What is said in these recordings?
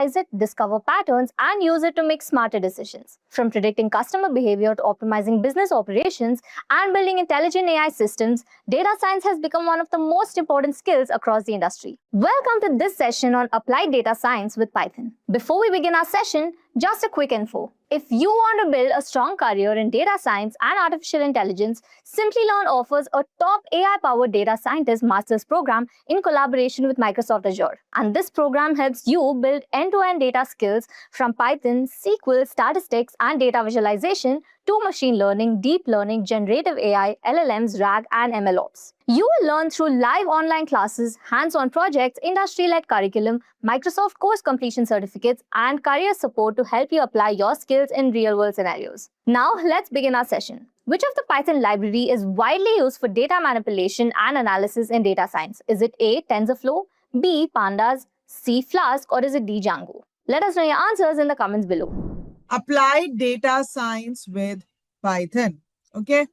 it, discover patterns, and use it to make smarter decisions. From predicting customer behavior to optimizing business operations and building intelligent AI systems, data science has become one of the most important skills across the industry. Welcome to this session on Applied Data Science with Python. Before we begin our session, just a quick info. If you want to build a strong career in data science and artificial intelligence, Simplilearn offers a top AI-powered data scientist master's program in collaboration with Microsoft Azure. And this program helps you build end-to-end data skills from Python, SQL, statistics, and data visualization to machine learning, deep learning, generative AI, LLMs, RAG, and MLOps. You will learn through live online classes, hands-on projects, industry-led curriculum, Microsoft course completion certificates, and career support to help you apply your skills in real-world scenarios. Now, let's begin our session. Which of the Python library is widely used for data manipulation and analysis in data science? Is it A, TensorFlow, B, Pandas, C, Flask, or is it D, Django? Let us know your answers in the comments below. Applied data science with Python. Okay.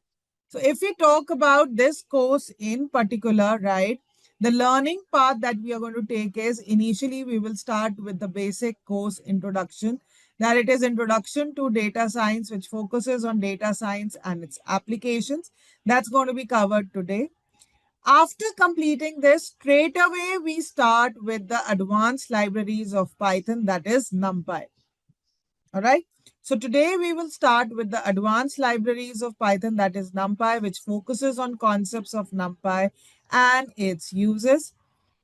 So if we talk about this course in particular, right, the learning path that we are going to take is initially we will start with the basic course introduction. That it is introduction to data science, which focuses on data science and its applications. That's going to be covered today. After completing this, straight away we start with the advanced libraries of Python, that is NumPy. All right. So today we will start with the advanced libraries of Python, that is NumPy, which focuses on concepts of NumPy and its uses.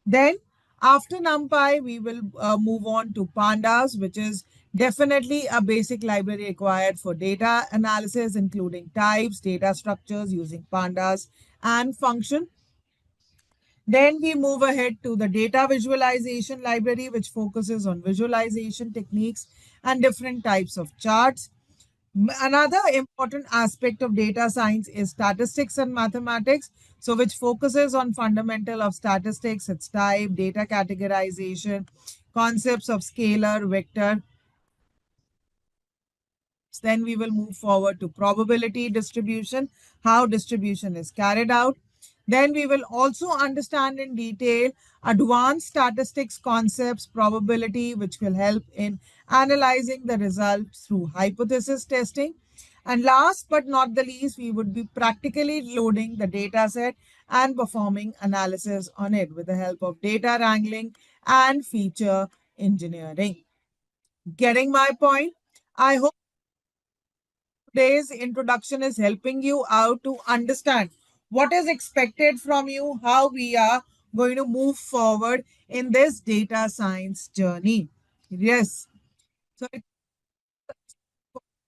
Then after NumPy, we will move on to Pandas, which is definitely a basic library required for data analysis, including types, data structures using Pandas and function. Then we move ahead to the data visualization library, which focuses on visualization techniques and different types of charts. Another important aspect of data science is statistics and mathematics, so which focuses on fundamental of statistics, its type, data categorization, concepts of scalar, vector. Then we will move forward to probability distribution, how distribution is carried out. Then we will also understand in detail advanced statistics concepts, probability, which will help in analyzing the results through hypothesis testing. And last but not the least, we would be practically loading the data set and performing analysis on it with the help of data wrangling and feature engineering. Getting my point? I hope today's introduction is helping you out to understand what is expected from you, how we are going to move forward in this data science journey. Yes. So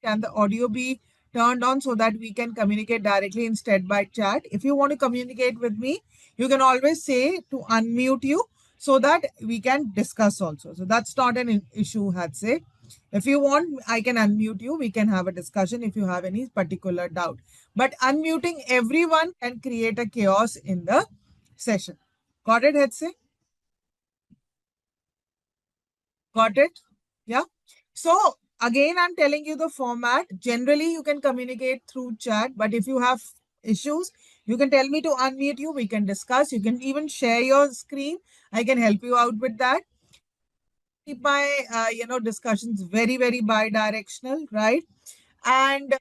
can the audio be turned on so that we can communicate directly instead by chat? If you want to communicate with me, you can always say to unmute you so that we can discuss also. So that's not an issue, Hadse. If you want, I can unmute you. We can have a discussion if you have any particular doubt. But unmuting everyone can create a chaos in the session. Got it, Hadse? Got it? Yeah. So again, I'm telling you the format. Generally, you can communicate through chat, but if you have issues, you can tell me to unmute you. We can discuss. You can even share your screen. I can help you out with that. Keep my discussions very, very bi-directional, right? And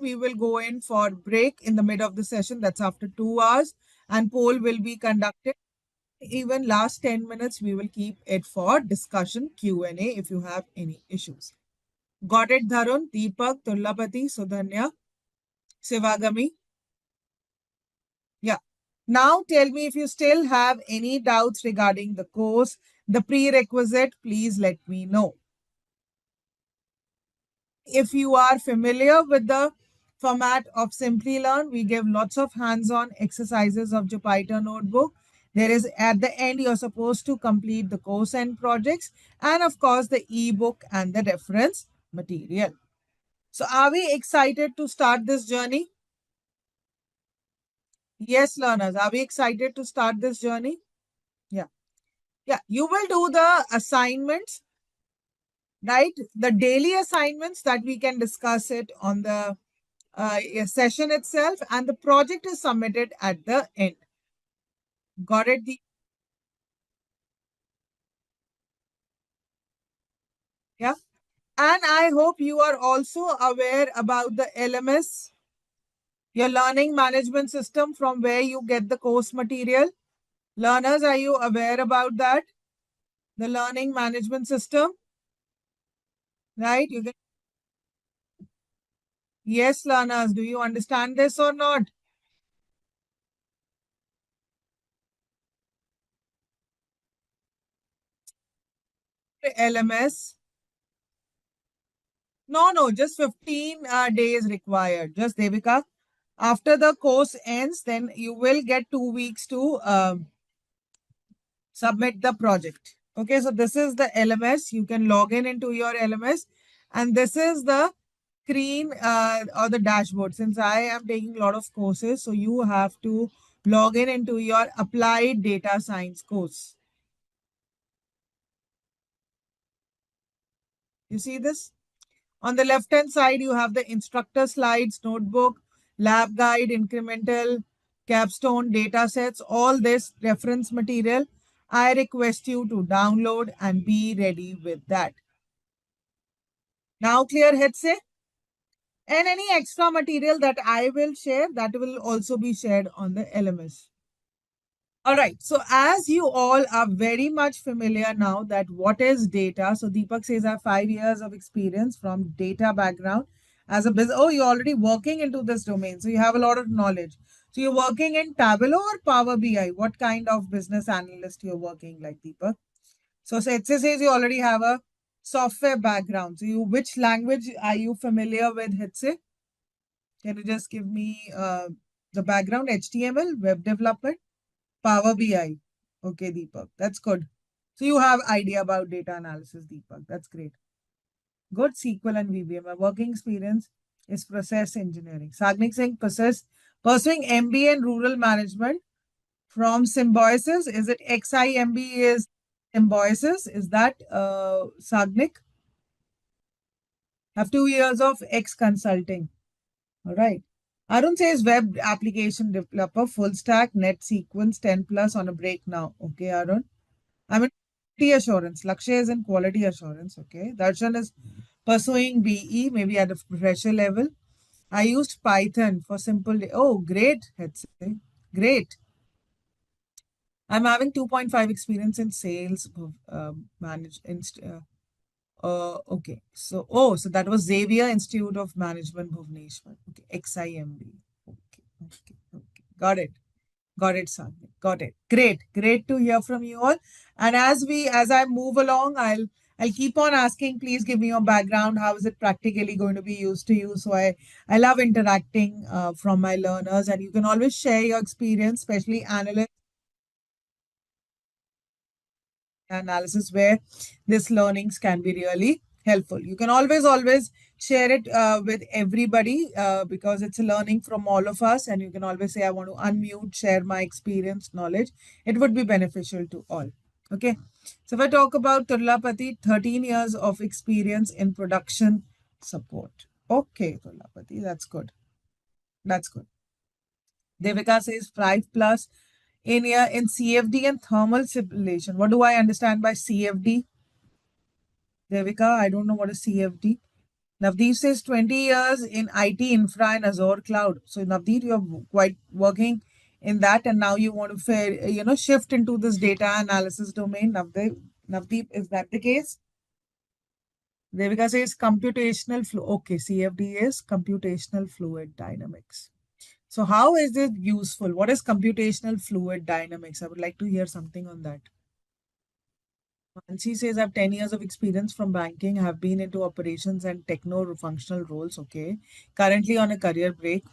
we will go in for break in the mid of the session. That's after 2 hours, and poll will be conducted. Even last 10 minutes, we will keep it for discussion Q&A if you have any issues. Got it, Dharun, Deepak, Tullapati, Sudhanya, Sivagami? Yeah. Now tell me if you still have any doubts regarding the course, the prerequisite, please let me know. If you are familiar with the format of Simplilearn, we give lots of hands-on exercises of Jupyter Notebook. There is at the end, you're supposed to complete the course and projects, and of course, the ebook and the reference material. So are we excited to start this journey? Yes, learners, are we excited to start this journey? Yeah. Yeah, you will do the assignments, right? The daily assignments that we can discuss it on the session itself, and the project is submitted at the end. Got it? I hope you are also aware about the LMS, your learning management system, from where you get the course material. Learners, are you aware about that? The learning management system, right? You can, yes, learners, do you understand this or not? LMS. No, just 15 days required. Just Devika. After the course ends, then you will get 2 weeks to submit the project. Okay, so this is the LMS. You can log in into your LMS, and this is the screen or the dashboard. Since I am taking a lot of courses, so you have to log in into your applied data science course. You see this? On the left-hand side, you have the instructor slides, notebook, lab guide, incremental, capstone, data sets, all this reference material. I request you to download and be ready with that. Now clear, Hetze? And any extra material that I will share, that will also be shared on the LMS. All right. So as you all are very much familiar now that what is data. So Deepak says I have 5 years of experience from data background as a business. Oh, you're already working into this domain. So you have a lot of knowledge. So you're working in Tableau or Power BI? What kind of business analyst you're working like, Deepak? So it says you already have a software background. So which language are you familiar with, Hitse? Can you just give me the background? HTML, web development? Power BI. Okay, Deepak. That's good. So you have idea about data analysis, Deepak. That's great. Good SQL and VBA. My working experience is process engineering. Sagnik Singh, pursuing MBA in rural management from Symbiosis. Is it XIMB is Symbiosis? Is that Sagnik? Have 2 years of X consulting. All right. Arun says web application developer, full stack, net sequence, 10 plus on a break now. Okay, Arun. I'm in quality assurance. Lakshay is in quality assurance. Okay. Darshan is pursuing BE, maybe at a fresher level. I used Python for simple. Oh, great. Great. I'm having 2.5 experience in sales, manage, okay. So that was Xavier Institute of Management, Bhubaneswar. Okay. XIMB. Okay. Got it. Got it, Sandhya. Got it. Great. Great to hear from you all. And as I move along, I'll keep on asking, please give me your background. How is it practically going to be used to you? So I love interacting from my learners, and you can always share your experience, especially analysts analysis where this learnings can be really helpful. You can always share it with everybody because it's a learning from all of us, and you can always say I want to unmute, share my experience, knowledge. It would be beneficial to all. Okay. So if I talk about Turlapati, 13 years of experience in production support. Okay, Turlapati, that's good. That's good. Devika says 5 plus in CFD and thermal simulation. What do I understand by CFD? Devika, I don't know what is CFD. Navdeep says 20 years in IT infra and Azure cloud. So Navdeep, you're quite working in that, and now you want to shift into this data analysis domain. Navdeep, is that the case? Devika says computational flow. Okay, CFD is computational fluid dynamics. So how is it useful? What is computational fluid dynamics? I would like to hear something on that. And she says, I have 10 years of experience from banking. I have been into operations and techno-functional roles. Okay. Currently on a career break,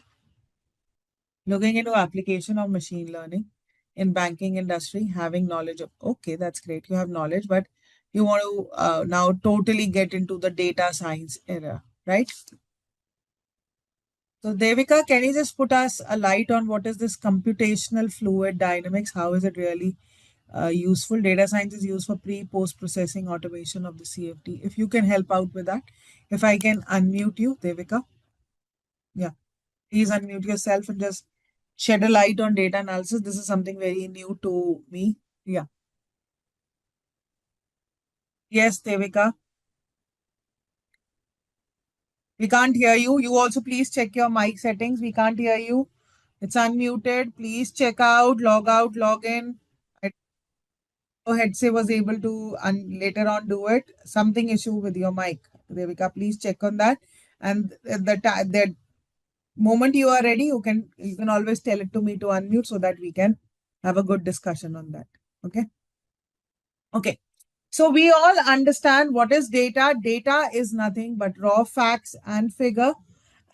looking into application of machine learning in banking industry, having knowledge of, okay, that's great. You have knowledge, but you want to now totally get into the data science era, right? So Devika, can you just put us a light on what is this computational fluid dynamics? How is it really useful? Data science is used for post processing automation of the CFD. If you can help out with that, if I can unmute you, Devika. Yeah, please unmute yourself and just shed a light on data analysis. This is something very new to me. Yeah. Yes, Devika. We can't hear you. You also please check your mic settings. We can't hear you. It's unmuted. Please check out, log in. I know Headse was able to later on do it. Something issue with your mic. Devika, please check on that. And the moment you are ready, you can always tell it to me to unmute so that we can have a good discussion on that. Okay. Okay. So we all understand what is data. Data is nothing but raw facts and figure.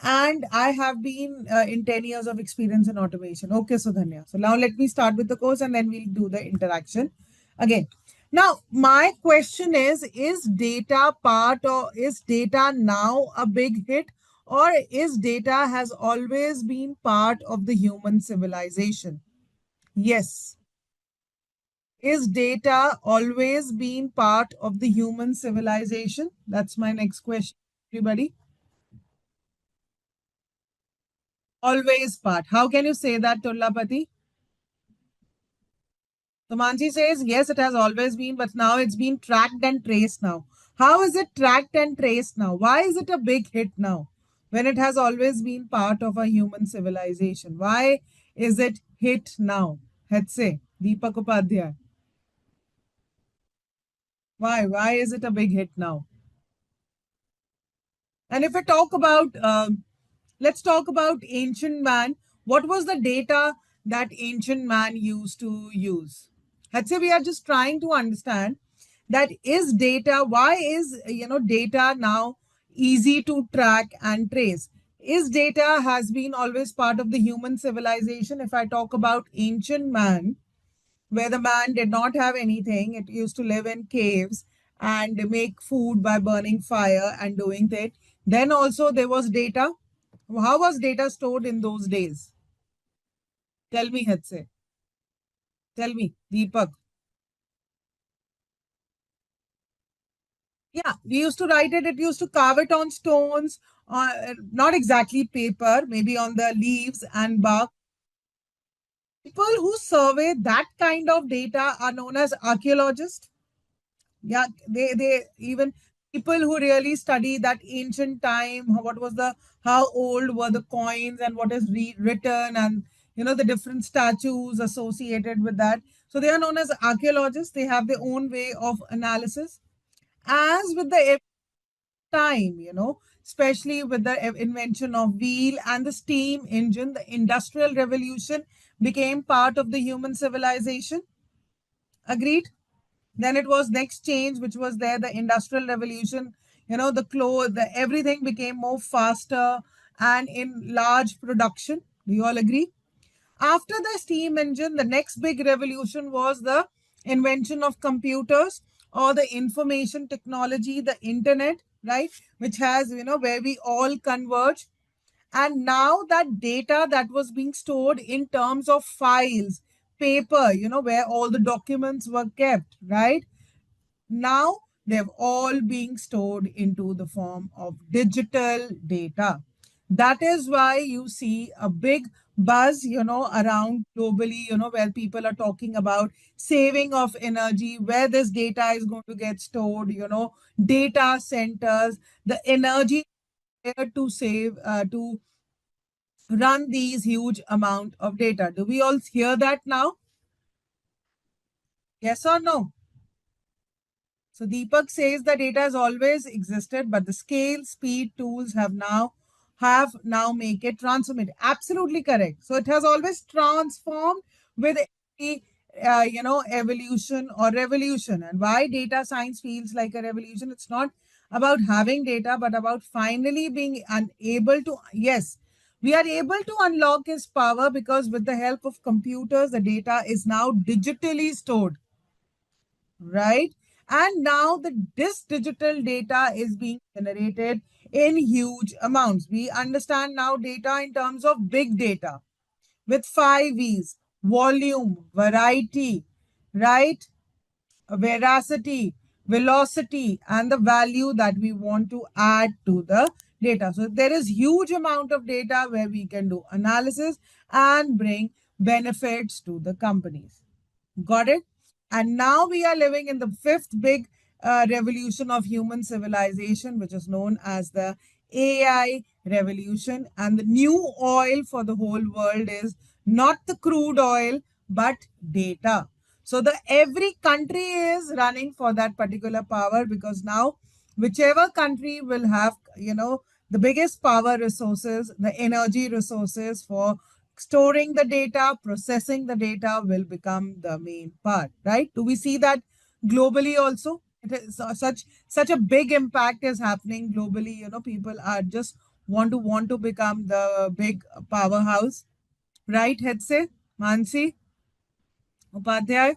And I have been in 10 years of experience in automation. Okay, Sudhanya. So now let me start with the course and then we'll do the interaction again. Now, my question is data part or is data now a big hit or is data has always been part of the human civilization? Yes. Is data always been part of the human civilization? That's my next question, everybody. Always part. How can you say that, Tullapati? So Mansi says, yes, it has always been, but now it's been tracked and traced now. How is it tracked and traced now? Why is it a big hit now when it has always been part of a human civilization? Why is it hit now? Let's say, Deepak Upadhyay. Why? Why is it a big hit now? And if I talk about, let's talk about ancient man. What was the data that ancient man used to use? Let's say we are just trying to understand that is data, why is, data now easy to track and trace? Is data has been always part of the human civilization? If I talk about ancient man, where the man did not have anything. It used to live in caves and make food by burning fire and doing that. Then also there was data. How was data stored in those days? Tell me, Hetze. Tell me, Deepak. Yeah, we used to write it. It used to carve it on stones, not exactly paper, maybe on the leaves and bark. People who survey that kind of data are known as archaeologists. Yeah, they even people who really study that ancient time, what was the how old were the coins and what is written and the different statues associated with that. So they are known as archaeologists. They have their own way of analysis. As with the time, especially with the invention of wheel and the steam engine, the industrial revolution became part of the human civilization. Agreed? Then it was next change, which was there, the industrial revolution. The clothes, the everything became more faster and in large production. Do you all agree? After the steam engine, the next big revolution was the invention of computers or the information technology, the internet, right? Which has, where we all converge. And now that data that was being stored in terms of files, paper, where all the documents were kept, right? Now they've all being stored into the form of digital data. That is why you see a big buzz, around globally, where people are talking about saving of energy, where this data is going to get stored, data centers, the energy to save, to run these huge amount of data. Do we all hear that now? Yes or no? So Deepak says the data has always existed, but the scale, speed, tools have now make it transformative. Absolutely correct. So it has always transformed with every evolution or revolution. And why data science feels like a revolution? It's not about having data, but about finally being unable to. Yes, we are able to unlock his power because with the help of computers, the data is now digitally stored, right? And now this digital data is being generated in huge amounts. We understand now data in terms of big data with 5 V's: volume, variety, right? Veracity, velocity, and the value that we want to add to the data. So there is huge amount of data where we can do analysis and bring benefits to the companies. Got it? And now we are living in the fifth big revolution of human civilization, which is known as the AI revolution. And the new oil for the whole world is not the crude oil, but data. So the every country is running for that particular power, because now whichever country will have, the biggest power resources, the energy resources for storing the data, processing the data will become the main part, right? Do we see that globally also? It is such a big impact is happening globally. People are just want to become the big powerhouse, right? Hedse, Mansi, Upadhyay.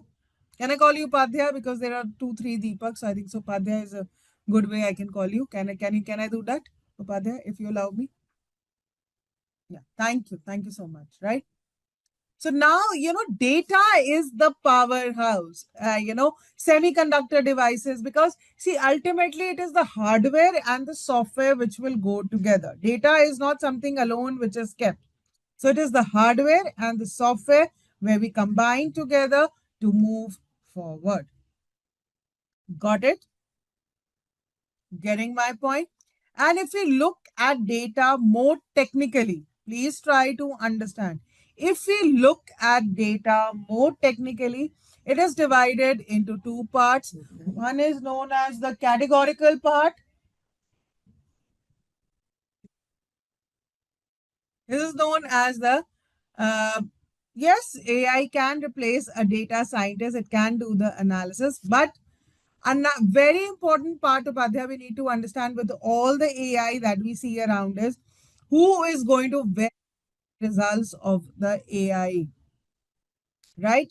Can I call you Upadhyay because there are two, three Deepaks? I think so. Upadhyay is a good way I can call you. Can I do that, Upadhyay, if you allow me? Yeah. Thank you so much. Right. So now, data is the powerhouse, semiconductor devices, because see, ultimately it is the hardware and the software which will go together. Data is not something alone which is kept. So it is the hardware and the software where we combine together to move forward. Got it? Getting my point? And if we look at data more technically, please try to understand. If we look at data more technically, it is divided into two parts. One is known as the categorical part. This is known as the, yes, AI can replace a data scientist. It can do the analysis, but a very important part of Adhya we need to understand with all the AI that we see around us, who is going to verify results of the AI, right?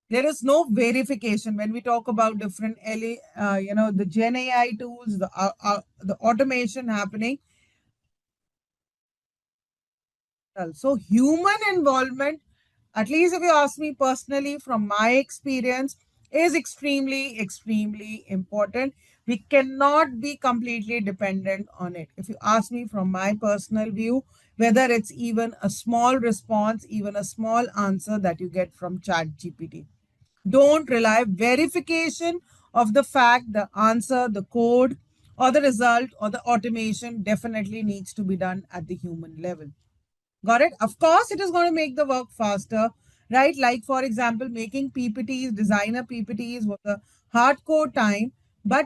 There is no verification when we talk about different the Gen AI tools, the automation happening. So human involvement, at least if you ask me personally, from my experience, is extremely, extremely important. We cannot be completely dependent on it. If you ask me from my personal view, whether it's even a small response, even a small answer that you get from ChatGPT, don't rely. Verification of the fact, the answer, the code, or the result, or the automation definitely needs to be done at the human level. Got it? Of course, it is going to make the work faster, right? Like, for example, making PPTs, designer PPTs was a hardcore time, but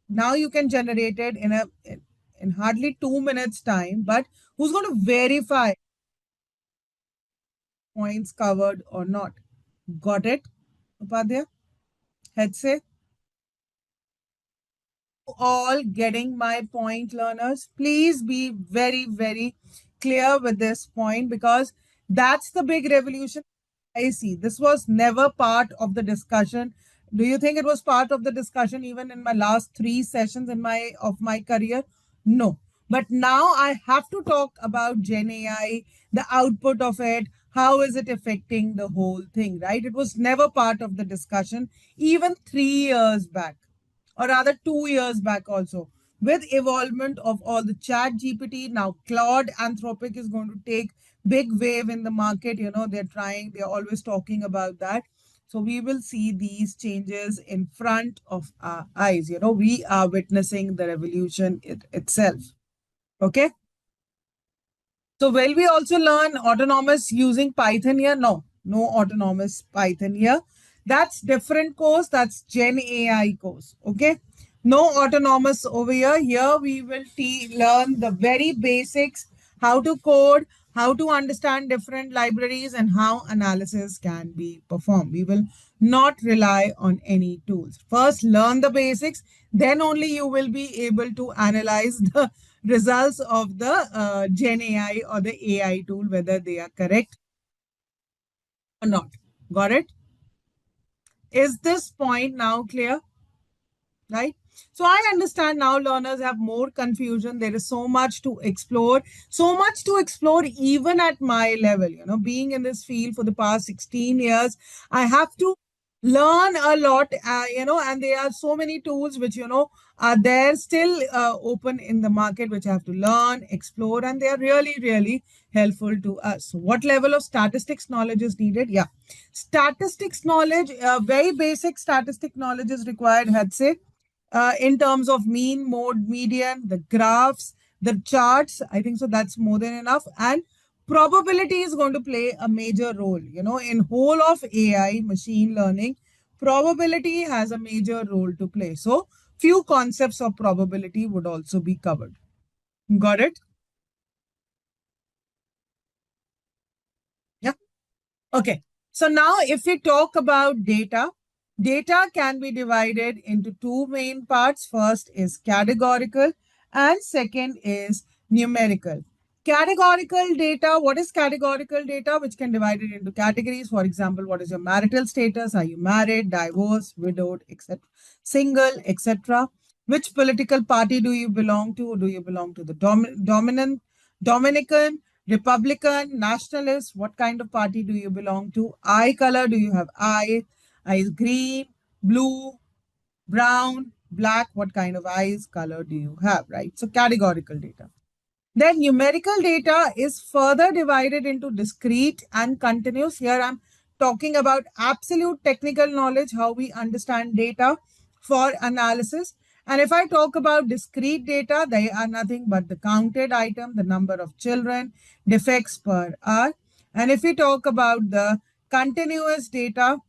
now you can generate it in hardly 2 minutes time. But who's going to verify points covered or not? Got it, Upadhyay? Head say. All getting my point, learners? Please be very, very clear with this point, because that's the big revolution I see. This was never part of the discussion. Do you think it was part of the discussion even in my last three sessions in my career? No. But now I have to talk about Gen AI, the output of it, how is it affecting the whole thing, right? It was never part of the discussion even 3 years back, or rather 2 years back also. With evolvement of all the chat GPT, now Claude Anthropic is going to take big wave in the market. They're always talking about that. So we will see these changes in front of our eyes. We are witnessing the revolution itself. Okay. So will we also learn autonomous using Python here? No, no autonomous Python here. That's different course. That's Gen AI course. Okay. No autonomous over here. Here we will learn the very basics, how to code, how to understand different libraries, and how analysis can be performed. We will not rely on any tools. First, learn the basics. Then only you will be able to analyze the results of the Gen AI or the AI tool, whether they are correct or not. Got it? Is this point now clear? Right? So I understand now learners have more confusion. There is so much to explore, even at my level. Being in this field for the past 16 years, I have to learn a lot, and there are so many tools which, are there still open in the market, which I have to learn, explore, and they are really, really helpful to us. So what level of statistics knowledge is needed? Yeah. Statistics knowledge, very basic statistic knowledge is required, I'd say. in terms of mean, mode, median, the graphs, the charts. I think so that's more than enough. And probability is going to play a major role. In whole of AI, machine learning, probability has a major role to play. So few concepts of probability would also be covered. Got it? Yeah. Okay. So now if we talk about data, data can be divided into two main parts. First is categorical and second is numerical. Categorical data, what is categorical data? Which can divide it into categories. For example, what is your marital status? Are you married, divorced, widowed, etc., single, etc.? Which political party do you belong to? Do you belong to the Dominican, Republican, nationalist? What kind of party do you belong to? Eye color, do you have eyes green, blue, brown, black? What kind of eyes color do you have, right? So categorical data. Then numerical data is further divided into discrete and continuous. Here I'm talking about absolute technical knowledge, how we understand data for analysis. And if I talk about discrete data, they are nothing but the counted item, the number of children, defects per hour. And if we talk about the continuous data,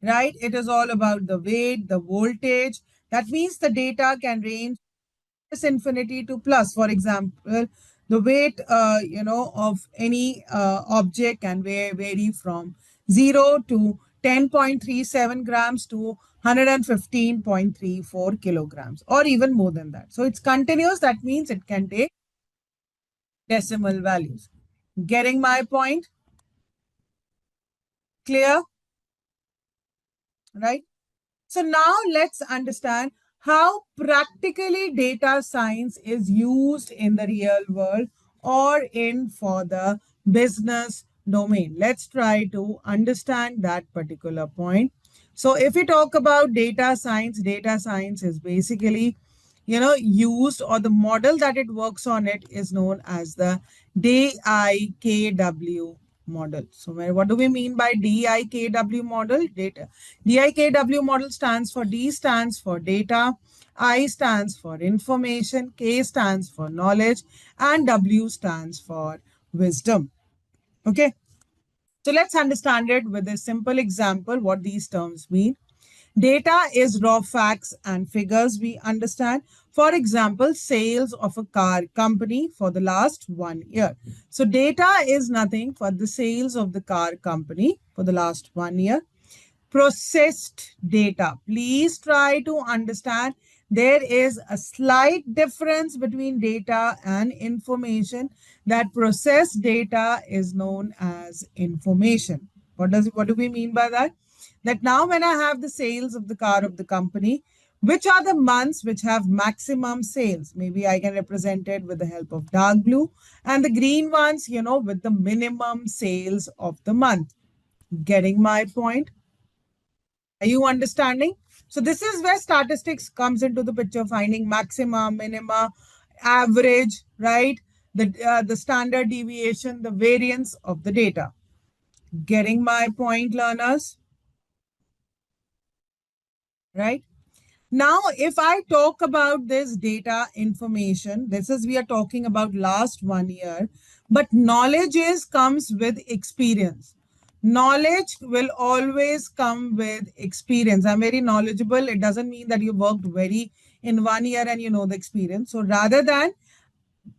right, it is all about the weight, the voltage. That means the data can range infinity to plus. For example, the weight of any object can vary from 0 to 10.37 grams to 115.34 kilograms, or even more than that. So it's continuous. That means it can take decimal values. Getting my point? Clear? Right? So now let's understand how practically data science is used in the real world or in for the business domain. Let's try to understand that particular point. So if we talk about data science is basically, used, or the model that it works on it is known as the DIKW model. So what do we mean by DIKW model? DIKW model stands for D stands for data, I stands for information, K stands for knowledge, and W stands for wisdom. Okay. So let's understand it with a simple example what these terms mean. Data is raw facts and figures we understand. For example, sales of a car company for the last 1 year. So data is nothing but the sales of the car company for the last 1 year. Processed data. Please try to understand there is a slight difference between data and information. That processed data is known as information. What do we mean by that? That now when I have the sales of the car of the company, which are the months which have maximum sales? Maybe I can represent it with the help of dark blue, and the green ones, with the minimum sales of the month. Getting my point? Are you understanding? So this is where statistics comes into the picture, finding maxima, minima, average, right? The standard deviation, the variance of the data. Getting my point, learners? Right? Now, if I talk about this data information, we are talking about last 1 year, but knowledge comes with experience. Knowledge will always come with experience. I'm very knowledgeable. It doesn't mean that you worked very in 1 year and you know the experience. So rather than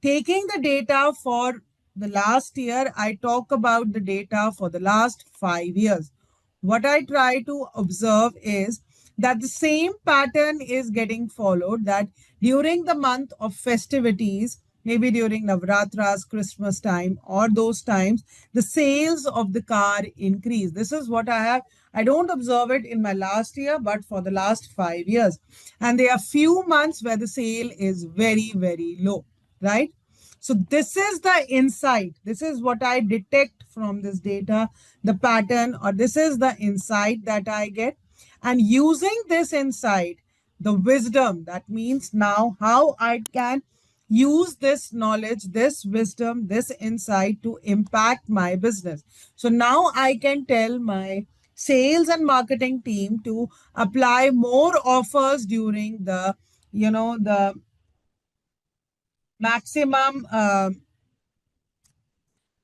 taking the data for the last year, I talk about the data for the last 5 years. What I try to observe is that the same pattern is getting followed, that during the month of festivities, maybe during Navratras, Christmas time, or those times, the sales of the car increase. This is what I have. I don't observe it in my last year, but for the last 5 years. And there are few months where the sale is very, very low, right? So this is the insight. This is what I detect from this data, the pattern, or this is the insight that I get. And using this insight, the wisdom, that means now how I can use this knowledge, this wisdom, this insight to impact my business. So now I can tell my sales and marketing team to apply more offers during the, the maximum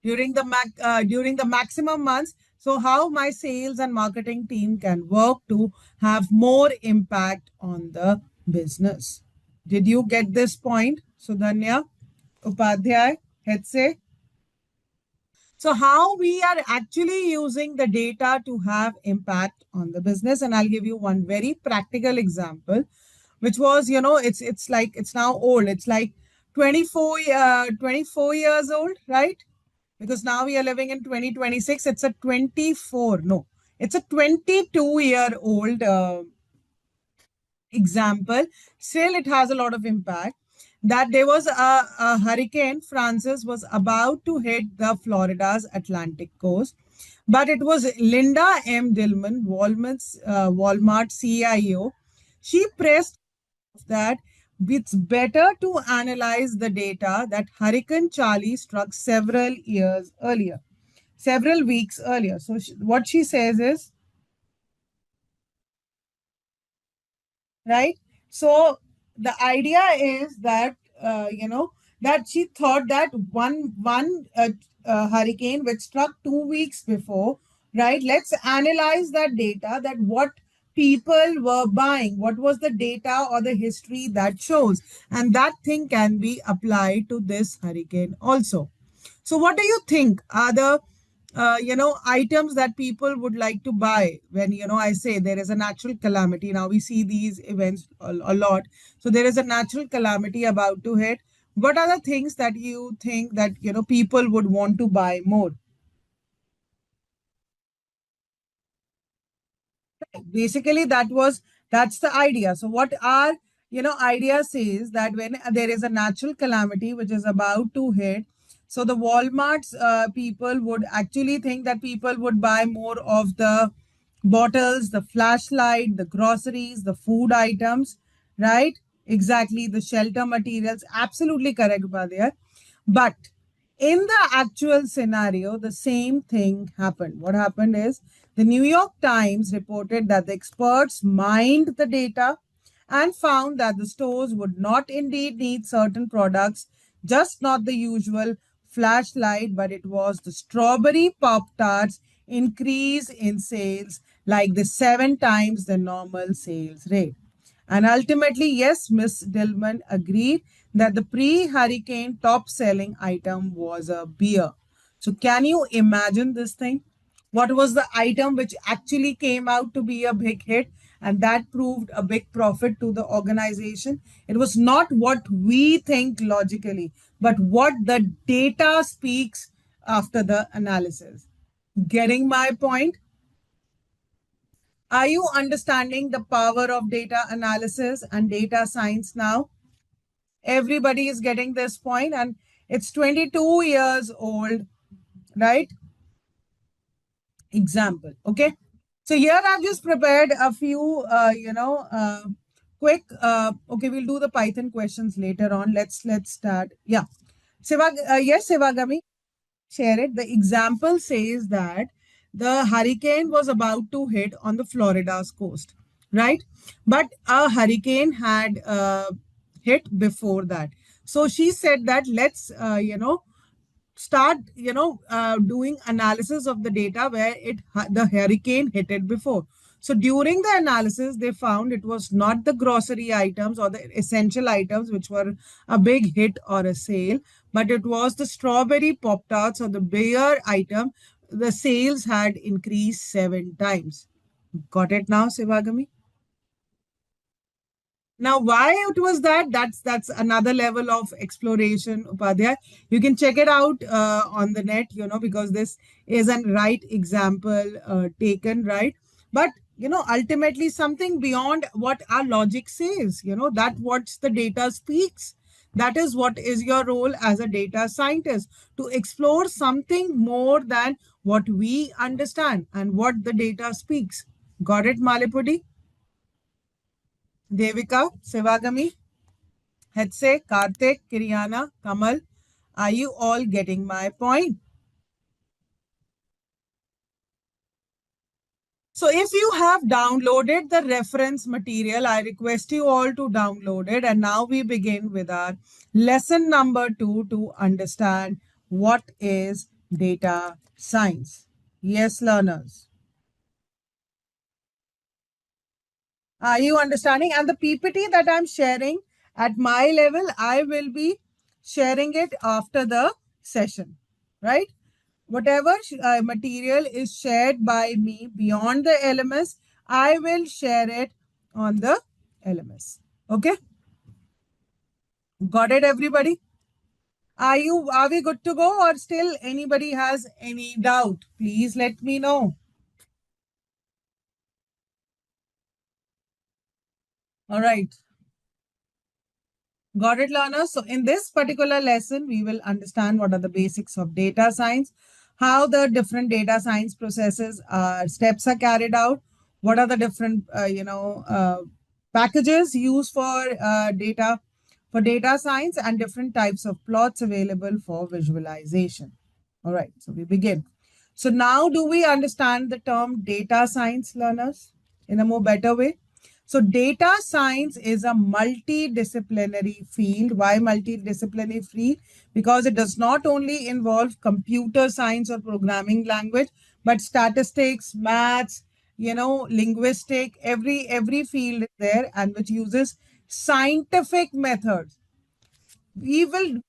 during the maximum months. So how my sales and marketing team can work to have more impact on the business. Did you get this point, Sudhanya, Upadhyay, Hetze? So how we are actually using the data to have impact on the business. And I'll give you one very practical example, which was, it's like, it's now old. It's like 24 years old, right? Because now we are living in 2026. It's a 24, no, it's a 22-year-old example. Still, it has a lot of impact. That there was a hurricane, Francis, was about to hit the Florida's Atlantic coast, but it was Linda M. Dillman, Walmart CIO. She pressed that it's better to analyze the data that Hurricane Charlie struck several weeks earlier. So what she says is, right? So the idea is that that she thought that one hurricane which struck 2 weeks before, right? Let's analyze that data, that what people were buying, what was the data or the history that shows, and that thing can be applied to this hurricane also. So what do you think are the items that people would like to buy when, I say there is a natural calamity? Now we see these events a lot. So there is a natural calamity about to hit. What are the things that you think that, people would want to buy more? Basically that's the idea. So what our idea says that when there is a natural calamity which is about to hit, so the Walmart's people would actually think that people would buy more of the bottles, the flashlight, the groceries, the food items, right? Exactly, the shelter materials. Absolutely correct, Upadhyay. But in the actual scenario, the same thing happened. What happened is the New York Times reported that the experts mined the data and found that the stores would not indeed need certain products, just not the usual flashlight, but it was the strawberry Pop Tarts increase in sales, like the 7 times the normal sales rate. And ultimately, yes, Miss Dillman agreed that the pre-hurricane top-selling item was a beer. So can you imagine this thing? What was the item which actually came out to be a big hit and that proved a big profit to the organization? It was not what we think logically, but what the data speaks after the analysis. Getting my point? Are you understanding the power of data analysis and data science now? Everybody is getting this point, and it's 22 years old, right? Example. Okay. So here I've just prepared a few, quick. Okay, we'll do the Python questions later on. Let's start. Yeah. Yes, Sivagami, share it. The example says that the hurricane was about to hit on the Florida's coast, right? But a hurricane had hit before that. So she said that let's, start, doing analysis of the data where the hurricane hit it before. So during the analysis, they found it was not the grocery items or the essential items which were a big hit or a sale, but it was the strawberry Pop Tarts or the beer item. The sales had increased 7 times. Got it now, Sivagami? Now, why it was that? That's another level of exploration, Upadhyay. You can check it out on the net, because this is a right example taken, right? But ultimately something beyond what our logic says. That what's the data speaks. That is what is your role as a data scientist, to explore something more than what we understand and what the data speaks. Got it, Malipudi? Devika, Sivagami, Hetze, Karthik, Kiryana, Kamal, are you all getting my point? So if you have downloaded the reference material, I request you all to download it. And now we begin with our lesson number 2 to understand what is data science. Yes, learners. Are you understanding? And the PPT that I'm sharing at my level, I will be sharing it after the session, right? Whatever material is shared by me beyond the LMS, I will share it on the LMS. Okay? Got it, everybody? Are we good to go, or still anybody has any doubt? Please let me know. All right. Got it, learners? So in this particular lesson, we will understand what are the basics of data science, how the different data science processes, steps are carried out, what are the different, packages used for data science, and different types of plots available for visualization. All right, so we begin. So now do we understand the term data science, learners, in a more better way? So data science is a multidisciplinary field. Why multidisciplinary field? Because it does not only involve computer science or programming language, but statistics, maths, linguistic, every field is there, and which uses scientific methods. We will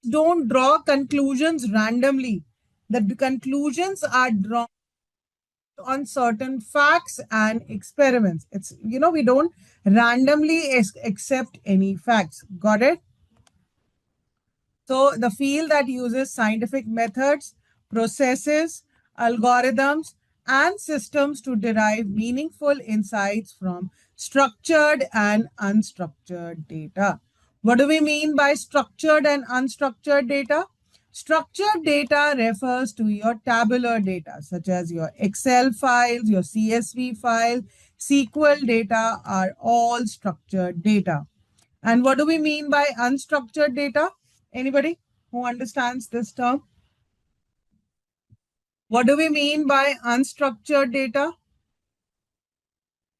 don't draw conclusions randomly. The conclusions are drawn on certain facts and experiments. It's, we don't randomly accept any facts. Got it? So the field that uses scientific methods, processes, algorithms, and systems to derive meaningful insights from structured and unstructured data. What do we mean by structured and unstructured data? Structured data refers to your tabular data, such as your Excel files, your CSV file, SQL data are all structured data. And what do we mean by unstructured data? Anybody who understands this term? What do we mean by unstructured data?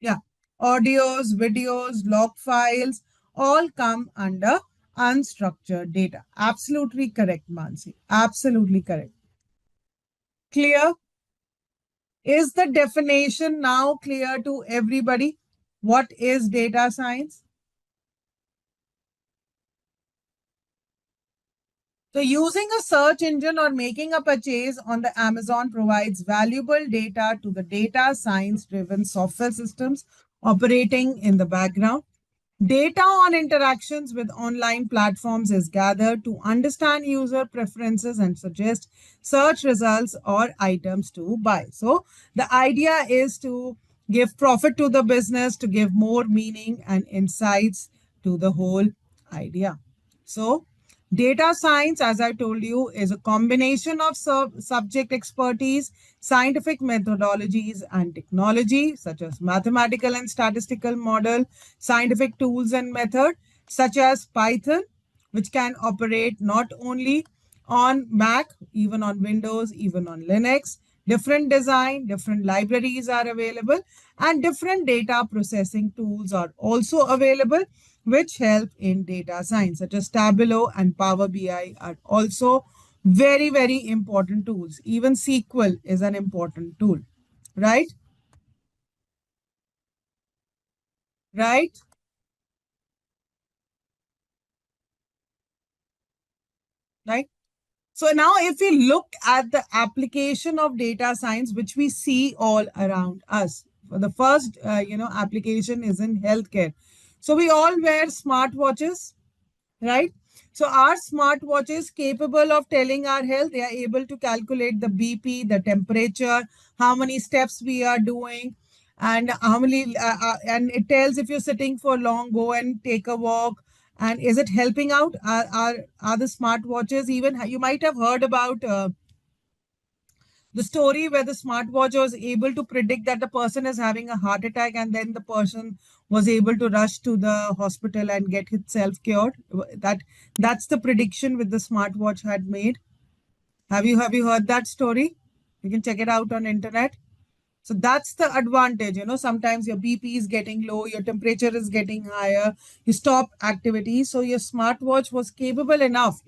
Yeah. Audios, videos, log files all come under unstructured data. Absolutely correct, Mansi. Absolutely correct. Clear? Is the definition now clear to everybody? What is data science? So using a search engine or making a purchase on the Amazon provides valuable data to the data science driven software systems operating in the background. Data on interactions with online platforms is gathered to understand user preferences and suggest search results or items to buy. So the idea is to give profit to the business, to give more meaning and insights to the whole idea. So data science, as I told you, is a combination of subject expertise, scientific methodologies, and technology, such as mathematical and statistical model, scientific tools and method, such as Python, which can operate not only on Mac, even on Windows, even on Linux. Different design, different libraries are available, and different data processing tools are also available, which help in data science, such as Tableau and Power BI are also very, very important tools. Even SQL is an important tool, right? Right? Right? So now if we look at the application of data science, which we see all around us, the first, application is in healthcare. So we all wear smartwatches, right? So our smartwatches capable of telling our health. They are able to calculate the BP, the temperature, how many steps we are doing, and how many, and it tells if you're sitting for long, go and take a walk. And is it helping out? Are the smartwatches even? You might have heard about the story where the smartwatch was able to predict that the person is having a heart attack, and then the person was able to rush to the hospital and get itself cured. That's the prediction which the smartwatch had made. Have you heard that story? You can check it out on internet. So that's the advantage. Sometimes your BP is getting low, your temperature is getting higher, you stop activity. So your smartwatch was capable enough,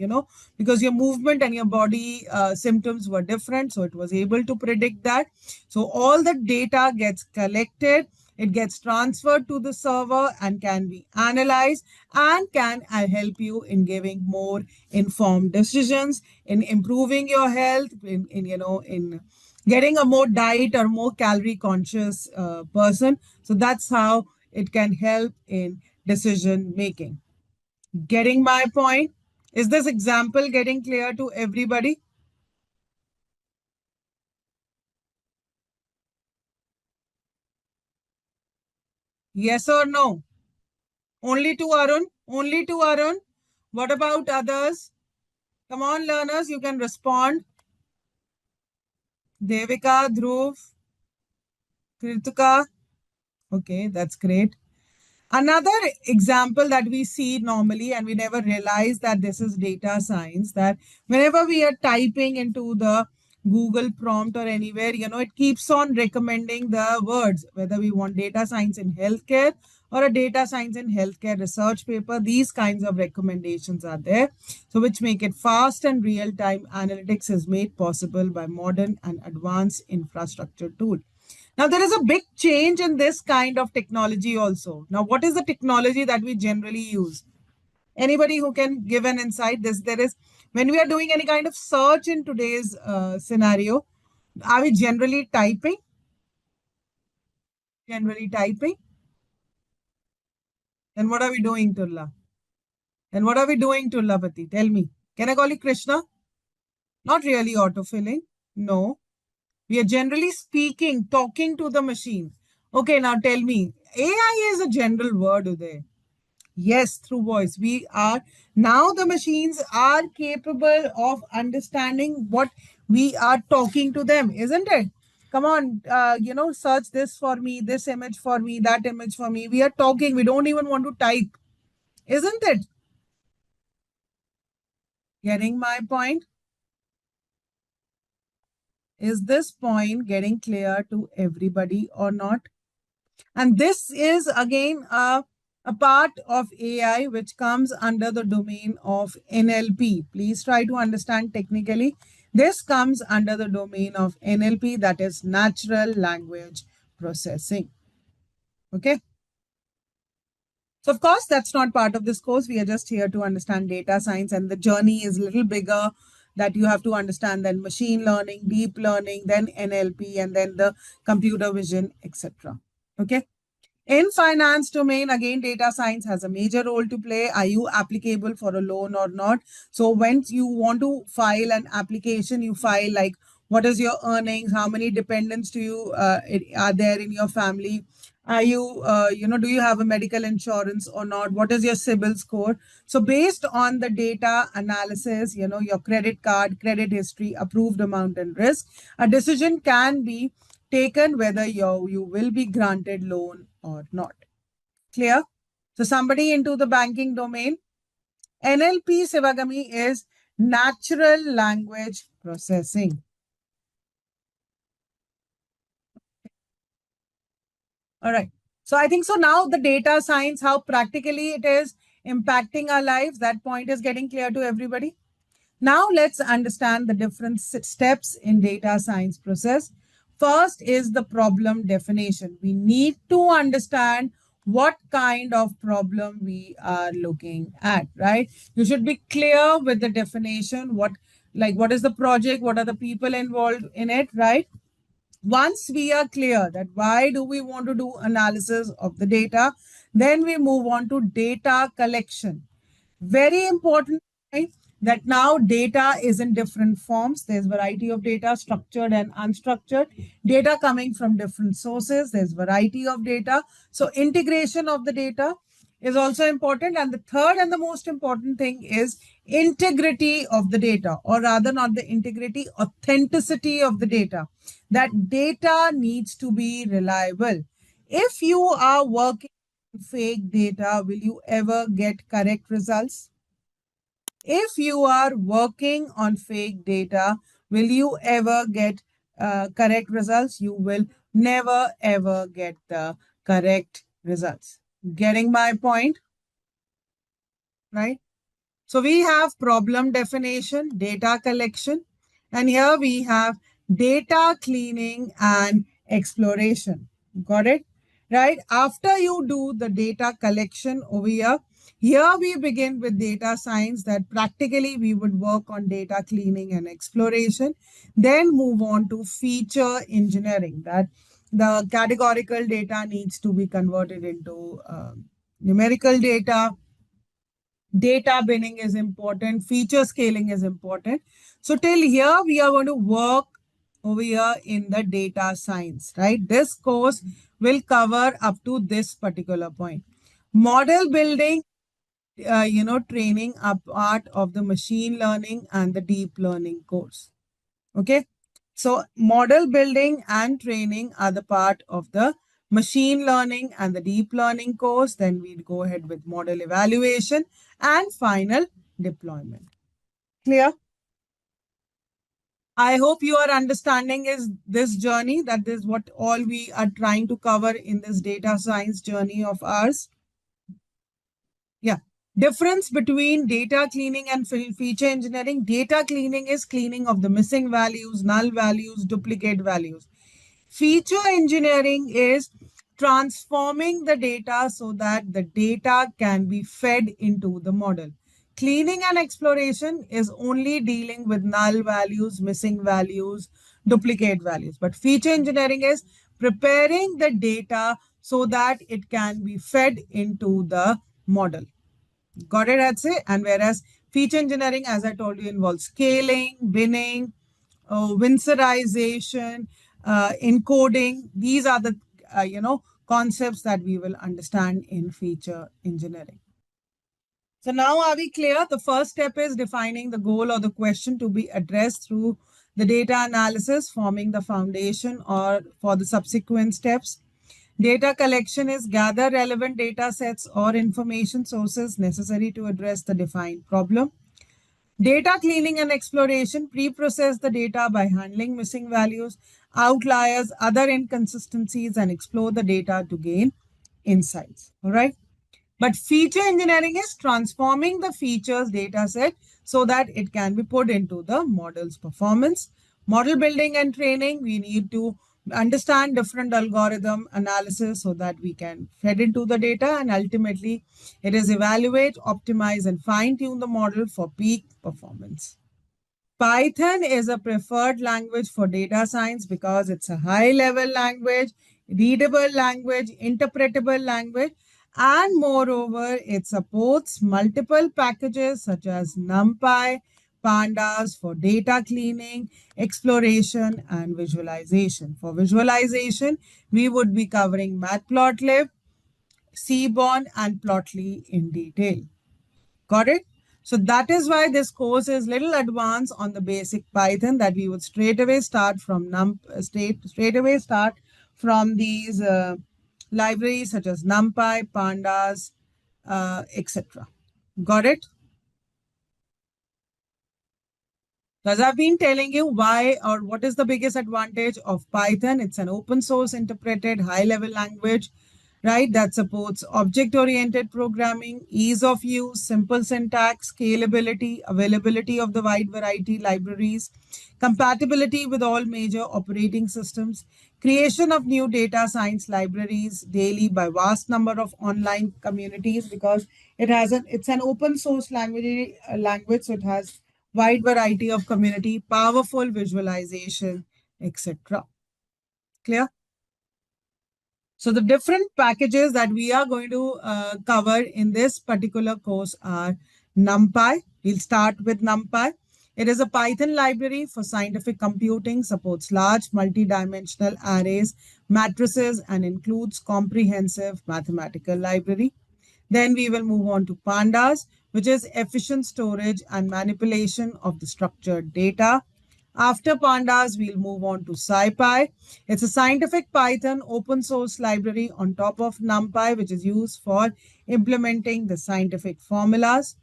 because your movement and your body symptoms were different. So it was able to predict that. So all the data gets collected, it gets transferred to the server and can be analyzed and can help you in giving more informed decisions, in improving your health, in getting a more diet or more calorie conscious person. So that's how it can help in decision making. Getting my point? Is this example getting clear to everybody? Yes or no? Only to Arun? Only to Arun? What about others? Come on, learners, you can respond. Devika, Dhruv, Kritika. Okay, that's great. Another example that we see normally, and we never realize that this is data science, that whenever we are typing into the Google prompt or anywhere, it keeps on recommending the words, whether we want data science in healthcare or a data science in healthcare research paper. These kinds of recommendations are there. So, which make it fast and real time analytics is made possible by modern and advanced infrastructure tool. Now, there is a big change in this kind of technology also. Now, what is the technology that we generally use? Anybody who can give an insight? There is, when we are doing any kind of search in today's scenario, are we generally typing? Generally typing? Then what are we doing, Tulla? Then what are we doing, Tullapati? Tell me. Can I call you Krishna? Not really autofilling. No. We are generally speaking, talking to the machine. Okay, now tell me. AI is a general word, Uday. Yes, through voice. We are now the machines are capable of understanding what we are talking to them, isn't it? Come on, search this for me, this image for me, that image for me. We are talking. We don't even want to type, isn't it? Getting my point? Is this point getting clear to everybody or not? And this is again a part of AI which comes under the domain of NLP. Please try to understand technically. This comes under the domain of NLP, that is natural language processing. Okay. So of course, that's not part of this course. We are just here to understand data science, and the journey is a little bigger, that you have to understand then machine learning, deep learning, then NLP, and then the computer vision, etc. Okay. In finance domain, again, data science has a major role to play. Are you applicable for a loan or not? So when you want to file an application, you file like, what is your earnings? How many dependents do you are there in your family? Are you, do you have a medical insurance or not? What is your CIBIL score? So based on the data analysis, your credit card, credit history, approved amount and risk, a decision can be taken whether you will be granted loan or not. Clear? So somebody into the banking domain. NLP, Sivagami, is natural language processing. All right. So I think so now the data science, how practically it is impacting our lives, that point is getting clear to everybody. Now let's understand the different steps in data science process. First is the problem definition. We need to understand what kind of problem we are looking at, right? You should be clear with the definition. What is the project? What are the people involved in it, right? Once we are clear that why do we want to do analysis of the data, then we move on to data collection. Very important, right? That now data is in different forms. There's variety of data, structured and unstructured. Data coming from different sources. There's variety of data. So integration of the data is also important. And the third and the most important thing is integrity of the data, or rather not the integrity, authenticity of the data. That data needs to be reliable. If you are working with fake data, will you ever get correct results? If you are working on fake data, will you ever get correct results? You will never ever get the correct results. Getting my point, right? So we have problem definition, data collection, and here we have data cleaning and exploration. Got it? Right? After you do the data collection over here we begin with data science that practically we would work on data cleaning and exploration, then move on to feature engineering that the categorical data needs to be converted into numerical data. Data binning is important, feature scaling is important. So till here, we are going to work over here in the data science, right? This course will cover up to this particular point. Model building, training are part of the machine learning and the deep learning course. Okay. So model building and training are the part of the machine learning and the deep learning course. Then we'd go ahead with model evaluation and final deployment. Clear? I hope you are understanding is this journey, that is what all we are trying to cover in this data science journey of ours. Yeah. Difference between data cleaning and feature engineering. Data cleaning is cleaning of the missing values, null values, duplicate values. Feature engineering is transforming the data so that the data can be fed into the model. Cleaning and exploration is only dealing with null values, missing values, duplicate values. But feature engineering is preparing the data so that it can be fed into the model. Got it, I'd say. And whereas feature engineering, as I told you, involves scaling, binning, winsorization, encoding. These are the concepts that we will understand in feature engineering. So now are we clear? The first step is defining the goal or the question to be addressed through the data analysis, forming the foundation or for the subsequent steps. Data collection is gather relevant data sets or information sources necessary to address the defined problem. Data cleaning and exploration pre-process the data by handling missing values, outliers, other inconsistencies, and explore the data to gain insights. All right. But feature engineering is transforming the features data set so that it can be put into the model's performance. Model building and training, we need to understand different algorithm analysis so that we can fed into the data, and ultimately it is evaluate, optimize, and fine tune the model for peak performance. Python is a preferred language for data science because it's a high-level language, readable language, interpretable language, and moreover, it supports multiple packages such as NumPy, Pandas for data cleaning, exploration, and visualization. For visualization, we would be covering Matplotlib, Seaborn, and Plotly in detail. Got it? So that is why this course is little advanced on the basic Python, that we would straight away start from these libraries such as NumPy, Pandas, etc. Got it? As I've been telling you why or what is the biggest advantage of Python, it's an open source interpreted high level language, right? That supports object oriented programming, ease of use, simple syntax, scalability, availability of the wide variety libraries, compatibility with all major operating systems, creation of new data science libraries daily by vast number of online communities, because it's an open source language, so it has wide variety of community, powerful visualization, etc. Clear? So the different packages that we are going to cover in this particular course are NumPy. We'll start with NumPy. It is a Python library for scientific computing, supports large multi-dimensional arrays, matrices, and includes comprehensive mathematical library. Then we will move on to Pandas, which is efficient storage and manipulation of the structured data. After Pandas, we'll move on to SciPy. It's a scientific Python open source library on top of NumPy, which is used for implementing the scientific formulas.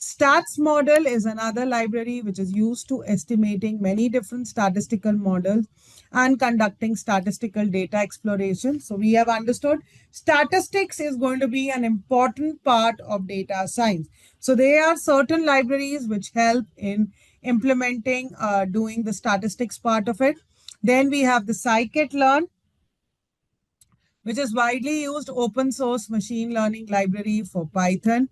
Stats model is another library which is used to estimating many different statistical models and conducting statistical data exploration. So we have understood statistics is going to be an important part of data science. So there are certain libraries which help in implementing, doing the statistics part of it. Then we have the scikit-learn, which is widely used open source machine learning library for Python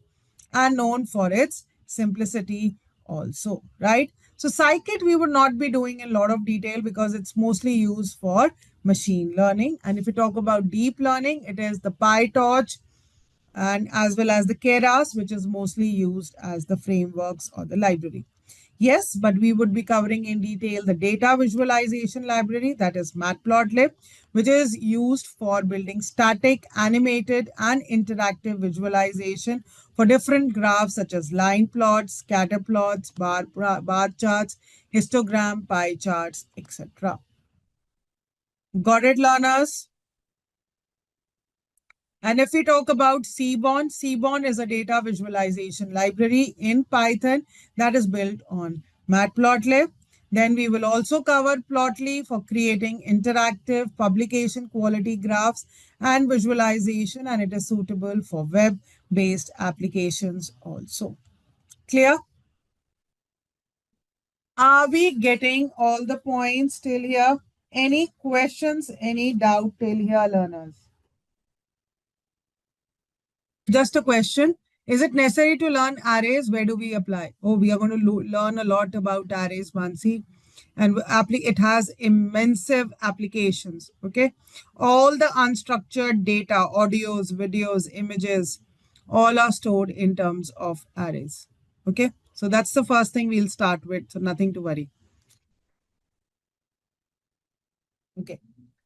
and known for its simplicity also, right? So scikit we would not be doing in a lot of detail because it's mostly used for machine learning. And if you talk about deep learning, it is the PyTorch and as well as the Keras, which is mostly used as the frameworks or the library. Yes, but we would be covering in detail the data visualization library, that is Matplotlib, which is used for building static, animated, and interactive visualization for different graphs such as line plots, scatter plots, bar charts, histogram, pie charts, etc. Got it, learners? And if we talk about Seaborn, Seaborn is a data visualization library in Python that is built on Matplotlib. Then we will also cover Plotly for creating interactive publication quality graphs and visualization, and it is suitable for web-based applications also. Clear? Are we getting all the points till here? Any questions, any doubt till here, learners? Just a question. Is it necessary to learn arrays? Where do we apply? Oh, we are going to learn a lot about arrays, Mansi. And it has immense applications. Okay. All the unstructured data, audios, videos, images, all are stored in terms of arrays. Okay. So that's the first thing we'll start with. So nothing to worry. Okay.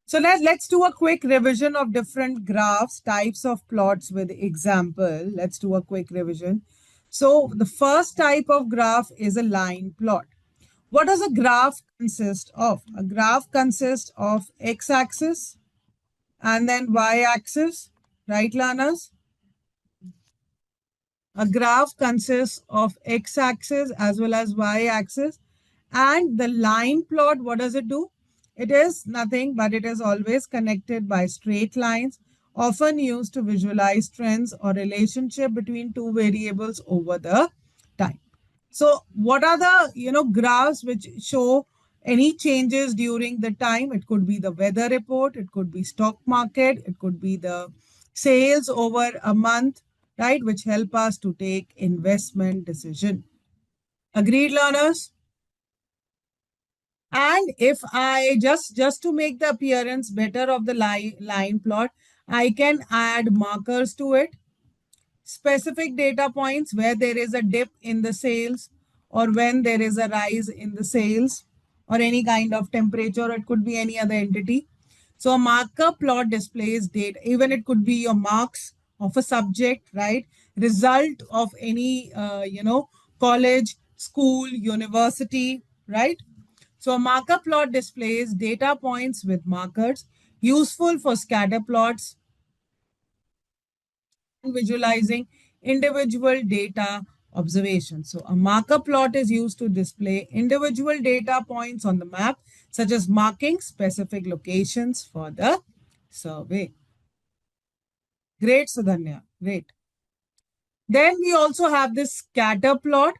So let's do a quick revision of different graphs, types of plots with example. Let's do a quick revision. So the first type of graph is a line plot. What does a graph consist of? A graph consists of x-axis and then y-axis, right, learners? A graph consists of x-axis as well as y-axis. And the line plot, what does it do? It is nothing, but it is always connected by straight lines, often used to visualize trends or relationship between two variables over the time. So what are the, graphs which show any changes during the time? It could be the weather report, it could be stock market, it could be the sales over a month, right, which help us to take investment decision. Agreed, learners? And if I just to make the appearance better of the line plot, I can add markers to it, specific data points where there is a dip in the sales or when there is a rise in the sales or any kind of temperature, or it could be any other entity. So a marker plot displays data, even it could be your marks of a subject, right? Result of any, college, school, university, right? So a marker plot displays data points with markers, useful for scatter plots and visualizing individual data observations. So a marker plot is used to display individual data points on the map, such as marking specific locations for the survey. Great, Sudhanya. Great. Then we also have this scatter plot.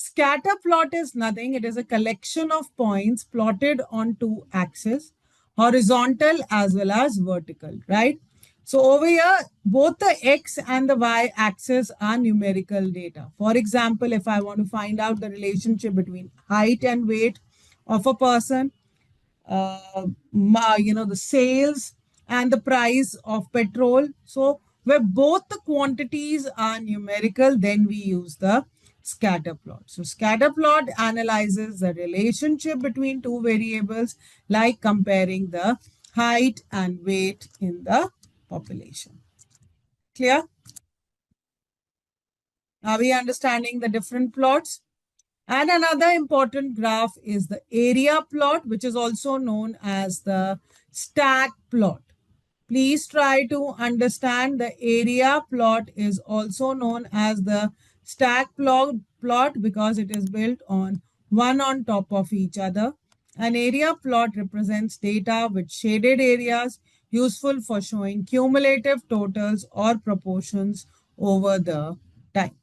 Scatter plot is nothing. It is a collection of points plotted on two axes, horizontal as well as vertical, right? So over here, both the X and the Y axis are numerical data. For example, if I want to find out the relationship between height and weight of a person, the sales and the price of petrol. So where both the quantities are numerical, then we use the scatter plot. So scatter plot analyzes the relationship between two variables, like comparing the height and weight in the population. Clear? Are we understanding the different plots? And another important graph is the area plot, which is also known as the stack plot. Please try to understand the area plot is also known as the stack plot plot because it is built on one on top of each other. An area plot represents data with shaded areas useful for showing cumulative totals or proportions over the time.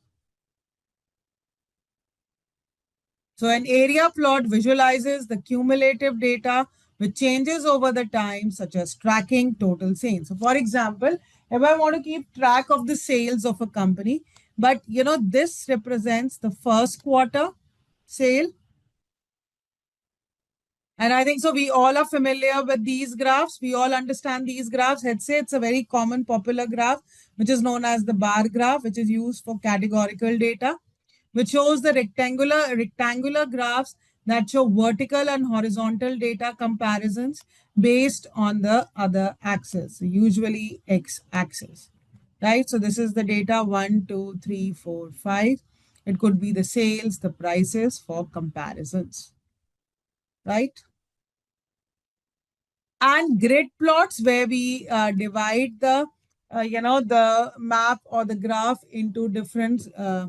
So an area plot visualizes the cumulative data which changes over the time, such as tracking total sales. So for example, if I want to keep track of the sales of a company, but this represents the first quarter sale. And I think so we all are familiar with these graphs. We all understand these graphs. Let's say it's a very common popular graph, which is known as the bar graph, which is used for categorical data, which shows the rectangular graphs that show vertical and horizontal data comparisons based on the other axis, usually x-axis, right? So this is the data 1, 2, 3, 4, 5. It could be the sales, the prices for comparisons, right? And grid plots where we divide the map or the graph into different uh,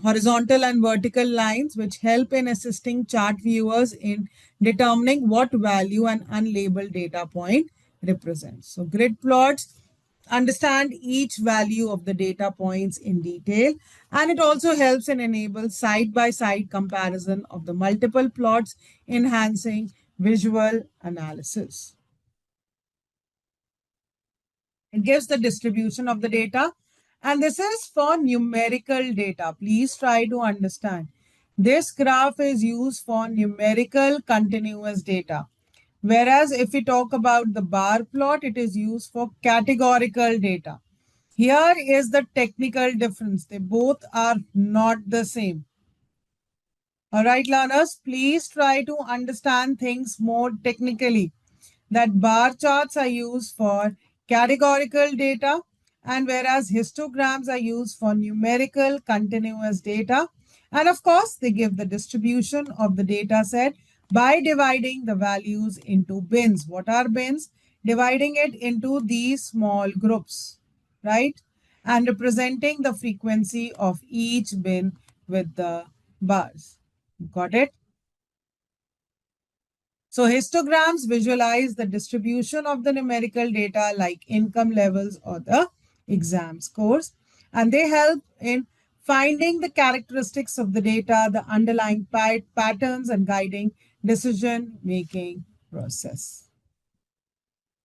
horizontal and vertical lines, which help in assisting chart viewers in determining what value an unlabeled data point represents. So grid plots understand each value of the data points in detail, and it also helps in enable side-by-side comparison of the multiple plots, enhancing visual analysis. It gives the distribution of the data, and this is for numerical data. Please try to understand. This graph is used for numerical continuous data. Whereas if we talk about the bar plot, it is used for categorical data. Here is the technical difference. They both are not the same. All right, learners, please try to understand things more technically. That bar charts are used for categorical data, and whereas histograms are used for numerical continuous data. And of course, they give the distribution of the data set by dividing the values into bins. What are bins? Dividing it into these small groups, right? And representing the frequency of each bin with the bars. Got it? So histograms visualize the distribution of the numerical data like income levels or the exam scores, and they help in finding the characteristics of the data, the underlying patterns, and guiding decision-making process.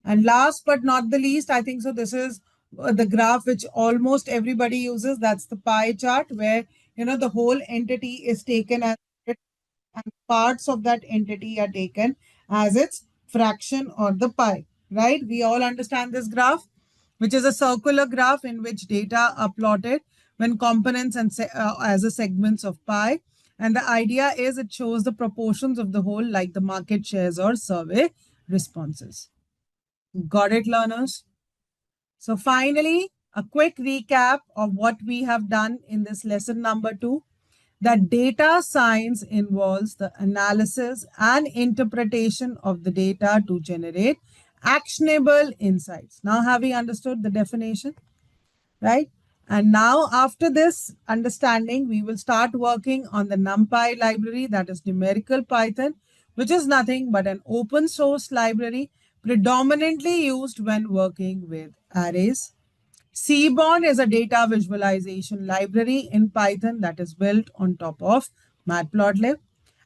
And last but not the least, I think so this is the graph which almost everybody uses. That's the pie chart where the whole entity is taken as, and parts of that entity are taken as its fraction or the pie, right? We all understand this graph, which is a circular graph in which data are plotted when components and as a segments of pie. And the idea is it shows the proportions of the whole, like the market shares or survey responses. Got it, learners? So finally, a quick recap of what we have done in this lesson number 2. That data science involves the analysis and interpretation of the data to generate actionable insights. Now, have we understood the definition? Right? And now, after this understanding, we will start working on the NumPy library, that is numerical Python, which is nothing but an open source library predominantly used when working with arrays. Seaborn is a data visualization library in Python that is built on top of Matplotlib.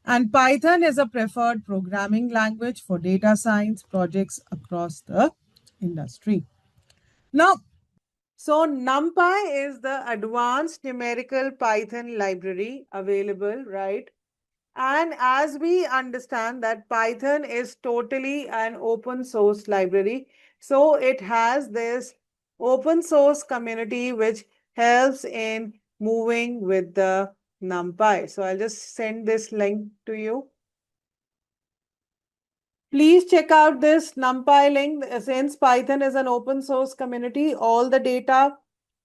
And Python is a preferred programming language for data science projects across the industry. Now, so NumPy is the advanced numerical Python library available, right? And as we understand that Python is totally an open source library, so it has this open source community which helps in moving with the NumPy. So I'll just send this link to you. Please check out this NumPy link. Since Python is an open source community, all the data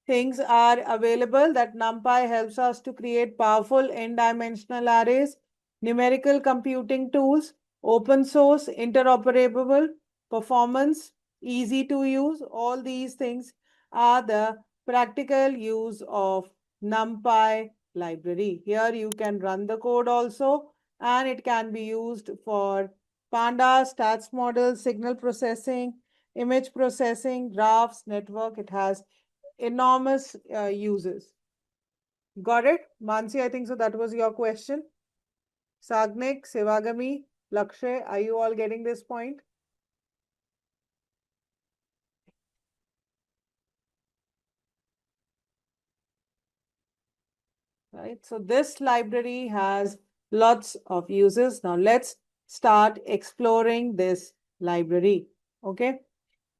things are available. That NumPy helps us to create powerful n-dimensional arrays, numerical computing tools, open source, interoperable, performance, easy to use. All these things are the practical use of NumPy library. Here you can run the code also, and it can be used for Pandas, stats models, signal processing, image processing, graphs, network. It has enormous uses. Got it? Mansi, I think so that was your question. Sagnik, Sivagami, Lakshay, are you all getting this point? Right, so this library has lots of uses. Now let's start exploring this library. Okay.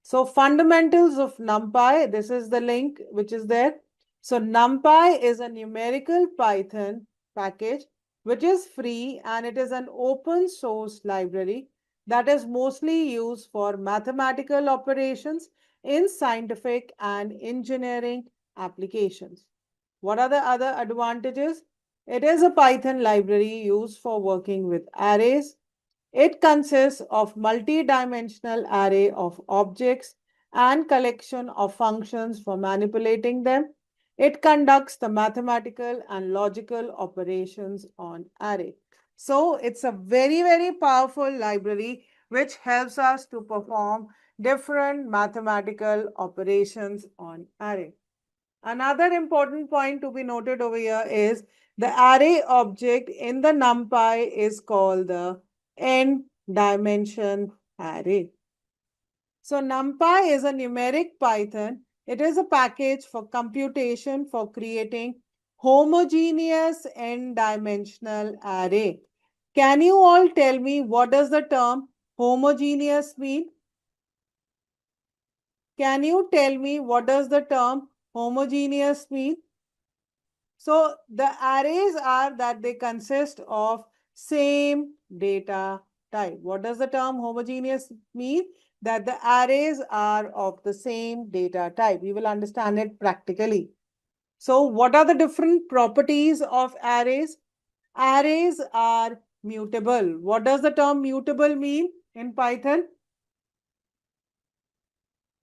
So fundamentals of NumPy, this is the link which is there. So NumPy is a numerical Python package which is free, and it is an open source library that is mostly used for mathematical operations in scientific and engineering applications. What are the other advantages? It is a Python library used for working with arrays. It consists of multi-dimensional array of objects and collection of functions for manipulating them. It conducts the mathematical and logical operations on array. So it's a very, very powerful library which helps us to perform different mathematical operations on array. Another important point to be noted over here is the array object in the NumPy is called the n-dimension array. So NumPy is a numeric Python. It is a package for computation for creating homogeneous n-dimensional array. Can you all tell me what does the term homogeneous mean? Can you tell me what does the term homogeneous mean? So the arrays are that they consist of same data type. What does the term homogeneous mean? That the arrays are of the same data type. We will understand it practically. So what are the different properties of arrays? Arrays are mutable. What does the term mutable mean in Python?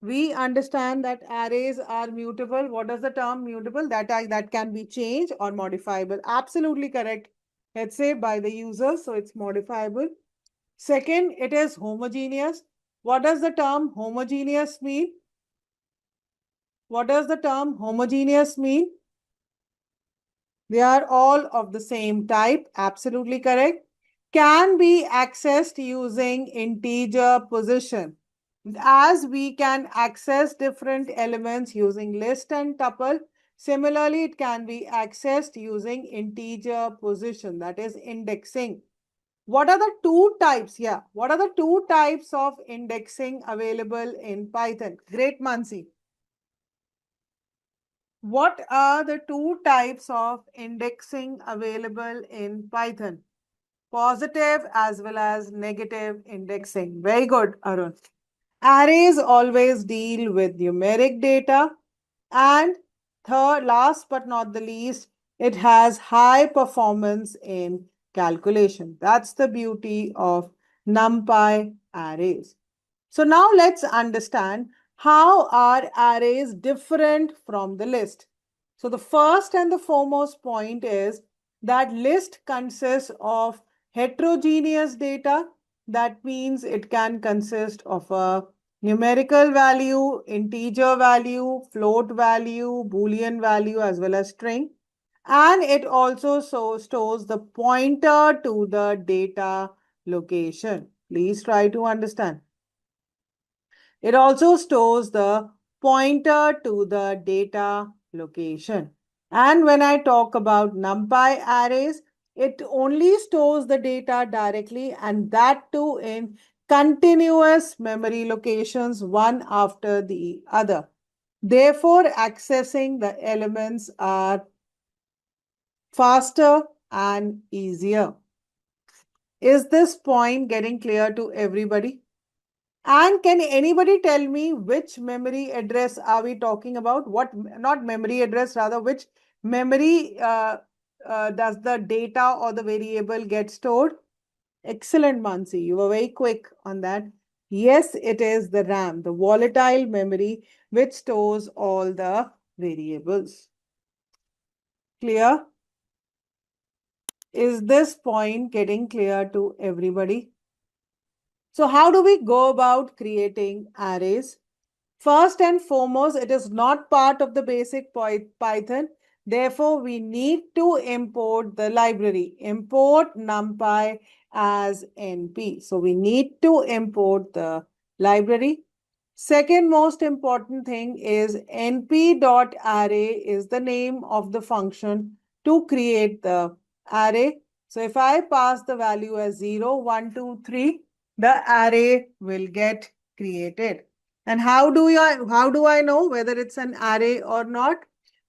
We understand that arrays are mutable. What does the term mutable? That can be changed or modifiable. Absolutely correct. Let's say by the user, so it's modifiable. Second, it is homogeneous. What does the term homogeneous mean? What does the term homogeneous mean? They are all of the same type. Absolutely correct. Can be accessed using integer position. As we can access different elements using list and tuple, similarly, it can be accessed using integer position, that is indexing. What are the two types? Yeah, what are the two types of indexing available in Python? Great, Mansi. What are the two types of indexing available in Python? Positive as well as negative indexing. Very good, Arun. Arrays always deal with numeric data. And third, last but not the least, it has high performance in calculation. That's the beauty of NumPy arrays. So now let's understand how are arrays different from the list. So the first and the foremost point is that list consists of heterogeneous data. That means it can consist of a numerical value, integer value, float value, Boolean value, as well as string. And it also stores the pointer to the data location. Please try to understand. It also stores the pointer to the data location. And when I talk about NumPy arrays, it only stores the data directly, and that too in continuous memory locations, one after the other. Therefore, accessing the elements are faster and easier. Is this point getting clear to everybody? And can anybody tell me which memory address are we talking about? What, not memory address, rather, which memory does the data or the variable get stored? Excellent, Mansi. You were very quick on that. Yes, it is the RAM, the volatile memory, which stores all the variables. Clear? Is this point getting clear to everybody? So how do we go about creating arrays? First and foremost, it is not part of the basic Python. Therefore, we need to import the library. Import NumPy as NP. So we need to import the library. Second most important thing is np.array is the name of the function to create the array. So if I pass the value as 0, 1, 2, 3, the array will get created. And how do I know whether it's an array or not?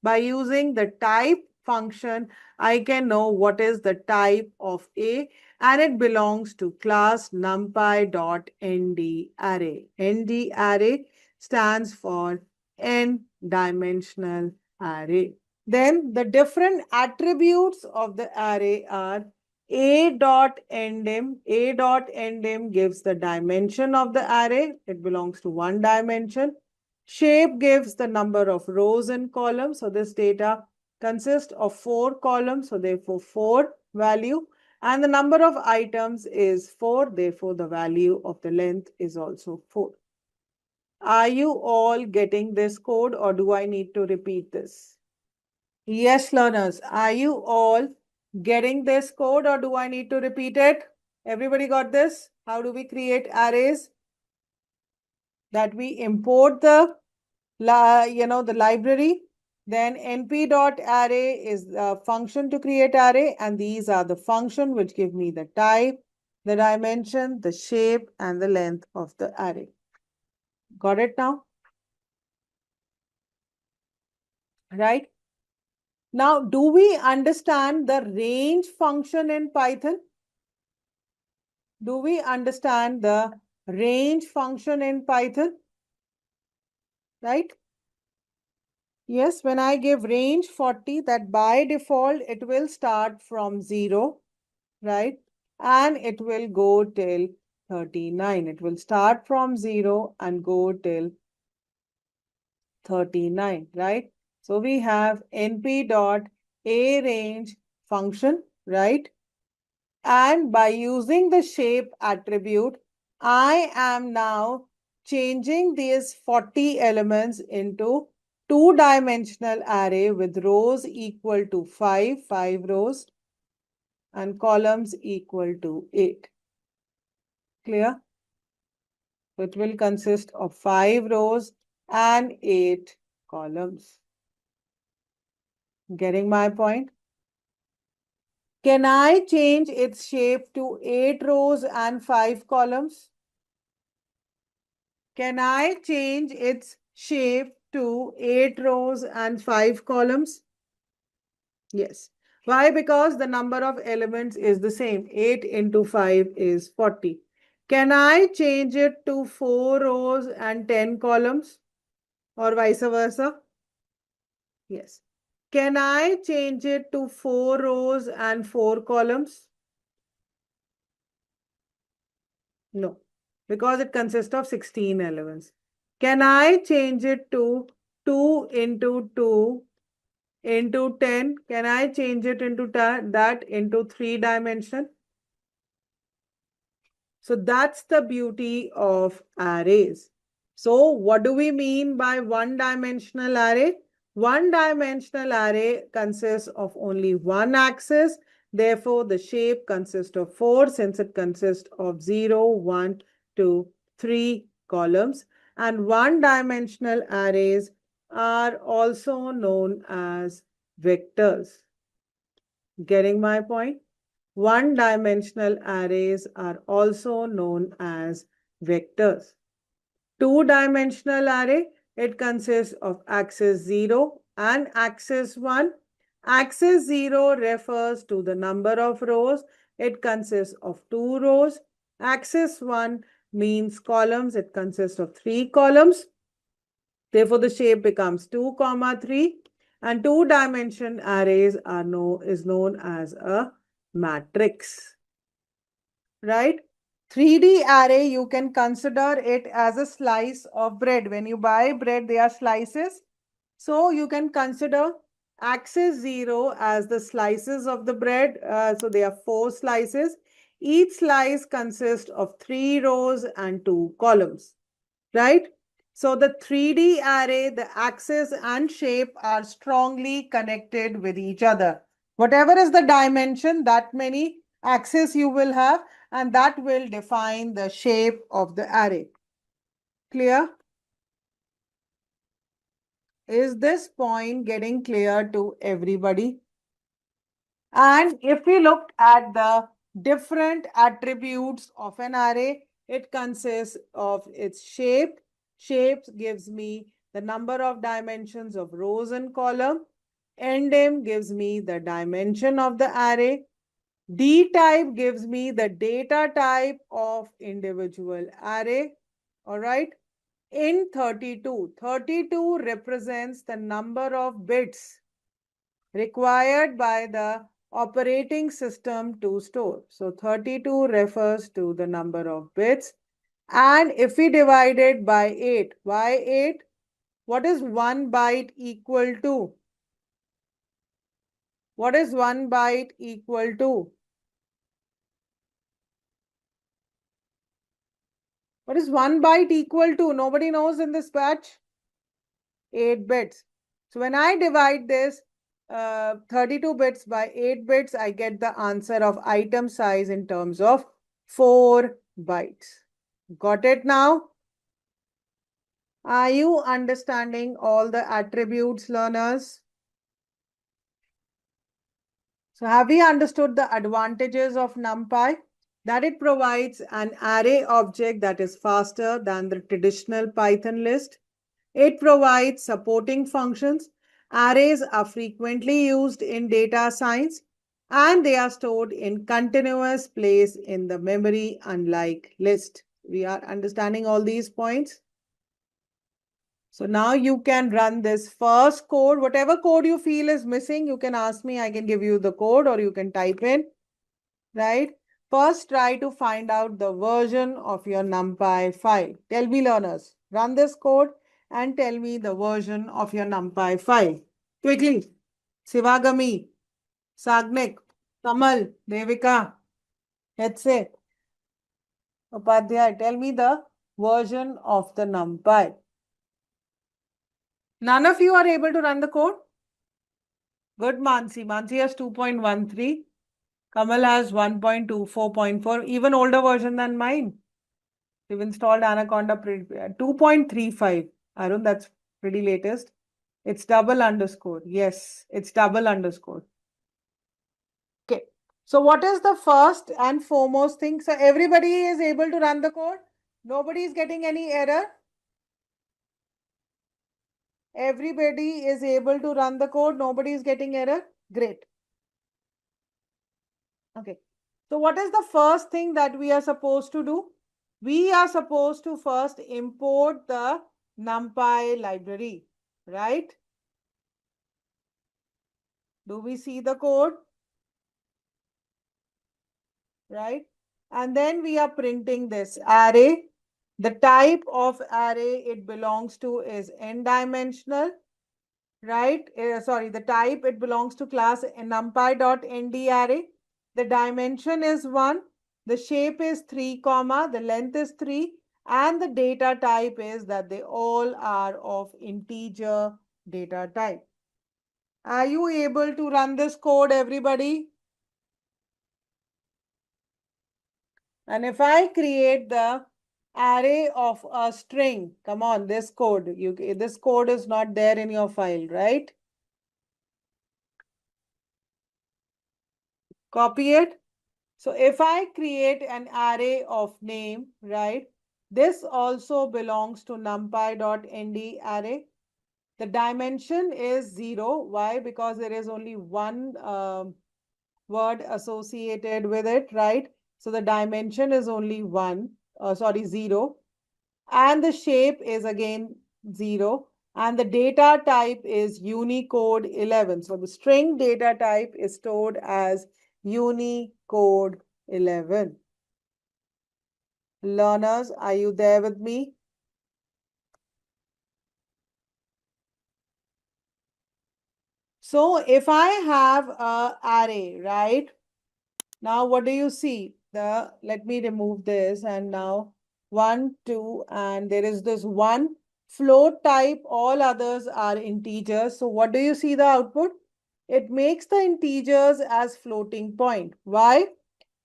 By using the type function, I can know what is the type of A, and it belongs to class numpy.ndArray. NdArray stands for n-dimensional array. Then the different attributes of the array are a.ndim. A.ndim gives the dimension of the array. It belongs to one dimension. Shape gives the number of rows and columns. So this data consists of 4 columns. So therefore 4 value. And the number of items is 4. Therefore the value of the length is also 4. Are you all getting this code, or do I need to repeat this? Yes, learners, are you all getting this code, or do I need to repeat it? Everybody got this? How do we create arrays? That we import the library. Then np.array is the function to create array, and these are the function which give me the type, the dimension, the shape, and the length of the array. Got it now? Right? Now, do we understand the range function in Python? Do we understand the range function in Python? Right? Yes, when I give range 40, that by default, it will start from 0, right? And it will go till 39. It will start from 0 and go till 39, right? So we have np.arange function, right? And by using the shape attribute, I am now changing these 40 elements into two-dimensional array with rows equal to 5 rows, and columns equal to 8. Clear? It will consist of 5 rows and 8 columns. Getting my point? Can I change its shape to 8 rows and 5 columns? Can I change its shape to 8 rows and 5 columns? Yes. Why? Because the number of elements is the same. 8 into 5 is 40. Can I change it to 4 rows and 10 columns? Or vice versa? Yes. Can I change it to 4 rows and 4 columns? No, because it consists of 16 elements. Can I change it to 2 into 2 into 10? Can I change it into that into 3 dimension? So that's the beauty of arrays. So what do we mean by one-dimensional array? One-dimensional array consists of only one axis. Therefore, the shape consists of 4 since it consists of 0, 1, 2, 3 columns. And one-dimensional arrays are also known as vectors. Getting my point? One-dimensional arrays are also known as vectors. Two-dimensional array, it consists of axis 0 and axis 1. Axis 0 refers to the number of rows. It consists of 2 rows. Axis 1 means columns. It consists of 3 columns. Therefore, the shape becomes 2, 3. And two-dimension arrays is known as a matrix, right? 3D array, you can consider it as a slice of bread. When you buy bread, they are slices. So you can consider axis 0 as the slices of the bread. So there are 4 slices. Each slice consists of 3 rows and 2 columns, right? So the 3D array, the axis and shape are strongly connected with each other. Whatever is the dimension, that many axes you will have, and that will define the shape of the array. Clear? Is this point getting clear to everybody? And if we look at the different attributes of an array, it consists of its shape. Shape gives me the number of dimensions of rows and column. Ndim gives me the dimension of the array. D type gives me the data type of individual array. All right. In 32 represents the number of bits required by the operating system to store. So 32 refers to the number of bits. And if we divide it by 8, why 8? What is 1 byte equal to? What is 1 byte equal to? What is 1 byte equal to? Nobody knows in this batch? 8 bits. So when I divide this 32 bits by 8 bits, I get the answer of item size in terms of 4 bytes. Got it now? Are you understanding all the attributes, learners? So have we understood the advantages of NumPy? That it provides an array object that is faster than the traditional Python list. It provides supporting functions. Arrays are frequently used in data science and they are stored in continuous place in the memory, unlike list. We are understanding all these points. So now you can run this first code. Whatever code you feel is missing, you can ask me. I can give you the code or you can type in, right? First, try to find out the version of your NumPy file. Tell me, learners, run this code and tell me the version of your NumPy file. Quickly. Sivagami, Sagnik, Kamal, Devika, Hetse, Upadhyay, tell me the version of the NumPy. None of you are able to run the code? Good, Mansi. Mansi has 2.13. Kamal has 1.24.4, even older version than mine. We've installed Anaconda 2.35. Arun, that's pretty latest. It's double underscore. Yes, it's double underscore. Okay. So what is the first and foremost thing? So everybody is able to run the code. Nobody is getting any error. Everybody is able to run the code. Nobody is getting error. Great. Okay. So what is the first thing that we are supposed to do? We are supposed to first import the NumPy library, right? Do we see the code? Right? And then we are printing this array. The type of array it belongs to is n-dimensional, right? Sorry, the type it belongs to class numpy.nd array. The dimension is 1. The shape is 3, comma, the length is 3. And the data type is that they all are of integer data type. Are you able to run this code, everybody? And if I create the array of a string, come on, this code, this code is not there in your file, right? Copy it. So if I create an array of name, right, this also belongs to numpy.nd array. The dimension is 0. Why? Because there is only one word associated with it, right? So the dimension is only 0. And the shape is again 0. And the data type is Unicode 11. So the string data type is stored as Unicode 11. Learners, are you there with me? So if I have a array, right? Now what do you see? Let me remove this, and now 1, 2, and there is this one float type, all others are integers. So what do you see the output? It makes the integers as floating point. Why?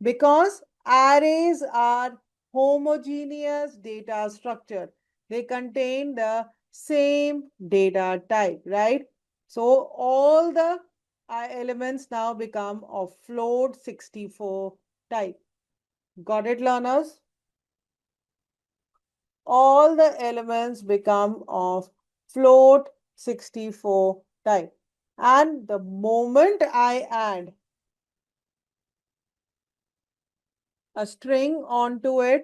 Because arrays are homogeneous data structure. They contain the same data type, right? So all the elements now become of float 64 type. Got it, learners? All the elements become of float 64 type. And the moment I add a string onto it,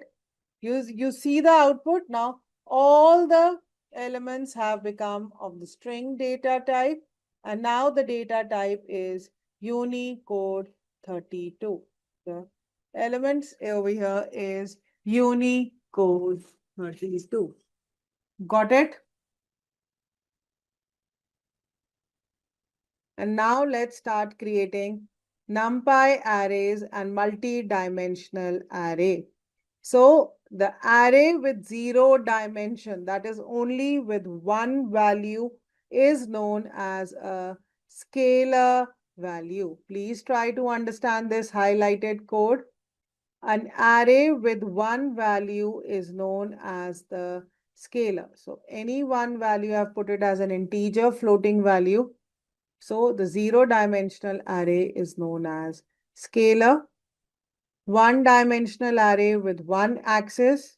you see the output now. All the elements have become of the string data type, and now the data type is Unicode 32. The elements over here is Unicode 32. Got it? And now let's start creating NumPy arrays and multi-dimensional array. So the array with 0 dimension, that is only with one value, is known as a scalar value. Please try to understand this highlighted code. An array with one value is known as the scalar. So any one value, I've put it as an integer floating value. So the 0-dimensional array is known as scalar. One-dimensional array with one axis.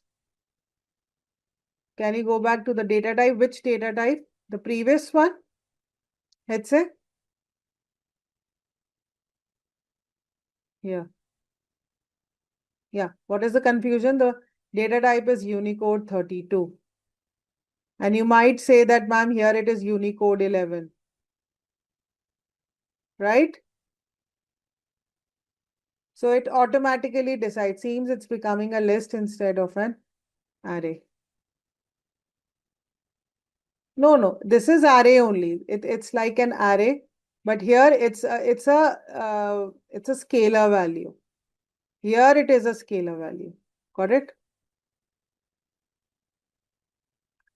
Can you go back to the data type? Which data type? The previous one? Let's say. Yeah. Yeah. What is the confusion? The data type is Unicode 32. And you might say that, ma'am, here it is Unicode 11. Right? So it automatically decides. Seems it's becoming a list instead of an array. No, this is array only. It's like an array, but here it's a scalar value. Here it is a scalar value. Got it?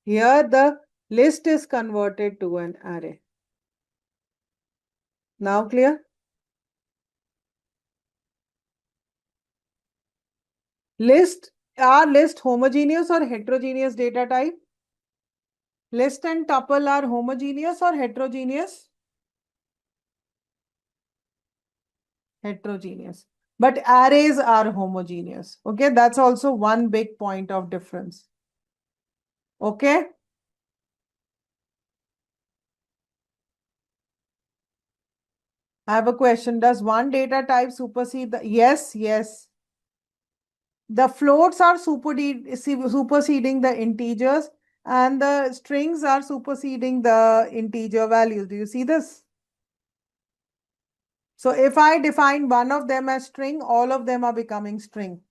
Here the list is converted to an array. Now clear? Are list homogeneous or heterogeneous data type? List and tuple are homogeneous or heterogeneous? Heterogeneous. But arrays are homogeneous. Okay, that's also one big point of difference. Okay. I have a question. Does one data type supersede the? Yes, yes. The floats are superseding the integers, and the strings are superseding the integer values. Do you see this? So if I define one of them as string, all of them are becoming string.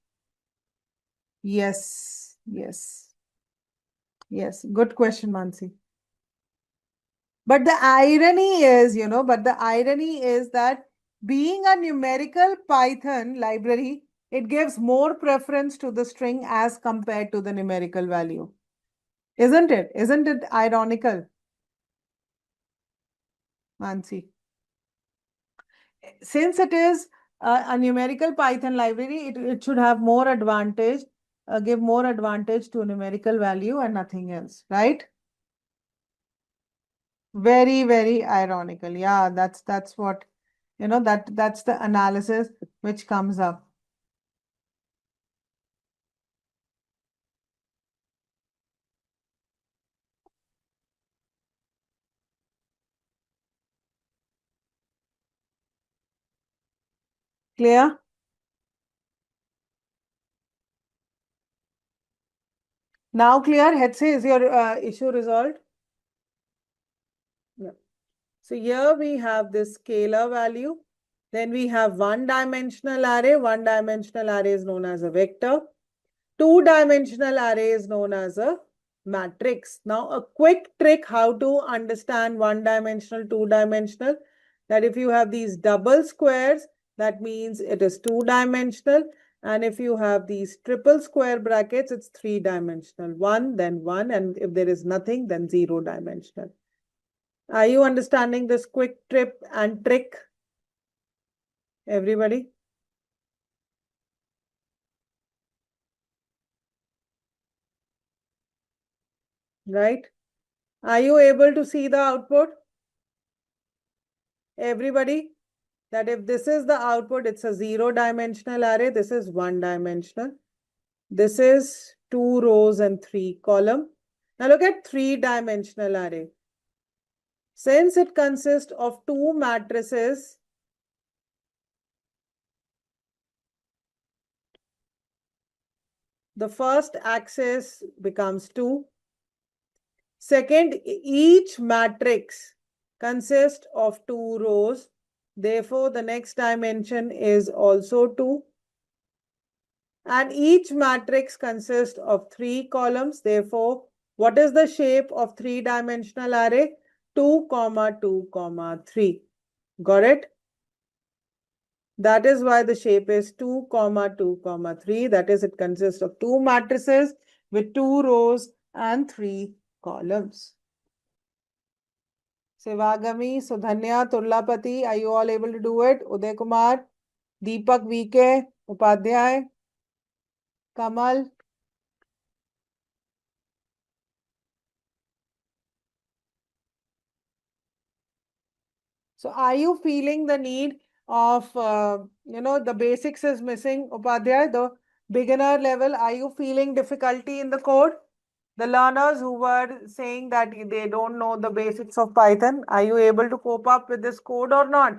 Yes, yes, yes. Good question, Mansi. But the irony is, that being a numerical Python library, it gives more preference to the string as compared to the numerical value. Isn't it? Isn't it ironical, Mansi? Since it is a numerical Python library, it should have more advantage, give more advantage to numerical value and nothing else, right? Very, very ironical. Yeah, that's what, that's the analysis which comes up. Clear? Now clear? Hetze, is your issue resolved? Yeah. So here we have this scalar value. Then we have one-dimensional array. One-dimensional array is known as a vector. Two-dimensional array is known as a matrix. Now, a quick trick how to understand one-dimensional, two-dimensional. that if you have these double squares, that means it is two-dimensional. And if you have these triple square brackets, it's three-dimensional. One, then one. And if there is nothing, then zero-dimensional. Are you understanding this quick tip and trick, everybody? Right? Are you able to see the output? Everybody? That if this is the output, it's a zero-dimensional array. This is one-dimensional. This is 2 rows and 3 column. Now look at three-dimensional array. Since it consists of two matrices, the first axis becomes 2. Second, each matrix consists of 2 rows. Therefore, the next dimension is also 2. And each matrix consists of 3 columns. Therefore, what is the shape of three-dimensional array? 2, 2, 3. Got it? That is why the shape is 2, 2, 3. That is, it consists of two matrices with 2 rows and 3 columns. Sivagami, Sudhanya, Turlapati, are you all able to do it? Uday Kumar, Deepak VK, Upadhyay, Kamal. So are you feeling the need of, the basics is missing, Upadhyay, the beginner level? Are you feeling difficulty in the code? The learners who were saying that they don't know the basics of Python, are you able to cope up with this code or not?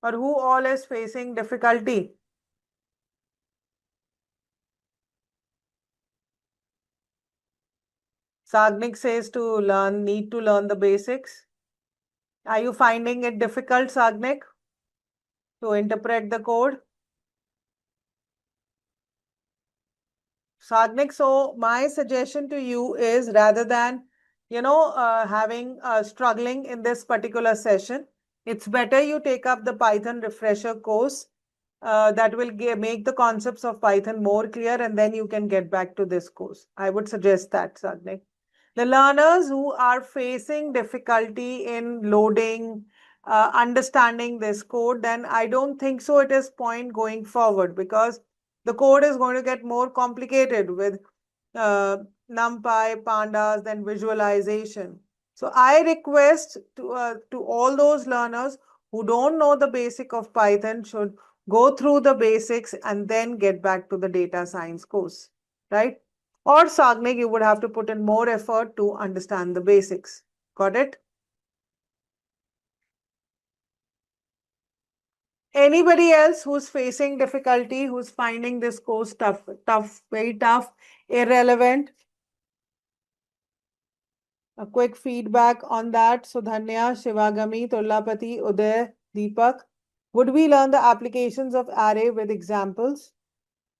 Or who all is facing difficulty? Sagnik says need to learn the basics. Are you finding it difficult, Sagnik, to interpret the code? Sagnik, so my suggestion to you is rather than, having struggling in this particular session, it's better you take up the Python refresher course that will make the concepts of Python more clear, and then you can get back to this course. I would suggest that, Sagnik. The learners who are facing difficulty in loading, understanding this code, then I don't think so it is point going forward, because the code is going to get more complicated with NumPy, Pandas, then visualization. So I request to all those learners who don't know the basic of Python should go through the basics and then get back to the data science course, right? Or Sagnik, you would have to put in more effort to understand the basics. Got it? Anybody else who's facing difficulty, who's finding this course tough, very tough, irrelevant? A quick feedback on that. Sudhanya, Shivagami, Tullapati, Uday, Deepak. Would we learn the applications of array with examples?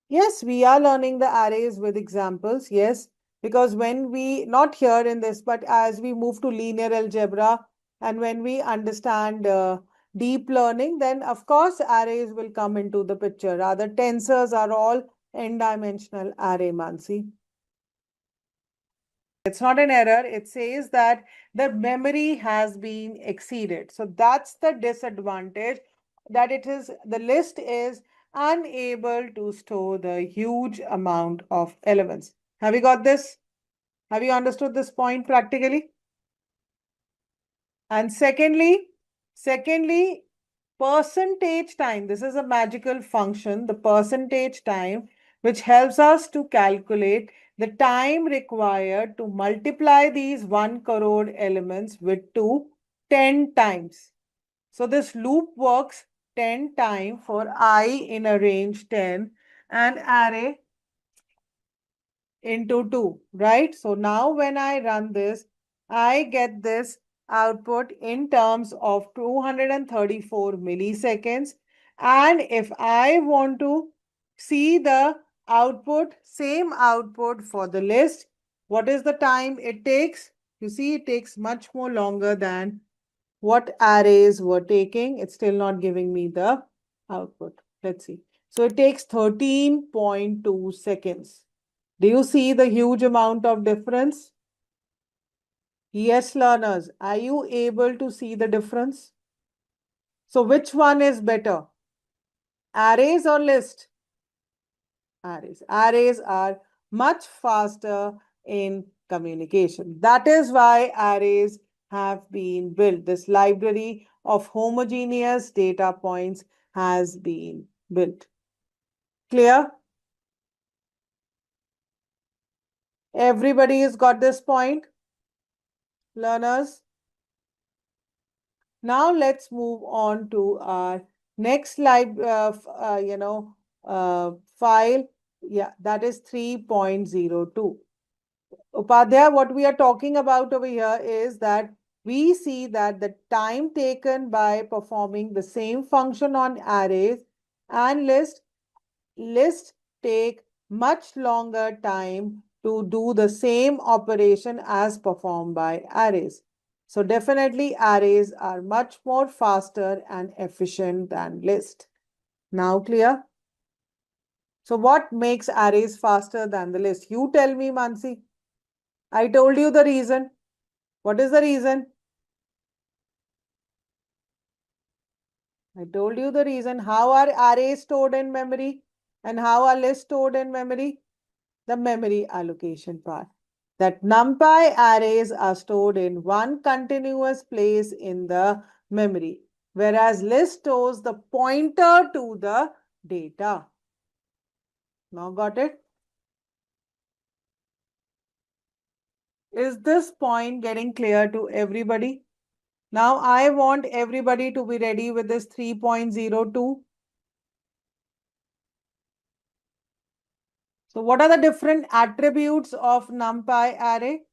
Yes, we are learning the arrays with examples. Yes, because when we, not here in this, but as we move to linear algebra and when we understand deep learning, then of course arrays will come into the picture. Rather, tensors are all n-dimensional array, Mansi. It's not an error. It says that the memory has been exceeded. So that's the disadvantage, that it is, the list is unable to store the huge amount of elements. Have you got this? Have you understood this point practically? And secondly, percentage time. This is a magical function, the percentage time, which helps us to calculate the time required to multiply these 1 crore elements with 10 times. So this loop works 10 times for I in a range 10 and array into 2, right? So now when I run this, I get this output in terms of 234 milliseconds. And if I want to see the output, same output for the list, what is the time it takes? You see, it takes much more longer than what arrays were taking. It's still not giving me the output. Let's see. So it takes 13.2 seconds. Do you see the huge amount of difference? Yes, learners, are you able to see the difference? So which one is better? Arrays or list? Arrays. Arrays are much faster in communication. That is why arrays have been built. This library of homogeneous data points has been built. Clear? Everybody has got this point, learners? Now let's move on to our next slide, file. Yeah, that is 3.02. Upadhyay, what we are talking about over here is that we see that the time taken by performing the same function on arrays and list take much longer time to do the same operation as performed by arrays. So definitely arrays are much more faster and efficient than list. Now clear? So what makes arrays faster than the list? You tell me, Mansi. I told you the reason. What is the reason? I told you the reason. How are arrays stored in memory and how are lists stored in memory? The memory allocation part. That NumPy arrays are stored in one continuous place in the memory, whereas list stores the pointer to the data. Now got it? Is this point getting clear to everybody? Now I want everybody to be ready with this 3.02. So what are the different attributes of NumPy array?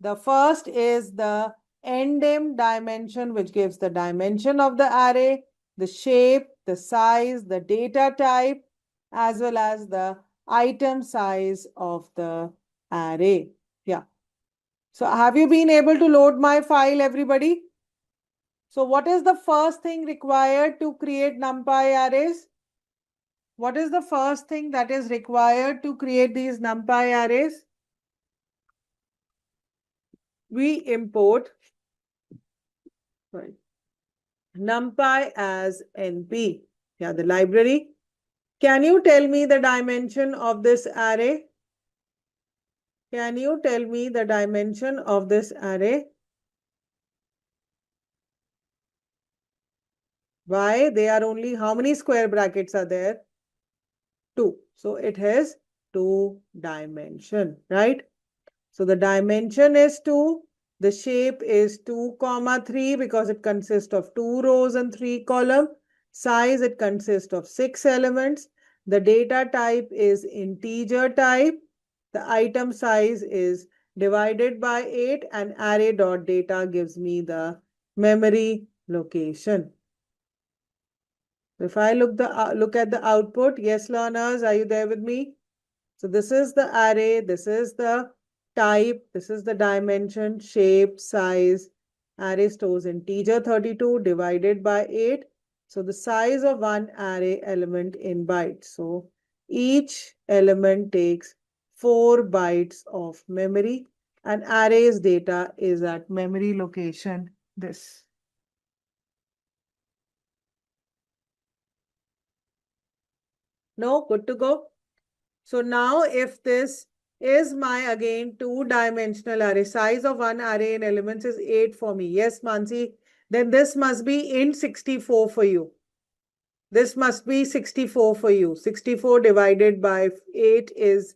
The first is the endim dimension, which gives the dimension of the array, the shape, the size, the data type, as well as the item size of the array. Yeah. So have you been able to load my file, everybody? So what is the first thing required to create NumPy arrays? What is the first thing that is required to create these NumPy arrays? We import NumPy as NP. Yeah, the library. Can you tell me the dimension of this array? Can you tell me the dimension of this array? Why? They are only, how many square brackets are there? 2. So it has 2 dimension, right? So the dimension is 2. The shape is 2, 3 because it consists of 2 rows and 3 columns. Size, it consists of 6 elements. The data type is integer type. The item size is divided by 8 and array.data gives me the memory location. If I look at the output, yes, learners, are you there with me? So this is the array, this is the type, this is the dimension, shape, size. Array stores integer 32 divided by 8. So the size of one array element in bytes. So each element takes 4 bytes of memory and array's data is at memory location this. No, good to go. So now if this is my again two-dimensional array, size of one array in elements is 8 for me. Yes, Mansi, then this must be int 64 for you. This must be 64 for you. 64 divided by 8 is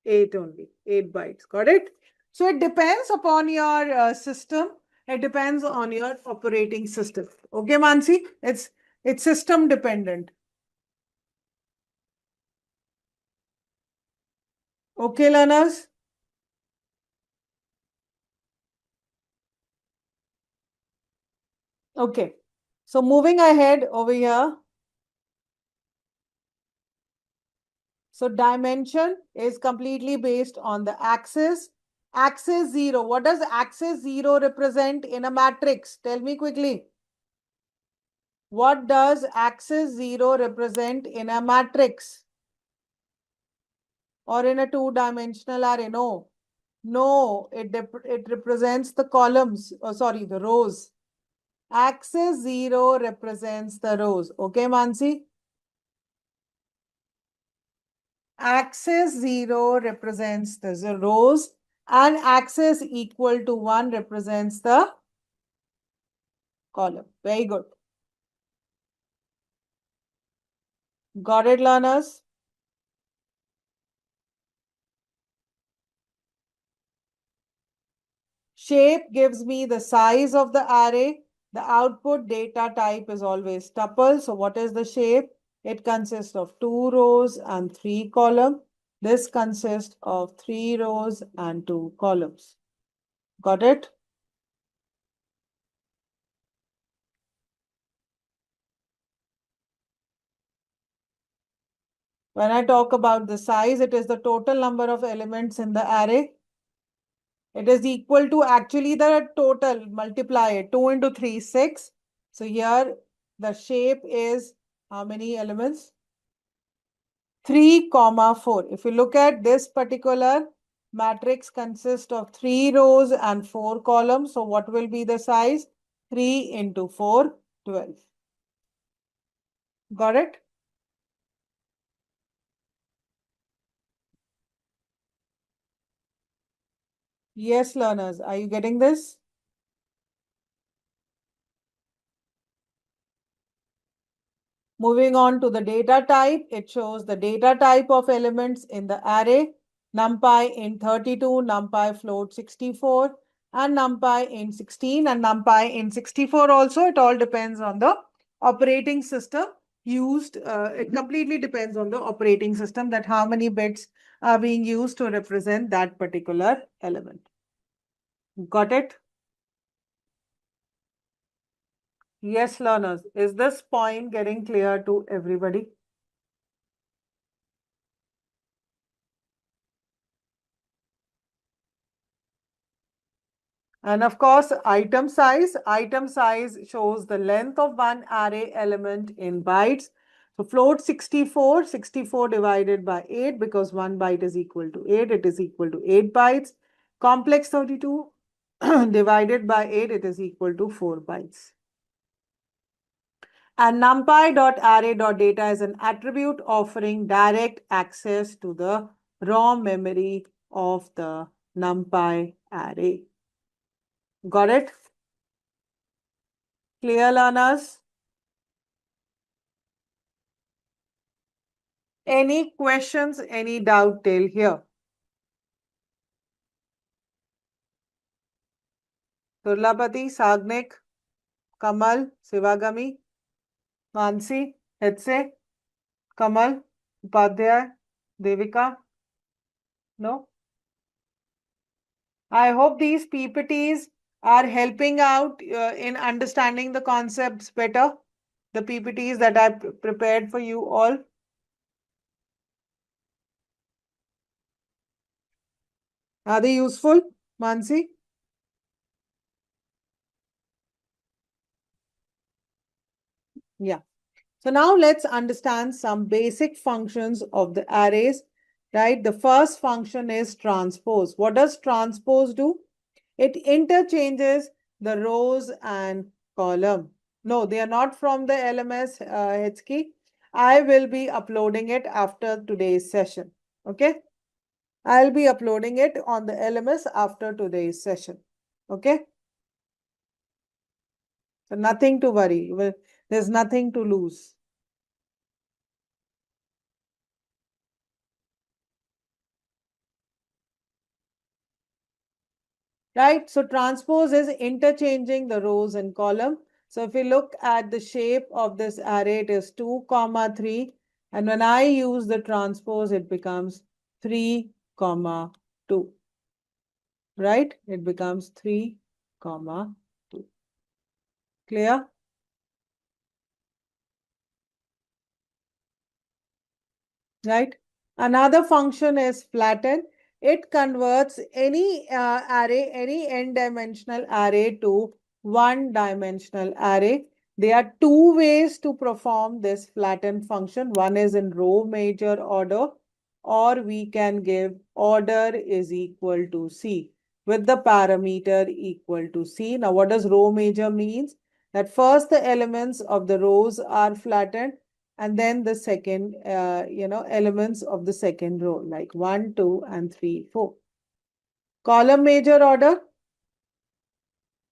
8 only, 8 bytes. Got it? So it depends upon your system. It depends on your operating system. Okay, Mansi? It's system dependent. Okay, learners? Okay. So moving ahead over here. So dimension is completely based on the axis. Axis 0. What does axis 0 represent in a matrix? Tell me quickly. What does axis 0 represent in a matrix? Or in a two-dimensional array? No. No, it represents the columns. Oh, sorry, the rows. Axis 0 represents the rows. Okay, Mansi? Axis 0 represents the rows and axis equal to 1 represents the column. Very good. Got it, learners? Shape gives me the size of the array. The output data type is always tuple. So what is the shape? It consists of 2 rows and 3 columns. This consists of 3 rows and 2 columns. Got it? When I talk about the size, it is the total number of elements in the array. It is equal to actually the total, multiply it, 2 into 3, 6. So here the shape is how many elements? 3, 4. If you look at this particular matrix consists of 3 rows and 4 columns. So what will be the size? 3 into 4, 12. Got it? Yes, learners, are you getting this? Moving on to the data type, it shows the data type of elements in the array. NumPy in 32, NumPy float 64, and NumPy in 16, and NumPy in 64 also. It all depends on the operating system used. It completely depends on the operating system that how many bits are being used to represent that particular element. Got it? Yes, learners. Is this point getting clear to everybody? And of course, item size shows the length of one array element in bytes. So float 64, 64 divided by 8 because 1 byte is equal to 8, it is equal to 8 bytes. Complex 32 divided by 8, it is equal to 4 bytes. And numpy.array.data is an attribute offering direct access to the raw memory of the NumPy array. Got it? Clear, learners? Any questions, any doubt till here? Durlapati, Sagnik, Kamal, Sivagami, Mansi, Hetse, Kamal, Upadhyay, Devika? No? I hope these PPTs are helping out in understanding the concepts better. The PPTs that I prepared for you all. Are they useful, Mansi? Yeah. So now let's understand some basic functions of the arrays, right? The first function is transpose. What does transpose do? It interchanges the rows and column. No, they are not from the LMS, Hetski. I will be uploading it after today's session. Okay. I'll be uploading it on the LMS after today's session. Okay. So nothing to worry. There's nothing to lose. Right? So transpose is interchanging the rows and column. So if we look at the shape of this array, it is 2, 3. And when I use the transpose, it becomes 3, 2. Right? It becomes 3, 2. Clear? Right? Another function is flatten. It converts any array, any n-dimensional array to one-dimensional array. There are two ways to perform this flatten function. One is in row major order, or we can give order is equal to C with the parameter equal to C. Now, what does row major means? That first the elements of the rows are flattened, and then the second, elements of the second row, like 1, 2, and 3, 4. Column major order,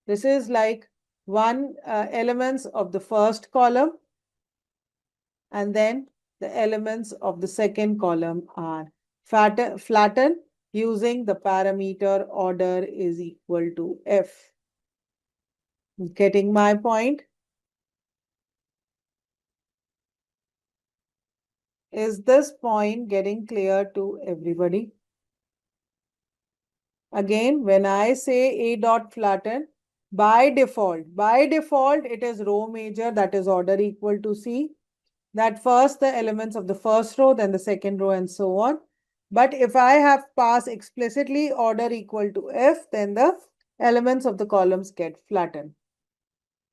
this is like one elements of the first column, and then the elements of the second column are flattened using the parameter order is equal to F. Getting my point? Is this point getting clear to everybody? Again, when I say A dot flatten, by default, it is row major, that is order equal to C. That first the elements of the first row, then the second row, and so on. But if I have passed explicitly order equal to F, then the elements of the columns get flattened.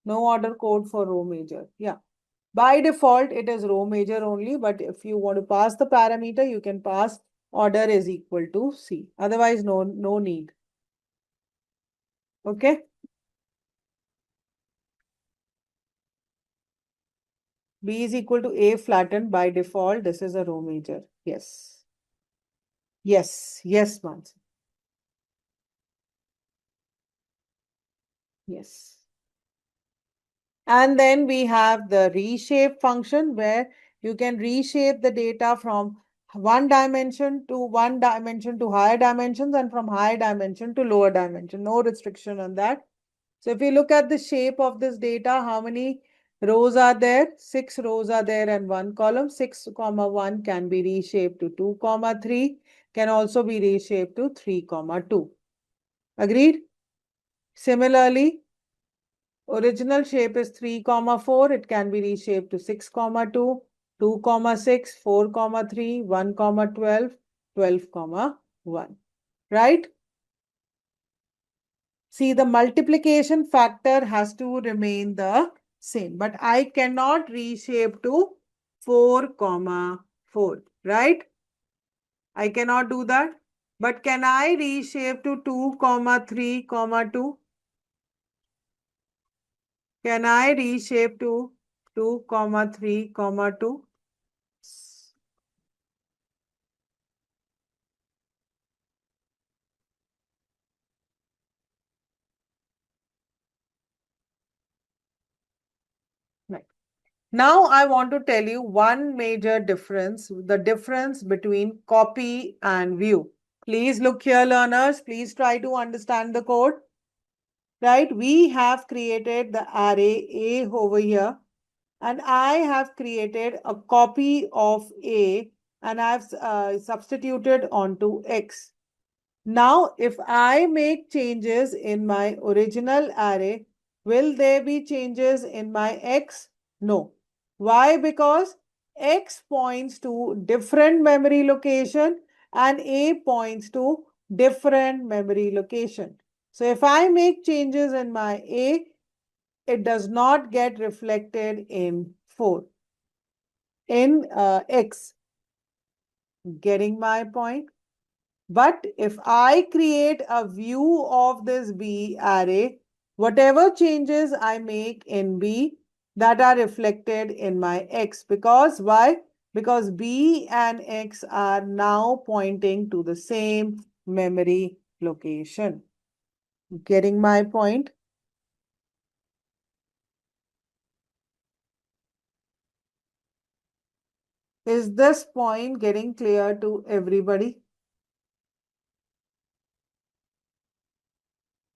No order code for row major. Yeah. By default, it is row major only, but if you want to pass the parameter, you can pass order is equal to C. Otherwise, no need. Okay. B is equal to A flattened by default. This is a row major. Yes. Yes. Yes, Mansi. Yes. And then we have the reshape function where you can reshape the data from one dimension to higher dimensions, and from higher dimension to lower dimension. No restriction on that. So if you look at the shape of this data, how many rows are there? 6 rows are there and one column. 6, 1 can be reshaped to 2, 3, can also be reshaped to 3, 2. Agreed? Similarly, original shape is 3, 4. It can be reshaped to 6, 2, 2, 6, 4, 3, 1, 12, 12, 1. Right? See, the multiplication factor has to remain the same, but I cannot reshape to 4, 4, right? I cannot do that. But can I reshape to 2, 3, 2? Can I reshape to 2, 3, 2? Right. Now I want to tell you one major difference, the difference between copy and view. Please look here, learners. Please try to understand the code. Right? We have created the array A over here, and I have created a copy of A, and I've substituted onto X. Now, if I make changes in my original array, will there be changes in my X? No. Why? Because X points to different memory location and A points to different memory location. So if I make changes in my A, it does not get reflected in 4, in X. Getting my point? But if I create a view of this B array, whatever changes I make in B, that are reflected in my X. Because why? Because B and X are now pointing to the same memory location. Getting my point? Is this point getting clear to everybody?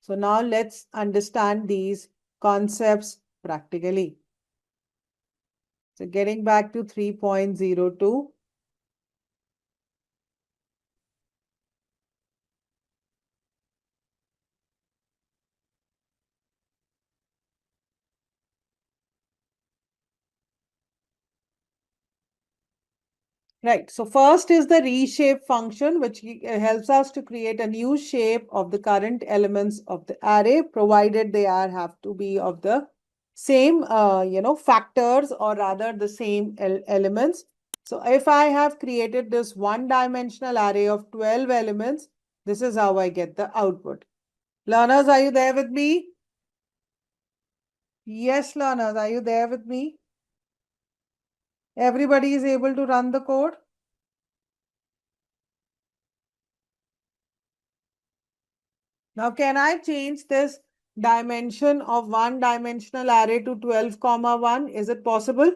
So now let's understand these concepts practically. So getting back to 3.02. Right. So first is the reshape function, which helps us to create a new shape of the current elements of the array, provided they have to be of the same, factors, or rather the same elements. So if I have created this one-dimensional array of 12 elements, this is how I get the output. Learners, are you there with me? Yes, learners, are you there with me? Everybody is able to run the code? Now, can I change this dimension of one-dimensional array to 12, 1? Is it possible?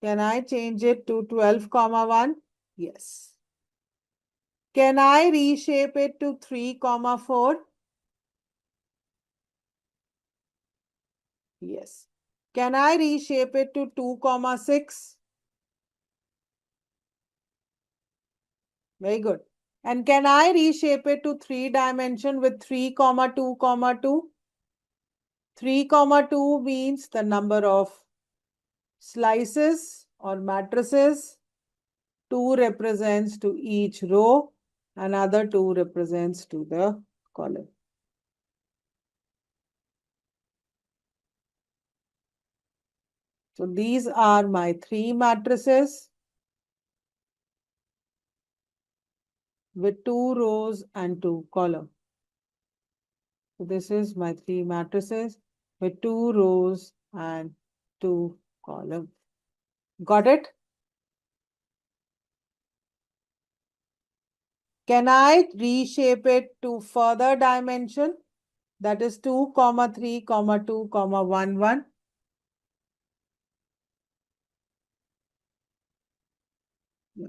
Can I change it to 12, 1? Yes. Can I reshape it to 3, 4? Yes. Can I reshape it to 2, 6? Very good. And can I reshape it to 3 dimension with 3, 2, 2? 3, 2 means the number of slices or matrices. 2 represents to each row, another 2 represents to the column. So these are my 3 matrices with 2 rows and 2 columns. So this is my 3 matrices with 2 rows and 2 columns. Got it? Can I reshape it to further dimension? That is 2, 3, 2, 1, 1. Yeah.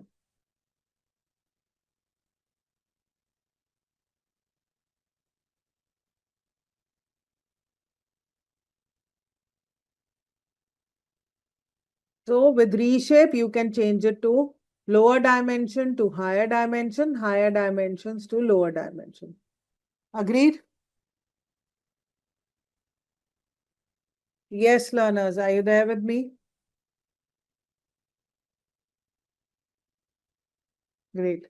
So with reshape, you can change it to lower dimension to higher dimensions to lower dimension. Agreed? Yes, learners, are you there with me? Great.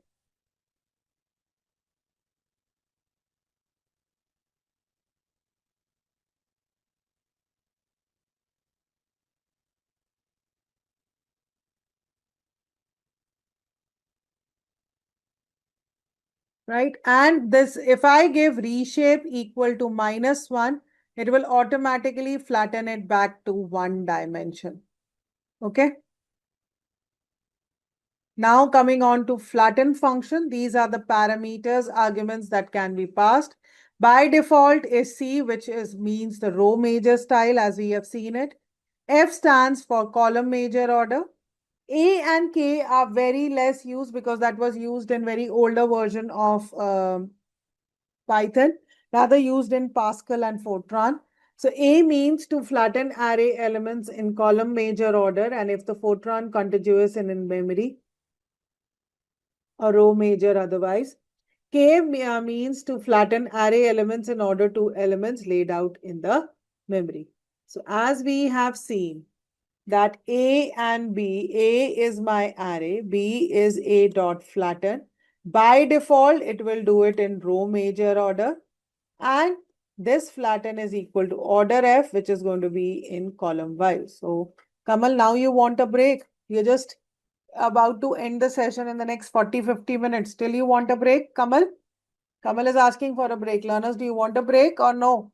Right. And this, if I give reshape equal to -1, it will automatically flatten it back to 1 dimension. Okay. Now coming on to flatten function, these are the parameters, arguments that can be passed. By default is C, which means the row major style as we have seen it. F stands for column major order. A and K are very less used because that was used in very older version of Python, rather used in Pascal and Fortran. So A means to flatten array elements in column major order, and if the Fortran contiguous and in memory, a row major otherwise. K means to flatten array elements in order to elements laid out in the memory. So as we have seen that A and B, A is my array, B is A dot flatten. By default, it will do it in row major order. And this flatten is equal to order F, which is going to be in column wise. So Kamal, now you want a break. You're just about to end the session in the next 40-50 minutes. Still you want a break, Kamal? Kamal is asking for a break. Learners, do you want a break or no?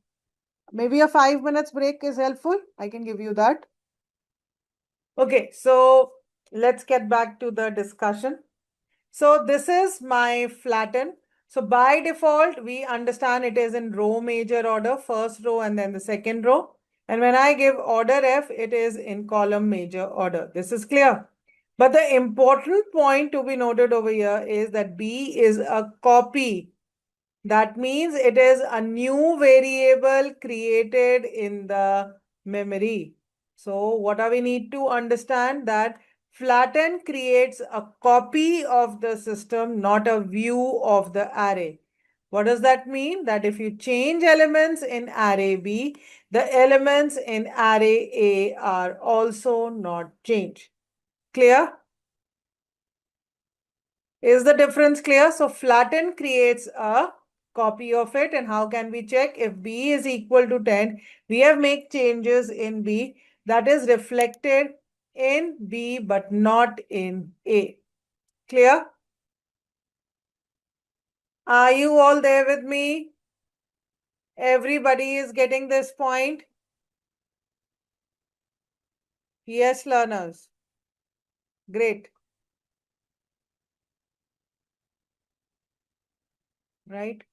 Maybe a 5 minutes break is helpful. I can give you that. Okay, so let's get back to the discussion. So this is my flatten. So by default, we understand it is in row major order, first row and then the second row. And when I give order F, it is in column major order. This is clear. But the important point to be noted over here is that B is a copy. That means it is a new variable created in the memory. So what do we need to understand? That flatten creates a copy of the system, not a view of the array. What does that mean? That if you change elements in array B, the elements in array A are also not changed. Clear? Is the difference clear? So flatten creates a copy of it. And how can we check? If B is equal to 10, we have made changes in B that is reflected in B but not in A. Clear? Are you all there with me? Everybody is getting this point? Yes, learners. Great. Right.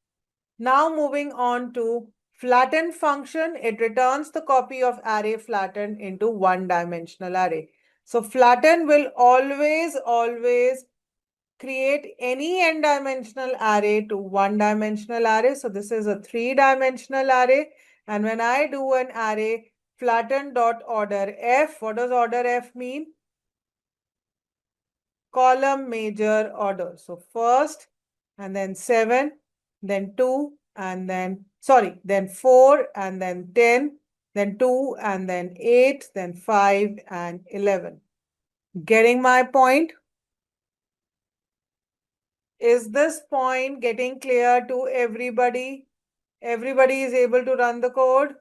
Now moving on to flatten function, it returns the copy of array flatten into one-dimensional array. So flatten will always create any n-dimensional array to one-dimensional array. So this is a three-dimensional array. And when I do an array flatten dot order f, what does order f mean? Column major order. So first and then 7, then 2, and then 4, and then 10, then 2, and then 8, then 5, and 11. Getting my point? Is this point getting clear to everybody? Everybody is able to run the code?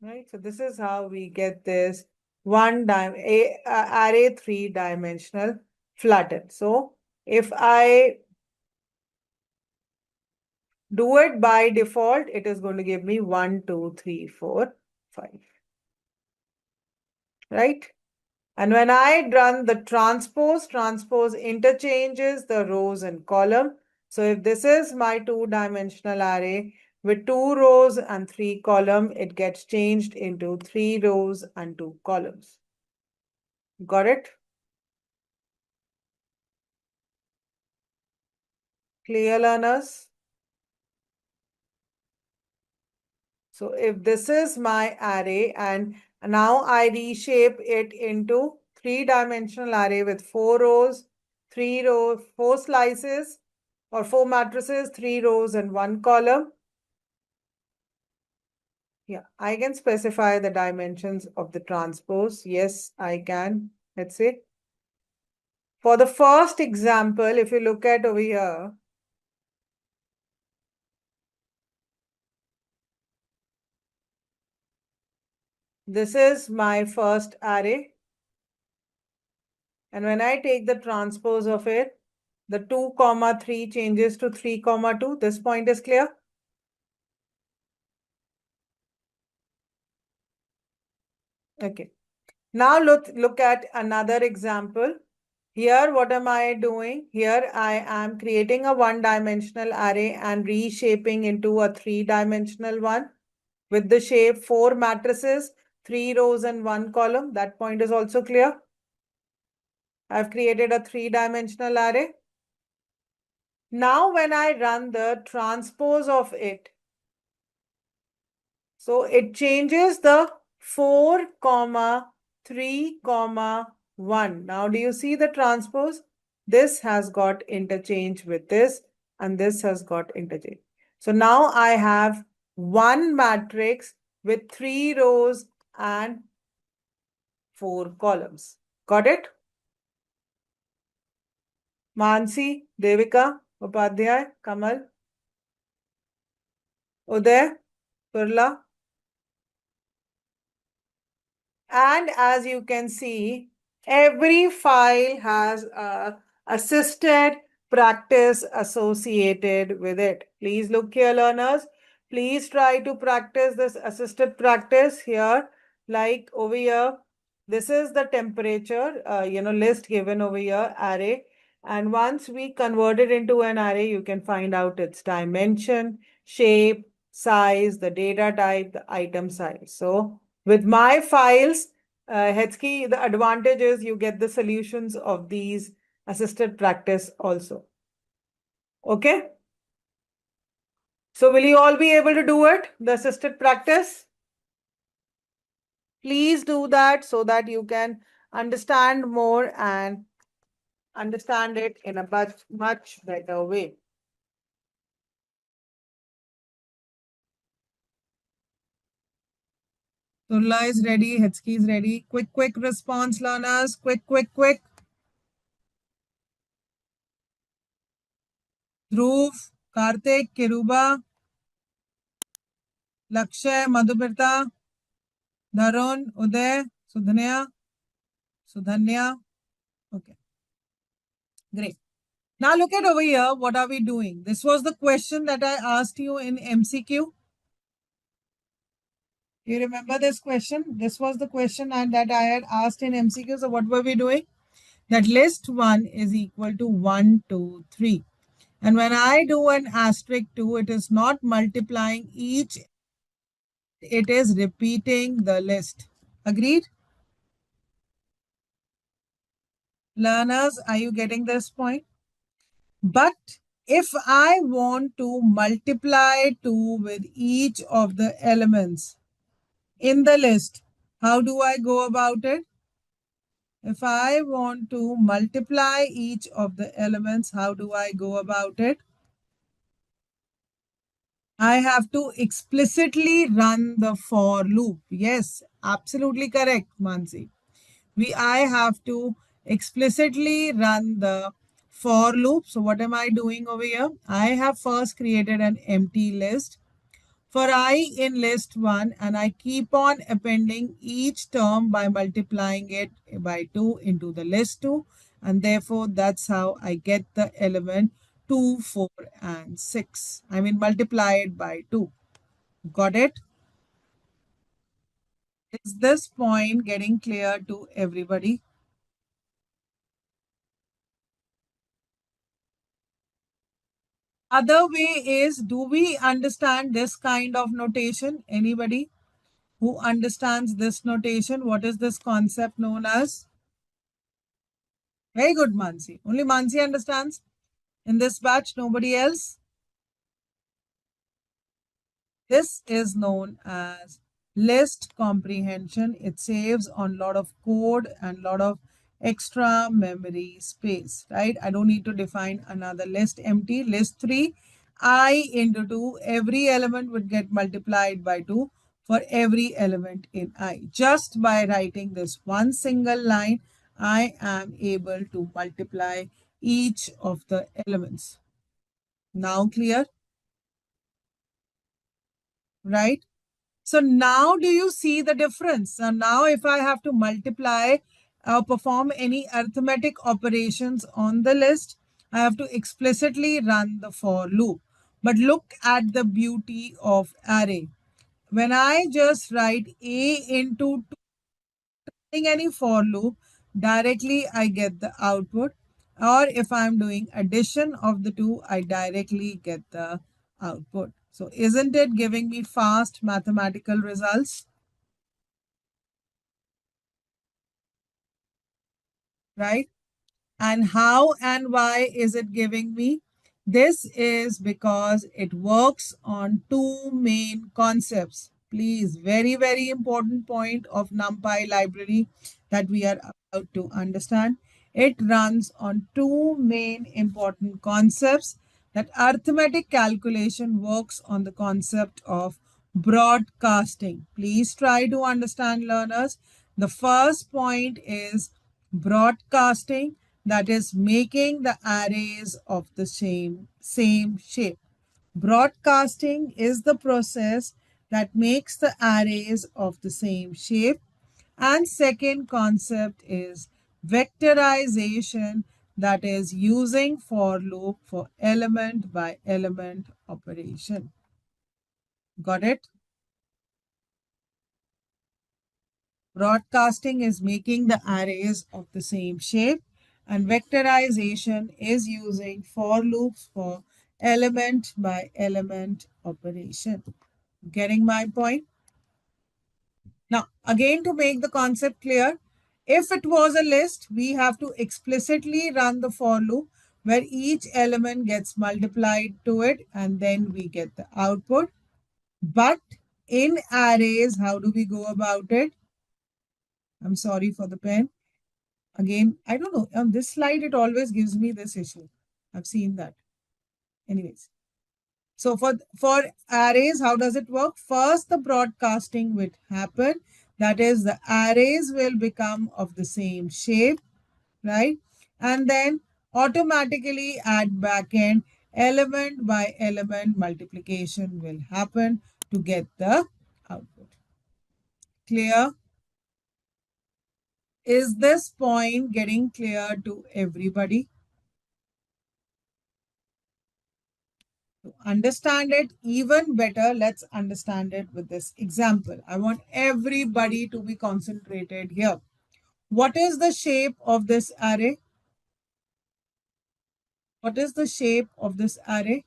Right, so this is how we get this array three-dimensional flatten. So if I do it by default, it is going to give me 1, 2, 3, 4, 5. Right? And when I run the transpose interchanges the rows and column. So if this is my two-dimensional array with 2 rows and 3 columns, it gets changed into 3 rows and 2 columns. Got it? Clear, learners? So if this is my array and now I reshape it into three-dimensional array with 4 rows, 4 slices or 4 matrices, 3 rows and 1 column. Yeah, I can specify the dimensions of the transpose. Yes, I can. Let's see. For the first example, if you look at over here, this is my first array. And when I take the transpose of it, the 2, 3 changes to 3, 2. This point is clear? Okay. Now look at another example. Here, what am I doing? Here, I am creating a one-dimensional array and reshaping into a three-dimensional one with the shape 4 matrices, 3 rows and 1 column. That point is also clear. I've created a three-dimensional array. Now, when I run the transpose of it, so it changes the 4, 3, 1. Now, do you see the transpose? This has got interchange with this, and this has got interchange. So now I have one matrix with 3 rows and 4 columns. Got it? Mansi, Devika, Upadhyay, Kamal, Uday, Turla. And as you can see, every file has a assisted practice associated with it. Please look here, learners. Please try to practice this assisted practice here. Like over here, this is the temperature, list given over here, array. And once we convert it into an array, you can find out its dimension, shape, size, the data type, the item size. So with my files, Hetsky, the advantage is you get the solutions of these assisted practice also. Okay? So will you all be able to do it, the assisted practice? Please do that so that you can understand more and understand it in a much better way. Turla is ready. Hetski is ready. Quick response, learners. Quick. Dhruv, Karthik, Kiruba, Lakshay, Madhupirta, Dharun, Uday, Sudhanya. Okay, great. Now look at over here. What are we doing? This was the question that I asked you in MCQ. You remember this question? This was the question that I had asked in MCQ. So what were we doing? That list 1 is equal to 1, 2, 3. And when I do an asterisk 2, it is not multiplying each, it is repeating the list. Agreed? Learners, are you getting this point? But if I want to multiply 2 with each of the elements in the list, how do I go about it? If I want to multiply each of the elements, how do I go about it? I have to explicitly run the for loop. Yes, absolutely correct, Mansi. I have to explicitly run the for loop. So what am I doing over here? I have first created an empty list for I in list 1 and I keep on appending each term by multiplying it by 2 into the list 2, and therefore that's how I get the element 2, 4 and 6. I mean multiply it by 2. Got it? Is this point getting clear to everybody? Other way is, do we understand this kind of notation? Anybody who understands this notation? What is this concept known as? Very good, Mansi. Only Mansi understands. In this batch, nobody else. This is known as list comprehension. It saves on a lot of code and a lot of extra memory space, right? I don't need to define another list empty. List 3, I into 2. Every element would get multiplied by 2 for every element in I. Just by writing this one single line, I am able to multiply each of the elements. Now clear, right? So now do you see the difference? So now if I have to multiply or perform any arithmetic operations on the list, I have to explicitly run the for loop. But look at the beauty of array. When I just write A into 2, any for loop, directly I get the output. Or if I'm doing addition of the two, I directly get the output. So isn't it giving me fast mathematical results? Right? And how and why is it giving me? This is because it works on two main concepts. Please, very important point of NumPy library that we are about to understand. It runs on two main important concepts. That arithmetic calculation works on the concept of broadcasting. Please try to understand, learners. The first point is broadcasting, that is making the arrays of the same shape. Broadcasting is the process that makes the arrays of the same shape. And second concept is vectorization, that is using for loop for element by element operation. Got it? Broadcasting is making the arrays of the same shape, and vectorization is using for loops for element by element operation. Getting my point? Now, again, to make the concept clear, if it was a list, we have to explicitly run the for loop where each element gets multiplied to it and then we get the output. But in arrays, how do we go about it? I'm sorry for the pen. Again, I don't know. On this slide, it always gives me this issue. I've seen that. Anyways. So for arrays, how does it work? First, the broadcasting will happen. That is, the arrays will become of the same shape, right? And then automatically at backend, element by element multiplication will happen to get the output. Clear? Is this point getting clear to everybody? To understand it even better, let's understand it with this example. I want everybody to be concentrated here. What is the shape of this array? What is the shape of this array?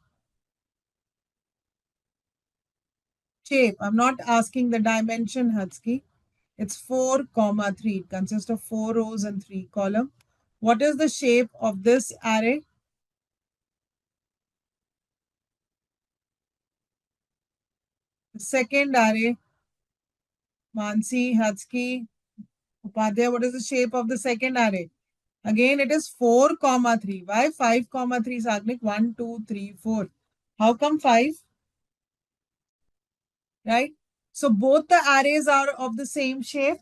Shape. I'm not asking the dimension, Hatsky. It's 4, 3. It consists of 4 rows and 3 columns. What is the shape of this array? The second array, Mansi, Hatsky, Upadhyay, what is the shape of the second array? Again, it is 4, 3. Why 5, 3, Sagnik? 1, 2, 3, 4. How come 5? Right? So both the arrays are of the same shape.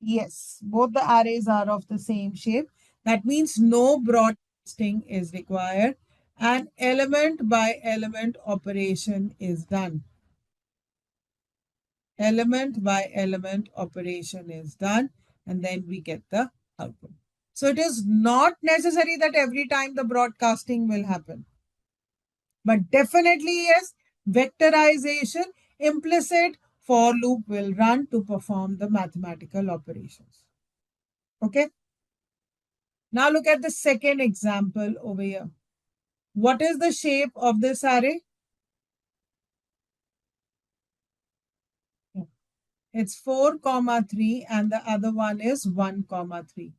Yes, both the arrays are of the same shape. That means no broadcasting is required and element by element operation is done. Element by element operation is done and then we get the output. So it is not necessary that every time the broadcasting will happen. But definitely yes, vectorization, implicit for loop will run to perform the mathematical operations. Okay. Now look at the second example over here. What is the shape of this array? It's 4, 3 and the other one is 1, 3.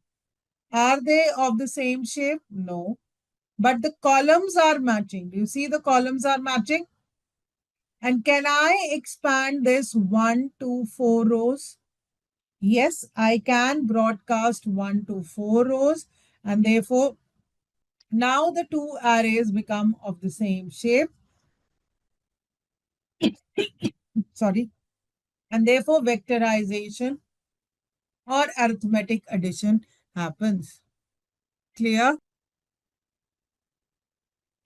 Are they of the same shape? No. But the columns are matching. Do you see the columns are matching? And can I expand this 1 to 4 rows? Yes, I can broadcast 1 to 4 rows and therefore now the two arrays become of the same shape. Sorry. And therefore vectorization or arithmetic addition happens. Clear?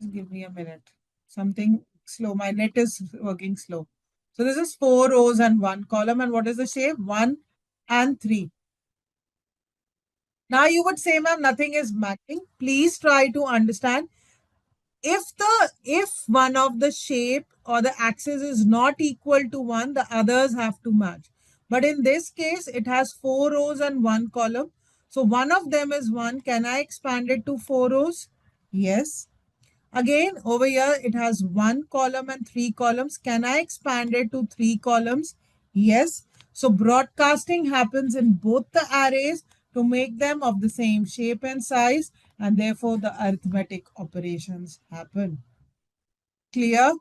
Just give me a minute. Something slow. My net is working slow. So this is 4 rows and 1 column. And what is the shape? 1 and 3. Now you would say, ma'am, nothing is matching. Please try to understand. If one of the shape or the axis is not equal to one, the others have to match. But in this case, it has 4 rows and 1 column. So one of them is 1. Can I expand it to 4 rows? Yes. Again, over here, it has 1 column and 3 columns. Can I expand it to 3 columns? Yes. So broadcasting happens in both the arrays to make them of the same shape and size, and therefore the arithmetic operations happen. Clear?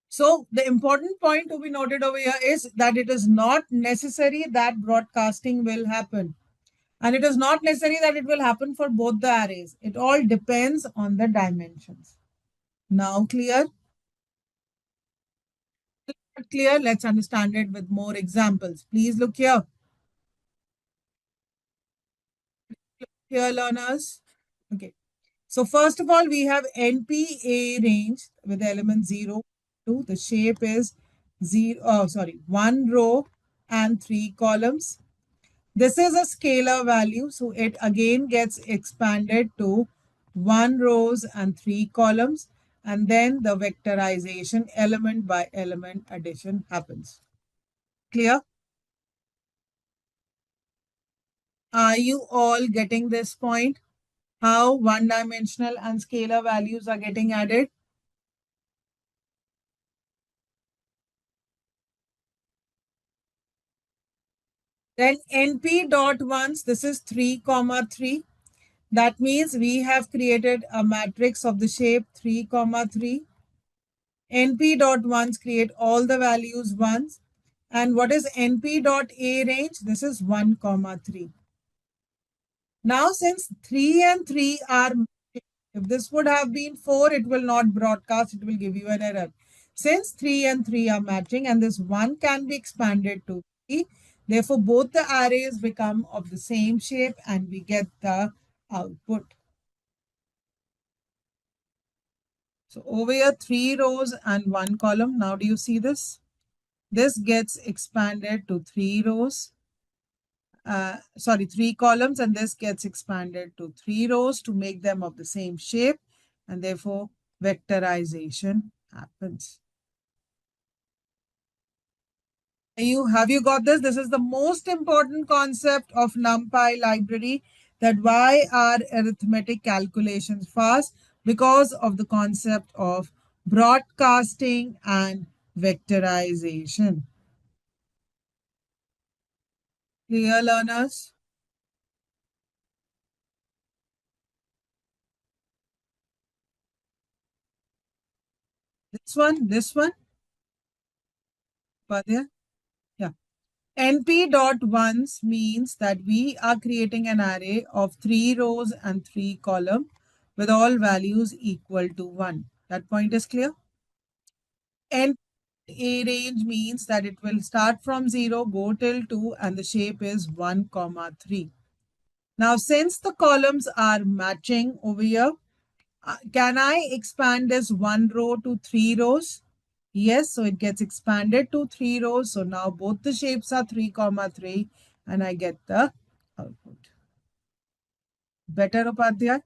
So the important point to be noted over here is that it is not necessary that broadcasting will happen. And it is not necessary that it will happen for both the arrays. It all depends on the dimensions. Now clear? Clear? Let's understand it with more examples. Please look here. Here, learners. Okay. So first of all, we have NPA range with element 0, 2. The shape is 1 row and 3 columns. This is a scalar value, so it again gets expanded to 1 rows and 3 columns, and then the vectorization element by element addition happens. Clear? Are you all getting this point? How one-dimensional and scalar values are getting added? Then NP dot ones, this is 3, 3. That means we have created a matrix of the shape 3, 3. NP dot ones create all the values ones. And what is np dot a range? This is 1 comma 3. Now, since 3 and 3 are, if this would have been 4, it will not broadcast, it will give you an error. Since 3 and 3 are matching and this 1 can be expanded to 3, therefore both the arrays become of the same shape and we get the output. So over here, 3 rows and 1 column. Now do you see this? This gets expanded to 3 rows. Sorry, 3 columns, and this gets expanded to 3 rows to make them of the same shape, and therefore vectorization happens. Have you got this? This is the most important concept of NumPy library, that why are arithmetic calculations fast? Because of the concept of broadcasting and vectorization. Clear, learners? This one, Padya? Yeah. NP dot ones means that we are creating an array of 3 rows and 3 columns with all values equal to 1. That point is clear? NP A range means that it will start from 0, go till 2, and the shape is 1 comma 3. Now, since the columns are matching over here, can I expand this 1 row to 3 rows? Yes, so it gets expanded to 3 rows. So now both the shapes are 3 comma 3 and I get the output. Better, Upadhyay?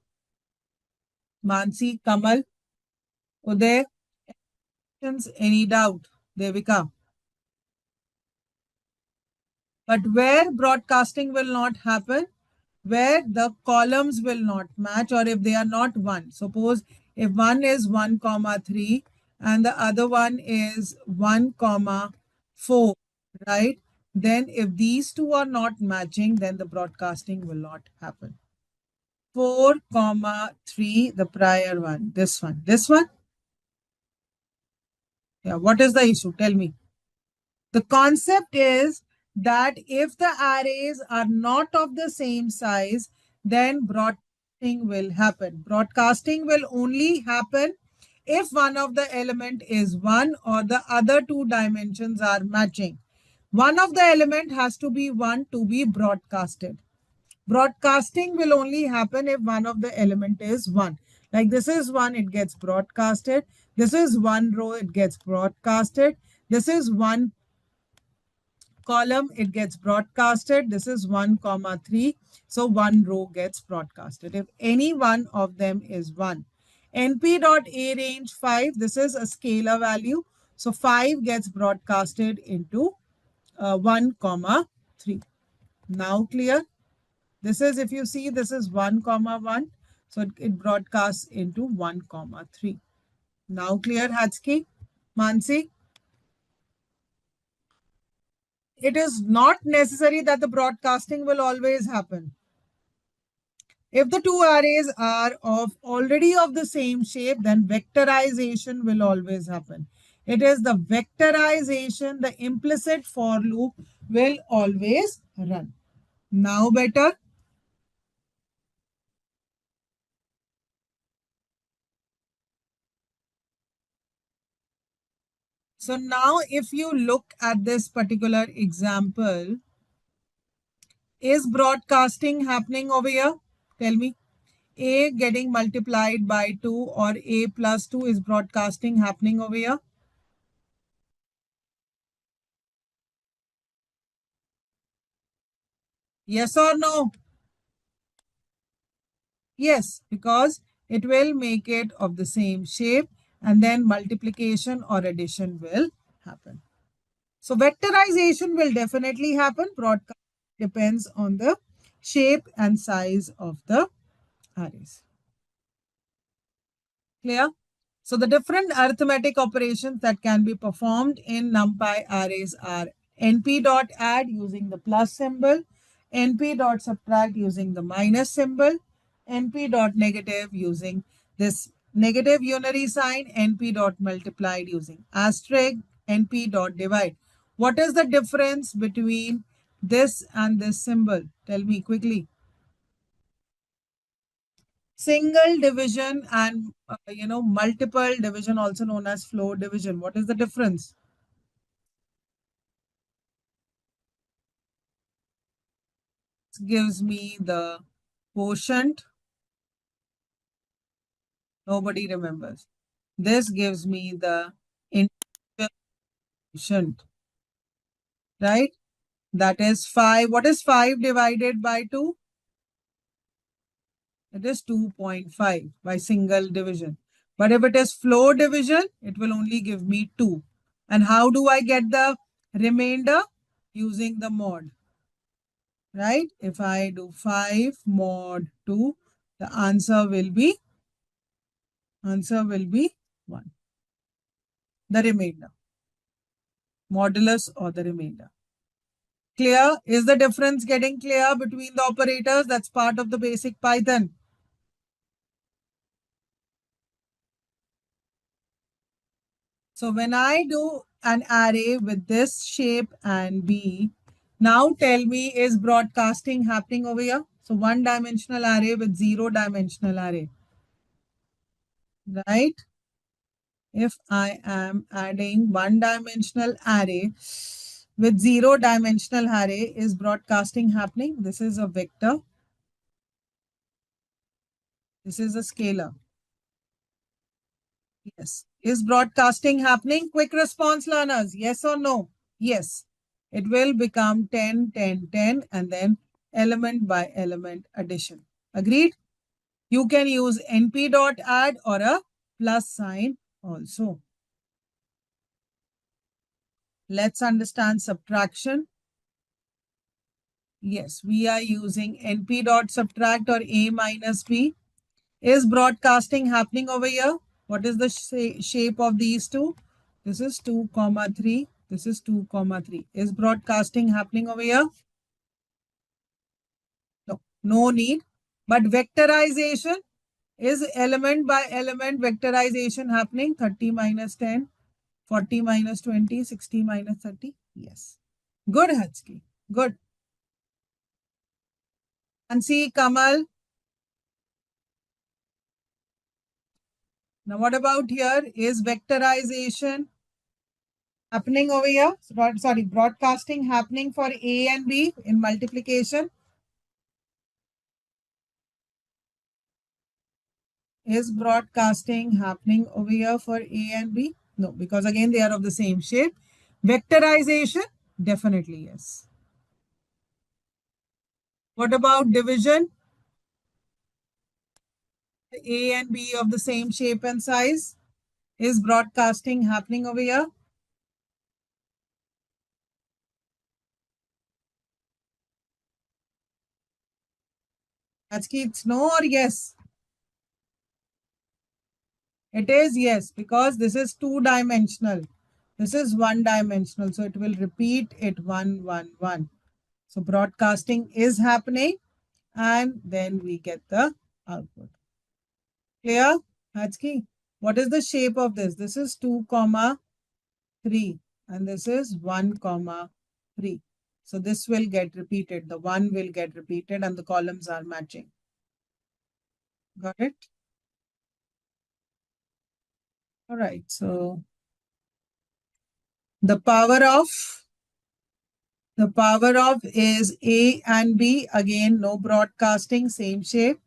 Mansi, Kamal, Uday, any doubt? Devika. But where broadcasting will not happen, where the columns will not match, or if they are not 1. Suppose if one is 1 comma 3 and the other one is 1 comma 4, right? Then if these two are not matching, then the broadcasting will not happen. 4 comma 3, the prior one, this one. This one? Yeah, what is the issue? Tell me. The concept is that if the arrays are not of the same size, then broadcasting will happen. Broadcasting will only happen if one of the element is 1 or the other two dimensions are matching. One of the element has to be 1 to be broadcasted. Broadcasting will only happen if one of the element is 1. Like this is 1, it gets broadcasted. This is 1 row, it gets broadcasted. This is 1 column, it gets broadcasted. This is 1 comma 3. So 1 row gets broadcasted. If any one of them is 1. NP dot A range 5, this is a scalar value. So 5 gets broadcasted into 1 comma 3. Now clear? This is, if you see, this is 1 comma 1. So it broadcasts into 1 comma 3. Now clear, Hatsuki? Mansi? It is not necessary that the broadcasting will always happen. If the two arrays are already of the same shape, then vectorization will always happen. It is the vectorization, the implicit for loop will always run. Now better? So now if you look at this particular example, is broadcasting happening over here? Tell me. A getting multiplied by 2 or A plus 2, is broadcasting happening over here? Yes or no? Yes, because it will make it of the same shape and then multiplication or addition will happen. So vectorization will definitely happen. Broadcast depends on the shape and size of the arrays. Clear? So the different arithmetic operations that can be performed in NumPy arrays are np.add using the plus symbol, np.subtract using the minus symbol, np.negative using this negative unary sign, np.multiplied using asterisk, np.divide. What is the difference between this and this symbol? Tell me quickly. Single division and multiple division, also known as floor division. What is the difference? This gives me the quotient. Nobody remembers. This gives me the integer quotient, right? That is 5. What is 5 divided by 2? It is 2.5 by single division. But if it is floor division, it will only give me 2. And how do I get the remainder? Using the mod, right? If I do 5 mod 2, the answer will be 1. The remainder. Modulus or the remainder. Clear? Is the difference getting clear between the operators? That's part of the basic Python. So when I do an array with this shape and B, now tell me, is broadcasting happening over here? So one-dimensional array with zero-dimensional array, right? If I am adding one-dimensional array with zero-dimensional array, is broadcasting happening? This is a vector. This is a scalar. Yes. Is broadcasting happening? Quick response, learners. Yes or no? Yes. It will become 10, 10, 10, and then element by element addition. Agreed? You can use np.add or a plus sign also. Let's understand subtraction. Yes, we are using np.subtract or a minus b. Is broadcasting happening over here? What is the shape of these two? This is 2, comma 3. This is 2, comma 3. Is broadcasting happening over here? No, no need. But vectorization, is element by element vectorization happening? 30 minus 10, 40 minus 20, 60 minus 30. Yes. Good, Hatski. Good. And see, Kamal. Now, what about here? Is vectorization happening over here? Sorry, broadcasting happening for A and B in multiplication? Is broadcasting happening over here for A and B? No, because again, they are of the same shape. Vectorization? Definitely yes. What about division? A and B of the same shape and size? Is broadcasting happening over here? Actually, it's no or yes? It is yes, because this is two-dimensional. This is one-dimensional. So it will repeat it 1, 1, 1. So broadcasting is happening and then we get the output. Clear? That's key. What is the shape of this? This is 2, comma 3 and this is 1, comma 3. So this will get repeated. The 1 will get repeated and the columns are matching. Got it? All right. So the power of is A and B. Again, no broadcasting, same shape.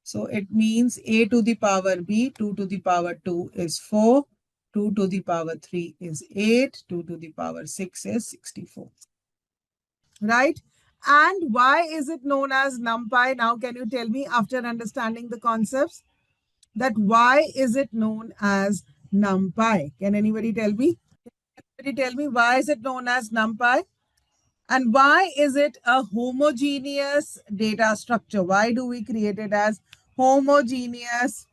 So it means A to the power B, 2 to the power 2 is 4, 2 to the power 3 is 8, 2 to the power 6 is 64. Right? And why is it known as NumPy? Now, can you tell me, after understanding the concepts, that why is it known as NumPy? Can anybody tell me? Anybody tell me why is it known as NumPy? And why is it a homogeneous data structure? Why do we create it as homogeneous?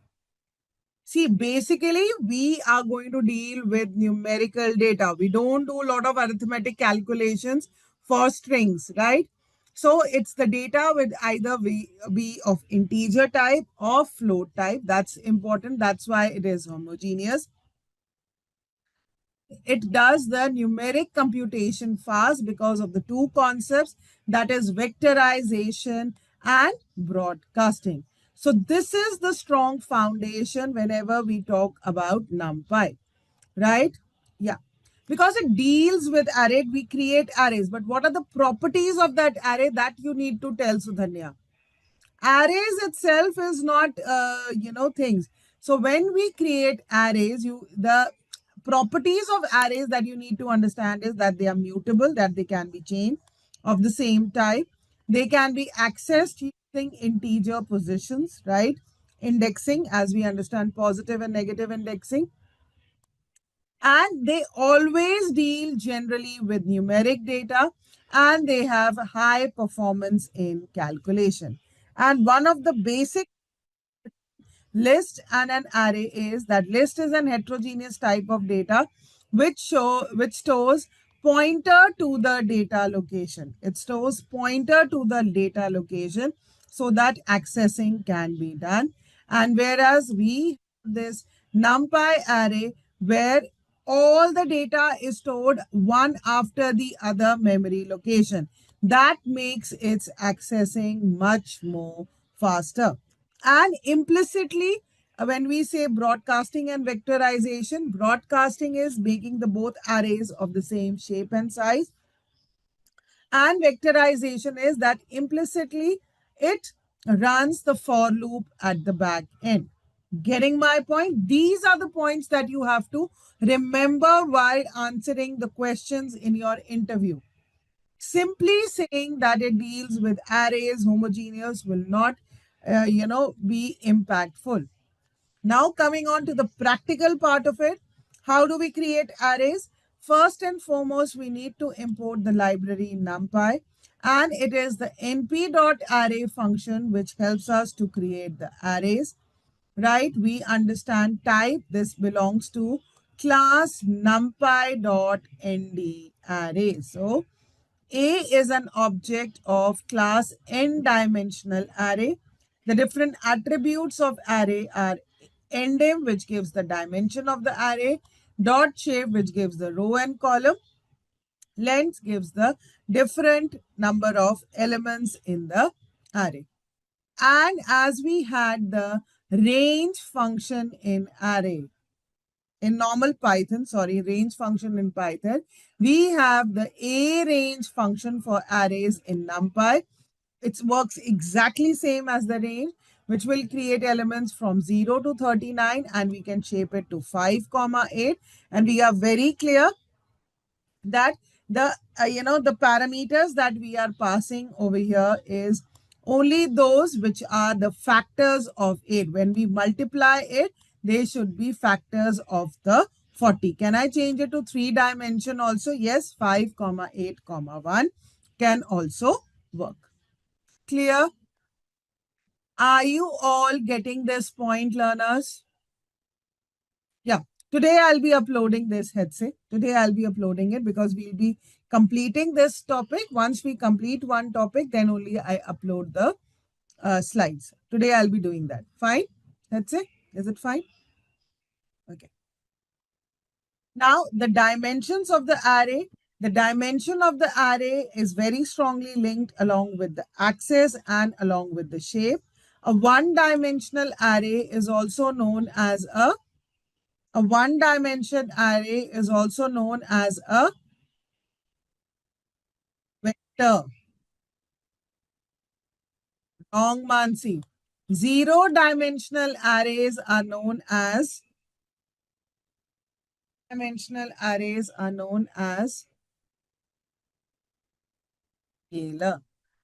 See, basically, we are going to deal with numerical data. We don't do a lot of arithmetic calculations for strings, right? So it's the data with either be of integer type or float type. That's important. That's why it is homogeneous. it does the numeric computation fast because of the two concepts, that is vectorization and broadcasting. So this is the strong foundation whenever we talk about NumPy, right? Yeah. Because it deals with array, we create arrays. But what are the properties of that array that you need to tell, Sudhanya? Arrays itself is not things. So when we create arrays, the properties of arrays that you need to understand is that they are mutable, that they can be changed, of the same type. They can be accessed using integer positions, right? Indexing, as we understand positive and negative indexing. And they always deal generally with numeric data, and they have high performance in calculation. And one of the basic list and an array is that list is an heterogeneous type of data which stores pointer to the data location. It stores pointer to the data location so that accessing can be done. And whereas we have this NumPy array where all the data is stored one after the other memory location. That makes its accessing much more faster. And implicitly, when we say broadcasting and vectorization, broadcasting is making the both arrays of the same shape and size. And vectorization is that implicitly it runs the for loop at the back end. Getting my point? These are the points that you have to remember while answering the questions in your interview. Simply saying that it deals with arrays, homogeneous, will not, be impactful. Now coming on to the practical part of it, how do we create arrays? First and foremost, we need to import the library NumPy, and it is the np.array function which helps us to create the arrays, right? We understand type. This belongs to class numpy.nd array. So a is an object of class n-dimensional array. The different attributes of array are endim, which gives the dimension of the array, dot shape, which gives the row and column, length gives the different number of elements in the array. And as we had the range function in array, in normal Python, range function in Python, we have the arange function for arrays in NumPy. It works exactly same as the range, which will create elements from 0 to 39, and we can shape it to 5, 8. And we are very clear that the parameters that we are passing over here is only those which are the factors of 8. When we multiply it, they should be factors of the 40. Can I change it to 3 dimension also? Yes, 5, 8, 1 can also work. Clear? Are you all getting this point, learners? Yeah. Today I'll be uploading this headset. Today I'll be uploading it because we'll be completing this topic. Once we complete one topic, then only I upload the slides. Today I'll be doing that. Fine? That's it. Is it fine? Okay. Now the dimensions of the array. The dimension of the array is very strongly linked along with the axis and along with the shape. A one-dimensional array is also known as a one-dimension array is also known as a vector. Wrong, Mansi. Zero-dimensional arrays are known as scalar.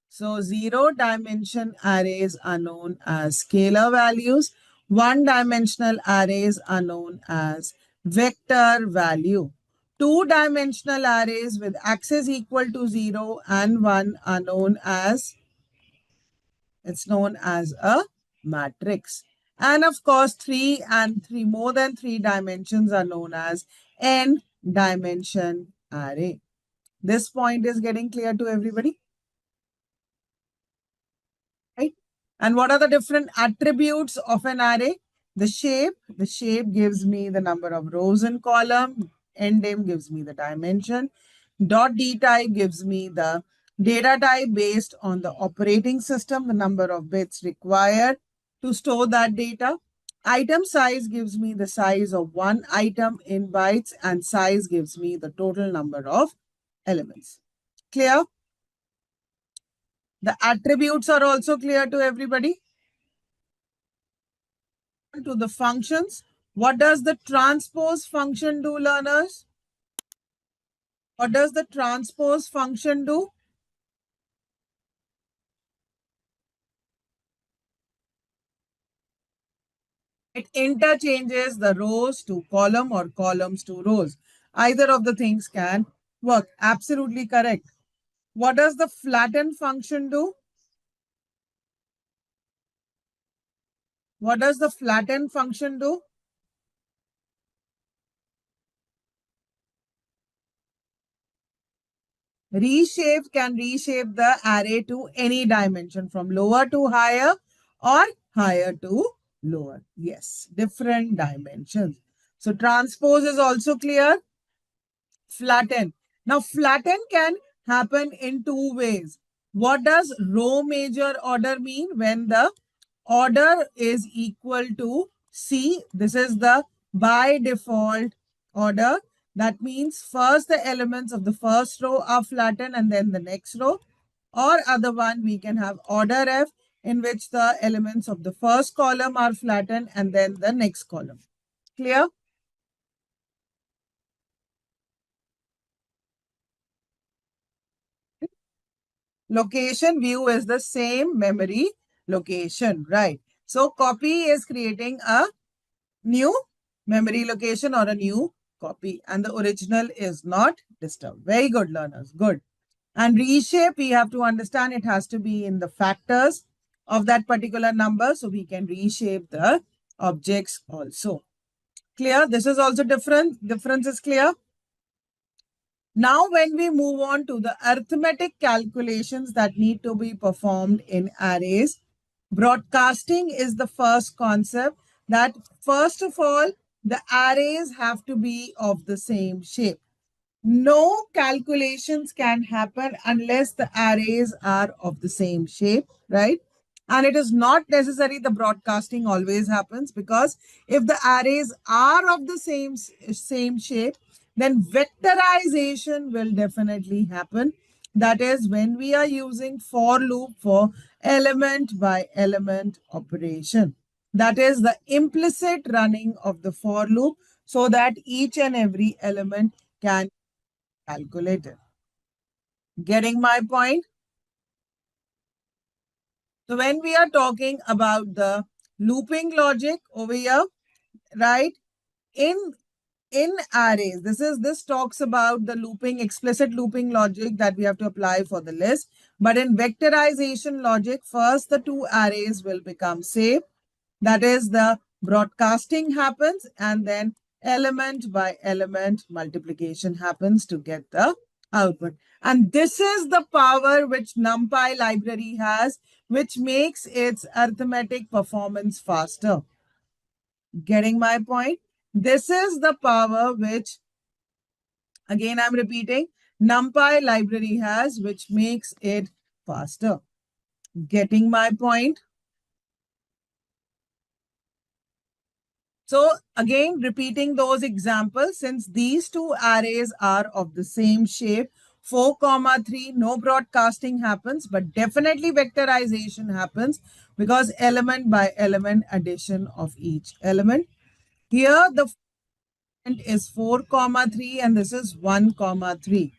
So zero dimension arrays are known as scalar values. One dimensional arrays are known as vector value. Two-dimensional arrays with axis equal to 0 and 1 are known as, it's known as a matrix. And of course, more than three dimensions are known as n-dimension array. This point is getting clear to everybody? Right? And what are the different attributes of an array? The shape gives me the number of rows and column. Ndim gives me the dimension. Dot D type gives me the data type based on the operating system, the number of bits required to store that data. Item size gives me the size of one item in bytes, and size gives me the total number of elements. Clear? The attributes are also clear to everybody. To the functions. What does the transpose function do, learners? What does the transpose function do? It interchanges the rows to column or columns to rows. Either of the things can work. Absolutely correct. What does the flatten function do? What does the flatten function do? Reshape can reshape the array to any dimension from lower to higher or higher to lower. Yes, different dimensions. So transpose is also clear. Flatten. Now flatten can happen in two ways. What does row major order mean? When the order is equal to C, this is the by default order. That means first the elements of the first row are flattened and then the next row. Or other one, we can have order F, in which the elements of the first column are flattened and then the next column. Clear? Location view is the same memory location, right? So copy is creating a new memory location or a new copy, and the original is not disturbed. Very good, learners. Good. And reshape, we have to understand it has to be in the factors of that particular number, so we can reshape the objects also. Clear? This is also different. Difference is clear. Now, when we move on to the arithmetic calculations that need to be performed in arrays, broadcasting is the first concept. That first of all, the arrays have to be of the same shape. No calculations can happen unless the arrays are of the same shape, right? And it is not necessary the broadcasting always happens, because if the arrays are of the same shape, then vectorization will definitely happen. That is when we are using for loop for element by element operation. That is the implicit running of the for loop, so that each and every element can calculated. Getting my point? So when we are talking about the looping logic over here, right? In arrays, this talks about the looping, explicit looping logic that we have to apply for the list. But in vectorization logic, first the two arrays will become same. That is, the broadcasting happens, and then element by element multiplication happens to get the output. And this is the power which NumPy library has, which makes its arithmetic performance faster. Getting my point? This is the power which, again, I'm repeating, NumPy library has, which makes it faster. Getting my point? So again, repeating those examples, since these two arrays are of the same shape, 4, 3, no broadcasting happens, but definitely vectorization happens, because element by element addition of each element. Here the element is 4, 3, and this is 1, 3.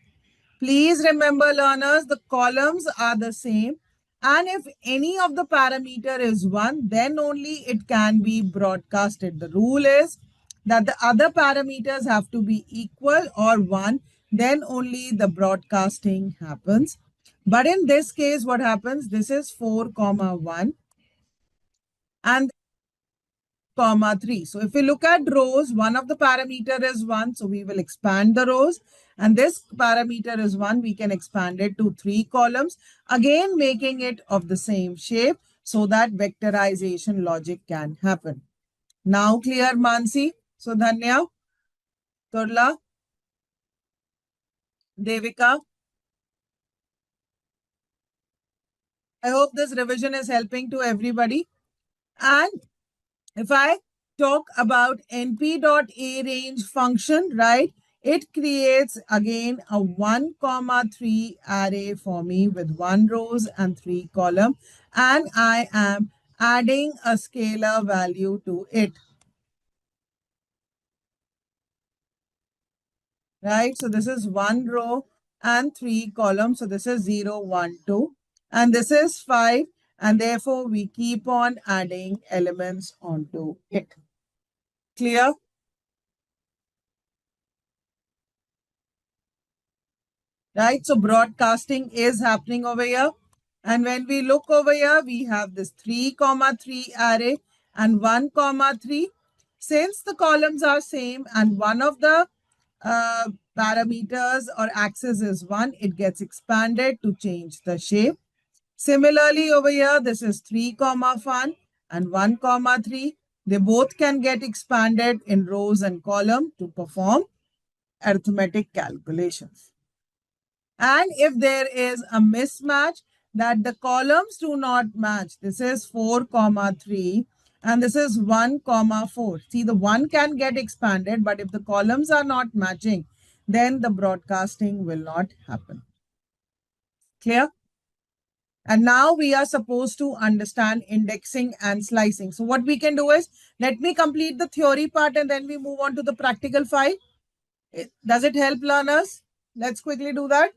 Please remember, learners, the columns are the same. And if any of the parameter is 1, then only it can be broadcasted. The rule is that the other parameters have to be equal or 1, then only the broadcasting happens. But in this case, what happens? This is 4, 1 and 3. So if we look at rows, one of the parameter is 1. So we will expand the rows. And this parameter is 1. We can expand it to 3 columns. Again, making it of the same shape so that vectorization logic can happen. Now clear, Mansi? So Dhanya, Turla. Devika. I hope this revision is helping to everybody. And if I talk about np.arange function, right, it creates again a 1 comma 3 array for me with 1 rows and 3 column, and I am adding a scalar value to it, right? So this is 1 row and 3 columns. So this is 0, 1, 2, and this is 5, and therefore we keep on adding elements onto it. Clear? Right? So broadcasting is happening over here. And when we look over here, we have this 3 comma 3 array and 1 comma 3. Since the columns are same and one of the uh, parameters or axis is 1, it gets expanded to change the shape. Similarly, over here, this is 3 comma 1 and 1 comma 3. They both can get expanded in rows and column to perform arithmetic calculations. And if there is a mismatch that the columns do not match, this is 4 comma 3 and this is 1 comma 4. See, the 1 can get expanded, but if the columns are not matching, then the broadcasting will not happen. Clear? And now we are supposed to understand indexing and slicing. So what we can do is, let me complete the theory part and then we move on to the practical file. Does it help learners? Let's quickly do that.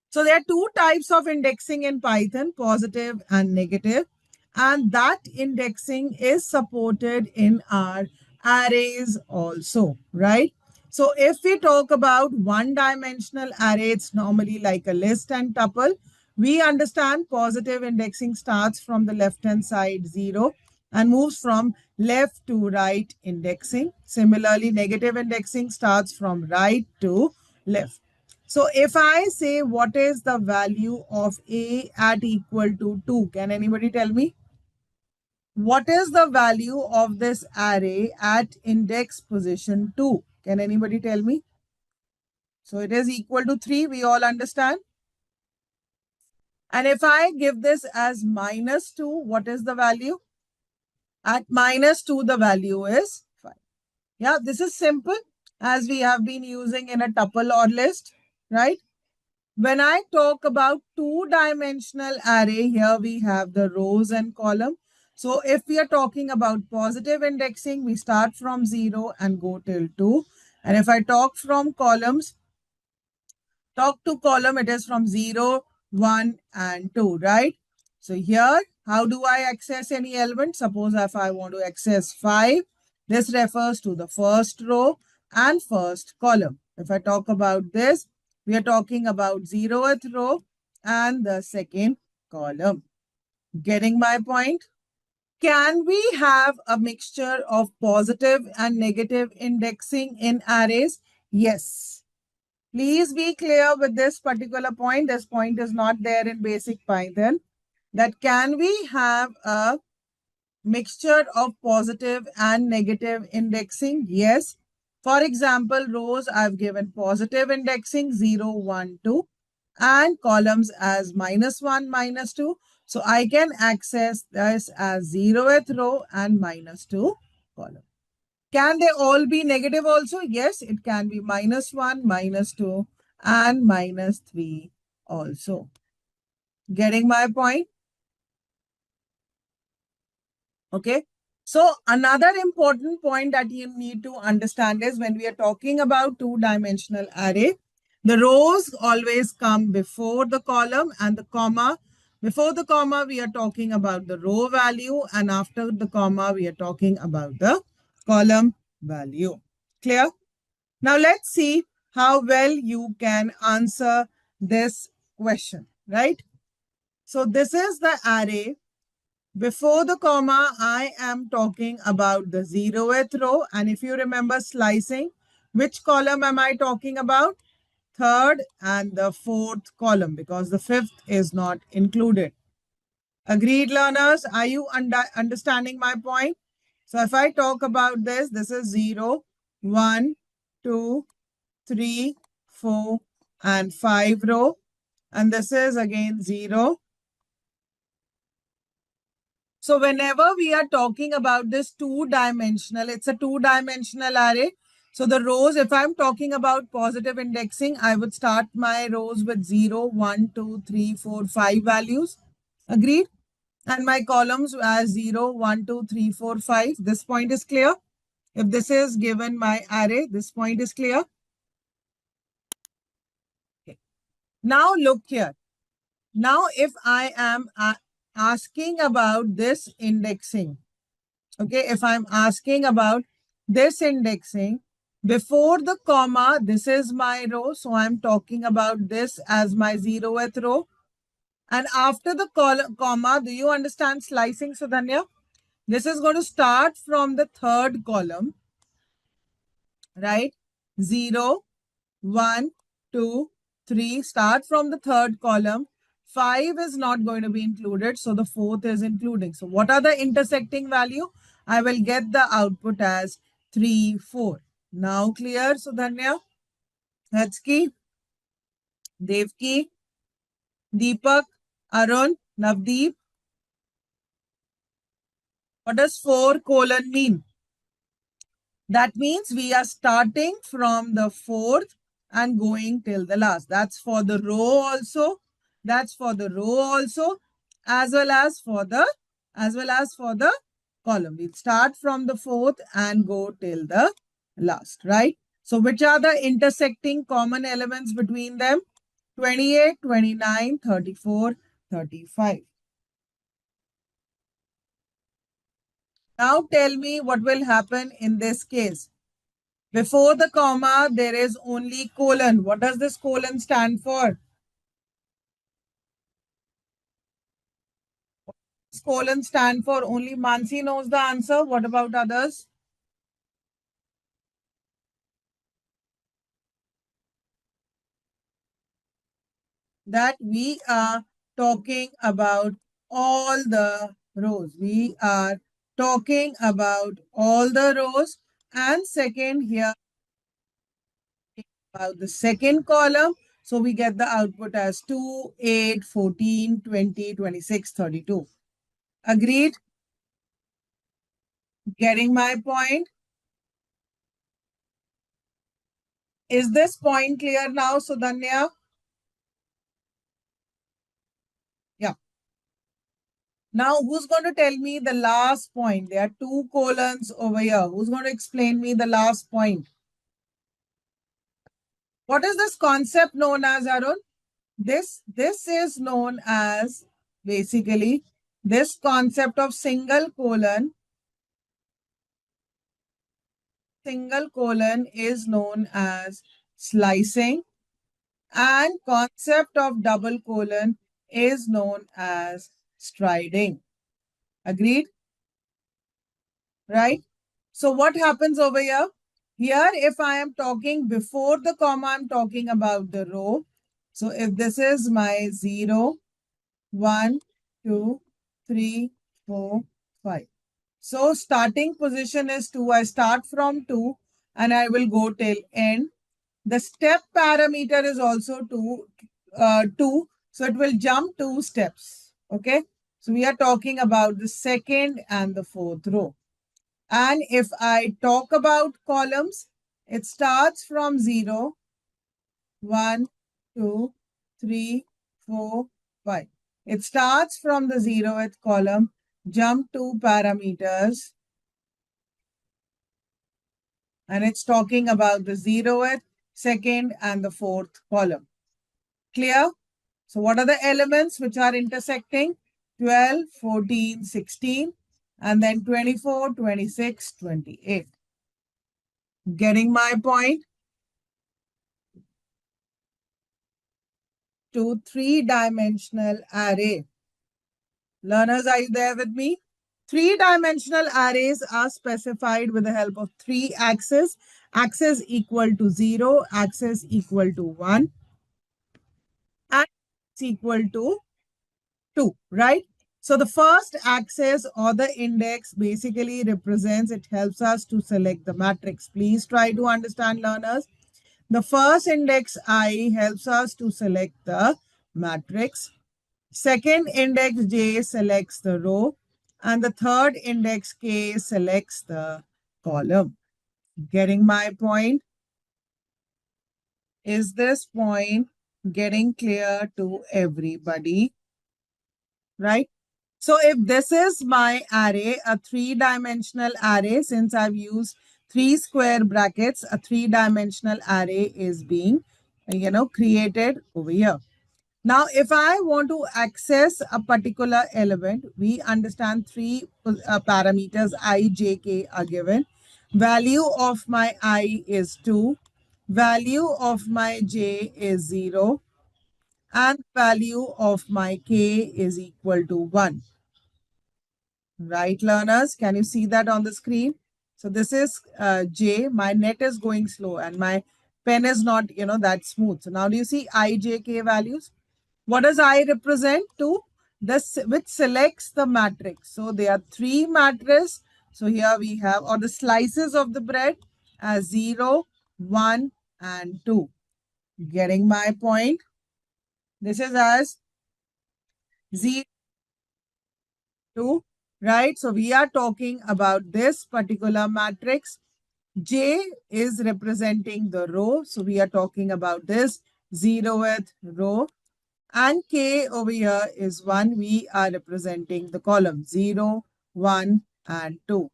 So there are two types of indexing in Python, positive and negative. And that indexing is supported in our arrays also, right? So if we talk about one-dimensional array, it's normally like a list and tuple. We understand positive indexing starts from the left-hand side 0 and moves from left to right indexing. Similarly, negative indexing starts from right to left. So if I say what is the value of A at equal to 2, can anybody tell me? What is the value of this array at index position 2? Can anybody tell me? So it is equal to 3, we all understand. And if I give this as minus 2, what is the value? At minus 2, the value is 5. Yeah, this is simple as we have been using in a tuple or list, right? When I talk about two-dimensional array, here we have the rows and column. So if we are talking about positive indexing, we start from 0 and go till 2. And if I talk from columns, talk to column, it is from 0, 1, and 2, right? So here, how do I access any element? Suppose if I want to access 5, this refers to the first row and first column. If I talk about this, we are talking about 0th row and the second column. Getting my point? Can we have a mixture of positive and negative indexing in arrays? Yes. Please be clear with this particular point. This point is not there in basic Python. That can we have a mixture of positive and negative indexing? Yes. For example, rows I've given positive indexing 0, 1, 2 and columns as -1, -2. So I can access this as 0th row and -2 column. Can they all be negative also? Yes, it can be -1, -2 and -3 also. Getting my point? Okay. So another important point that you need to understand is when we are talking about two-dimensional array, the rows always come before the column and the comma. Before the comma, we are talking about the row value, and after the comma, we are talking about the column value. Clear? Now let's see how well you can answer this question, right? So this is the array. Before the comma, I am talking about the 0th row. And if you remember slicing, which column am I talking about? Third and the fourth column, because the fifth is not included. Agreed, learners? Are you understanding my point? So if I talk about this, this is 0, 1, 2, 3, 4, and 5 row. And this is again 0. So whenever we are talking about this two-dimensional, it's a two-dimensional array. So the rows, if I'm talking about positive indexing, I would start my rows with 0, 1, 2, 3, 4, 5 values. Agreed? And my columns as 0, 1, 2, 3, 4, 5. This point is clear. If this is given my array, this point is clear. Okay. Now look here. Now if I am asking about this indexing, okay, if I'm asking about this indexing, before the comma, this is my row. So I'm talking about this as my 0th row. And after the comma, do you understand slicing, Sudhanya? This is going to start from the third column, right? 0, 1, 2, 3. Start from the third column. 5 is not going to be included. So the fourth is including. So what are the intersecting value? I will get the output as 3, 4. Now clear, Sudhanya? Hatski, Devki, Deepak, Arun, Navdeep. What does 4 colon mean? That means we are starting from the fourth and going till the last. That's for the row also. That's for the row also, as well as for the column. We start from the fourth and go till the last, right? So which are the intersecting common elements between them? 28, 29, 34, 35. Now tell me what will happen in this case. Before the comma, there is only colon. What does this colon stand for? This colon stand for? Only Mansi knows the answer. What about others? That we are talking about all the rows. We are talking about all the rows. And second here, about the second column. So we get the output as 2, 8, 14, 20, 26, 32. Agreed? Getting my point? Is this point clear now, Sudhanya? Yeah. Now, who's going to tell me the last point? There are 2 colons over here. Who's going to explain me the last point? What is this concept known as, Arun? This is known as, basically, this concept of single colon is known as slicing, and concept of double colon is known as striding. Agreed? Right? So what happens over here? Here, if I am talking before the comma, I'm talking about the row. So if this is my 0, 1, 2, 3, 4, 5. So starting position is 2. I start from 2 and I will go till end. The step parameter is also 2. 2. So it will jump 2 steps. Okay. So we are talking about the second and the fourth row. And if I talk about columns, it starts from 0, 1, 2, 3, 4, 5. It starts from the 0th column, jump 2 parameters, and it's talking about the 0th, second, and the fourth column. Clear? So what are the elements which are intersecting? 12, 14, 16, and then 24, 26, 28. Getting my point? To three-dimensional array. Learners, are you there with me? Three-dimensional arrays are specified with the help of 3 axes. Axis equal to 0, axis equal to 1, and equal to 2, right? So the first axis or the index basically represents, it helps us to select the matrix. Please try to understand, learners. The first index I helps us to select the matrix. Second index J selects the row. And the third index K selects the column. Getting my point? Is this point getting clear to everybody? Right? So if this is my array, a three-dimensional array, since I've used three square brackets, a three-dimensional array is being, created over here. Now, if I want to access a particular element, we understand three parameters I, j, k are given. Value of my I is 2. Value of my j is 0. And value of my k is equal to 1. Right, learners? Can you see that on the screen? So this is J. My net is going slow and my pen is not, that smooth. So now do you see I, J, K values? What does I represent? To this, which selects the matrix. So there are three matrices. So here we have, or the slices of the bread as 0, 1, and 2. Getting my point? This is as 0, 2, right? So we are talking about this particular matrix. J is representing the row. So we are talking about this 0th row. And K over here is 1. We are representing the column 0, 1, and 2.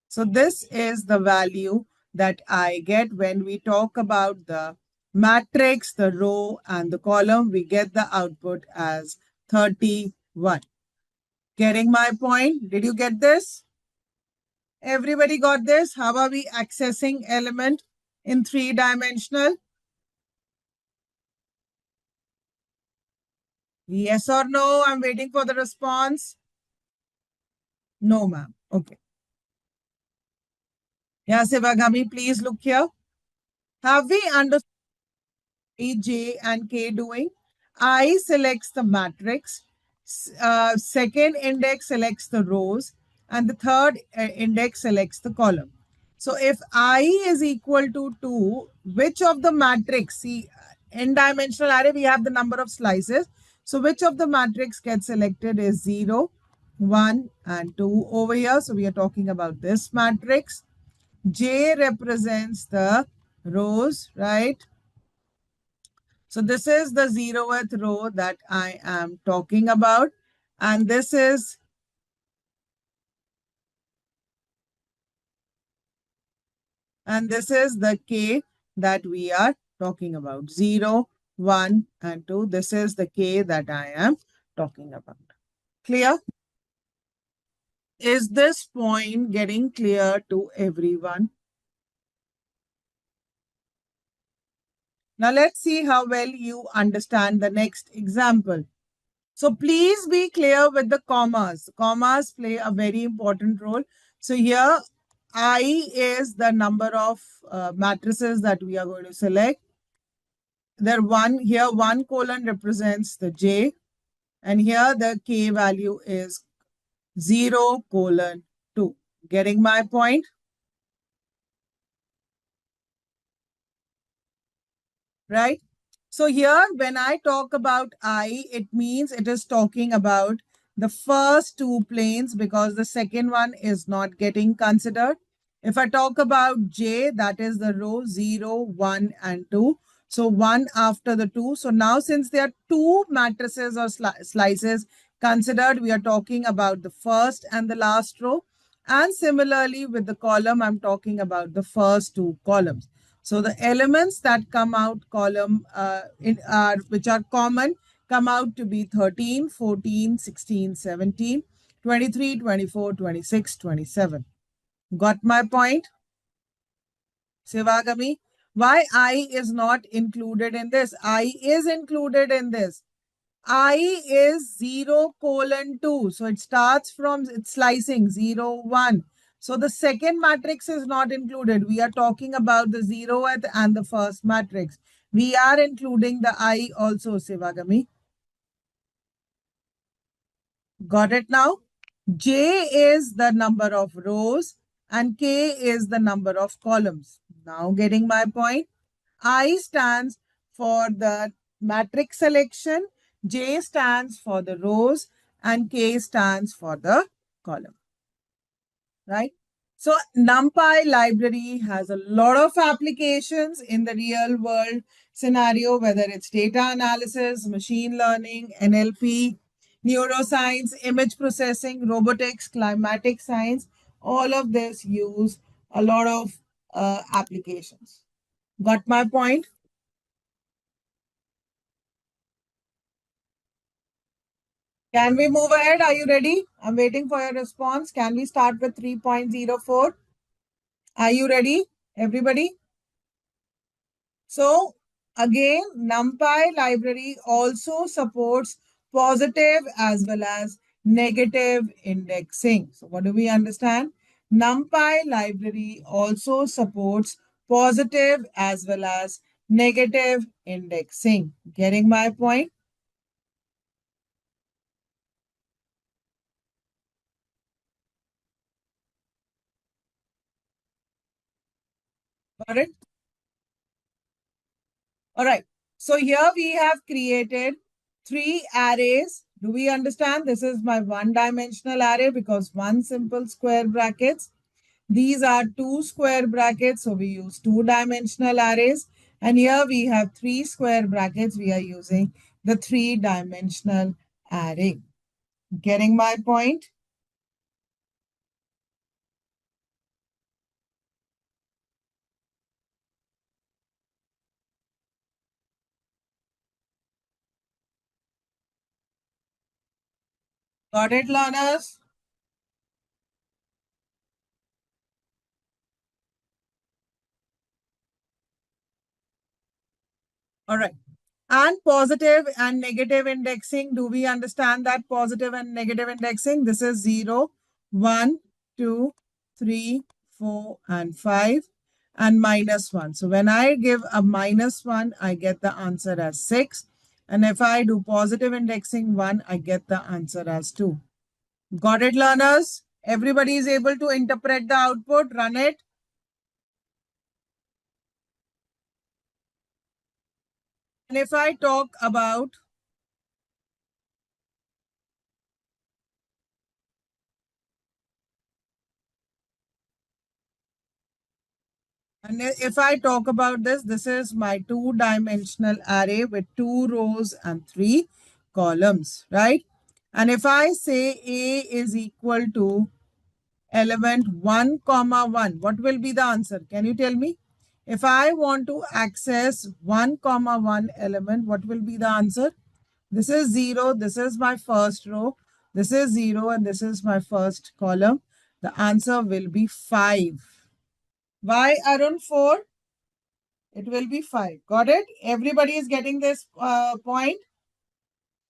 So this is the value that I get when we talk about the matrix, the row, and the column. We get the output as 31. Getting my point? Did you get this? Everybody got this? How are we accessing element in three-dimensional? Yes or no? I'm waiting for the response. No, ma'am. Okay. Yeah, Sivagami, please look here. Have we understood A, J, and K doing? I selects the matrix. Second index selects the rows. And the third index selects the column. So if I is equal to 2, which of the matrix, see, n-dimensional array, we have the number of slices. So which of the matrix gets selected is 0, 1, and 2 over here. So we are talking about this matrix. J represents the rows, right? So this is the 0th row that I am talking about. And this is the K that we are talking about. 0, 1, and 2. This is the K that I am talking about. Clear? Is this point getting clear to everyone? Now let's see how well you understand the next example. So please be clear with the commas. Commas play a very important role. So here I is the number of matrices that we are going to select. There one here, 1 colon represents the J, and here the K value is 0 colon 2. Getting my point? Right? So here, when I talk about I, it means it is talking about the first two planes because the second one is not getting considered. If I talk about J, that is the row 0, 1, and 2. So 1 after the 2. So now since there are two matrices or slices considered, we are talking about the first and the last row. And similarly with the column, I'm talking about the first two columns. So the elements that come out column which are common come out to be 13, 14, 16, 17, 23, 24, 26, 27. Got my point? Sivagami? Why I is not included in this? I is included in this. I is 0 colon 2. So it starts from it's slicing 0, 1. So the second matrix is not included. We are talking about the 0th and the first matrix. We are including the I also, Sivagami. Got it now? J is the number of rows and K is the number of columns. Now getting my point? I stands for the matrix selection, J stands for the rows, and K stands for the column, right? So NumPy library has a lot of applications in the real world scenario, whether it's data analysis, machine learning, NLP, neuroscience, image processing, robotics, climatic science. All of this use a lot of applications. Got my point? Can we move ahead? Are you ready? I'm waiting for your response. Can we start with 3.04? Are you ready, everybody? So again, NumPy library also supports positive as well as negative indexing. So what do we understand? NumPy library also supports positive as well as negative indexing. Getting my point? Got it? All right. So here we have created three arrays. Do we understand? This is my one-dimensional array because one simple square brackets. These are two square brackets, so we use two-dimensional arrays. And here we have three square brackets. We are using the three-dimensional array. Getting my point? Got it, learners? All right. And positive and negative indexing. Do we understand that positive and negative indexing? This is 0, 1, 2, 3, 4, and 5, and -1. So when I give a -1, I get the answer as 6. And if I do positive indexing 1, I get the answer as 2. Got it, learners? Everybody is able to interpret the output, run it. And if I talk about And if I talk about this, this is my two-dimensional array with two rows and three columns, right? And if I say A is equal to element 1, comma 1, what will be the answer? Can you tell me? If I want to access 1, comma 1 element, what will be the answer? This is 0. This is my first row. This is 0 and this is my first column. The answer will be 5. Why, Arun, 4? It will be 5. Got it? Everybody is getting this point.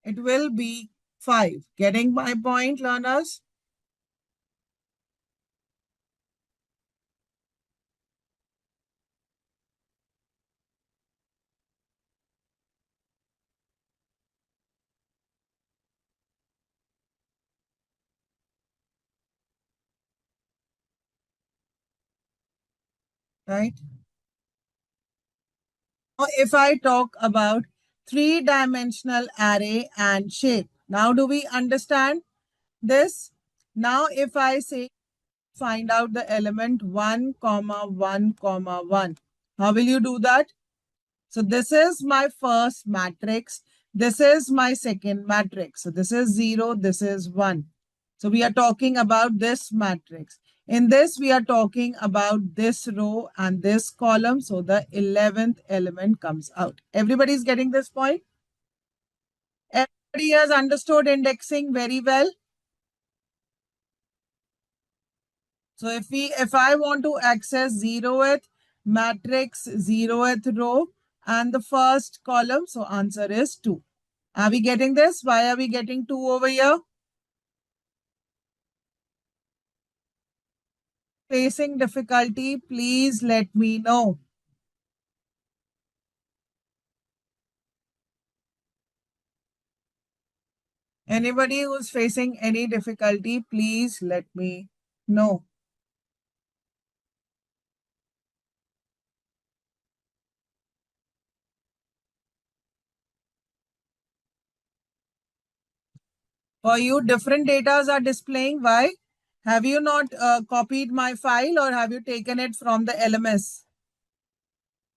It will be 5. Getting my point, learners? Right? Now, if I talk about three-dimensional array and shape. Now, do we understand this? Now, if I say find out the element 1, comma 1, comma 1. How will you do that? So this is my first matrix. This is my second matrix. So this is 0, this is 1. So we are talking about this matrix. In this, we are talking about this row and this column. So the 11th element comes out. Everybody is getting this point? Everybody has understood indexing very well. So if I want to access 0th matrix, 0th row, and the first column, so answer is 2. Are we getting this? Why are we getting 2 over here? Facing difficulty, please let me know. Anybody who's facing any difficulty, please let me know. For you, different datas are displaying. Why? Have you not copied my file or have you taken it from the LMS?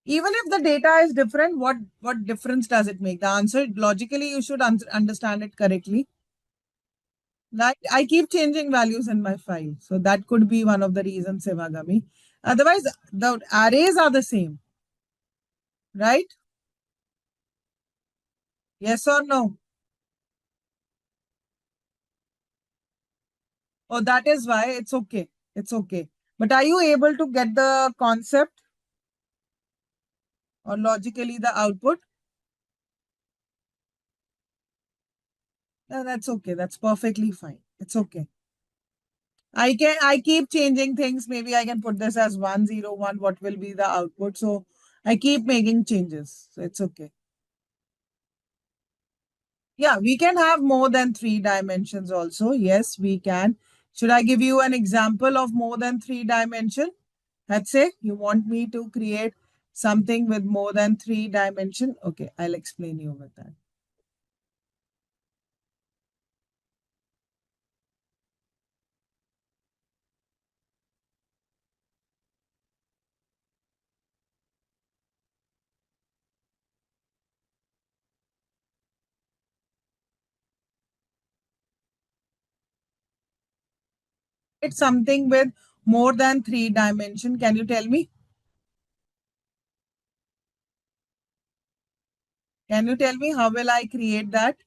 Even if the data is different, what difference does it make? The answer, logically, you should understand it correctly. Like, I keep changing values in my file. So that could be one of the reasons, Sevagami. Otherwise, the arrays are the same, right? Yes or no? Oh, that is why it's okay. It's okay. But are you able to get the concept or logically the output? No, that's okay. That's perfectly fine. It's okay. I keep changing things. Maybe I can put this as 101. What will be the output? So I keep making changes. So it's okay. Yeah, we can have more than 3 dimensions also. Yes, we can. Should I give you an example of more than 3 dimension? Let's say you want me to create something with more than 3 dimension. Okay, I'll explain you with that. It's something with more than 3 dimension. Can you tell me? Can you tell me how will I create that?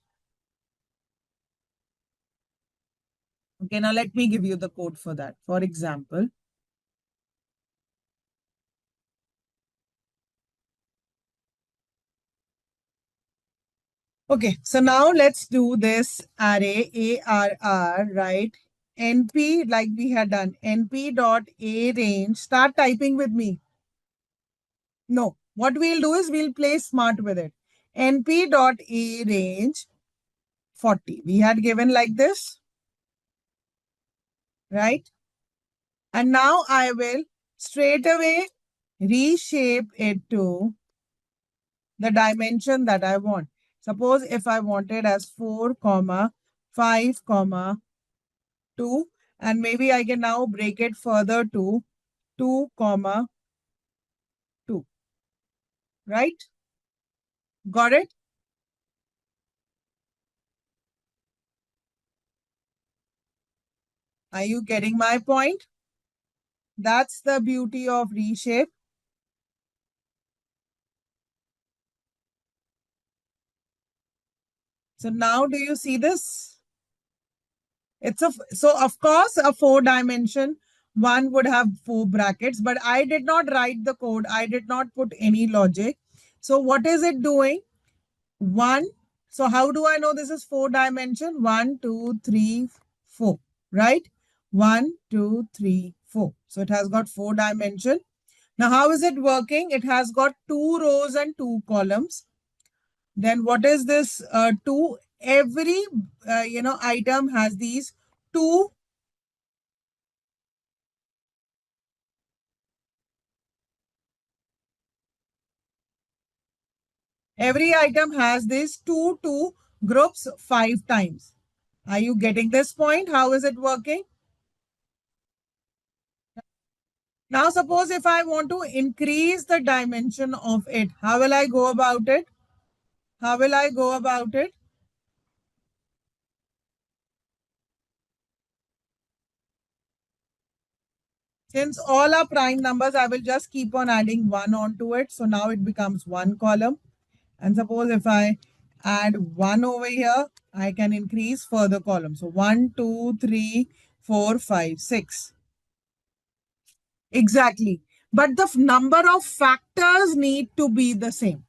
Okay, now let me give you the code for that. For example, okay, so now let's do this array ARR, right? NP, like we had done, NP dot A range. Start typing with me. No, what we'll do is we'll play smart with it. NP dot A range 40. We had given like this, right? And now I will straight away reshape it to the dimension that I want. Suppose if I wanted as 4, comma 5, comma 2, and maybe I can now break it further to 2, comma 2, right? Got it? Are you getting my point? That's the beauty of reshape. So now do you see this? So of course a 4 dimension one would have 4 brackets, but I did not write the code. I did not put any logic. So what is it doing? 1. So how do I know this is 4 dimension? 1, 2, 3, 4, right? 1, 2, 3, 4. So it has got 4 dimension. Now how is it working? It has got 2 rows and 2 columns. Then what is this 2? Every item has these 2. Every item has these two groups 5 times. Are you getting this point? How is it working? Now suppose if I want to increase the dimension of it, how will I go about it? How will I go about it? Since all are prime numbers, I will just keep on adding 1 onto it. So now it becomes 1 column. And suppose if I add 1 over here, I can increase further columns. So 1, 2, 3, 4, 5, 6. Exactly. But the number of factors need to be the same.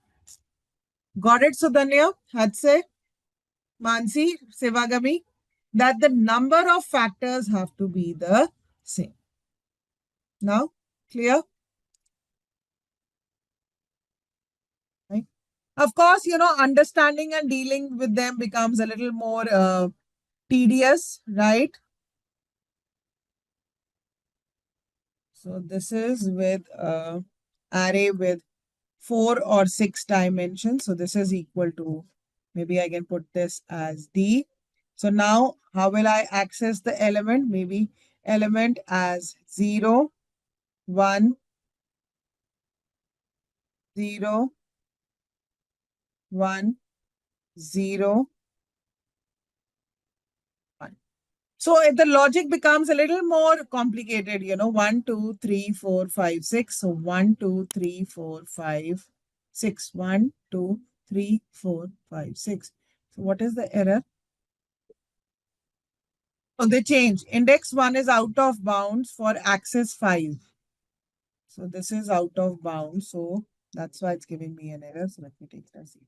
Got it, Sudhanya? Hadse, Mansi, Sivagami? That the number of factors have to be the same. Now, clear? Right? Of course, understanding and dealing with them becomes a little more tedious, right? So this is with array with 4 or 6 dimensions. So this is equal to, maybe I can put this as D. So now how will I access the element? Maybe element as 0, 1, 0, 1, 0, 1. So the logic becomes a little more complicated, 1, 2, 3, 4, 5, 6. So 1, 2, 3, 4, 5, 6. 1, 2, 3, 4, 5, 6. So what is the error? So they change. Index 1 is out of bounds for access 5. So this is out of bounds. So that's why it's giving me an error. So let me take it as 0.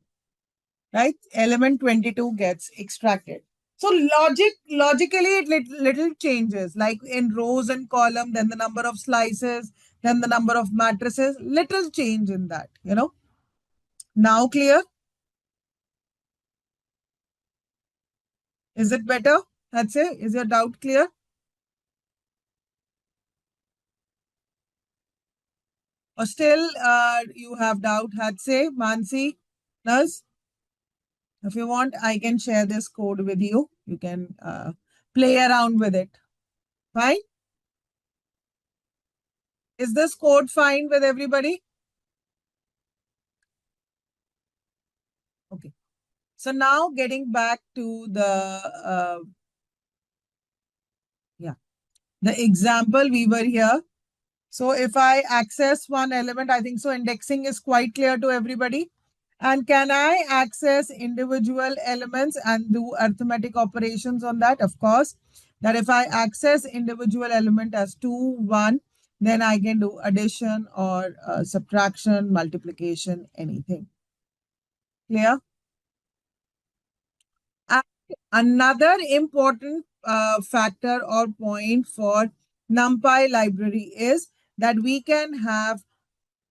Right? Element 22 gets extracted. So logically, it little changes, like in rows and column, then the number of slices, then the number of matrices, little change in that, Now clear? Is it better? That's it. Is your doubt clear? Or still you have doubt, Hadse, Mansi, Naz? If you want, I can share this code with you. You can play around with it. Fine? Is this code fine with everybody? Okay. So now getting back to the example we were here. So if I access one element, I think so indexing is quite clear to everybody. And can I access individual elements and do arithmetic operations on that? Of course, that if I access individual element as 2, 1, then I can do addition or subtraction, multiplication, anything. Clear? And another important factor or point for NumPy library is that we can have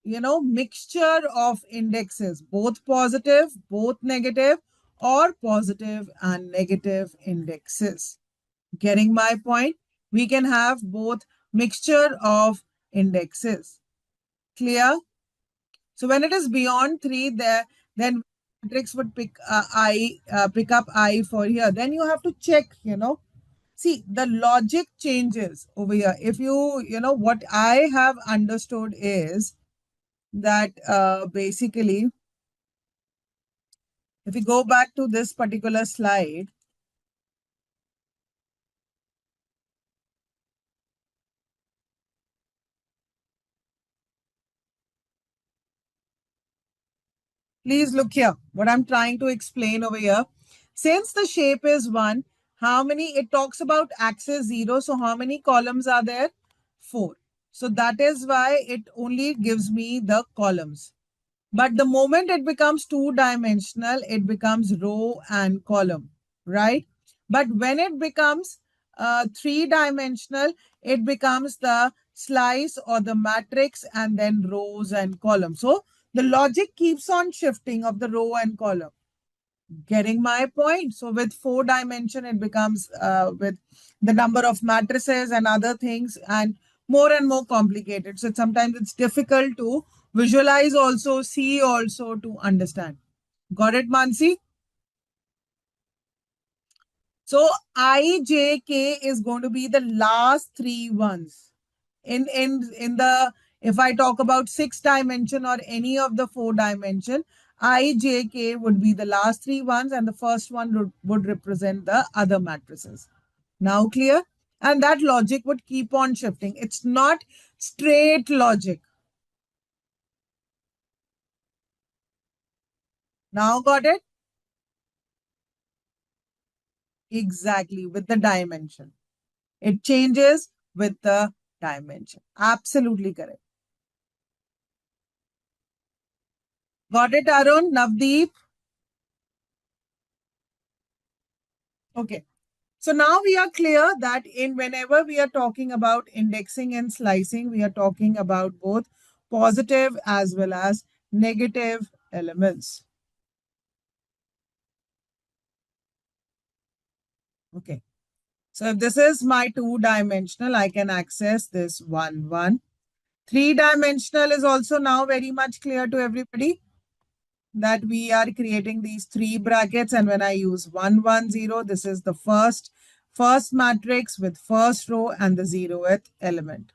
mixture of indexes, both positive, both negative, or positive and negative indexes. Getting my point? We can have both mixture of indexes. Clear? So when it is beyond 3, then matrix would pick up I for here. Then you have to check, See, the logic changes over here. If what I have understood is that basically, if we go back to this particular slide, please look here. What I'm trying to explain over here. Since the shape is 1, it talks about axis 0. So how many columns are there? 4. So that is why it only gives me the columns. But the moment it becomes two-dimensional, it becomes row and column, right? But when it becomes three-dimensional, it becomes the slice or the matrix and then rows and columns. So the logic keeps on shifting of the row and column. Getting my point? So with 4 dimension, it becomes with the number of matrices and other things and more complicated. So sometimes it's difficult to visualize also, see also, to understand. Got it, Mansi? So I, J, K is going to be the last 3 ones. In the, if I talk about 6 dimension or any of the 4 dimension, I, J, K would be the last 3 ones and the first one would represent the other matrices. Now clear? And that logic would keep on shifting. It's not straight logic. Now got it? Exactly, with the dimension. It changes with the dimension. Absolutely correct. Got it, Arun? Navdeep? Okay. So now we are clear that whenever we are talking about indexing and slicing, we are talking about both positive as well as negative elements. Okay. So if this is my 2-dimensional, I can access this 1, 1. 3-dimensional is also now very much clear to everybody. that we are creating these three brackets, and when I use 1, 1, 0, this is the first matrix with first row and the 0th element.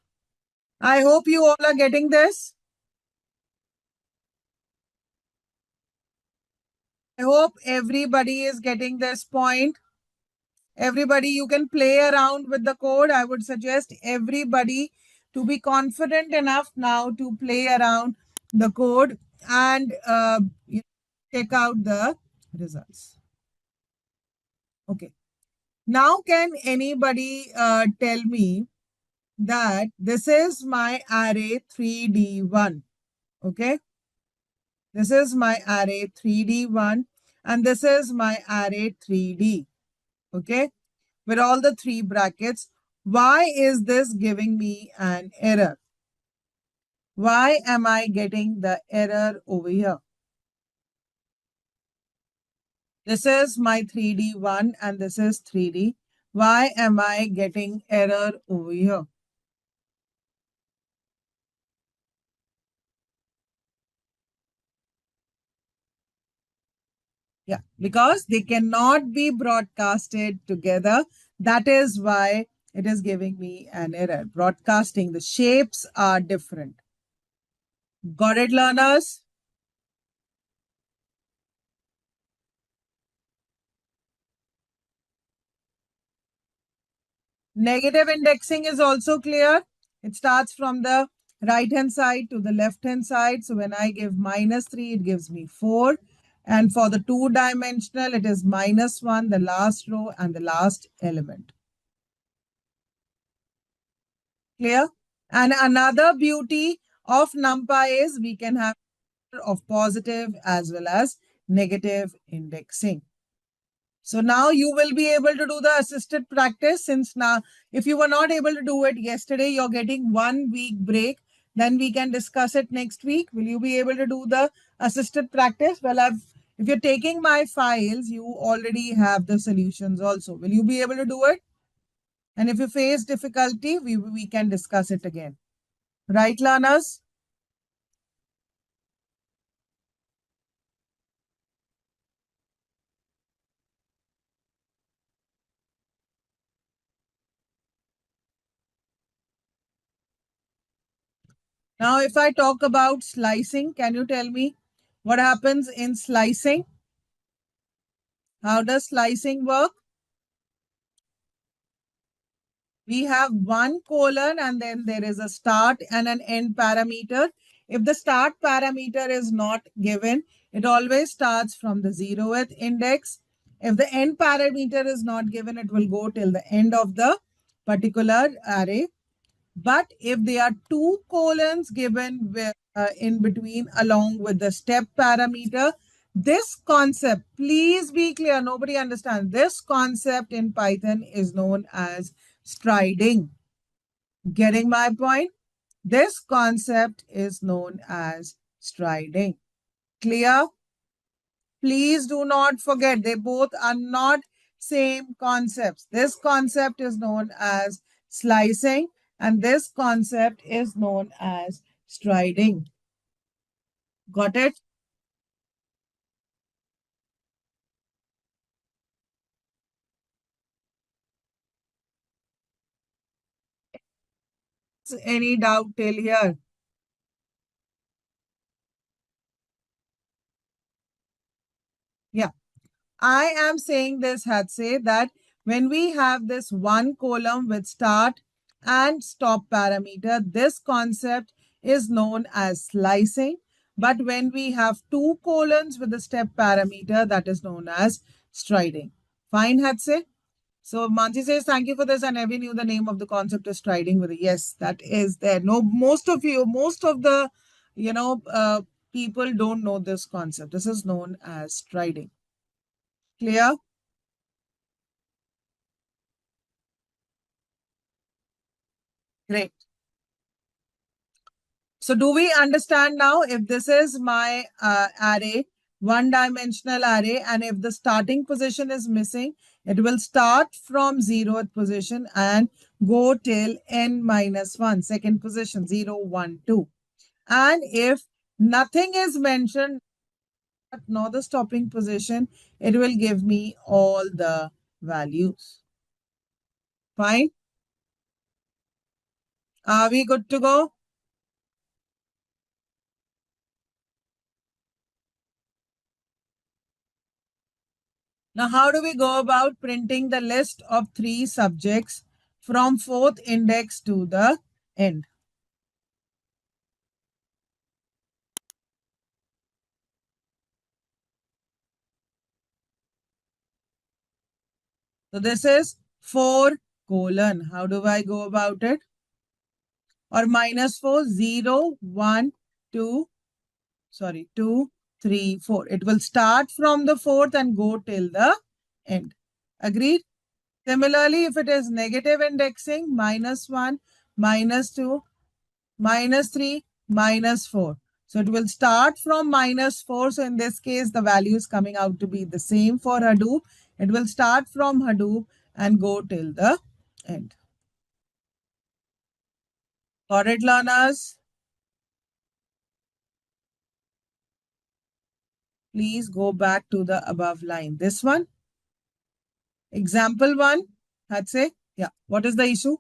I hope you all are getting this. I hope everybody is getting this point. Everybody, you can play around with the code. I would suggest everybody to be confident enough now to play around the code and check out the results. Okay. Now, can anybody tell me that this is my array 3D1? Okay. This is my array 3D1 and this is my array 3D. Okay. With all the three brackets. Why is this giving me an error? Why am I getting the error over here? This is my 3D1 and this is 3D. Why am I getting error over here? Yeah, because they cannot be broadcasted together. That is why it is giving me an error. Broadcasting, the shapes are different. Got it, learners? Negative indexing is also clear. It starts from the right hand side to the left hand side. So when I give -3, it gives me 4. And for the two-dimensional, it is -1, the last row and the last element. Clear? And another beauty of NumPy is we can have of positive as well as negative indexing. So now you will be able to do the assisted practice, since now if you were not able to do it yesterday, you're getting 1 week break. Then we can discuss it next week. Will you be able to do the assisted practice? Well, if you're taking my files, you already have the solutions also. Will you be able to do it? And if you face difficulty, we can discuss it again. Right, learners? Now, if I talk about slicing, can you tell me what happens in slicing? How does slicing work? We have one colon and then there is a start and an end parameter. If the start parameter is not given, it always starts from the 0th index. If the end parameter is not given, it will go till the end of the particular array. But if there are two colons given in between along with the step parameter, this concept, please be clear, nobody understands. This concept in Python is known as striding. Getting my point? This concept is known as striding. Clear? Please do not forget, they both are not same concepts. This concept is known as slicing and this concept is known as striding. Got it? Any doubt till here? Yeah. I am saying this, Hatse, that when we have this one column with start and stop parameter, this concept is known as slicing. But when we have two colons with a step parameter, that is known as striding. Fine, Hatse? So Mansi says, thank you for this. I never knew the name of the concept of striding with it. Yes, that is there. No, most of the, people don't know this concept. This is known as striding. Clear? Great. So do we understand now, if this is my array, one-dimensional array, and if the starting position is missing, it will start from 0th position and go till n-1, second position, 0, 1, 2. And if nothing is mentioned, nor the stopping position. It will give me all the values. Fine. Are we good to go? Now, how do we go about printing the list of 3 subjects from 4th index to the end? So this is 4 colon. How do I go about it? Or -4, 0, 1, 2, sorry, 2, 3, 4. It will start from the 4th and go till the end. Agreed? Similarly, if it is negative indexing, -1, -2, -3, -4. So it will start from -4. So in this case, the value is coming out to be the same for Hadoop. It will start from Hadoop and go till the end. Got it, learners? Please go back to the above line. This one, example 1, that's it. Yeah. What is the issue?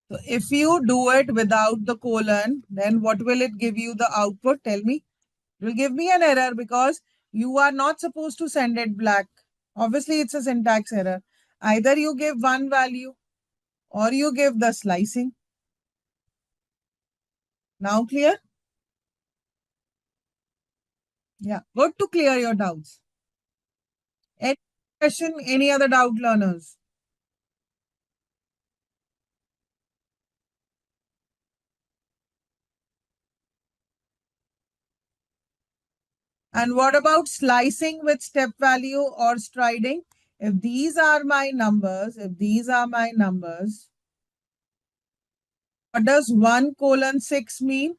So if you do it without the colon, then what will it give you the output? Tell me. It will give me an error because you are not supposed to send it black. Obviously, it's a syntax error. Either you give one value or you give the slicing. Now clear? Yeah. Good to clear your doubts. Any question, any other doubt, learners? And what about slicing with step value or striding? If these are my numbers, what does 1 colon 6 mean?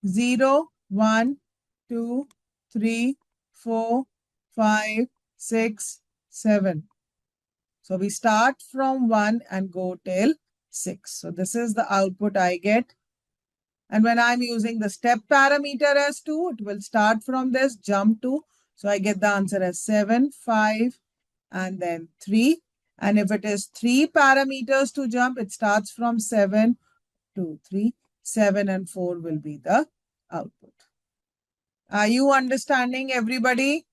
0, 1, 2, 3, 4, 5, 6, 7. So we start from 1 and go till 6. So this is the output I get. And when I'm using the step parameter as 2, it will start from this, jump to. So I get the answer as 7, 5, and then 3. And if it is 3 parameters to jump, it starts from 7, 2, 3. 7 and 4 will be the output. Are you understanding, everybody?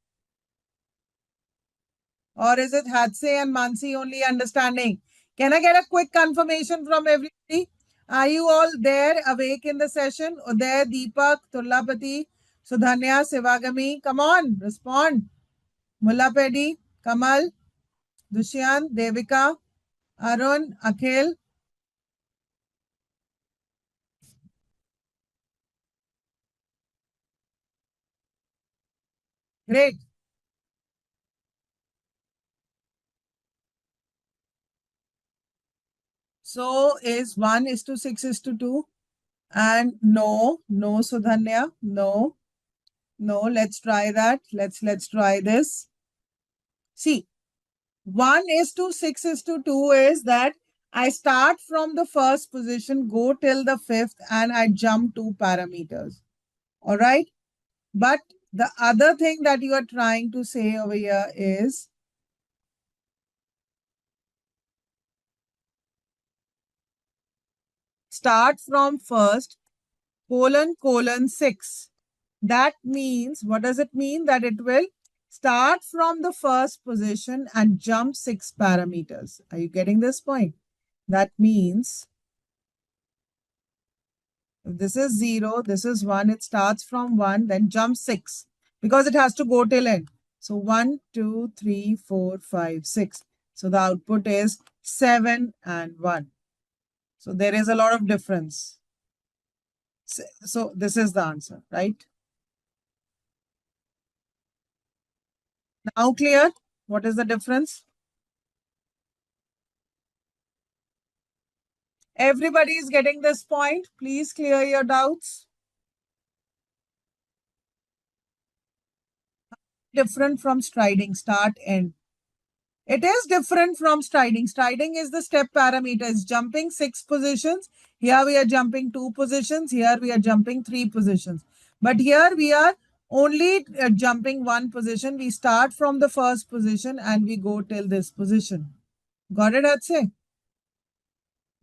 Or is it Hatse and Mansi only understanding? Can I get a quick confirmation from everybody? Are you all there, awake in the session? Uday, Deepak, Tullapati, Sudhanya, Sivagami. Come on, respond. Mullapedi, Kamal, Dushyant, Devika, Arun, Akhil. Great. So is 1 is to 6 is to 2. And no, no, Sudhanya, no, no. Let's try that. Let's try this. See, 1 is to 6 is to 2 is that I start from the first position, go till the fifth, and I jump 2 parameters. All right. But the other thing that you are trying to say over here is start from first colon colon 6. That means, what does it mean? That it will start from the first position and jump 6 parameters. Are you getting this point? That means if this is 0, this is 1, it starts from 1, then jump 6 because it has to go till end. So 1, 2, 3, 4, 5, 6. So the output is 7 and 1. So there is a lot of difference. So this is the answer, right? Now clear? What is the difference? Everybody is getting this point. Please clear your doubts. Different from striding, start, end. It is different from striding. Striding is the step parameter. It's jumping 6 positions. Here we are jumping 2 positions. Here we are jumping 3 positions. But here we are only jumping 1 position. We start from the first position and we go till this position. Got it, Atse?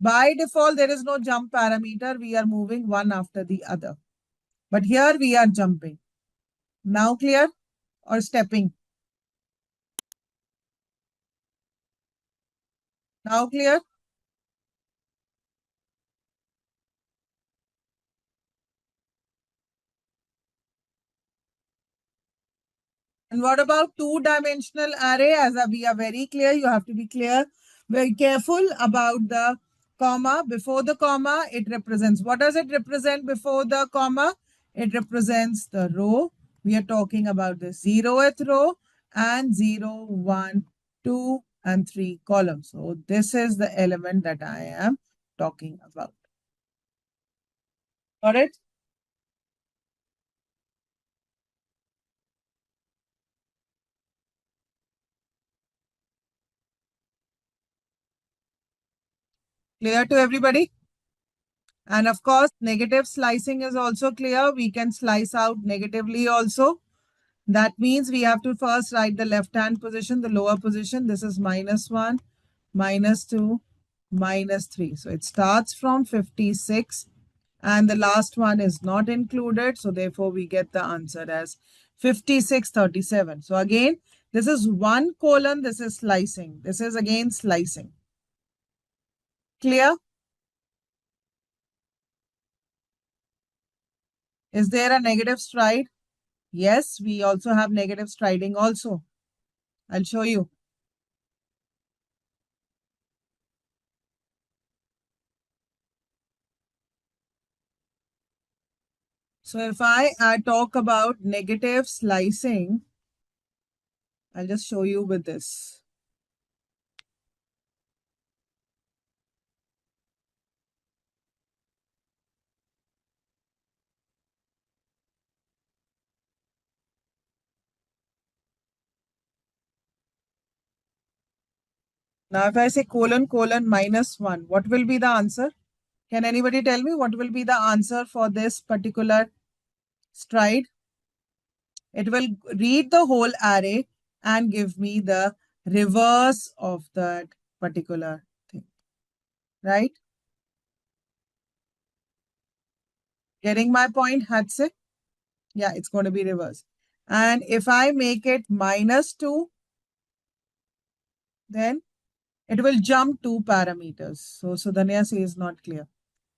By default, there is no jump parameter. We are moving one after the other. But here we are jumping. Now clear? Or stepping? Now clear? And what about two-dimensional array? As we are very clear, you have to be clear, very careful about the comma. Before the comma, it represents. What does it represent before the comma? It represents the row. We are talking about the 0th row and 0, 1, 2, and 3 columns. So this is the element that I am talking about. Got it? Clear to everybody? And of course, negative slicing is also clear. We can slice out negatively also. That means we have to first write the left-hand position, the lower position. This is -1, -2, -3. So it starts from 56 and the last one is not included. So therefore, we get the answer as 5637. So again, this is 1 colon. This is slicing. This is again slicing. Clear? Is there a negative stride? Yes, we also have negative striding also. I'll show you. So if I talk about negative slicing, I'll just show you with this. Now, if I say colon, colon, -1, what will be the answer? Can anybody tell me what will be the answer for this particular stride? It will read the whole array and give me the reverse of that particular thing, right? Getting my point, Hatse? Yeah, it's going to be reverse. And if I make it -2, then it will jump 2 parameters. So Sudhanya says not clear.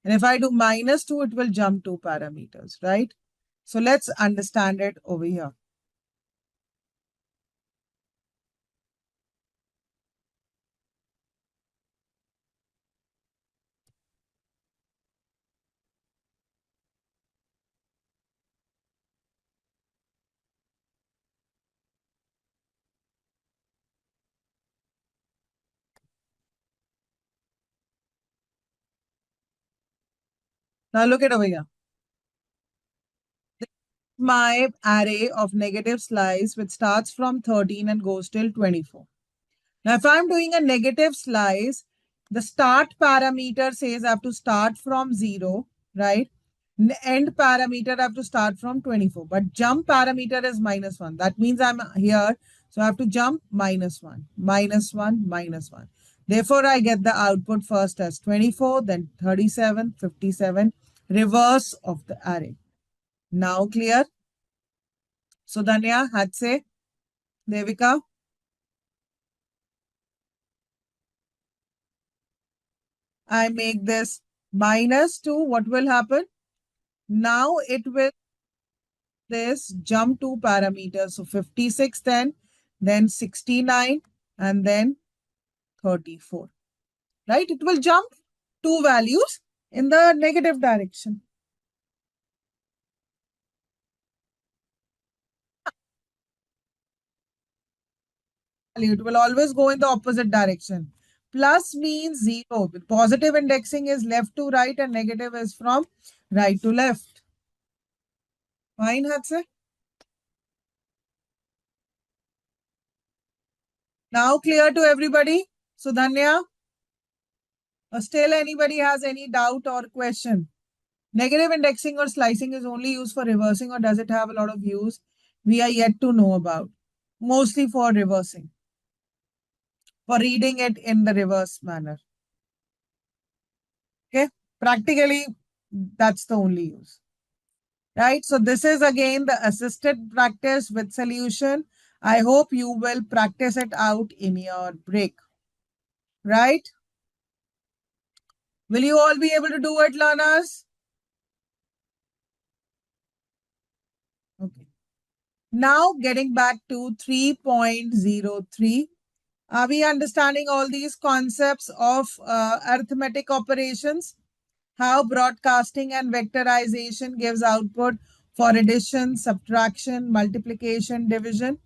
And if I do -2, it will jump 2 parameters, right? So let's understand it over here. Now look at over here. This is my array of negative slice which starts from 13 and goes till 24. Now if I'm doing a negative slice, the start parameter says I have to start from 0, right? End parameter I have to start from 24. But jump parameter is -1. That means I'm here. So I have to jump -1, -1, -1. Therefore, I get the output first as 24, then 37, 57, reverse of the array. Now clear? So Danya, Hatse, Devika. I make this -2. What will happen? Now it will this jump 2 parameters. So 56 then 69 and then 34. Right? It will jump 2 values in the negative direction. It will always go in the opposite direction. Plus means 0. Positive indexing is left to right and negative is from right to left. Fine, Hatse? Now clear to everybody? Sudhanya? Or still anybody has any doubt or question? Negative indexing or slicing is only used for reversing, or does it have a lot of use we are yet to know about? Mostly for reversing, for reading it in the reverse manner. Okay, practically that's the only use. Right, so this is again the assisted practice with solution. I hope you will practice it out in your break. Right, will you all be able to do it, learners? Okay, now getting back to 3.03. Are we understanding all these concepts of arithmetic operations? How broadcasting and vectorization gives output for addition, subtraction, multiplication, division?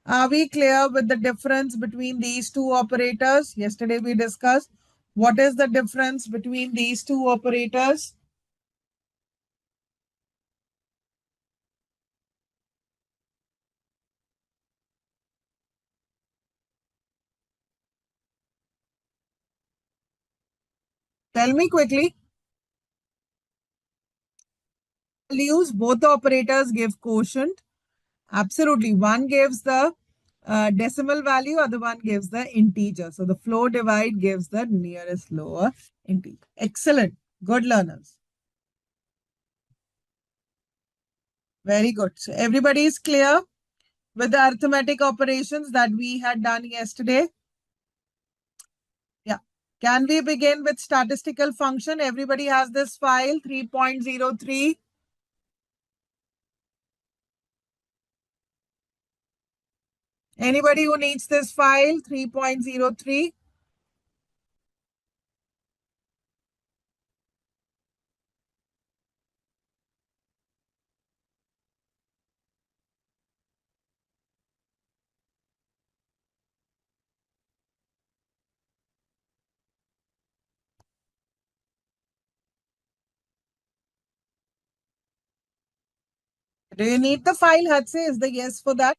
Are we clear with the difference between these two operators? Yesterday we discussed what is the difference between these two operators. Tell me quickly. Values, both the operators give quotient. Absolutely. One gives the decimal value, other one gives the integer. So the floor divide gives the nearest lower integer. Excellent. Good learners. Very good. So everybody is clear with the arithmetic operations that we had done yesterday. Yeah. Can we begin with statistical function? Everybody has this file 3.03. Anybody who needs this file 3.03? Do you need the file, Hatse? Is the yes for that?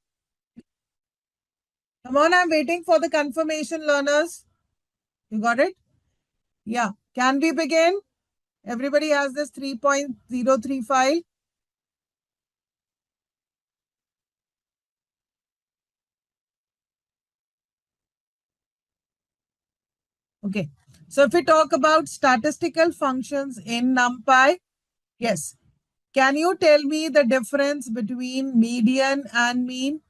Come on, I'm waiting for the confirmation, learners. You got it? Yeah. Can we begin? Everybody has this 3.03 file. Okay. So if we talk about statistical functions in NumPy, yes. Can you tell me the difference between median and mean?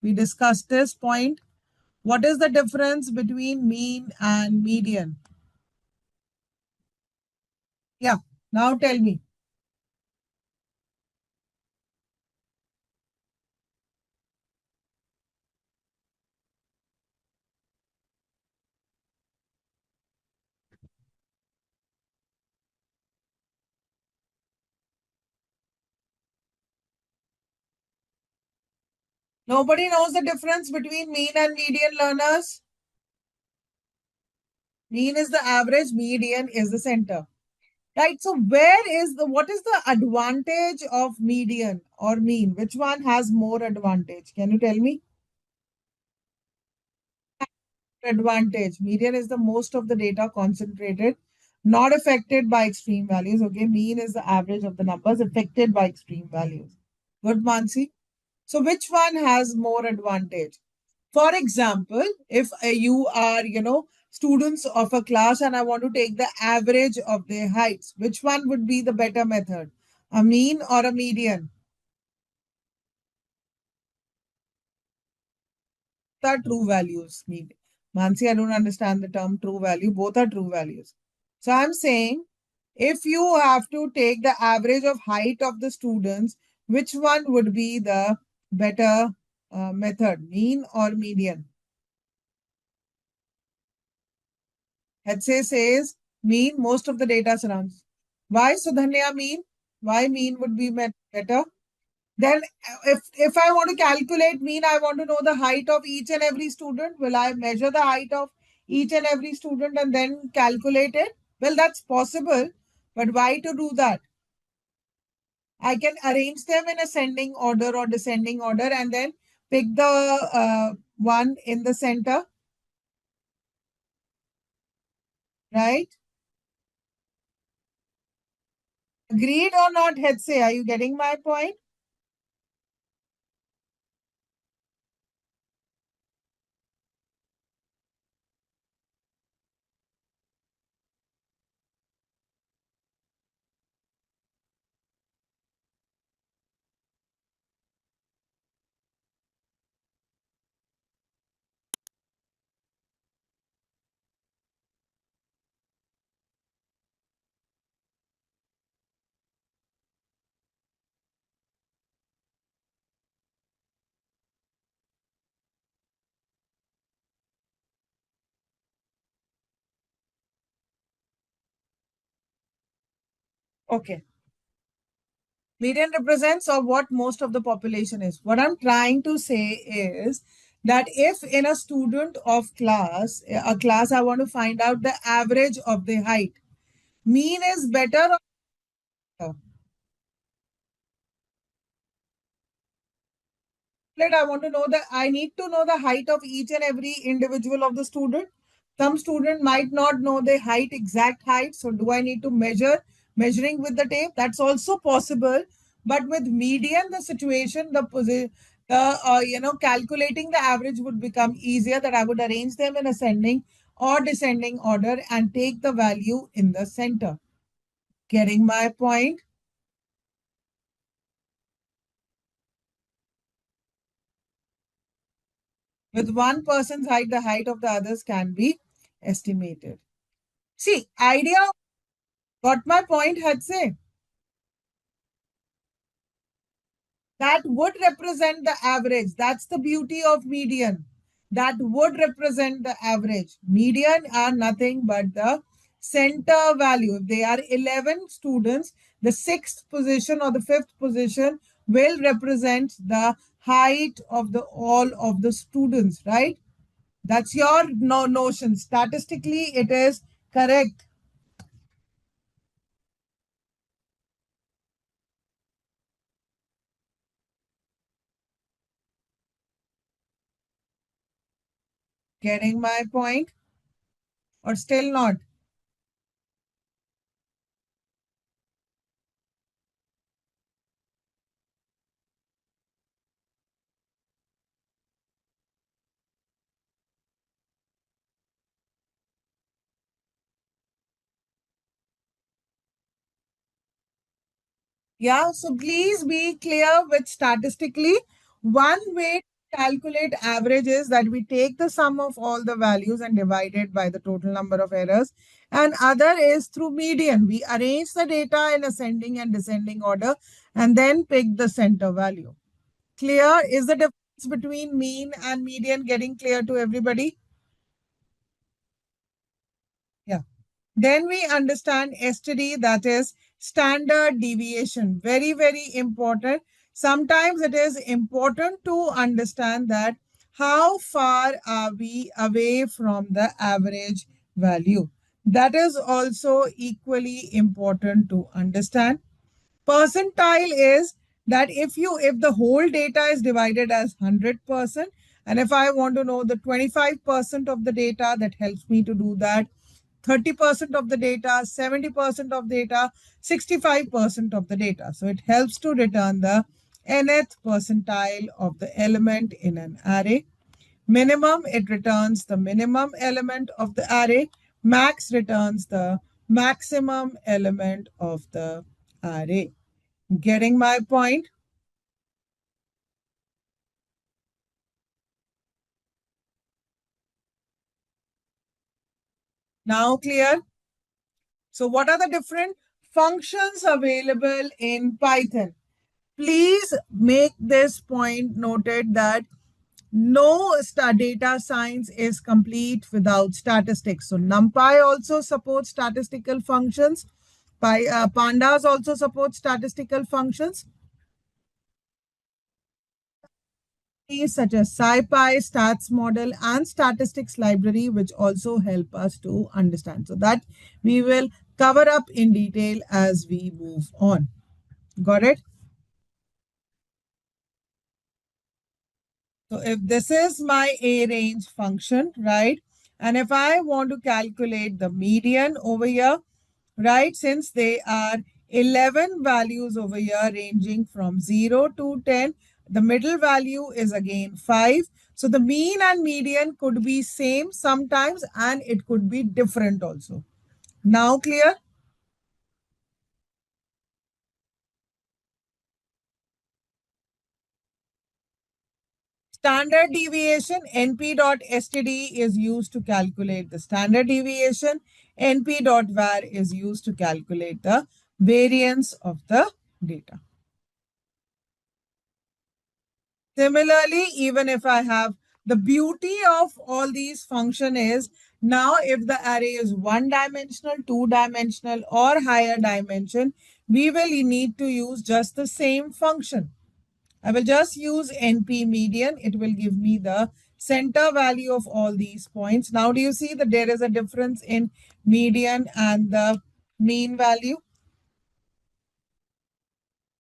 We discussed this point. What is the difference between mean and median? Yeah. Now tell me. Nobody knows the difference between mean and median, learners. Mean is the average, median is the center. Right. So what is the advantage of median or mean? Which one has more advantage? Can you tell me? Advantage. Median is the most of the data concentrated, not affected by extreme values. Okay. Mean is the average of the numbers affected by extreme values. Good, Mansi. So which one has more advantage? For example, if you are, students of a class and I want to take the average of their heights, which one would be the better method? A mean or a median? Are true values. Mansi, I don't understand the term true value. Both are true values. So I'm saying if you have to take the average of height of the students, which one would be the better method, mean or median? HSA says mean, most of the data surrounds. Why Sudhanya mean? Why mean would be better? Then if I want to calculate mean, I want to know the height of each and every student. Will I measure the height of each and every student and then calculate it? Well, that's possible. But why to do that? I can arrange them in ascending order or descending order and then Pick the one in the center, right? Agreed or not, Hetze? Are you getting my point? Okay. Median represents or what most of the population is. What I'm trying to say is that if in a student of class, a class, I want to find out the average of the height, mean is better or I want to know that I need to know the height of each and every individual of the student. Some student might not know the height, exact height. So do I need to measuring with the tape? That's also possible. But with median, the situation, calculating the average would become easier. That I would arrange them in ascending or descending order and take the value in the center. Getting my point? With one person's height, the height of the others can be estimated. See, idea got my point, Hadse. That would represent the average. That's the beauty of median. That would represent the average. Median are nothing but the center value. If they are 11 students, the sixth position or the fifth position will represent the height of the all of the students, right? That's your notion. Statistically, it is correct. Getting my point or still not? Yeah, so please be clear with statistically. One way to calculate average is that we take the sum of all the values and divide it by the total number of errors. And other is through median. We arrange the data in ascending and descending order and then pick the center value. Clear? Is the difference between mean and median getting clear to everybody? Yeah. Then we understand STD, that is standard deviation. Very, very important. Sometimes it is important to understand that how far are we away from the average value. That is also equally important to understand. Percentile is that if the whole data is divided as 100%, and if I want to know the 25% of the data, that helps me to do that. 30% of the data, 70% of data, 65% of the data. So it helps to return the nth percentile of the element in an array. Minimum, it returns the minimum element of the array. Max returns the maximum element of the array. Getting my point? Now clear? So what are the different functions available in Python? Please make this point noted that no data science is complete without statistics. So NumPy also supports statistical functions. Pandas also supports statistical functions. Such as SciPy, Stats Model, and Statistics Library, which also help us to understand. So that we will cover up in detail as we move on. Got it? So if this is my A range function, right? And if I want to calculate the median over here, right? Since they are 11 values over here ranging from 0 to 10, the middle value is again 5. So the mean and median could be same sometimes and it could be different also. Now clear? Standard deviation, np.std is used to calculate the standard deviation. np.var is used to calculate the variance of the data. Similarly, even if I have the beauty of all these function is now if the array is one dimensional, two dimensional or higher dimension, we will need to use just the same function. I will just use NP median. It will give me the center value of all these points. Now, do you see that there is a difference in median and the mean value?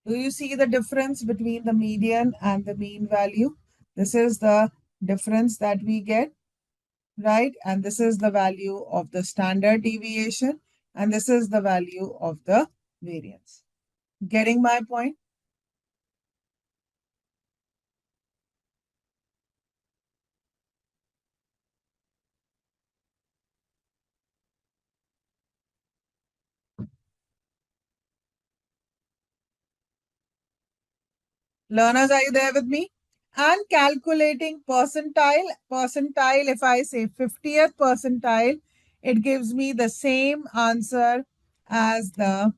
Do you see the difference between the median and the mean value? This is the difference that we get, right? And this is the value of the standard deviation. And this is the value of the variance. Getting my point? Learners, are you there with me? And calculating percentile, if I say 50th percentile, it gives me the same answer as the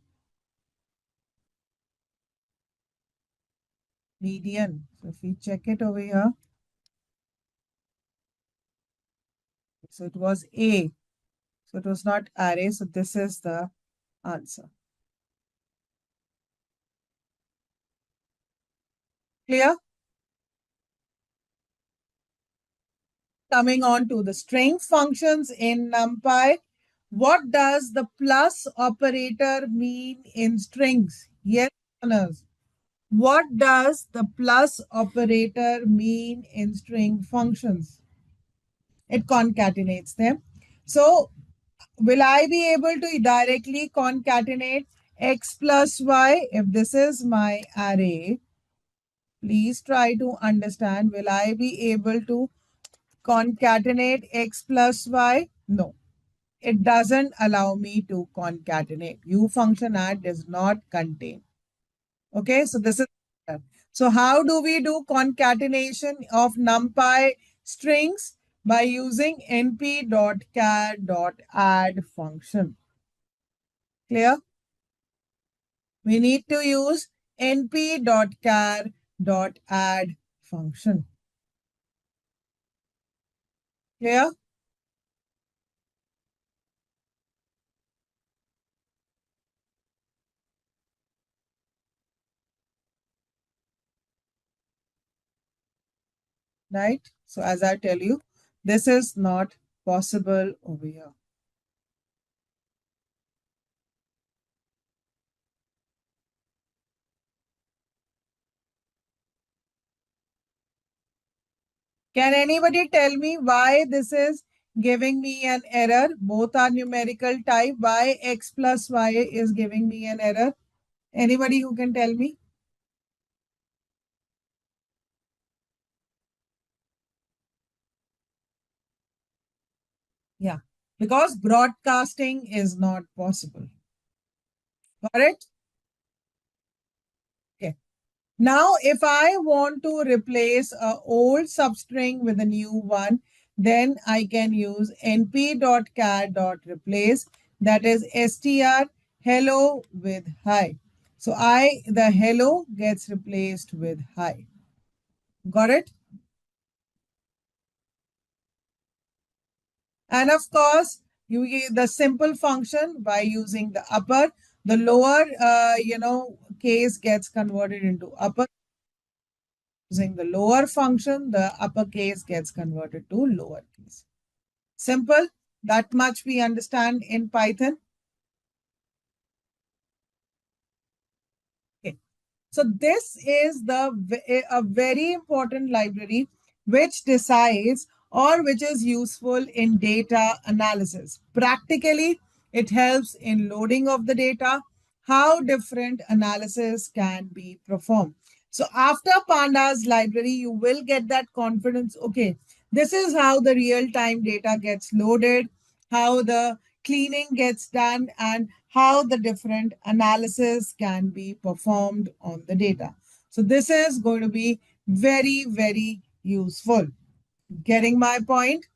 median. So if we check it over here, so it was A. So it was not array. So this is the answer. Clear? Coming on to the string functions in NumPy. What does the plus operator mean in strings? Yes, learners. What does the plus operator mean in string functions? It concatenates them. So will I be able to directly concatenate x plus y? If this is my array, please try to understand. Will I be able to concatenate x plus y? No, it doesn't allow me to concatenate. U function add does not contain. Okay, so this is, so how do we do concatenation of NumPy strings? By using np.char.add function. Clear? We need to use np.char.add function. Clear? Right? So as I tell you, this is not possible over here. Can anybody tell me why this is giving me an error? Both are numerical type. Why x plus y is giving me an error? Anybody who can tell me? Yeah, because broadcasting is not possible. Got it? Okay. Now, if I want to replace an old substring with a new one, then I can use np.char.replace, that is str hello with hi. So the hello gets replaced with hi. Got it? And of course, you use the simple function by using the upper, the lower, case gets converted into upper. Using the lower function, the uppercase gets converted to lowercase. Simple. That much we understand in Python. Okay. So this is a very important library which decides or which is useful in data analysis. Practically, it helps in loading of the data, how different analysis can be performed. So after Pandas library, you will get that confidence. Okay, this is how the real-time data gets loaded, how the cleaning gets done, and how the different analysis can be performed on the data. So this is going to be very, very useful. Getting my point?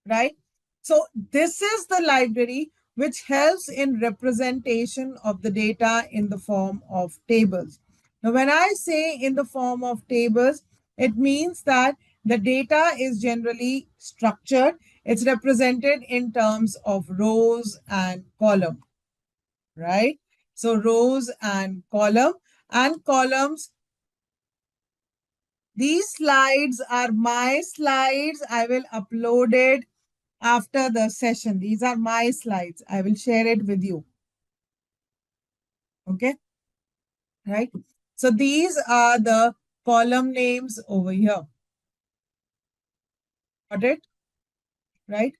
Right? So this is the library which helps in representation of the data in the form of tables. Now, when I say in the form of tables, it means that the data is generally structured. It's represented in terms of rows and column, right? So rows and columns. These slides are my slides. I will upload it after the session. These are my slides. I will share it with you. Okay, right? So these are the column names over here. Got it? Right?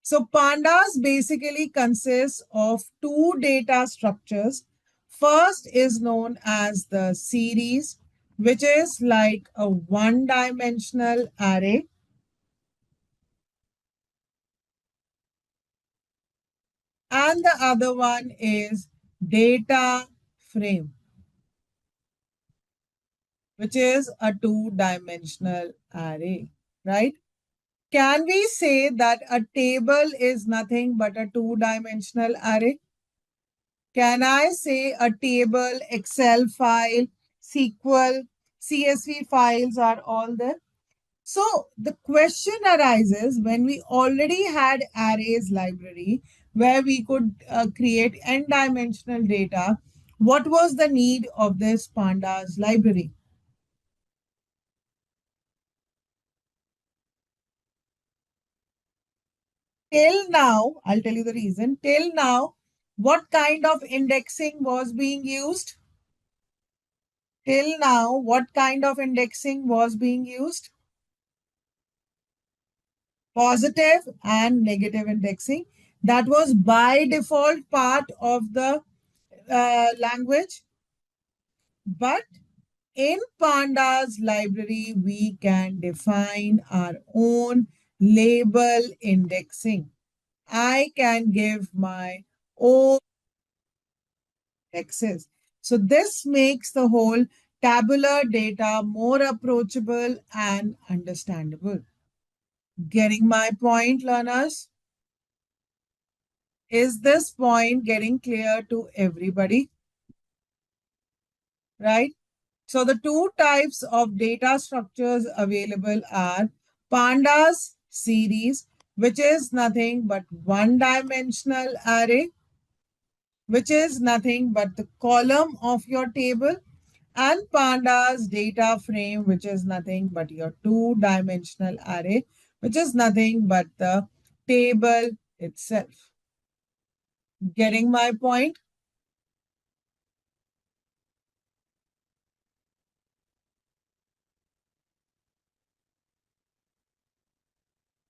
So pandas basically consists of two data structures. First is known as the series, which is like a one-dimensional array. And the other one is data frame, which is a two-dimensional array, right? Can we say that a table is nothing but a two-dimensional array? Can I say a table, Excel file, SQL, CSV files are all there? So the question arises when we already had arrays library where we could create n-dimensional data. What was the need of this pandas library? Till now, I'll tell you the reason. Till now, what kind of indexing was being used? Till now, what kind of indexing was being used? Positive and negative indexing. That was by default part of the language. But in Pandas library, we can define our own label indexing. I can give my own indexes. So this makes the whole tabular data more approachable and understandable. Getting my point, learners? Is this point getting clear to everybody? Right? So the two types of data structures available are Pandas series, which is nothing but one-dimensional array, which is nothing but the column of your table, and Pandas data frame, which is nothing but your two-dimensional array, which is nothing but the table itself. Getting my point?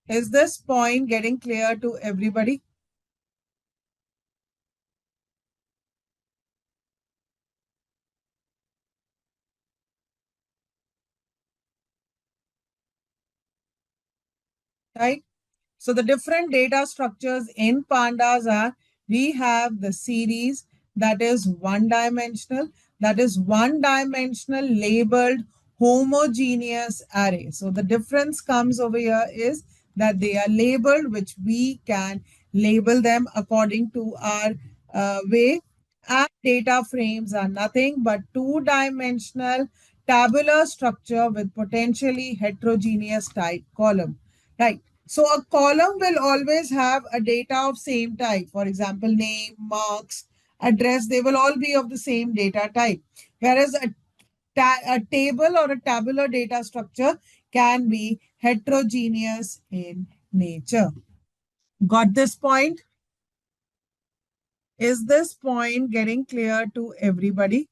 Is this point getting clear to everybody? Right? So the different data structures in pandas are, we have the series that is one-dimensional, labeled homogeneous array. So the difference comes over here is that they are labeled, which we can label them according to our way. And data frames are nothing but two-dimensional tabular structure with potentially heterogeneous type column. Right. So a column will always have a data of same type. For example, name, marks, address, they will all be of the same data type. Whereas a table or a tabular data structure can be heterogeneous in nature. Got this point? Is this point getting clear to everybody?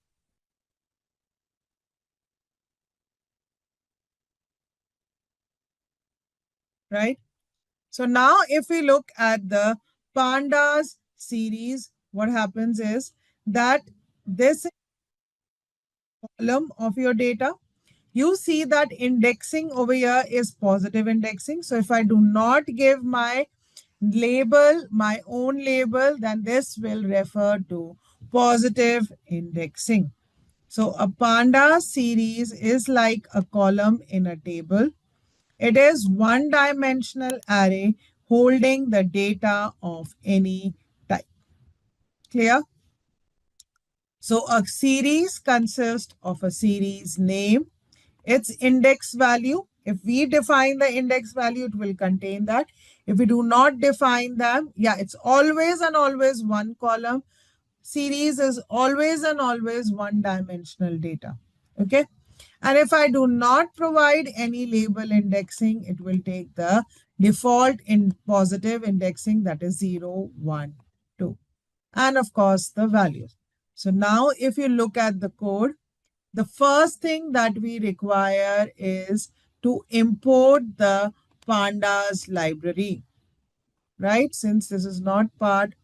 right? So now if we look at the Pandas series, what happens is that this column of your data, you see that indexing over here is positive indexing. So if I do not give my label, my own label, then this will refer to positive indexing. So a Panda series is like a column in a table. It is one-dimensional array holding the data of any type. Clear? So a series consists of a series name, its index value. If we define the index value, it will contain that. If we do not define them, yeah, it's always and always one column. Series is always and always one-dimensional data. Okay. And if I do not provide any label indexing, it will take the default in positive indexing, that is 0, 1, 2. And of course, the values. So now if you look at the code, the first thing that we require is to import the pandas library, right? Since this is not part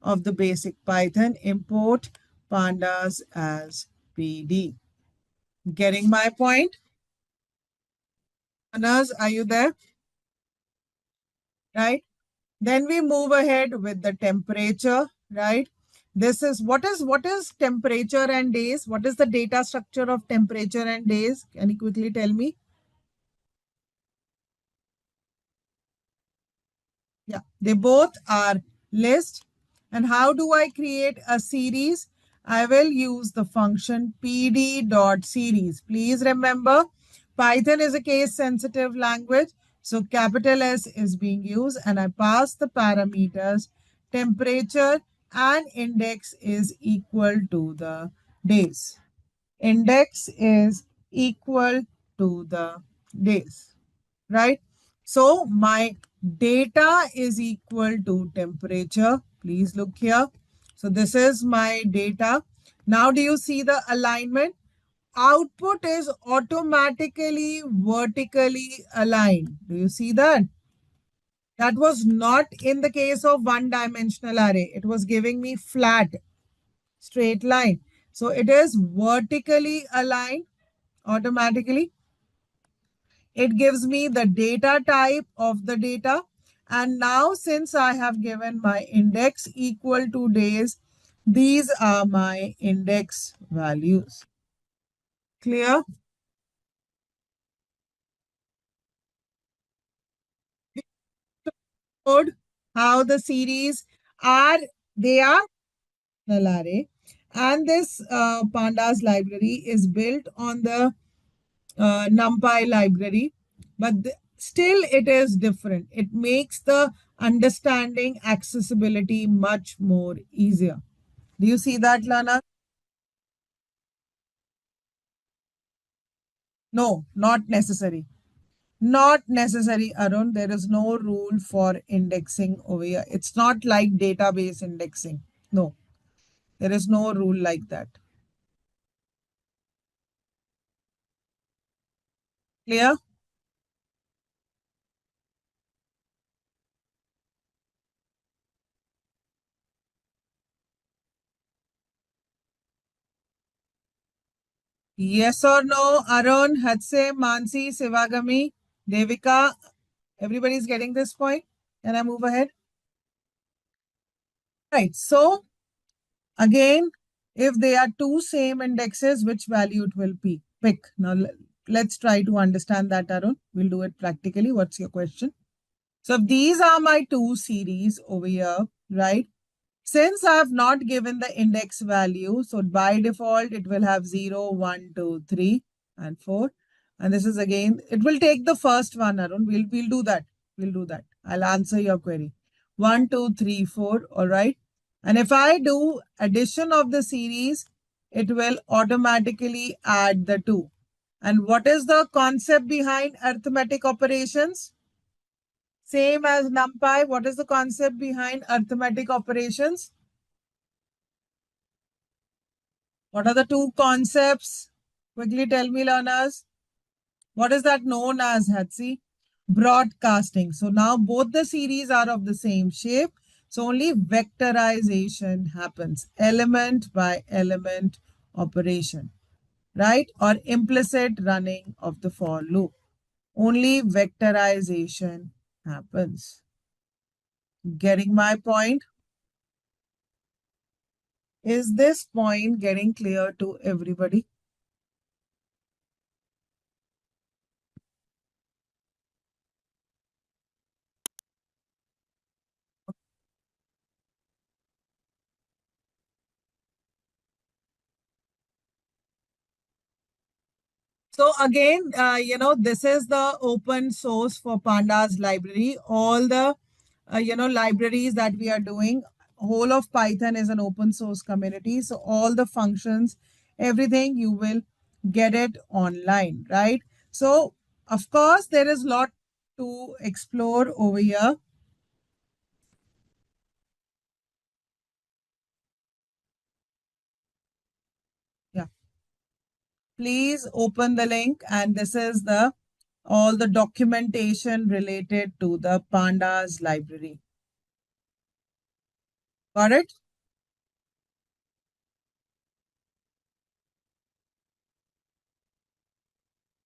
of the basic Python, import pandas as PD. Getting my point? Anas, are you there? Right? Then we move ahead with the temperature, right? This is what is temperature and days? What is the data structure of temperature and days? Can you quickly tell me? Yeah, they both are list. And how do I create a series? I will use the function pd.series. Please remember, Python is a case sensitive language. So capital S is being used and I pass the parameters temperature and index is equal to the days. Index is equal to the days, right? So my data is equal to temperature. Please look here. So this is my data. Now do you see the alignment? Output is automatically vertically aligned. Do you see that? That was not in the case of one-dimensional array. It was giving me flat, straight line. So it is vertically aligned automatically. It gives me the data type of the data. And now since I have given my index equal to days, these are my index values. Clear? Code how the series are, they are null array. And this pandas library is built on the NumPy library, but still it is different. It makes the understanding accessibility much more easier. Do you see that, Lana? No, not necessary. Not necessary, Arun. There is no rule for indexing over here. It's not like database indexing. No, there is no rule like that. Clear? Yes or no? Arun, Hatse, Mansi, Sivagami, Devika, everybody's getting this point? Can I move ahead? Right. So again, if they are two same indexes, which value it will be? Pick. Now let's try to understand that, Arun. We'll do it practically. What's your question? So if these are my two series over here, right? Since I have not given the index value, so by default, it will have 0, 1, 2, 3, and 4. And this is again, it will take the first one, Arun. We'll do that. We'll do that. I'll answer your query. 1, 2, 3, 4. All right. And if I do addition of the series, it will automatically add the 2. And what is the concept behind arithmetic operations? Same as NumPy. What is the concept behind arithmetic operations? What are the two concepts? Quickly tell me, learners. What is that known as, Hatsi? broadcasting. So now both the series are of the same shape. So only vectorization happens, element by element operation, right? Or implicit running of the for loop. Only vectorization happens. Getting my point? Is this point getting clear to everybody? So again, this is the open source for Pandas library. All the, libraries that we are doing, whole of Python is an open source community. So all the functions, everything you will get it online, right? So of course, there is lot to explore over here. Yeah, please open the link, and this is the all the documentation related to the Pandas library. Got it?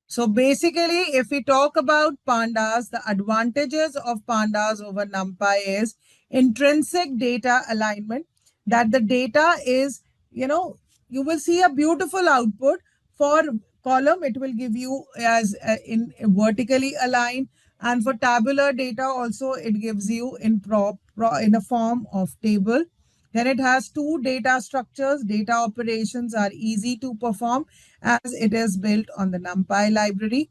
So basically, if we talk about pandas, the advantages of pandas over NumPy is intrinsic data alignment, that the data is, you will see a beautiful output for column. It will give you as in vertically aligned, and for tabular data also it gives you in in a form of table. Then it has two data structures. Data operations are easy to perform as it is built on the NumPy library.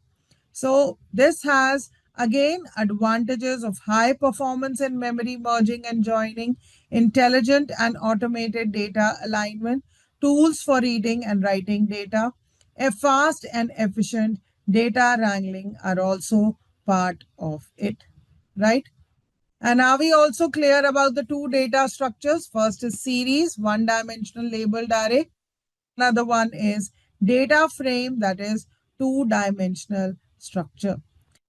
So this has again advantages of high performance in memory merging and joining, intelligent and automated data alignment, tools for reading and writing data, a fast and efficient data wrangling are also part of it, right? And are we also clear about the two data structures? First is series, one-dimensional labeled array. Another one is data frame, that is two-dimensional structure.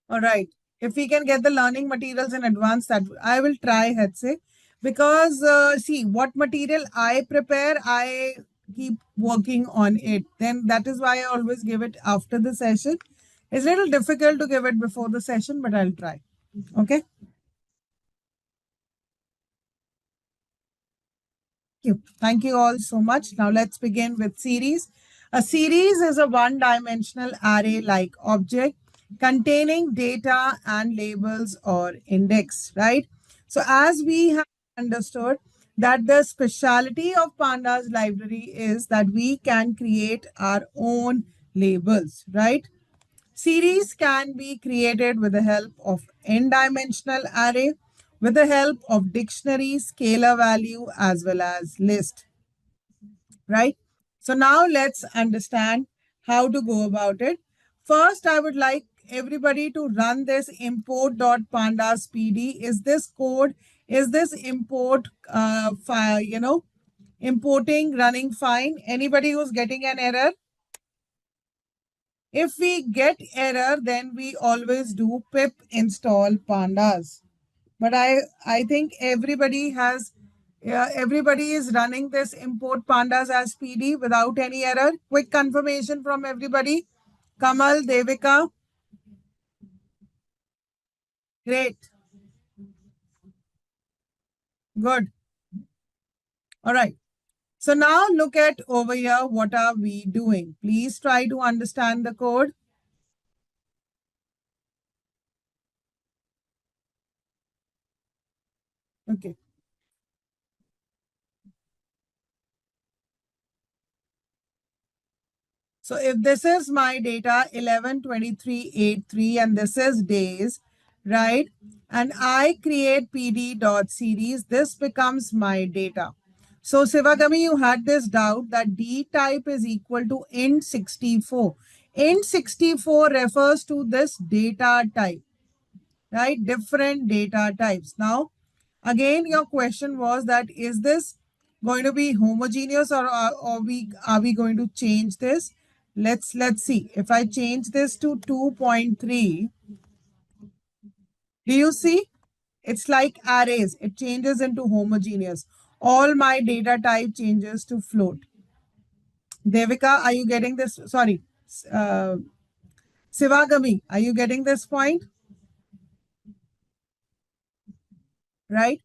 All right. If we can get the learning materials in advance, that I will try, Hetze, because see what material I prepare, I keep working on it. Then that is why I always give it after the session. It's a little difficult to give it before the session, but I'll try. Okay. You. Thank you all so much. Now let's begin with series. A series is a one-dimensional array-like object containing data and labels or index, right? So as we have understood that the speciality of Pandas library is that we can create our own labels, right? Series can be created with the help of n-dimensional array, with the help of dictionary, scalar value, as well as list, right? So now let's understand how to go about it. First, I would like everybody to run this import.pandas pd. Is this code, is this import file, importing running fine? Anybody who's getting an error? If we get error, then we always do pip install pandas. But I think everybody has, everybody is running this import pandas as PD without any error. Quick confirmation from everybody. Kamal, Devika, great, good. All right. So now look at over here. What are we doing? Please try to understand the code. Okay. So if this is my data 11, 23, 8, 3, and this is days, right? And I create pd.series, this becomes my data. So Sivagami, you had this doubt that D type is equal to int64. Int64 refers to this data type, right? Different data types. Now, again, your question was that is this going to be homogeneous, or are we going to change this? Let's see. If I change this to 2.3, Do you see? It's like arrays. It changes into homogeneous. All my data type changes to float. Devika, are you getting this? Sorry. Uh, Sivagami, are you getting this point? Right?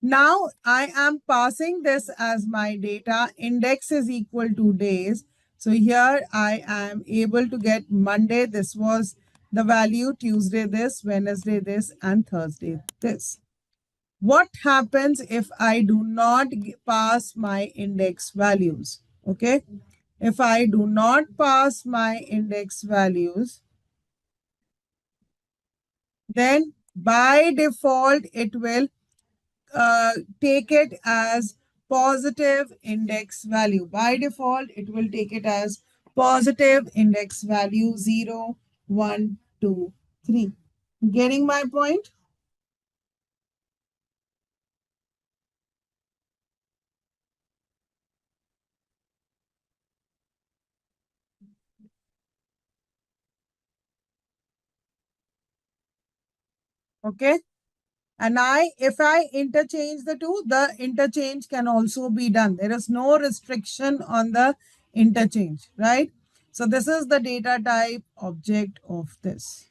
Now I am passing this as my data. Index is equal to days. So here I am able to get Monday. This was the value, Tuesday this, Wednesday this, and Thursday this. What happens if I do not pass my index values? Okay. If I do not pass my index values, then by default, it will take it as positive index value. By default, it will take it as positive index value 0, 1, 2, 3. Getting my point? Okay. And if I interchange the two, the interchange can also be done. There is no restriction on the interchange, right? So this is the data type object of this.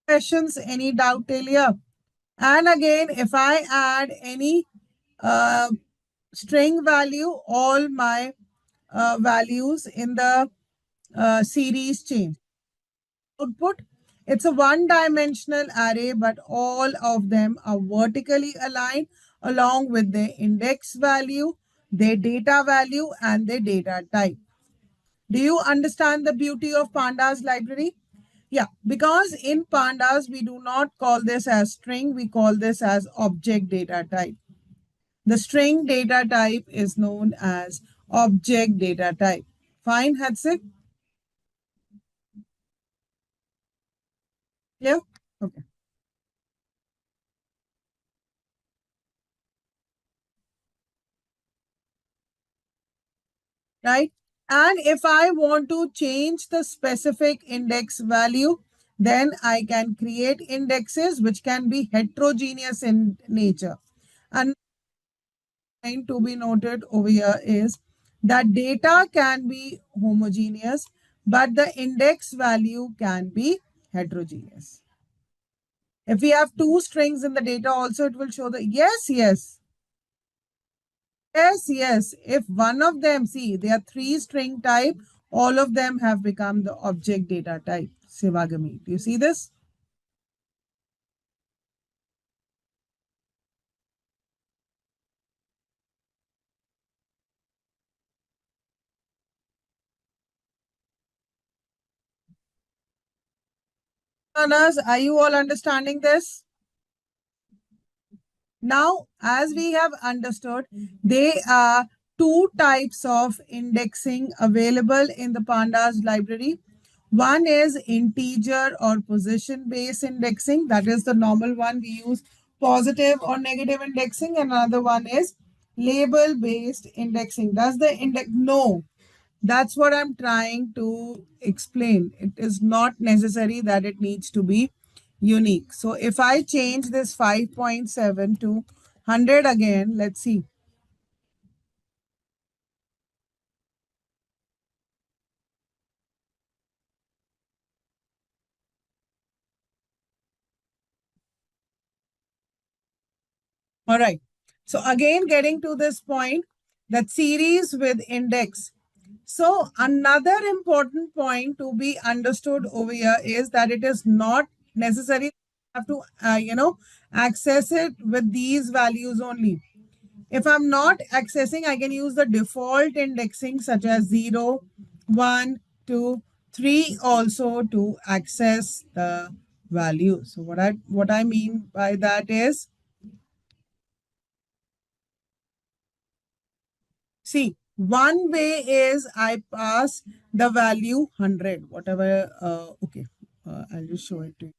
Questions, any doubt till here? And again, if I add any uh, string value, all my values in the series change. Output, it's a one-dimensional array, but all of them are vertically aligned along with their index value, their data value, and their data type. Do you understand the beauty of Pandas library? Yeah, because in Pandas, we do not call this as string, we call this as object data type. The string data type is known as object data type. Fine, Hadsik? Yeah? Okay. Right? And if I want to change the specific index value, then I can create indexes which can be heterogeneous in nature. And point to be noted over here is that data can be homogeneous, but the index value can be heterogeneous. If we have two strings in the data also, it will show the, yes, yes. Yes, yes. If one of them, see, there are three string type, all of them have become the object data type. Sivagami. Do you see this? Anas, are you all understanding this? Now, as we have understood, there are two types of indexing available in the Pandas library. One is integer or position based indexing. That is the normal one. We use positive or negative indexing. And another one is label based indexing. Does the index? No. That's what I'm trying to explain. It is not necessary that it needs to be unique. So if I change this 5.7 to 100 again, let's see. All right. So again, getting to this point, that series with index. So another important point to be understood over here is that it is not necessary have to, access it with these values only. If I'm not accessing, I can use the default indexing such as 0, 1, 2, 3 also to access the value. So what I mean by that is, see, one way is I pass the value 100, whatever. Okay, I'll just show it to you.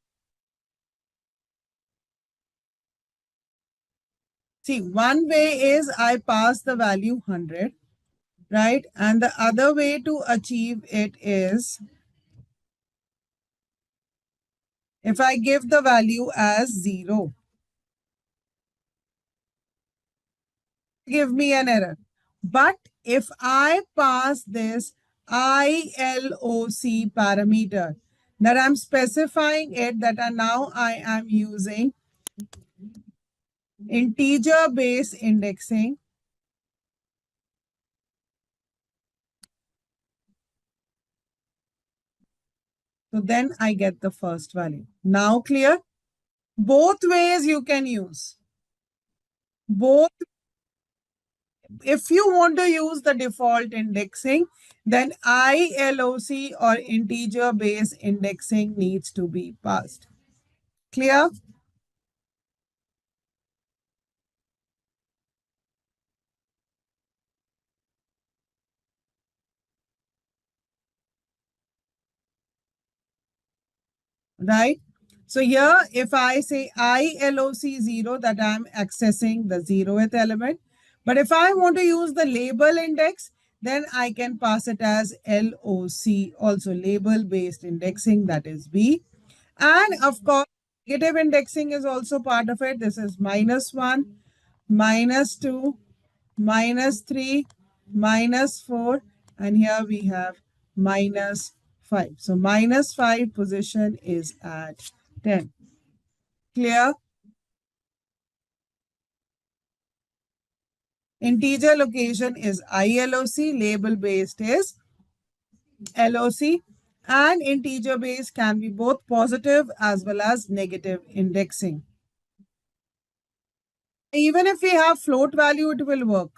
See, one way is I pass the value 100, right? And the other way to achieve it is if I give the value as 0, give me an error. But if I pass this ILOC parameter, that I'm specifying it that now I am using integer based indexing. So then I get the first value. Now clear? Both ways you can use. Both. If you want to use the default indexing, then ILOC or integer based indexing needs to be passed. Clear? Right? So here, if I say ILOC 0, that I'm accessing the 0th element. But if I want to use the label index, then I can pass it as LOC, also label based indexing, that is B. And of course, negative indexing is also part of it. This is -1, -2, -3, -4, and here we have -5. So -5 position is at 10. Clear? Integer location is ILOC, label based is LOC, and integer based can be both positive as well as negative indexing. Even if we have float value, it will work.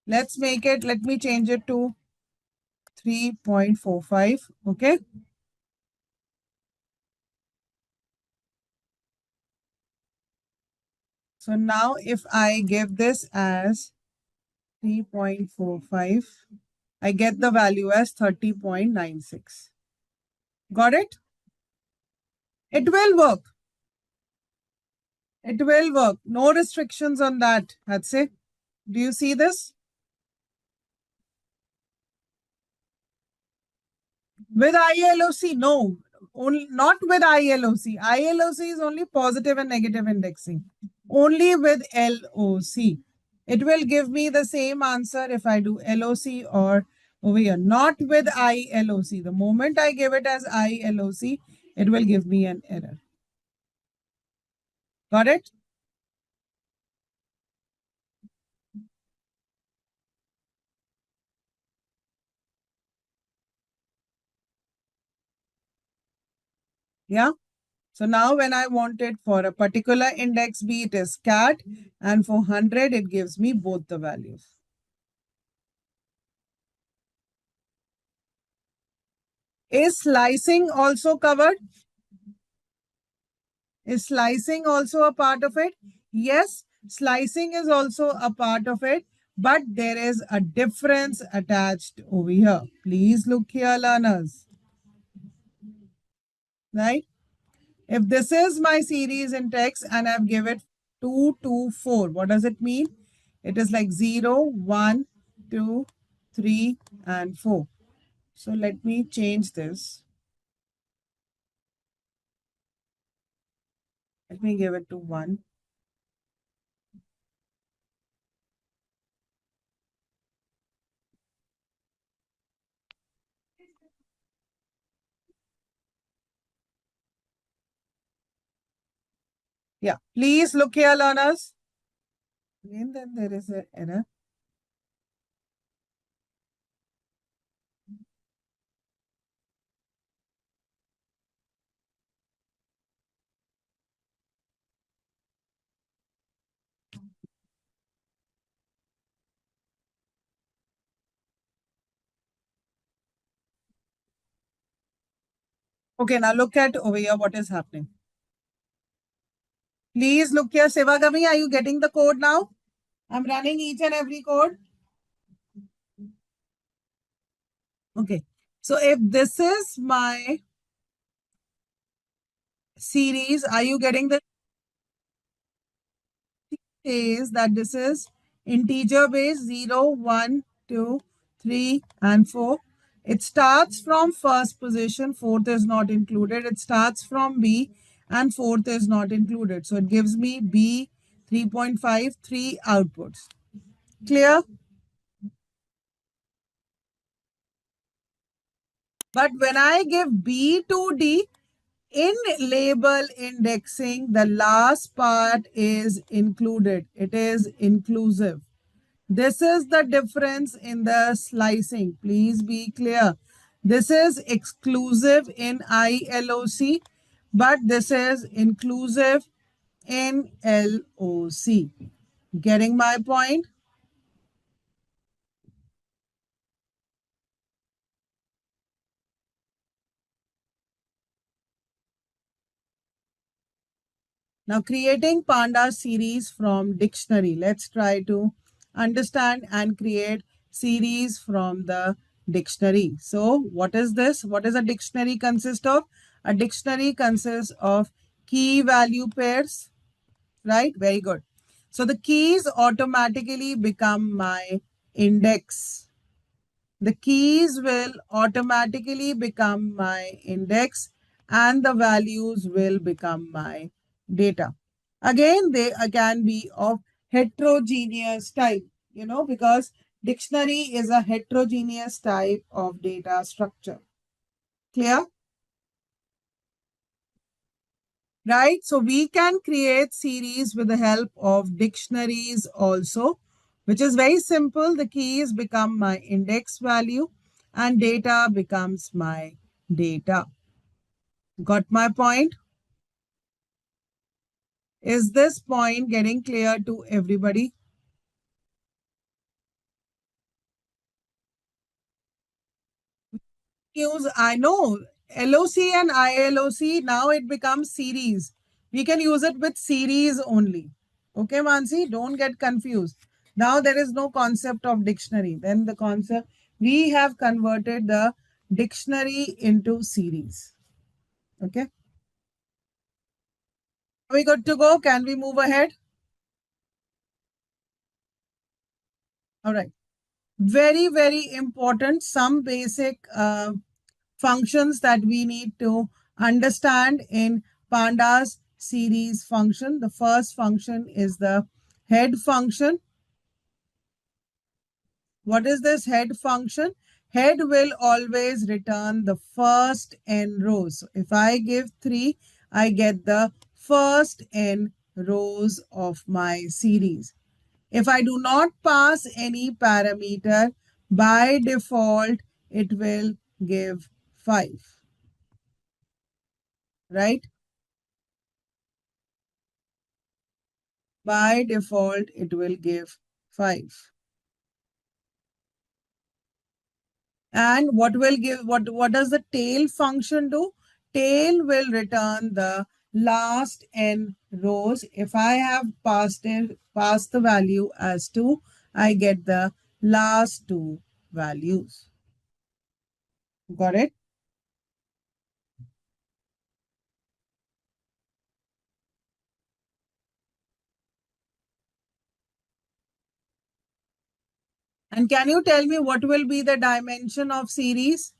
Let's make it, let me change it to 3.45. Okay. So now if I give this as 3.45, I get the value as 30.96. Got it? It will work. It will work. No restrictions on that. That's it. Do you see this? With ILOC, no. Only, not with ILOC. ILOC is only positive and negative indexing. Only with LOC. It will give me the same answer if I do LOC or over here. Not with ILOC. The moment I give it as ILOC, it will give me an error. Got it? Yeah. So now when I want it for a particular index B, it is cat, and for 100, it gives me both the values. Is slicing also covered? Is slicing also a part of it? Yes, slicing is also a part of it, but there is a difference attached over here. Please look here, learners. Right? If this is my series in text and I've given it 2, 2, 4, what does it mean? It is like 0, 1, 2, 3, and 4. So let me change this. Let me give it to 1. Yeah, please look here, learners. Again, then there is an error. Okay, now look at over here what is happening. Please look here. Sivagami, are you getting the code now? I'm running each and every code. Okay. So if this is my series. Are you getting the case that this is integer base 0, 1, 2, 3, and 4? It starts from first position, fourth is not included. It starts from B and fourth is not included. So it gives me B 3.5, 3 outputs. Clear? But when I give B to D, in label indexing, the last part is included. It is inclusive. This is the difference in the slicing. Please be clear. This is exclusive in ILOC, but this is inclusive in LOC. Getting my point? Now creating Pandas series from dictionary. Let's try to understand and create series from the dictionary. So what is this? What does a dictionary consist of? A dictionary consists of key value pairs, right? Very good. So the keys automatically become my index. The keys will automatically become my index and the values will become my data. Again, they can be of heterogeneous type, because dictionary is a heterogeneous type of data structure. Clear? Right? So we can create series with the help of dictionaries also, which is very simple. The keys become my index value and data becomes my data. Got my point? Is this point getting clear to everybody? Use, I know, LOC and ILOC, now it becomes series. We can use it with series only. Okay, Mansi, don't get confused. Now there is no concept of dictionary. Then the concept, we have converted the dictionary into series. Okay. Are we good to go? Can we move ahead? All right. Very, very important. Some basic functions that we need to understand in Pandas series function. The first function is the head function. What is this head function? Head will always return the first n rows. So if I give 3, I get the first n rows of my series. If I do not pass any parameter, by default, it will give 5. Right? By default, it will give 5. And what does the tail function do? Tail will return the last n rows. If I have passed the value as 2, I get the last 2 values. Got it? And can you tell me what will be the dimension of series?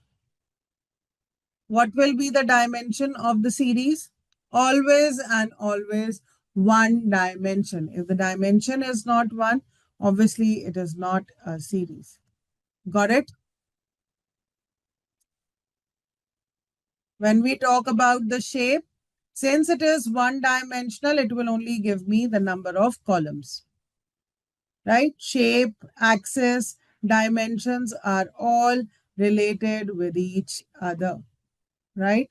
What will be the dimension of the series? Always and always one dimension. If the dimension is not 1, obviously it is not a series. Got it? When we talk about the shape, since it is one dimensional, it will only give me the number of columns. Right? Shape, axis, dimensions are all related with each other. Right?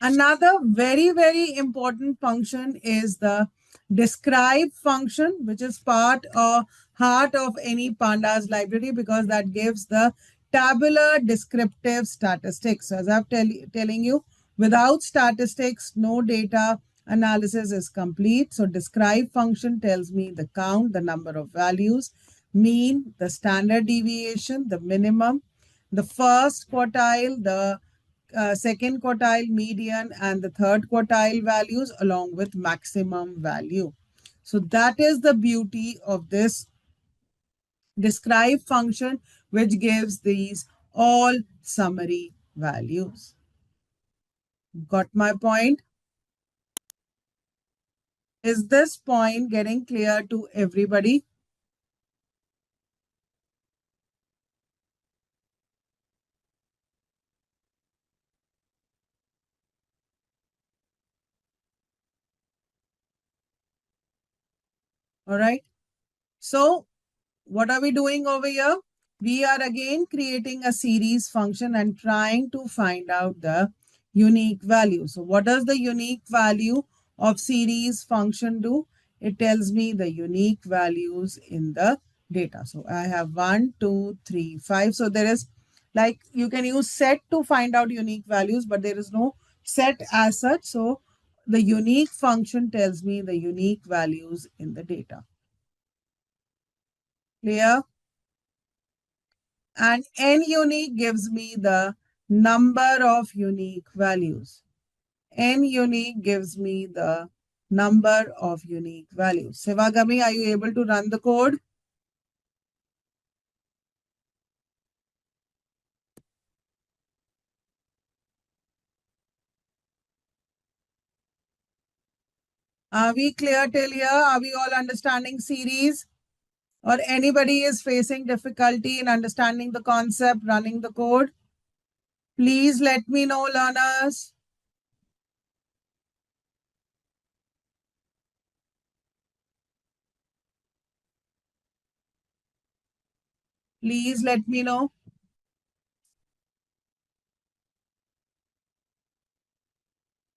Another very, very important function is the describe function, which is part or heart of any Pandas library because that gives the tabular descriptive statistics. So as I'm telling you, without statistics, no data Analysis is complete. So describe function tells me the count, the number of values, mean, the standard deviation, the minimum, the first quartile, the second quartile, median, and the third quartile values along with maximum value. So that is the beauty of this describe function, which gives these all summary values. Got my point? Is this point getting clear to everybody? All right. So what are we doing over here? We are again creating a series function and trying to find out the unique value. So what does the unique value of series function do? It tells me the unique values in the data. So I have 1, 2, 3, 5. So there is like you can use set to find out unique values, but there is no set as such. So the unique function tells me the unique values in the data. Clear? And n unique gives me the number of unique values. N unique gives me the number of unique values. Sivagami, are you able to run the code? Are we clear till here? Are we all understanding series? Or anybody is facing difficulty in understanding the concept, running the code? Please let me know, learners. Please let me know.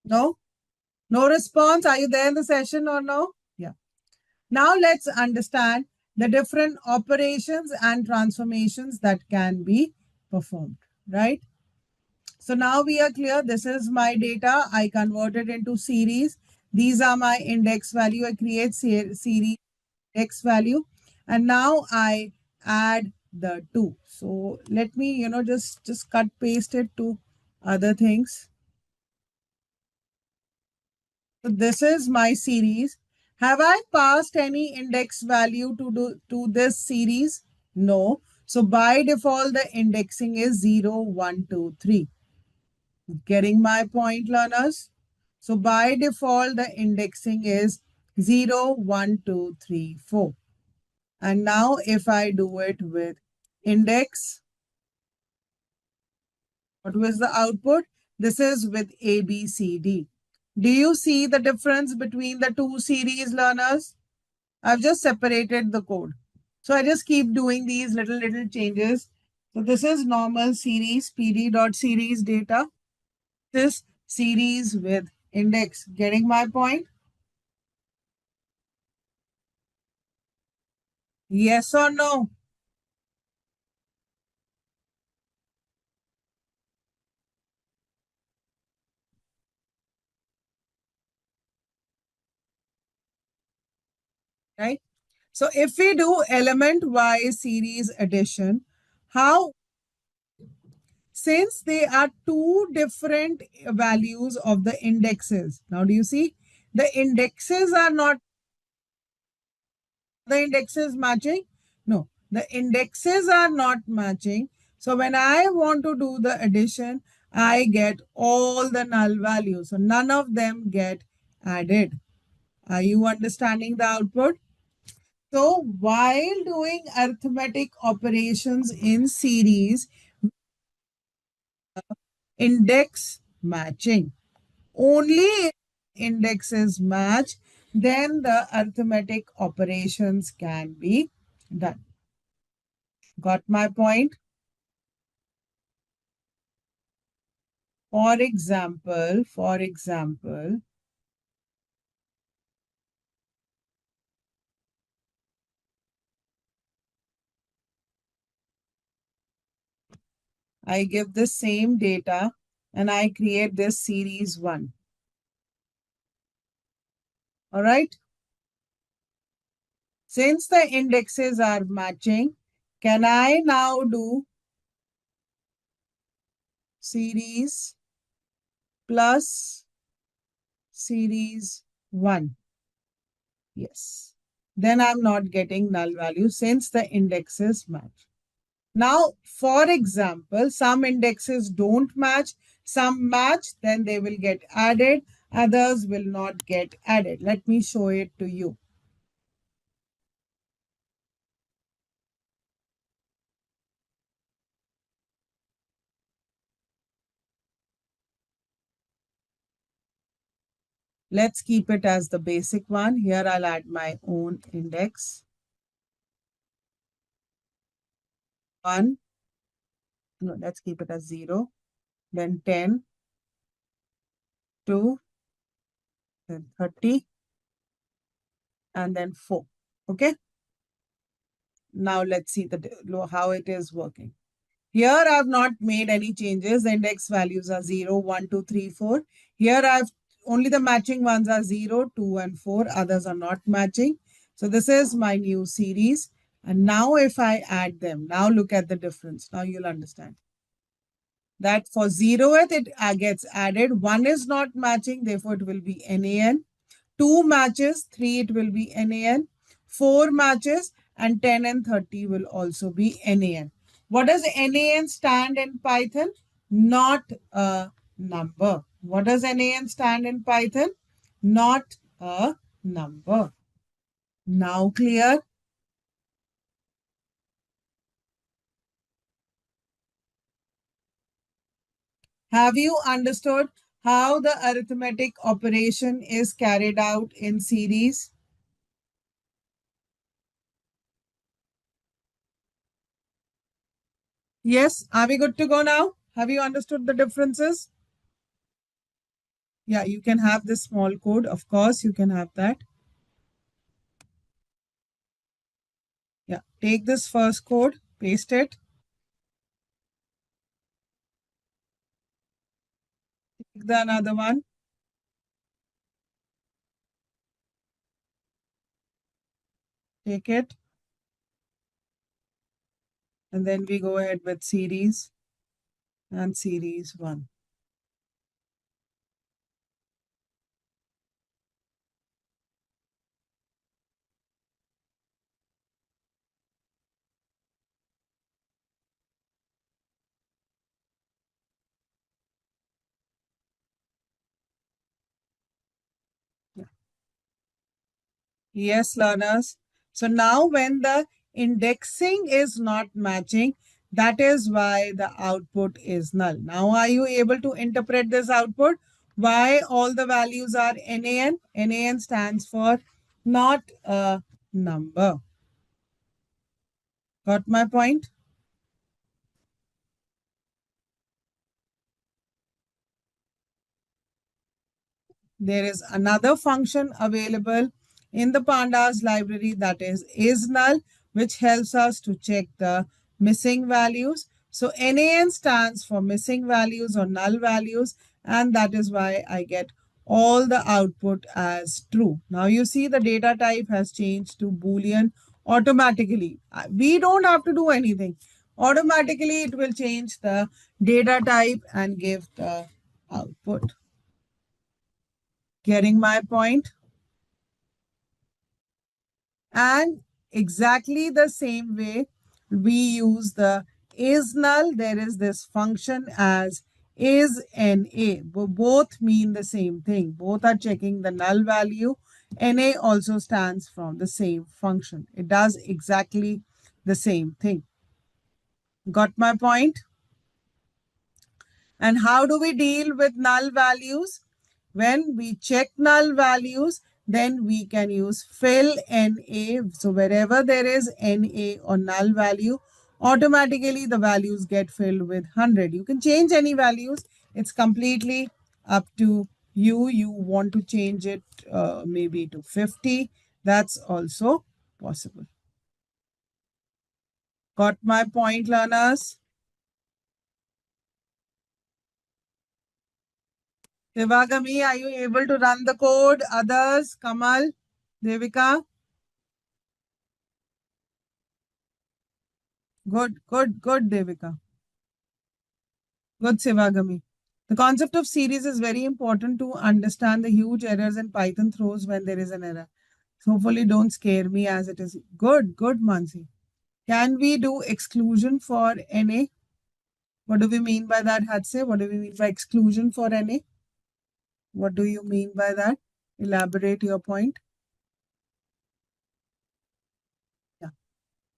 No? No response? Are you there in the session or no? Yeah. Now let's understand the different operations and transformations that can be performed, right? So now we are clear. This is my data. I convert it into series. These are my index value. I create series index value. And now I add the two. So let me, just cut paste it to other things. So this is my series. Have I passed any index value to this series? No. So by default, the indexing is 0, 1, 2, 3. Getting my point, learners? So by default, the indexing is 0, 1, 2, 3, 4. And now if I do it with index, what was the output? This is with A, B, C, D. Do you see the difference between the two series, learners? I've just separated the code. So I just keep doing these little changes. So this is normal series, pd.series data. This series with index. Getting my point? Yes or no? Right? So if we do element-wise series addition, how since they are two different values of the indexes. Now, do you see? The indexes are not the indexes matching? No, the indexes are not matching. So when I want to do the addition, I get all the null values. So none of them get added. Are you understanding the output? So while doing arithmetic operations in series, index matching. Only if indexes match, then the arithmetic operations can be done. Got my point? For example, I give the same data and I create this series 1. All right. Since the indexes are matching, can I now do series plus series 1? Yes. Then I'm not getting null value since the indexes match. Now, for example, some indexes don't match, some match, then they will get added, others will not get added. Let me show it to you. Let's keep it as the basic one. Here I'll add my own index. 1, no, let's keep it as 0, then 10, 2, then 30, and then 4. Okay. Now let's see how it is working. Here I've not made any changes. The index values are 0, 1, 2, 3, 4. Here I've only the matching ones are 0, 2, and 4. Others are not matching. So this is my new series. And now if I add them, now look at the difference. Now you'll understand that for 0th, it gets added. 1 is not matching, therefore it will be NaN. 2 matches, 3 it will be NaN. 4 matches, and 10 and 30 will also be NaN. What does NaN stand in Python? Not a number. What does NaN stand in Python? Not a number. Now clear? Have you understood how the arithmetic operation is carried out in series? Yes. Are we good to go now? Have you understood the differences? Yeah, you can have this small code. Of course, you can have that. Yeah, take this first code, paste it. Take the another one, take it, and then we go ahead with series and series 1. Yeah. Yes, learners. So now when the indexing is not matching, that is why the output is null. Now are you able to interpret this output? Why all the values are NaN? NaN stands for not a number. Got my point? There is another function available in the Pandas library, that is null, which helps us to check the missing values. So NaN stands for missing values or null values, and that is why I get all the output as true. Now you see the data type has changed to Boolean automatically. We don't have to do anything. Automatically it will change the data type and give the output. Getting my point? And exactly the same way we use the is null. There is this function as is NA. Both mean the same thing. Both are checking the null value. NA also stands from the same function. It does exactly the same thing. Got my point? And how do we deal with null values? When we check null values, then we can use fill NA. So wherever there is NA or null value, automatically the values get filled with 100. You can change any values. It's completely up to you. You want to change it maybe to 50. That's also possible. Got my point, learners? Devagami, are you able to run the code? Others, Kamal, Devika? Good, good, good, Devika. Good, Sivagami. The concept of series is very important to understand the huge errors in Python throws when there is an error. So hopefully don't scare me as it is. Good, good, Mansi. Can we do exclusion for NA? What do we mean by that, Hadse? What do we mean by exclusion for NA? What do you mean by that? Elaborate your point. Yeah.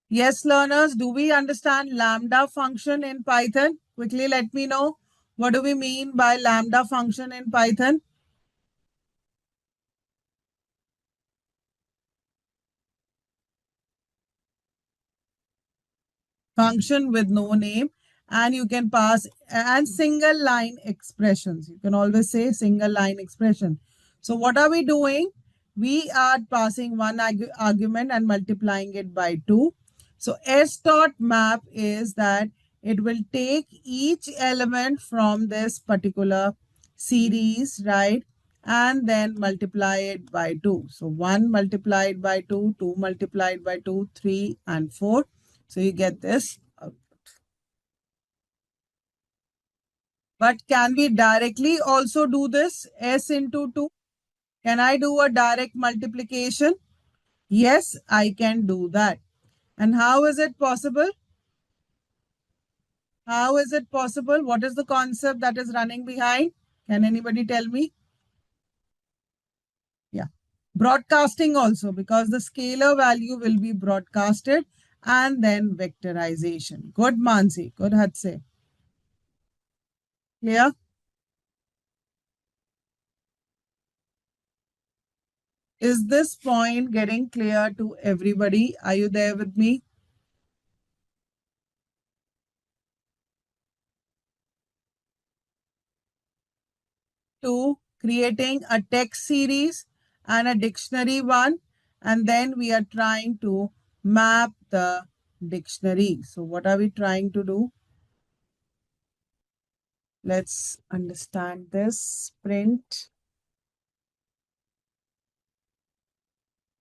Yes, learners, do we understand lambda function in Python? Quickly let me know. What do we mean by lambda function in Python? Function with no name, and you can pass and single line expressions. You can always say single line expression. So what are we doing? We are passing one argument and multiplying it by 2. So s dot map is that it will take each element from this particular series, right? And then multiply it by 2. So 1 multiplied by 2, 2 multiplied by 2, 3 and 4. So you get this. But can we directly also do this? S into 2. Can I do a direct multiplication? Yes, I can do that. And how is it possible? How is it possible? What is the concept that is running behind? Can anybody tell me? Yeah. Broadcasting also, because the scalar value will be broadcasted, and then vectorization. Good, Mansi. Good, Hadse. Clear? Is this point getting clear to everybody? Are you there with me? To creating a text series and a dictionary one, and then we are trying to map the dictionary. So what are we trying to do? Let's understand this. Print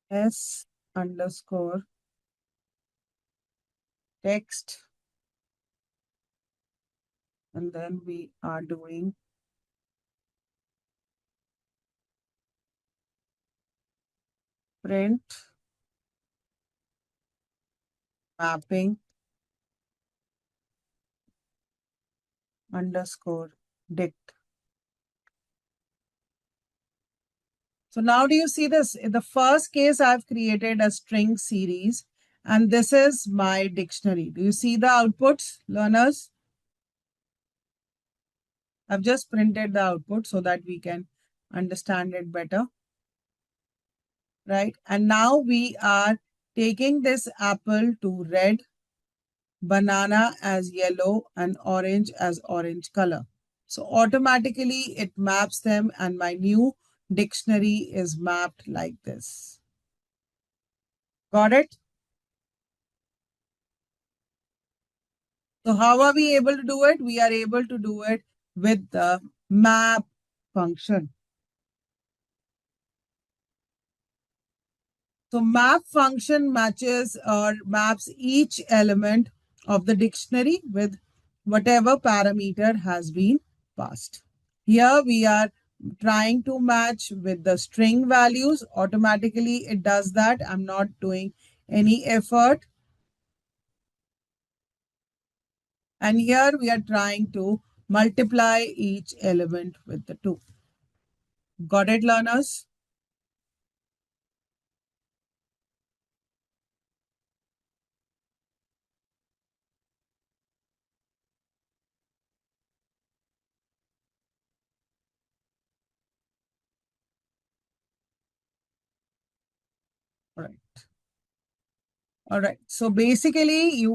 s underscore text, and then we are doing print mapping underscore dict. So now do you see this? In the first case, I've created a string series, and this is my dictionary. Do you see the outputs, learners? I've just printed the output so that we can understand it better, right? And now we are taking this apple to red, banana as yellow, and orange as orange color. So automatically it maps them, and my new dictionary is mapped like this. Got it? So how are we able to do it? We are able to do it with the map function. So map function matches or maps each element of the dictionary with whatever parameter has been passed. Here we are trying to match with the string values. Automatically it does that. I'm not doing any effort. And here we are trying to multiply each element with the 2. Got it, learners? All right. All right. So basically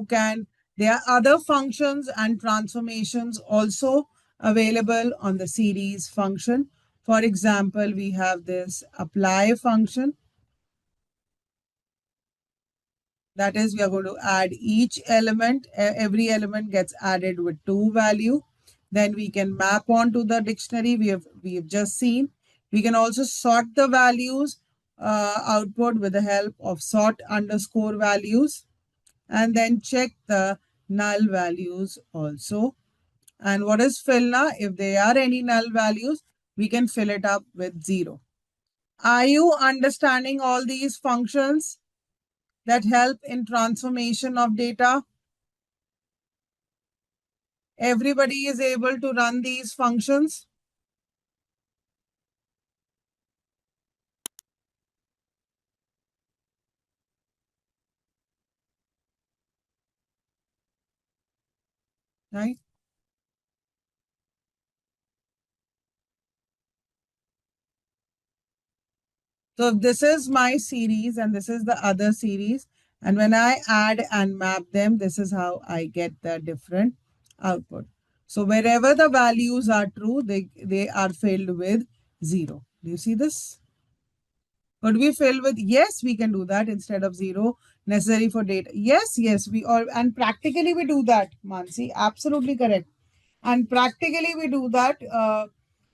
there are other functions and transformations also available on the series function. For example, we have this apply function. That is, we are going to add each element. Every element gets added with 2 value. Then we can map onto the dictionary we have just seen. We can also sort the values output with the help of sort underscore values, and then check the null values also. And what is fill now? If there are any null values, we can fill it up with 0. Are you understanding all these functions that help in transformation of data? Everybody is able to run these functions, right? So this is my series and this is the other series. And when I add and map them, this is how I get the different output. So wherever the values are true, they are filled with 0. Do you see this? Could we fill with, yes, we can do that instead of 0 necessary for data. Yes, yes, we all, and practically we do that, Mansi, absolutely correct. And practically we do that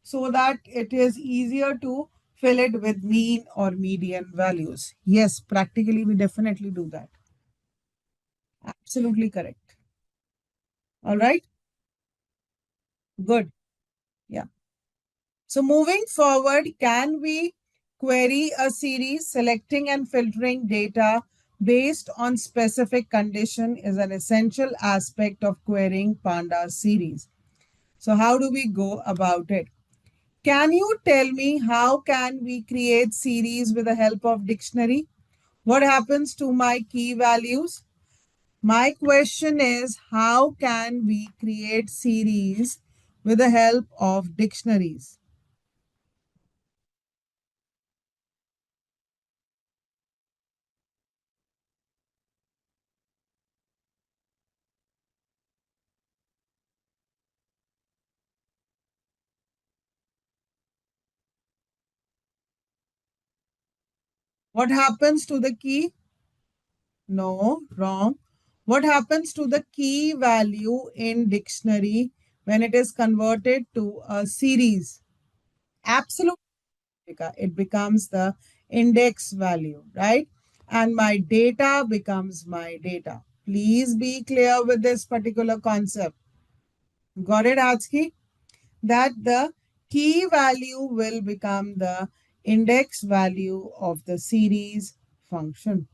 so that it is easier to fill it with mean or median values. Yes, practically we definitely do that. Absolutely correct. All right, good. Yeah. So moving forward, can we query a series? Selecting and filtering data based on specific condition is an essential aspect of querying Pandas series. So how do we go about it? Can you tell me how can we create series with the help of dictionary? What happens to my key values? My question is, how can we create series with the help of dictionaries? What happens to the key? No, wrong. What happens to the key value in dictionary when it is converted to a series? Absolutely. It becomes the index value, right? And my data becomes my data. Please be clear with this particular concept. Got it, Atsuki? That the key value will become the index value of the series function.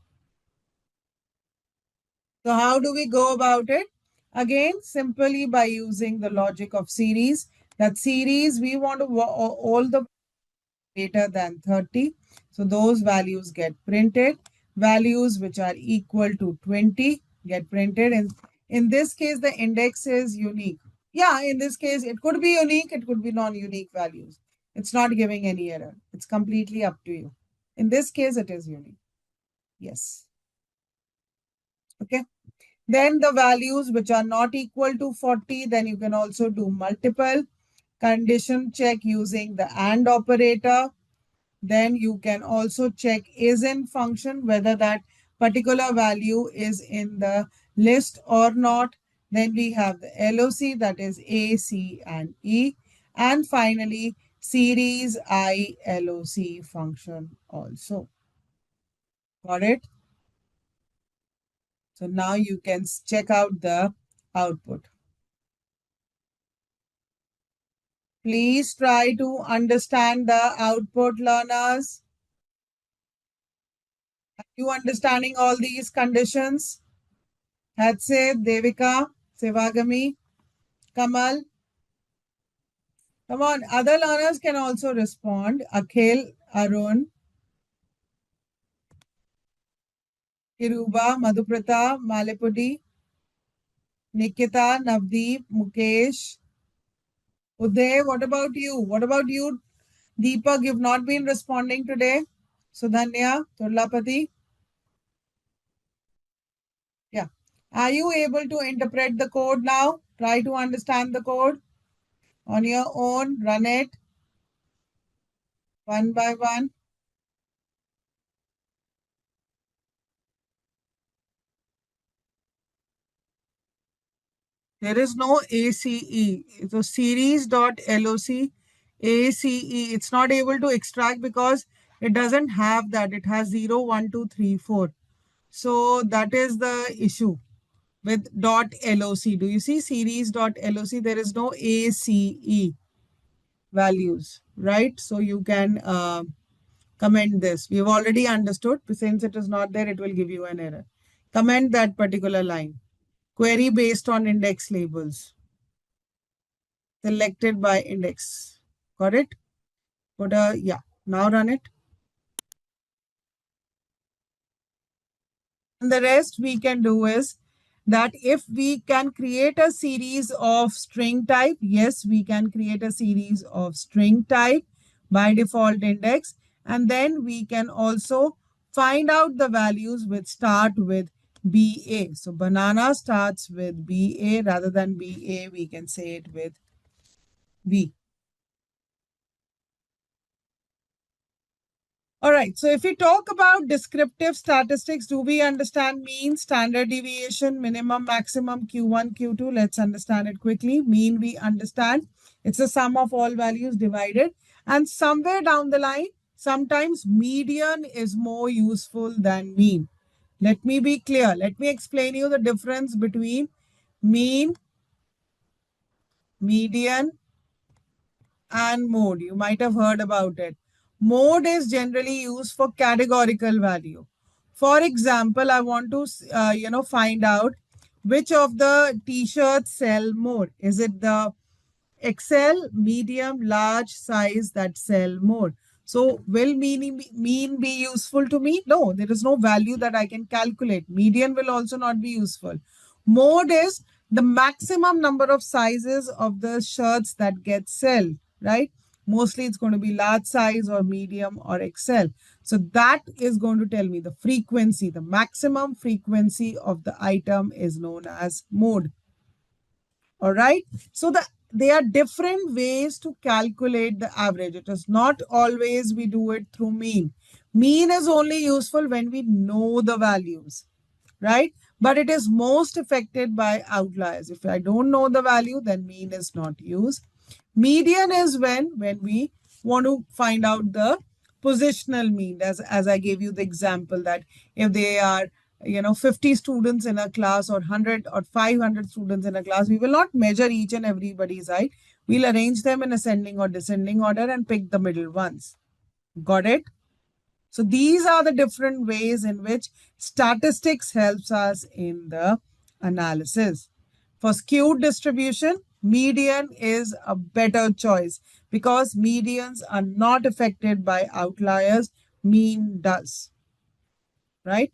So how do we go about it? Again, simply by using the logic of series. That series, we want to all the greater than 30. So those values get printed. Values which are equal to 20 get printed. And in this case, the index is unique. Yeah, in this case, it could be unique. It could be non-unique values. It's not giving any error. It's completely up to you. In this case, it is unique. Yes. Okay. Then the values which are not equal to 40, then you can also do multiple condition check using the AND operator. Then you can also check is in function whether that particular value is in the list or not. Then we have the LOC, that is A, C, and E. And finally, series I LOC function also. Got it? So now you can check out the output. Please try to understand the output, learners. Are you understanding all these conditions? Hatse, Devika, Sevagami, Kamal. Come on, other learners can also respond. Akhil, Arun, Kiruba, Madhuprata, Malipudi, Nikita, Navdeep, Mukesh, Uday. What about you? What about you? Deepak, you've not been responding today. Sudhanya, Turlapati. Yeah. Are you able to interpret the code now? Try to understand the code on your own. Run it one by one. There is no ACE. So series.loc ACE. It's not able to extract because it doesn't have that. It has 0, 1, 2, 3, 4. So that is the issue with .loc. Do you see series.loc? There is no ACE values, right? So you can comment this. We've already understood. Since it is not there, it will give you an error. Comment that particular line. Query based on index labels. Selected by index. Got it? Yeah. Now run it. And the rest we can do is that if we can create a series of string type, yes, we can create a series of string type by default index. And then we can also find out the values which start with BA. So banana starts with BA rather than BA, we can say it with B. All right, so if we talk about descriptive statistics, do we understand mean, standard deviation, minimum, maximum, Q1, Q2? Let's understand it quickly. Mean, we understand. It's the sum of all values divided. And somewhere down the line, sometimes median is more useful than mean. Let me be clear. Let me explain you the difference between mean, median, and mode. You might have heard about it. Mode is generally used for categorical value. For example, I want to find out which of the t-shirts sell more. Is it the XL, medium, large size that sell more? So will mean be useful to me? No, there is no value that I can calculate. Median will also not be useful. Mode is the maximum number of sizes of the shirts that get sold, right? Mostly it's going to be large size or medium or XL. So that is going to tell me the frequency, the maximum frequency of the item is known as mode. All right. So there are different ways to calculate the average. It is not always we do it through mean. Mean is only useful when we know the values, right? But it is most affected by outliers. If I don't know the value, then mean is not used. Median is when we want to find out the positional mean, as I gave you the example that if they are 50 students in a class or 100 or 500 students in a class, we will not measure each and everybody's height. We'll arrange them in ascending or descending order and pick the middle ones. Got it? So these are the different ways in which statistics helps us in the analysis. For skewed distribution, median is a better choice because medians are not affected by outliers. Mean does, right?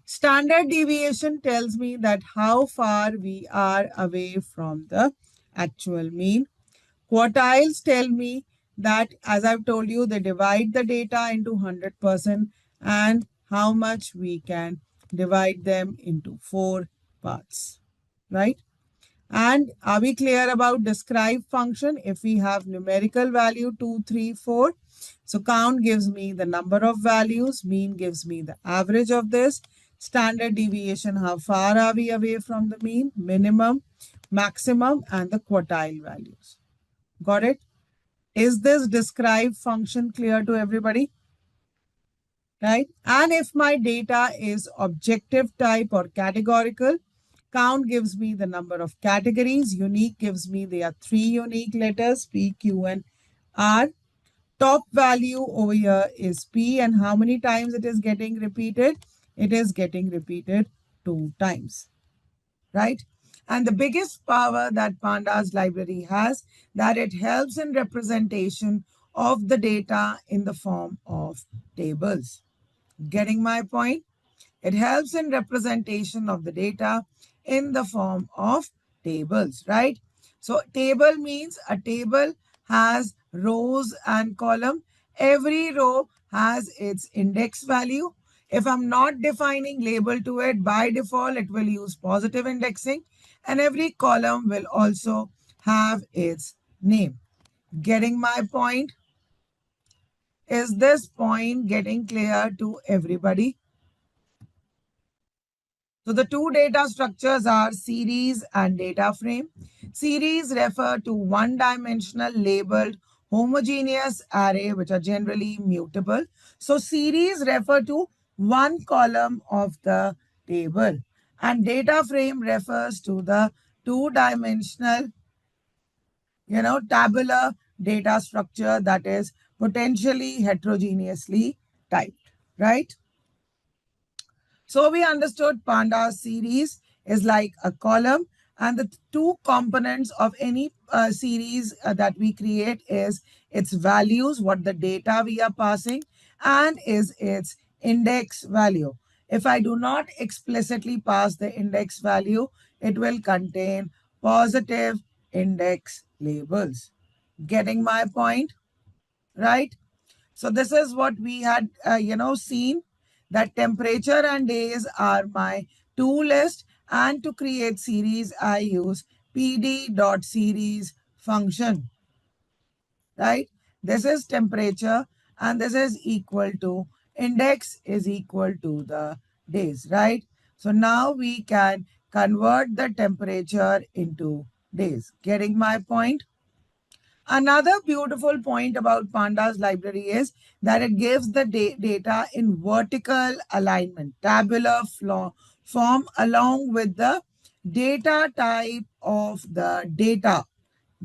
Standard deviation tells me that how far we are away from the actual mean. Quartiles tell me that, as I've told you, they divide the data into 100% and how much we can divide them into 4 parts, right? And are we clear about describe function? If we have numerical value 2, 3, 4, so count gives me the number of values, mean gives me the average of this, standard deviation, how far are we away from the mean, minimum, maximum, and the quartile values. Got it? Is this describe function clear to everybody? Right? And if my data is objective type or categorical, count gives me the number of categories. Unique gives me there are 3 unique letters, P, Q, and R. Top value over here is P, and how many times it is getting repeated? It is getting repeated 2 times, right? And the biggest power that Pandas library has, that it helps in representation of the data in the form of tables. Getting my point? It helps in representation of the data in the form of tables, right? So table means a table has rows and column. Every row has its index value. If I'm not defining label to it, by default, it will use positive indexing. And every column will also have its name. Getting my point? Is this point getting clear to everybody? So the two data structures are series and data frame. Series refer to one-dimensional labeled homogeneous array which are generally mutable. So series refer to one column of the table, and data frame refers to the two-dimensional, tabular data structure that is potentially heterogeneously typed, right? So we understood Pandas series is like a column, and the two components of any series that we create is its values, what the data we are passing, and is its index value. If I do not explicitly pass the index value, it will contain positive index labels. Getting my point, right? So this is what we had, seen, that temperature and days are my to list, and to create series, I use pd.series function, right? This is temperature and this is equal to index is equal to the days, right? So now we can convert the temperature into days. Getting my point? Another beautiful point about Pandas library is that it gives the data in vertical alignment, tabular form, along with the data type of the data.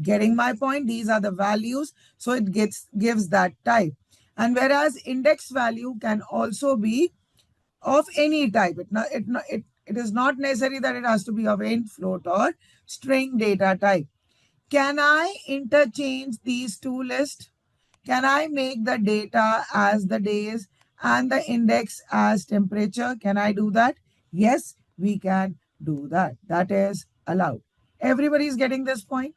Getting my point? These are the values, so it gives that type. And whereas index value can also be of any type. It is not necessary that it has to be of int, float, or string data type. Can I interchange these two lists? Can I make the data as the days and the index as temperature? Can I do that? Yes, we can do that. That is allowed. Everybody is getting this point?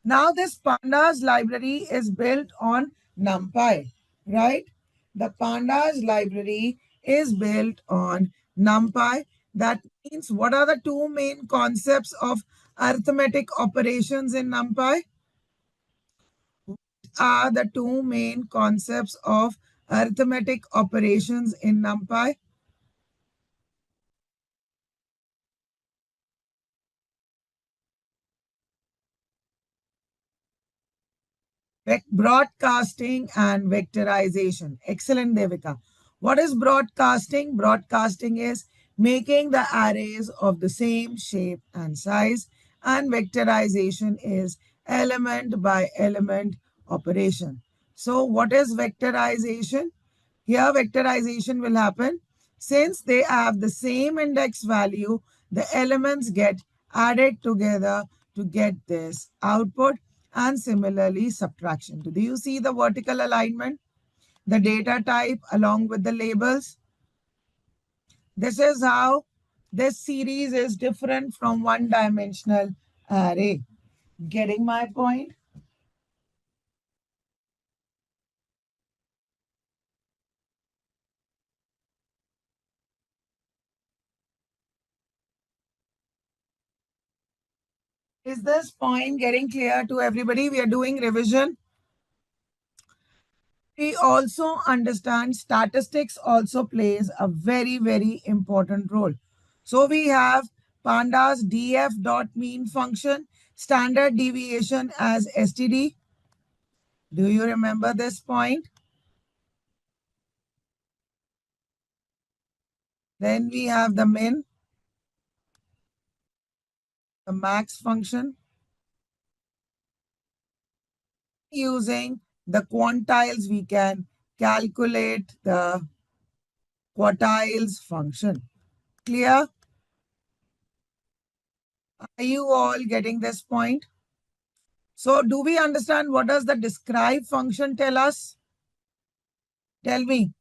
Now this Pandas library is built on NumPy, right? The Pandas library is built on NumPy. That means what are the two main concepts of arithmetic operations in NumPy? Are the two main concepts of arithmetic operations in NumPy? Broadcasting and vectorization. Excellent, Devika. What is broadcasting? Broadcasting is making the arrays of the same shape and size, and vectorization is element by element operation. So, what is vectorization? Here, vectorization will happen since they have the same index value, the elements get added together to get this output, and similarly subtraction. Do you see the vertical alignment? The data type along with the labels. This is how this series is different from one-dimensional array. Getting my point? Is this point getting clear to everybody? We are doing revision. We also understand statistics also plays a very, very important role. So we have Pandas df.mean function, standard deviation as STD. Do you remember this point? Then we have the min, the max function. Using the quantiles, we can calculate the quartiles function. Clear? Are you all getting this point? So do we understand what does the describe function tell us? Tell me,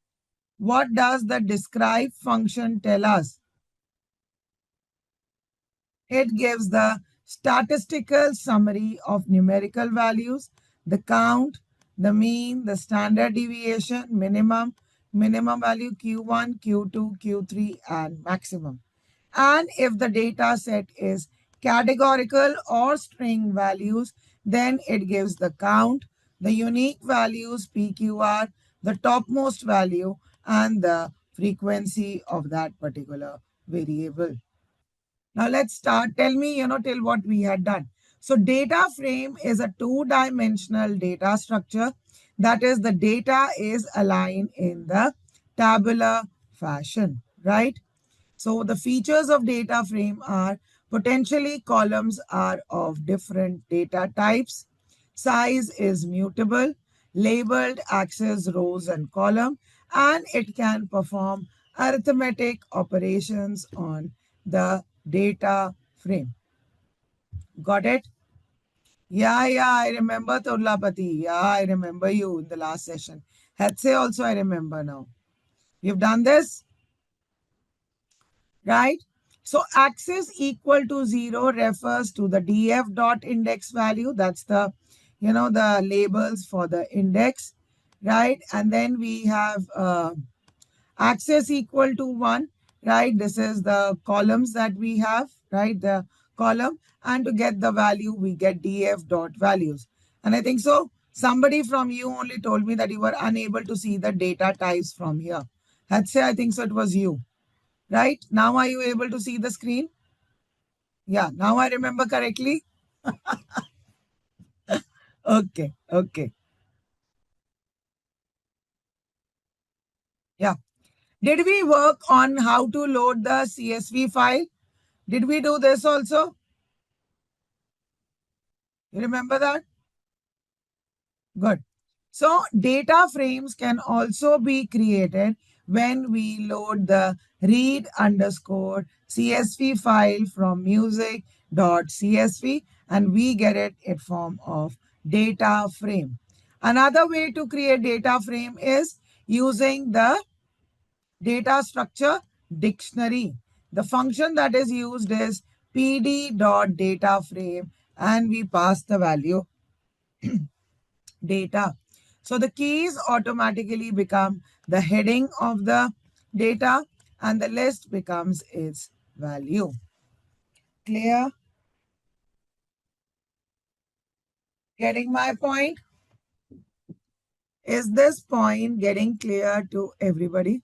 what does the describe function tell us? It gives the statistical summary of numerical values, the count, the mean, the standard deviation, minimum value Q1, Q2, Q3, and maximum. And if the data set is categorical or string values, then it gives the count, the unique values PQR, the topmost value, and the frequency of that particular variable. Now let's start. Tell me, till what we had done. So data frame is a two-dimensional data structure. That is, the data is aligned in the tabular fashion, right? So the features of data frame are potentially columns are of different data types. Size is mutable, labeled access rows and column, and it can perform arithmetic operations on the data frame. Got it? Yeah, I remember Turlapati. Yeah, I remember you in the last session. Hetze also I remember now. You've done this? Right? So axis equal to 0 refers to the df dot index value. That's the labels for the index, right? And then we have axis equal to 1, right? This is the columns that we have, right? The column. And to get the value, we get df dot values. And I think so. Somebody from you only told me that you were unable to see the data types from here. Let's say I think so it was you. Right? Now are you able to see the screen? Yeah, now I remember correctly. Okay. Yeah. Did we work on how to load the CSV file? Did we do this also? You remember that? Good. So data frames can also be created when we load the read underscore CSV file from music.csv and we get it in form of data frame. Another way to create data frame is using the data structure dictionary. The function that is used is pd.dataframe and we pass the value data. So the keys automatically become the heading of the data and the list becomes its value. Clear? Getting my point? Is this point getting clear to everybody?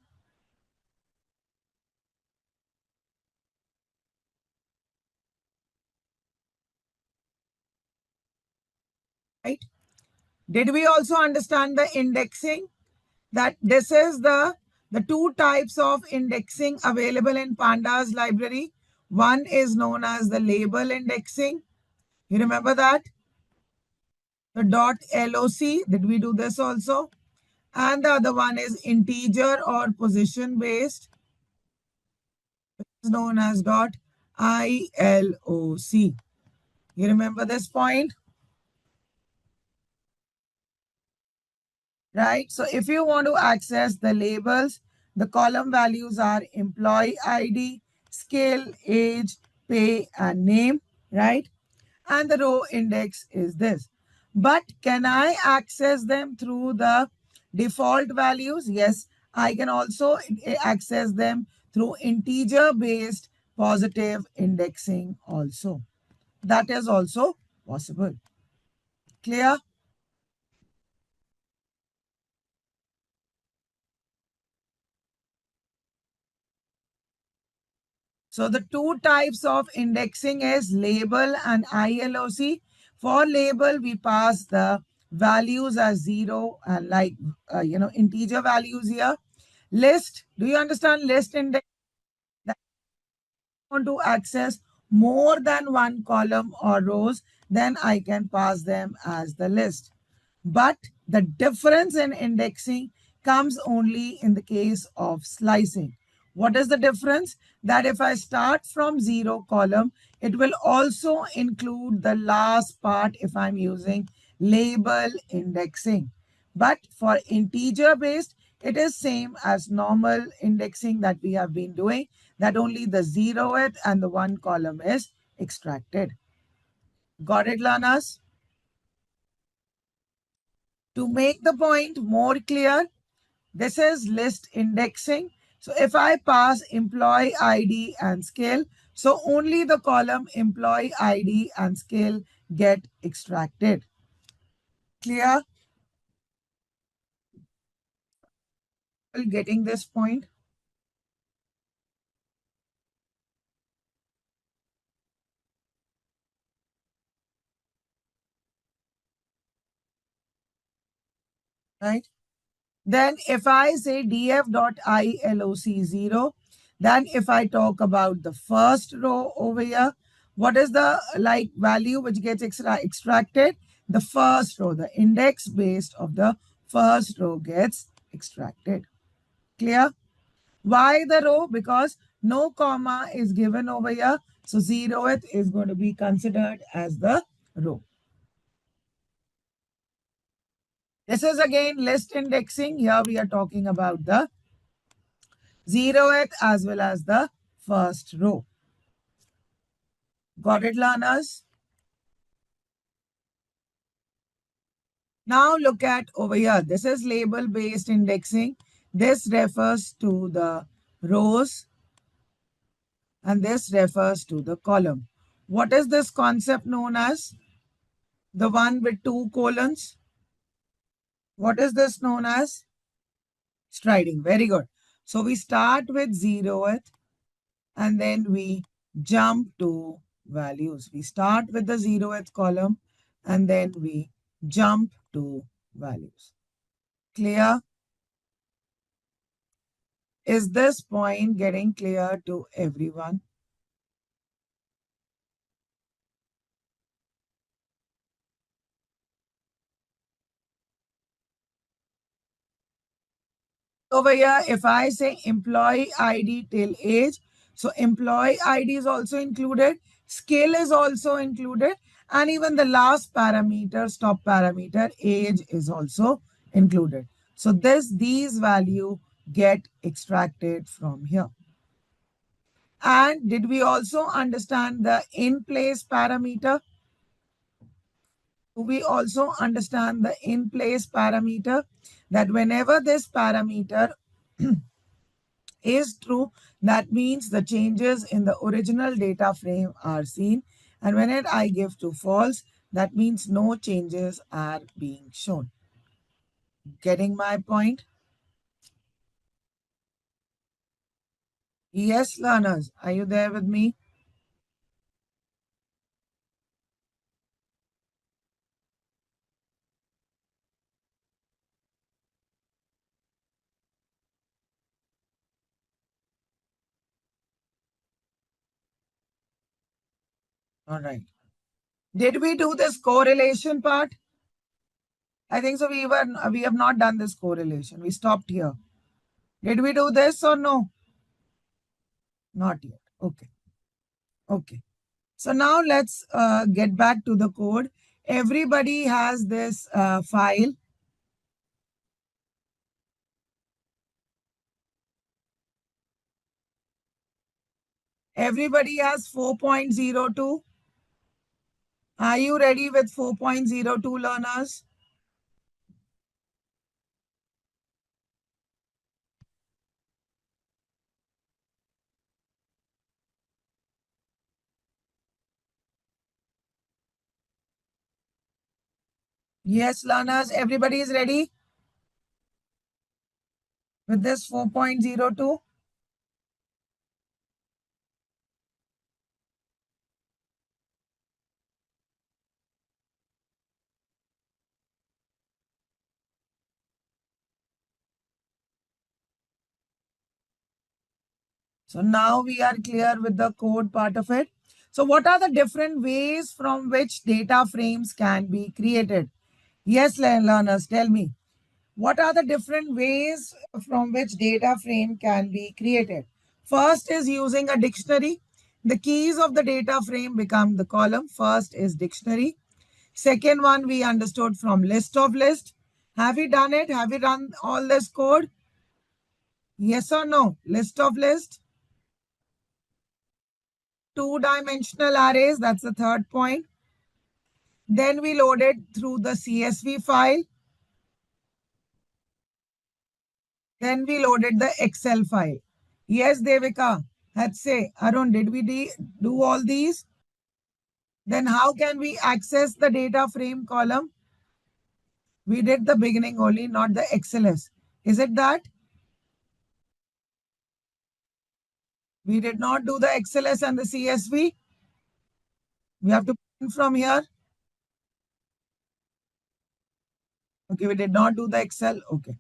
Right? Did we also understand the indexing? That this is the two types of indexing available in Pandas library. One is known as the label indexing. You remember that? The .loc. Did we do this also? And the other one is integer or position based. It's known as .iloc. You remember this point? Right? So if you want to access the labels, the column values are employee ID, skill, age, pay, and name, right? And the row index is this. But can I access them through the default values? Yes, I can also access them through integer-based positive indexing also. That is also possible. Clear? So the two types of indexing is label and ILOC. For label, we pass the values as 0 and integer values here. List, do you understand list index? That I want to access more than one column or rows, then I can pass them as the list. But the difference in indexing comes only in the case of slicing. What is the difference? That if I start from 0 column, it will also include the last part if I'm using label indexing. But for integer based, it is same as normal indexing that we have been doing, that only the 0th and the 1 column is extracted. Got it, learners? To make the point more clear, this is list indexing. So if I pass employee ID and skill, so only the column employee ID and skill get extracted. Clear? Getting this point? right? Then if I say df.iloc0, then if I talk about the first row over here, what is the like value which gets extracted? The first row, the index based of the first row gets extracted. Clear? Why the row? Because no comma is given over here. So 0th is going to be considered as the row. This is again list indexing. Here we are talking about the 0th as well as the first row. Got it, learners? Now look at over here. This is label based indexing. This refers to the rows and this refers to the column. What is this concept known as? The one with 2 colons. What is this known as? Striding. Very good. So we start with 0th and then we jump to values. We start with the 0th column and then we jump to values. Clear? Is this point getting clear to everyone? Over here, if I say employee ID till age, so employee ID is also included, skill is also included, and even the last parameter, stop parameter, age is also included. So these value get extracted from here. And did we also understand the in place parameter? Do we also understand the in place parameter? That whenever this parameter is true, that means the changes in the original data frame are seen. And when I give to false, that means no changes are being shown. Getting my point? Yes, learners, are you there with me? All right. Did we do this correlation part? I think so. We have not done this correlation. We stopped here. Did we do this or no? Not yet. Okay. Okay. So now let's get back to the code. Everybody has this file. Everybody has 4.02. Are you ready with 4.02, learners? Yes, learners, everybody is ready with this 4.02. So now we are clear with the code part of it. So what are the different ways from which data frames can be created? Yes, learners, tell me. What are the different ways from which data frame can be created? First is using a dictionary. The keys of the data frame become the column. First is dictionary. Second one we understood from list of list. Have we done it? Have we run all this code? Yes or no? List of list. Two-dimensional arrays. That's the third point. Then we loaded through the CSV file. Then we loaded the Excel file. Yes, Devika. Let's say, Arun, did we do all these? Then how can we access the data frame column? We did the beginning only, not the XLS. Is it that? We did not do the XLS and the CSV. We have to put in from here. Okay, we did not do the Excel. Okay.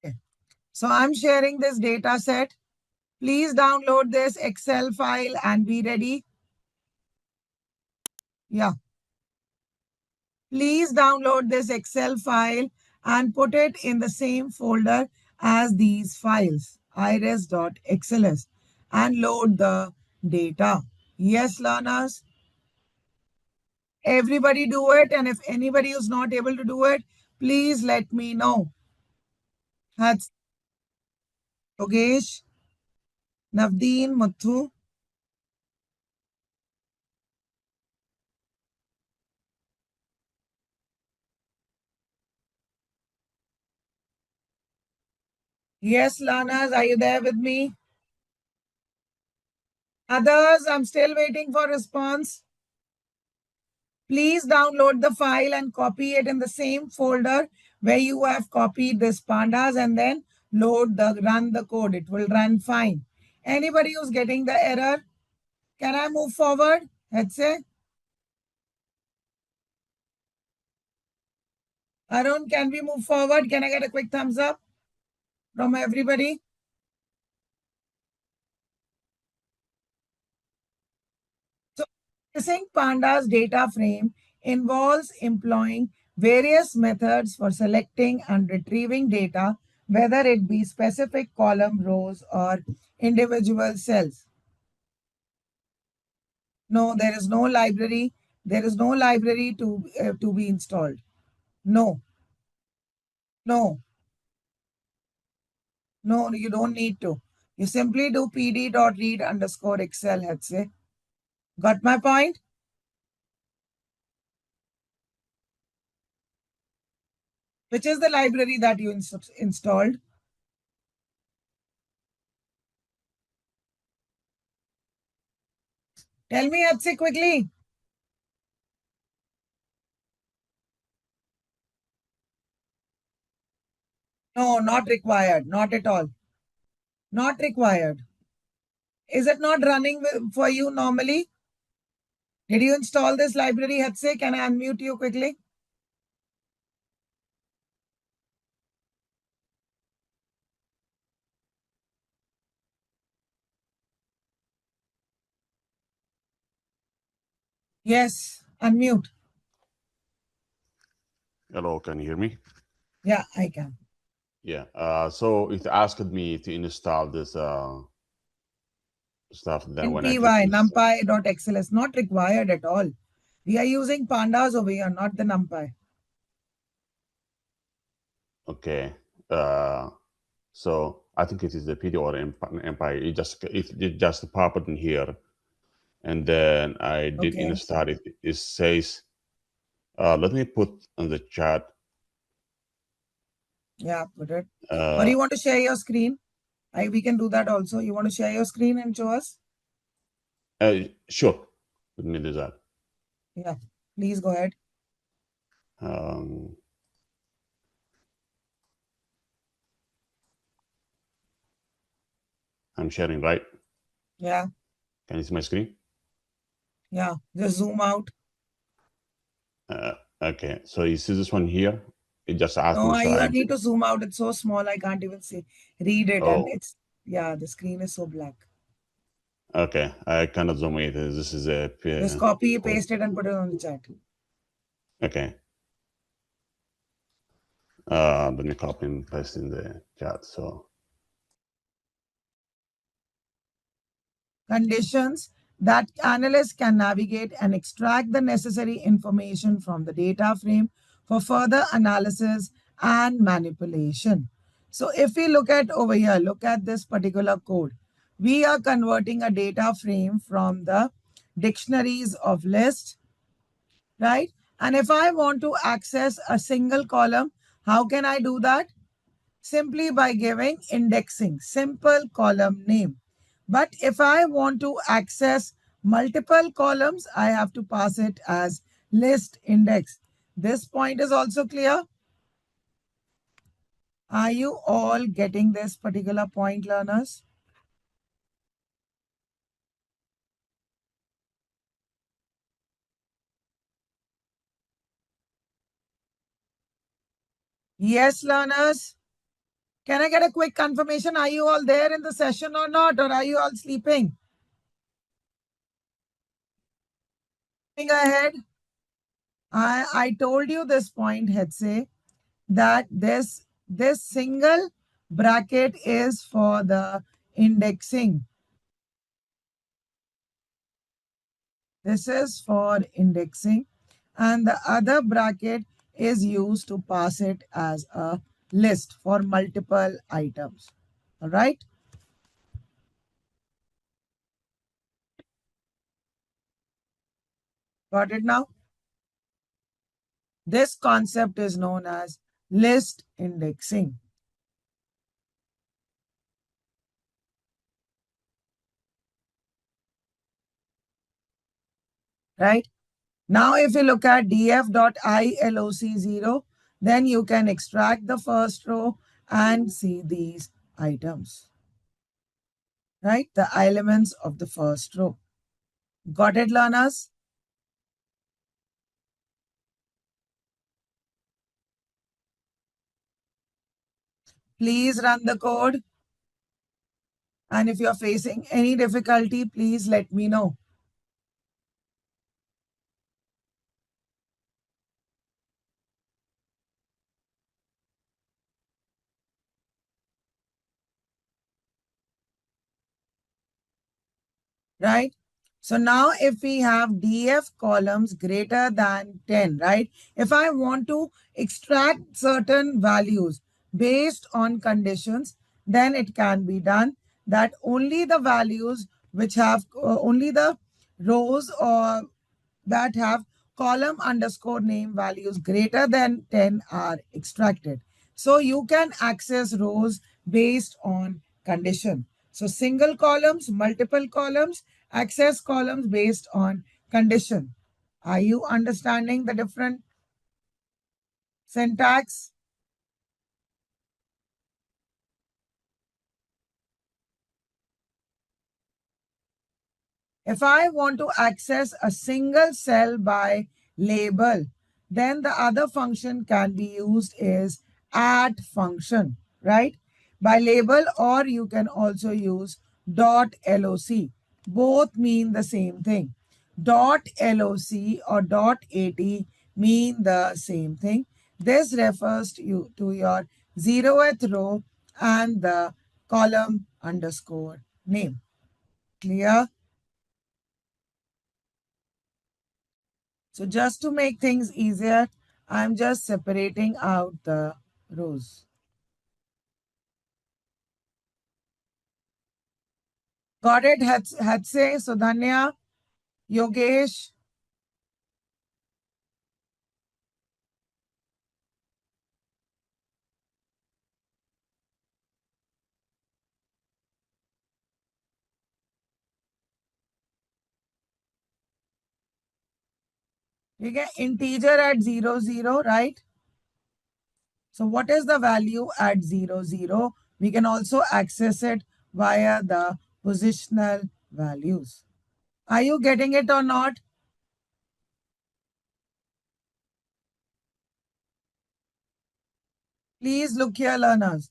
Okay. So I'm sharing this data set. Please download this Excel file and be ready. Yeah. Please download this Excel file and put it in the same folder as these files, iris.xls, and load the data. Yes, learners, everybody do it. And if anybody is not able to do it, please let me know. That's Yogesh, Navdeen, Muthu. Yes, learners, are you there with me? Others, I'm still waiting for response. Please download the file and copy it in the same folder where you have copied this pandas and then run the code. It will run fine. Anybody who's getting the error, can I move forward? Let's say. Arun, can we move forward? Can I get a quick thumbs up from everybody? So, using pandas data frame involves employing various methods for selecting and retrieving data, whether it be specific column rows or individual cells. No, there is no library. There is no library to be installed. No, no, no, you don't need to. You simply do pd.read underscore Excel, let's say. Got my point? Which is the library that you installed? Tell me, Atse, quickly. No, not required. Not at all. Not required. Is it not running for you normally? Did you install this library, Hatse? Can I unmute you quickly? Yes, unmute. Hello, can you hear me? Yeah, I can. Yeah. So it asked me to install this stuff. Then when I click NPY, install, NumPy.xls, not required at all. We are using pandas over here, not the NumPy. okay. So I think it is the PD or Empire. It just popped in here, and then I did Okay. install it. It says, let me put on the chat. Yeah, put it. Or you want to share your screen? We can do that also. You want to share your screen and show us? Sure. Let me do that. Yeah, please go ahead. I'm sharing, right? Yeah. Can you see my screen? Yeah, just zoom out. Okay, so you see this one here? It just asked No, me, so you I need to zoom out. It's so small, I can't even see. Read it, and oh, yeah, the screen is so black. okay. I cannot zoom it. This is a Just copy, paste it, and put it on the chat. okay. Let me copy and paste in the chat. So Conditions that analysts can navigate and extract the necessary information from the data frame for further analysis and manipulation. So if we look at over here, look at this particular code. We are converting a data frame from the dictionaries of list, right? And if I want to access a single column, how can I do that? Simply by giving indexing, simple column name. But if I want to access multiple columns, I have to pass it as list index. This point is also clear. Are you all getting this particular point, learners? Yes, learners. Can I get a quick confirmation? Are you all there in the session or not? Or are you all sleeping? Going ahead. I told you this point, Hetze, that this single bracket is for the indexing. This is for indexing. And the other bracket is used to pass it as a list for multiple items. All right. Got it now? This concept is known as list indexing. Right? Now, if you look at df.iloc0, then you can extract the first row and see these items. Right? The elements of the first row. Got it, learners? Please run the code. And if you're facing any difficulty, please let me know. Right? So now if we have df columns greater than 10, right? If I want to extract certain values based on conditions, then it can be done that only the values which have only the rows or that have column underscore name values greater than 10 are extracted. So you can access rows based on condition. So single columns, multiple columns, access columns based on condition. Are you understanding the different syntax? If I want to access a single cell by label, then the other function can be used is add function, right? By label, or you can also use dot .loc. Both mean the same thing. Dot .loc or dot .at mean the same thing. This refers to your 0th row and the column underscore name. Clear? So just to make things easier, I'm just separating out the rows. Got it, Hatse, Sudhanya, Yogesh? You get integer at 0, 0, right? So what is the value at 0, 0? We can also access it via the positional values. Are you getting it or not? Please look here, learners.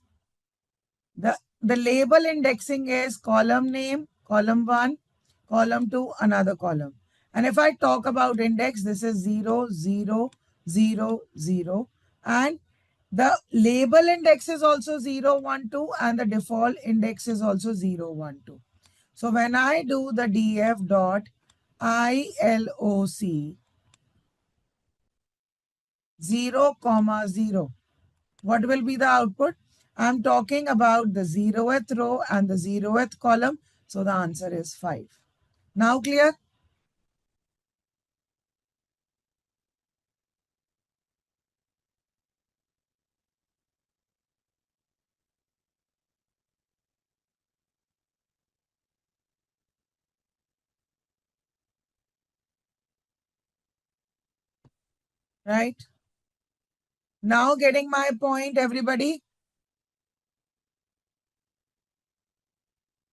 The label indexing is column name, column 1, column 2, another column. And if I talk about index, this is 0, 0, 0, 0. And the label index is also 0, 1, 2, and the default index is also 0, 1, 2. So when I do the df dot iloc 0, 0, what will be the output? I'm talking about the 0th row and the 0th column. So the answer is 5. Now clear? right? Now getting my point, everybody?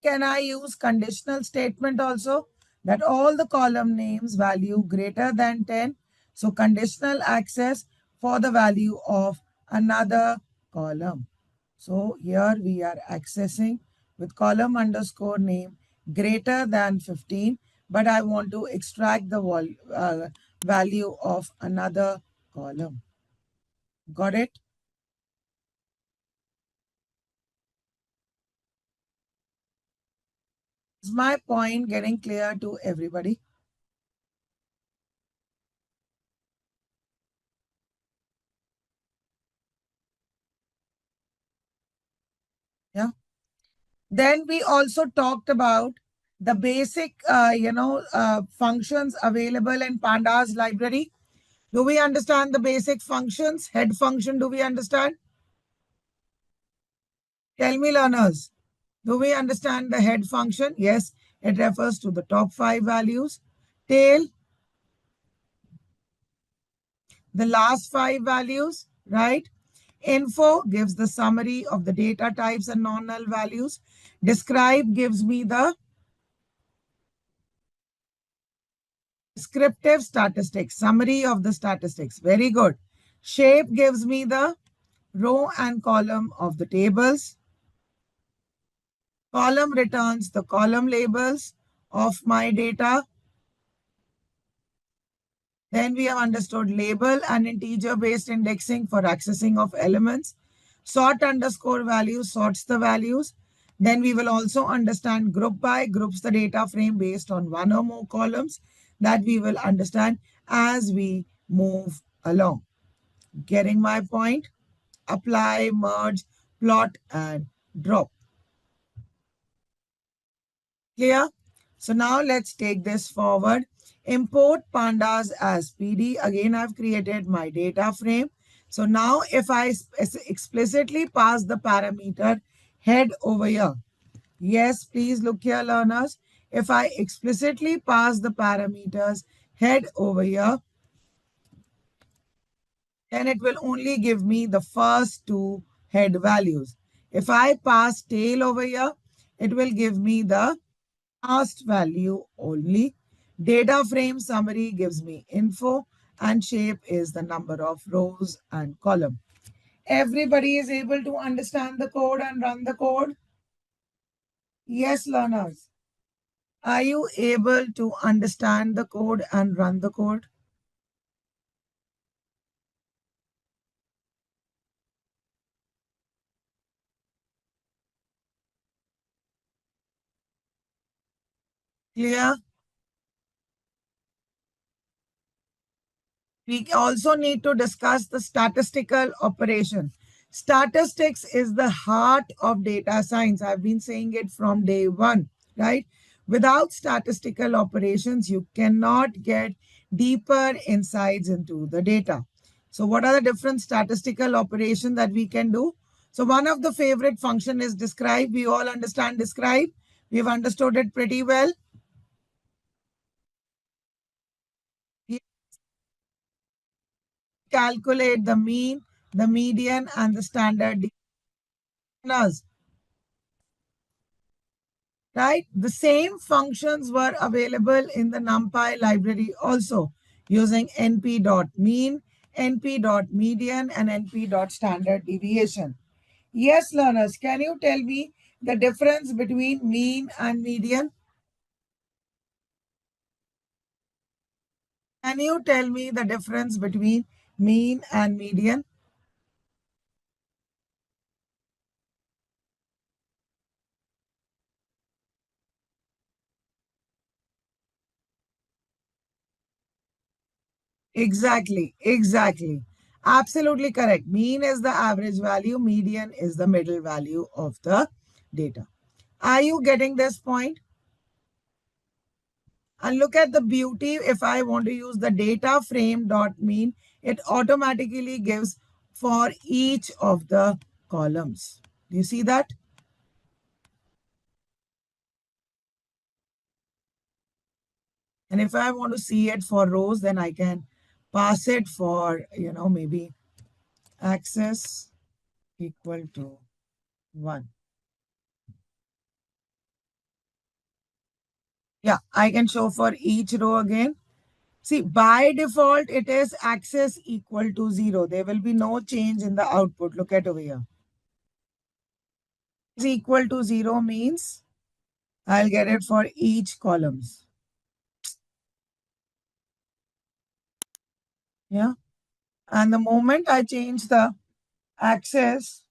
Can I use conditional statement also? That all the column names value greater than 10. So conditional access for the value of another column. So here we are accessing with column underscore name greater than 15, but I want to extract the value of another column. Got it? Is my point getting clear to everybody? Yeah. Then we also talked about the basic, functions available in Pandas library. Do we understand the basic functions? Head function, do we understand? Tell me, learners. Do we understand the head function? Yes, it refers to the top 5 values. Tail, the last 5 values, right? Info gives the summary of the data types and non-null values. Describe gives me the descriptive statistics, summary of the statistics. Very good. Shape gives me the row and column of the tables. Column returns the column labels of my data. Then we have understood label and integer-based indexing for accessing of elements. Sort underscore values sorts the values. Then we will also understand group by, groups the data frame based on one or more columns that we will understand as we move along. Getting my point? Apply, merge, plot, and drop. Clear? So now let's take this forward. Import pandas as PD. Again, I've created my data frame. So now if I explicitly pass the parameter head over here. Yes, please look here, learners. If I explicitly pass the parameters head over here, then it will only give me the first two head values. If I pass tail over here, it will give me the last value only. Data frame summary gives me info and shape is the number of rows and column. Everybody is able to understand the code and run the code? Yes, learners. Are you able to understand the code and run the code? Clear? We also need to discuss the statistical operation. Statistics is the heart of data science. I've been saying it from day one, right? Without statistical operations, you cannot get deeper insights into the data. So what are the different statistical operations that we can do? So one of the favorite function is describe. We all understand describe. We've understood it pretty well. We calculate the mean, the median, and the standard deviation, right? The same functions were available in the NumPy library also using np.mean, np.median, and np.standard deviation. Yes, learners, can you tell me the difference between mean and median? Can you tell me the difference between mean and median? Exactly, exactly. Absolutely correct. Mean is the average value, median is the middle value of the data. Are you getting this point? And look at the beauty. If I want to use the data frame dot mean, it automatically gives for each of the columns. Do you see that? And if I want to see it for rows, then I can pass it for, maybe access equal to 1. Yeah, I can show for each row again. See, by default, it is access equal to 0. There will be no change in the output. Look at over here. Is equal to 0 means I'll get it for each columns. Yeah. And the moment I change the access,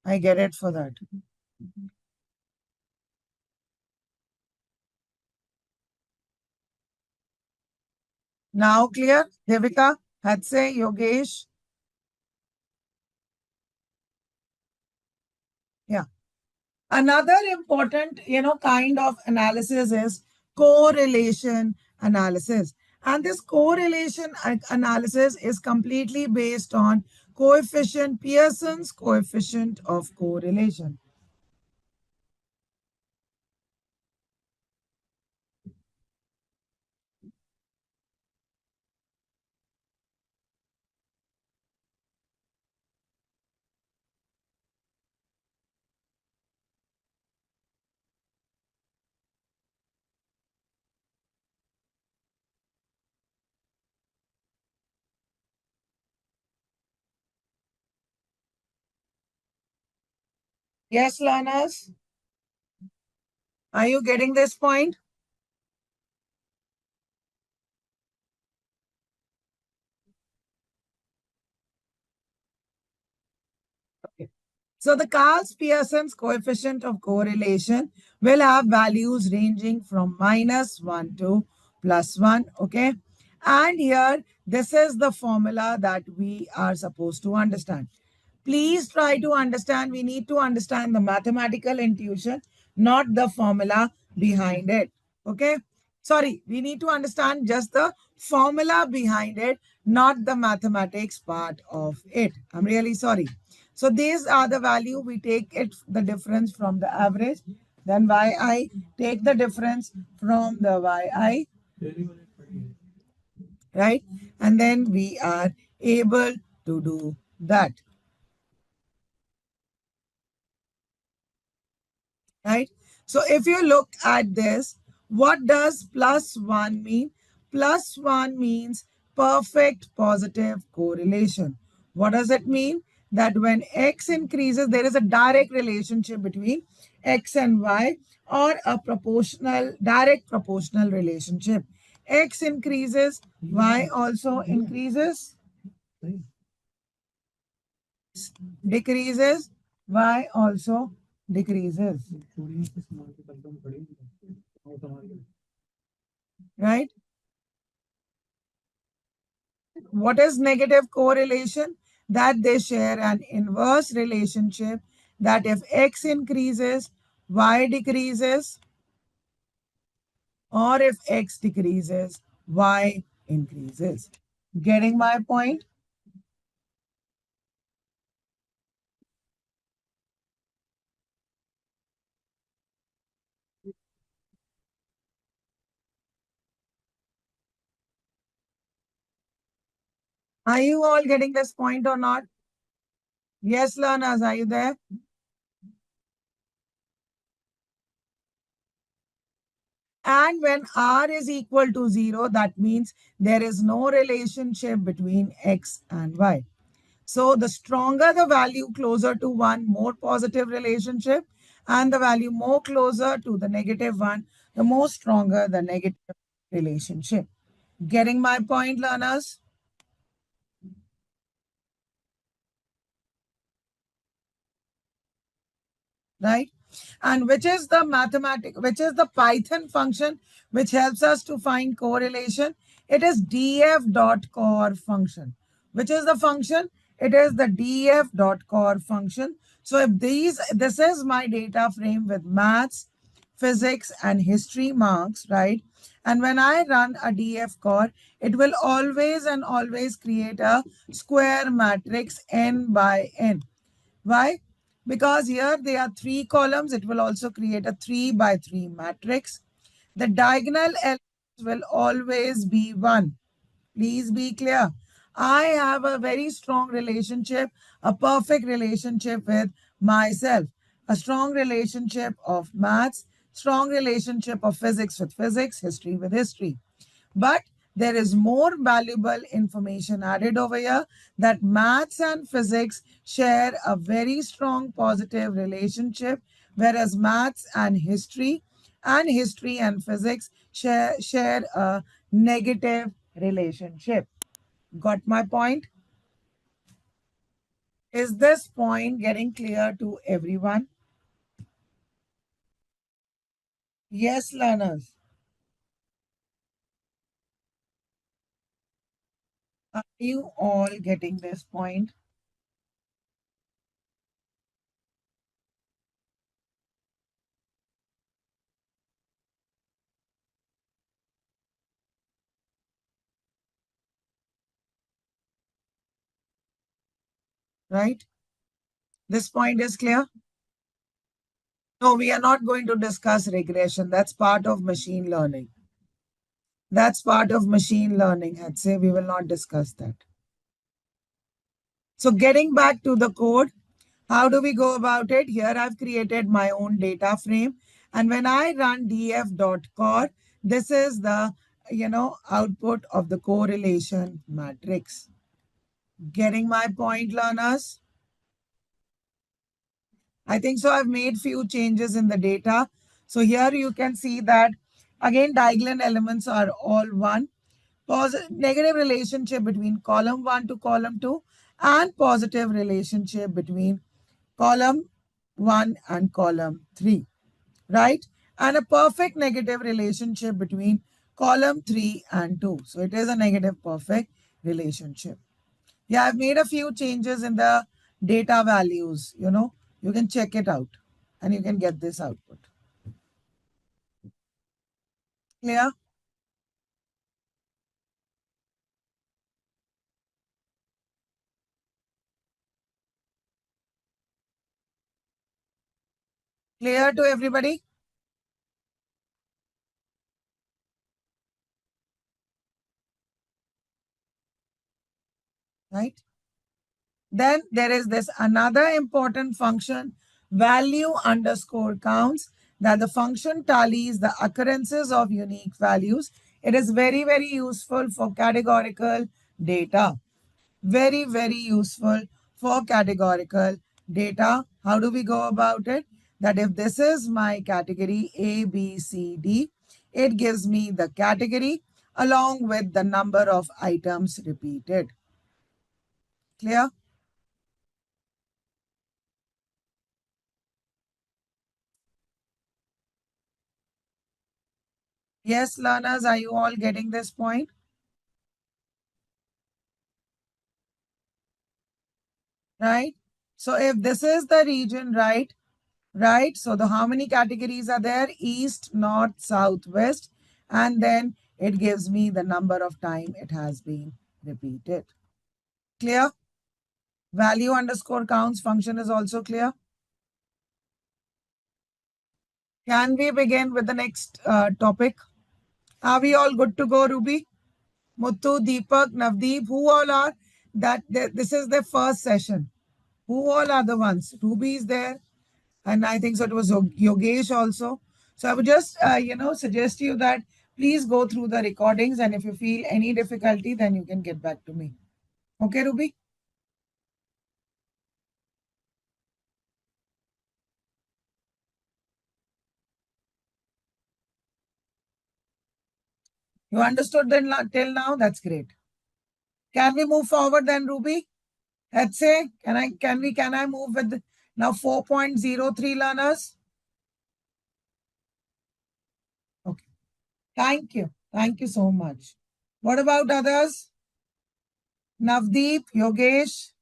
I get it for that. Now clear? Devika, Hatse, Yogesh. Yeah. Another important, kind of analysis is correlation analysis. And this correlation analysis is completely based on coefficient, Pearson's coefficient of correlation. Yes, learners? Are you getting this point? Okay. So the Pearson's coefficient of correlation will have values ranging from -1 to +1. Okay. And here, this is the formula that we are supposed to understand. Please try to understand. We need to understand the mathematical intuition, not the formula behind it. Okay. Sorry, we need to understand just the formula behind it, not the mathematics part of it. I'm really sorry. So these are the value. We take it, the difference from the average. Then yi, take the difference from the yi, right? And then we are able to do that. Right? So if you look at this, what does +1 mean? +1 means perfect positive correlation. What does it mean? That when x increases, there is a direct relationship between x and y, or a direct proportional relationship. X increases, y also increases, decreases, y also decreases. Right? What is negative correlation? That they share an inverse relationship, that if x increases, y decreases, or if x decreases, y increases. Getting my point? Are you all getting this point or not? Yes, learners, are you there? And when r is equal to 0, that means there is no relationship between x and y. So the stronger the value closer to 1, more positive relationship, and the value more closer to the -1, the more stronger the negative relationship. Getting my point, learners? Right? And which is the Python function which helps us to find correlation? It is df.core function. Which is the function? It is the df.core function. So if this is my data frame with maths, physics, and history marks, right? And when I run a df core, it will always and always create a square matrix n by n. Why? Because here there are 3 columns. It will also create a 3 by 3 matrix. The diagonal elements will always be 1. Please be clear. I have a very strong relationship, a perfect relationship with myself, a strong relationship of maths, strong relationship of physics with physics, history with history. But there is more valuable information added over here that maths and physics share a very strong positive relationship, whereas maths and history and physics share a negative relationship. Got my point? Is this point getting clear to everyone? Yes, learners. Are you all getting this point? Right? This point is clear? No, we are not going to discuss regression. That's part of machine learning. That's part of machine learning. I'd say we will not discuss that. So getting back to the code, how do we go about it? Here I've created my own data frame. And when I run df.core, this is the output of the correlation matrix. Getting my point, learners? I think so. I've made few changes in the data. So here you can see that again, diagonal elements are all one. Negative relationship between column 1 to column 2 and positive relationship between column 1 and column 3, right? And a perfect negative relationship between column 3 and 2. So it is a negative perfect relationship. Yeah, I've made a few changes in the data values. You can check it out and you can get this output. Clear? Clear to everybody? Right? Then there is this another important function, value underscore counts, that the function tallies the occurrences of unique values. It is very, very useful for categorical data. Very, very useful for categorical data. How do we go about it? That if this is my category A, B, C, D, it gives me the category along with the number of items repeated. Clear? Yes, learners, are you all getting this point? Right? So if this is the region, right? Right? So the how many categories are there? East, north, south, west. And then it gives me the number of time it has been repeated. Clear? Value underscore counts function is also clear. Can we begin with the next topic? Are we all good to go, Ruby? Muthu, Deepak, Navdeep, who all are? This is the first session. Who all are the ones? Ruby is there. And I think so it was Yogesh also. So I would just, suggest you that please go through the recordings. And if you feel any difficulty, then you can get back to me. Okay, Ruby? You understood then till now? That's great. Can we move forward then, Ruby? Let's say, can I move with now 4.03 learners? Okay. Thank you. Thank you so much. What about others? Navdeep, Yogesh?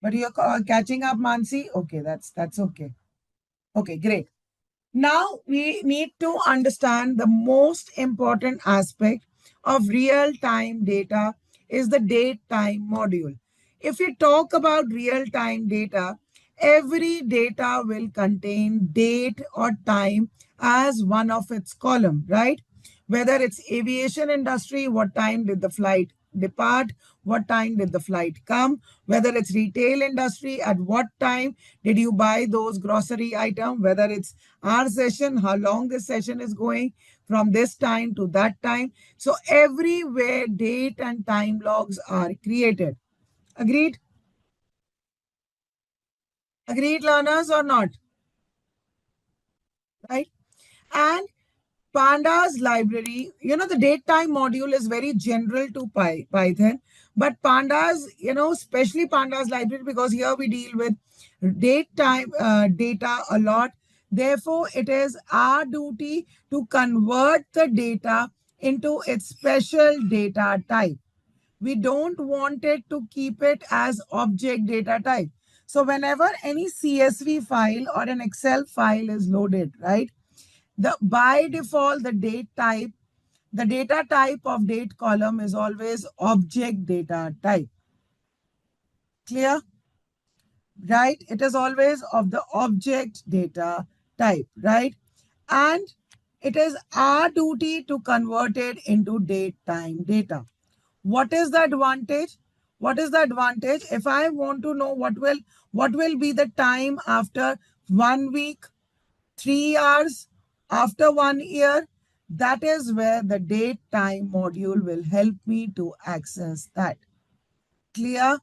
But you're catching up, Mansi? Okay, that's okay. Okay, great. Now we need to understand the most important aspect of real-time data is the date time module. If we talk about real-time data, every data will contain date or time as one of its column, right? Whether it's aviation industry, what time did the flight depart, what time did the flight come, whether it's retail industry, at what time did you buy those grocery item, whether it's our session, how long this session is going from this time to that time. So everywhere date and time logs are created. Agreed? Agreed, learners, or not? Right? And Pandas library, the date time module is very general to Python, but Pandas, especially Pandas library, because here we deal with date time data a lot. Therefore, it is our duty to convert the data into its special data type. We don't want it to keep it as object data type. So whenever any CSV file or an Excel file is loaded, right? By default, the data type of date column is always object data type. Clear? Right? It is always of the object data type, right? And it is our duty to convert it into date time data. What is the advantage? What is the advantage? If I want to know what will be the time after 1 week, 3 hours, after 1 year, that is where the date time module will help me to access that. Clear?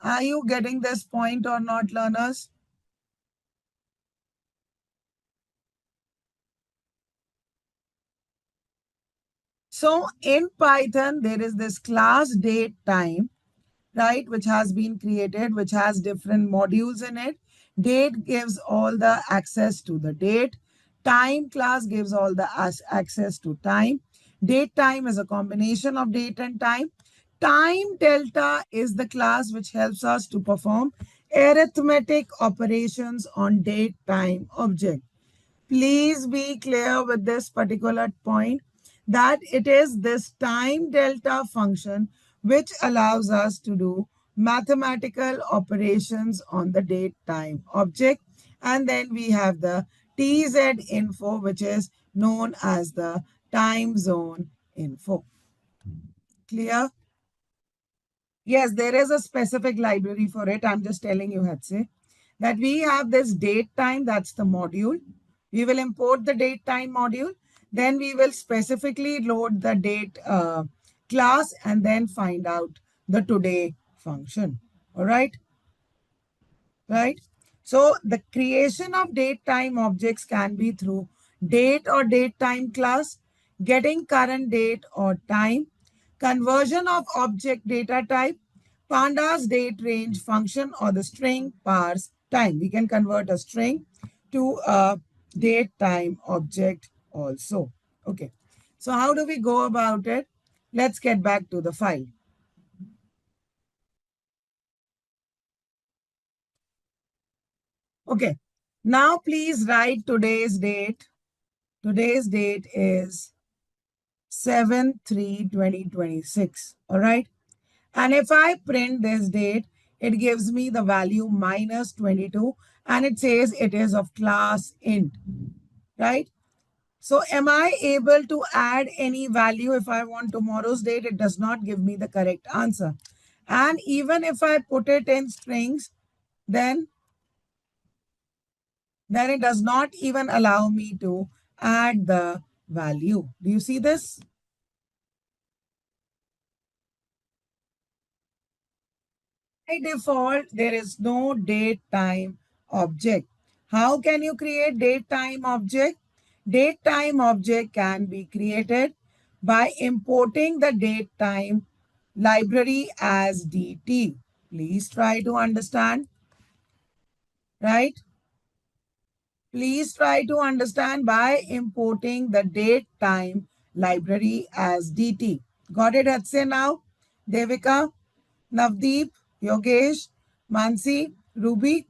Are you getting this point or not, learners? So in Python, there is this class date time, right, which has been created, which has different modules in it. Date gives all the access to the date. Time class gives all the access to time. Date time is a combination of date and time. Time delta is the class which helps us to perform arithmetic operations on date time object. Please be clear with this particular point that it is this time delta function which allows us to do mathematical operations on the date time object. And then we have the TZ info, which is known as the time zone info. Clear? Yes, there is a specific library for it. I'm just telling you, Hatse, that we have this date time, that's the module. We will import the date time module. Then we will specifically load the date class and then find out the today function. All right. Right. So the creation of date time objects can be through date or date time class, getting current date or time, conversion of object data type, pandas date range function, or the string parse time. We can convert a string to a date time object also. Okay. So how do we go about it? Let's get back to the file. Okay. Now please write today's date. Today's date is 7/3/2026. All right. And if I print this date, it gives me the value -22 and it says it is of class int, right? So am I able to add any value if I want tomorrow's date? It does not give me the correct answer. And even if I put it in strings, then it does not even allow me to add the value. Do you see this? By default, there is no date time object. How can you create date time object? Date time object can be created by importing the date time library as DT. Please try to understand, right? Please try to understand by importing the date time library as DT. Got it, Hatse now? Devika, Navdeep, Yogesh, Mansi, Ruby.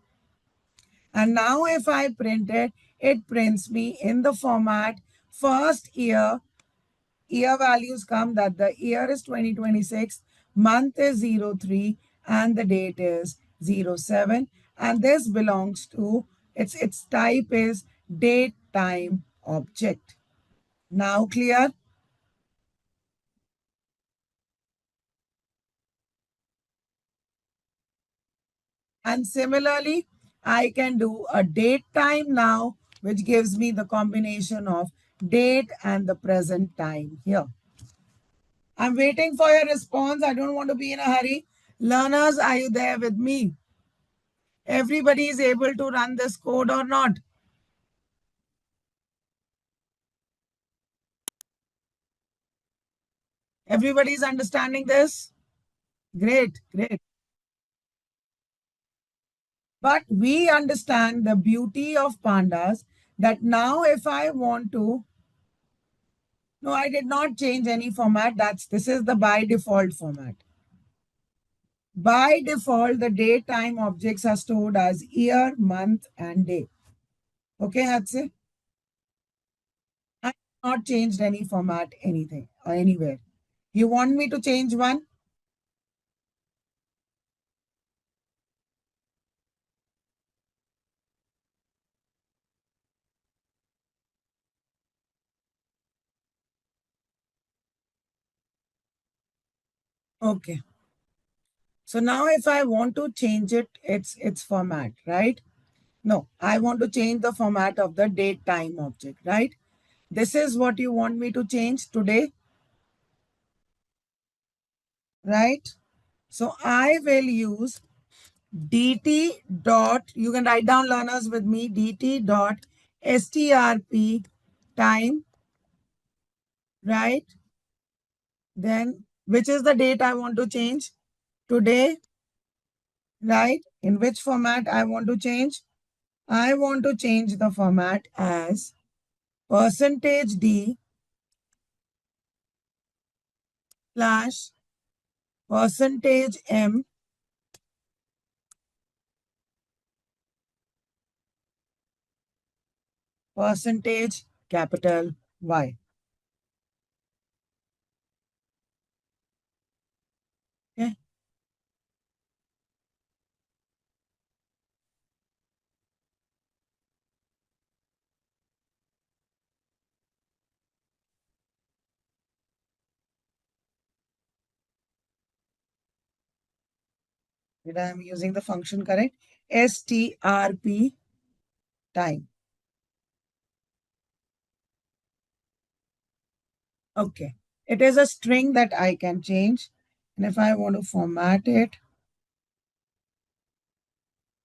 And now if I print it, it prints me in the format first year. Year values come that the year is 2026, month is 03, and the date is 07. And this belongs to, its type is date time object. Now clear? And similarly, I can do a date time now, which gives me the combination of date and the present time here. I'm waiting for your response. I don't want to be in a hurry. Learners, are you there with me? Everybody is able to run this code or not? Everybody is understanding this? Great, great. But we understand the beauty of pandas that now if I want to, no, I did not change any format. This is the by default format. By default, the date time objects are stored as year, month, and day. Okay, Hatse? I have not changed any format, anything or anywhere. You want me to change one? Okay. So now if I want to change its format, right? No, I want to change the format of the date time object, right? This is what you want me to change today, right? So I will use dt dot, you can write down learners with me, dt dot strp time, right? Then which is the date I want to change? Today, right? In which format I want to change? I want to change the format as percentage %d slash percentage %m percentage capital Y. Okay. Did I am using the function correct? strp time. Okay. It is a string that I can change. And if I want to format it,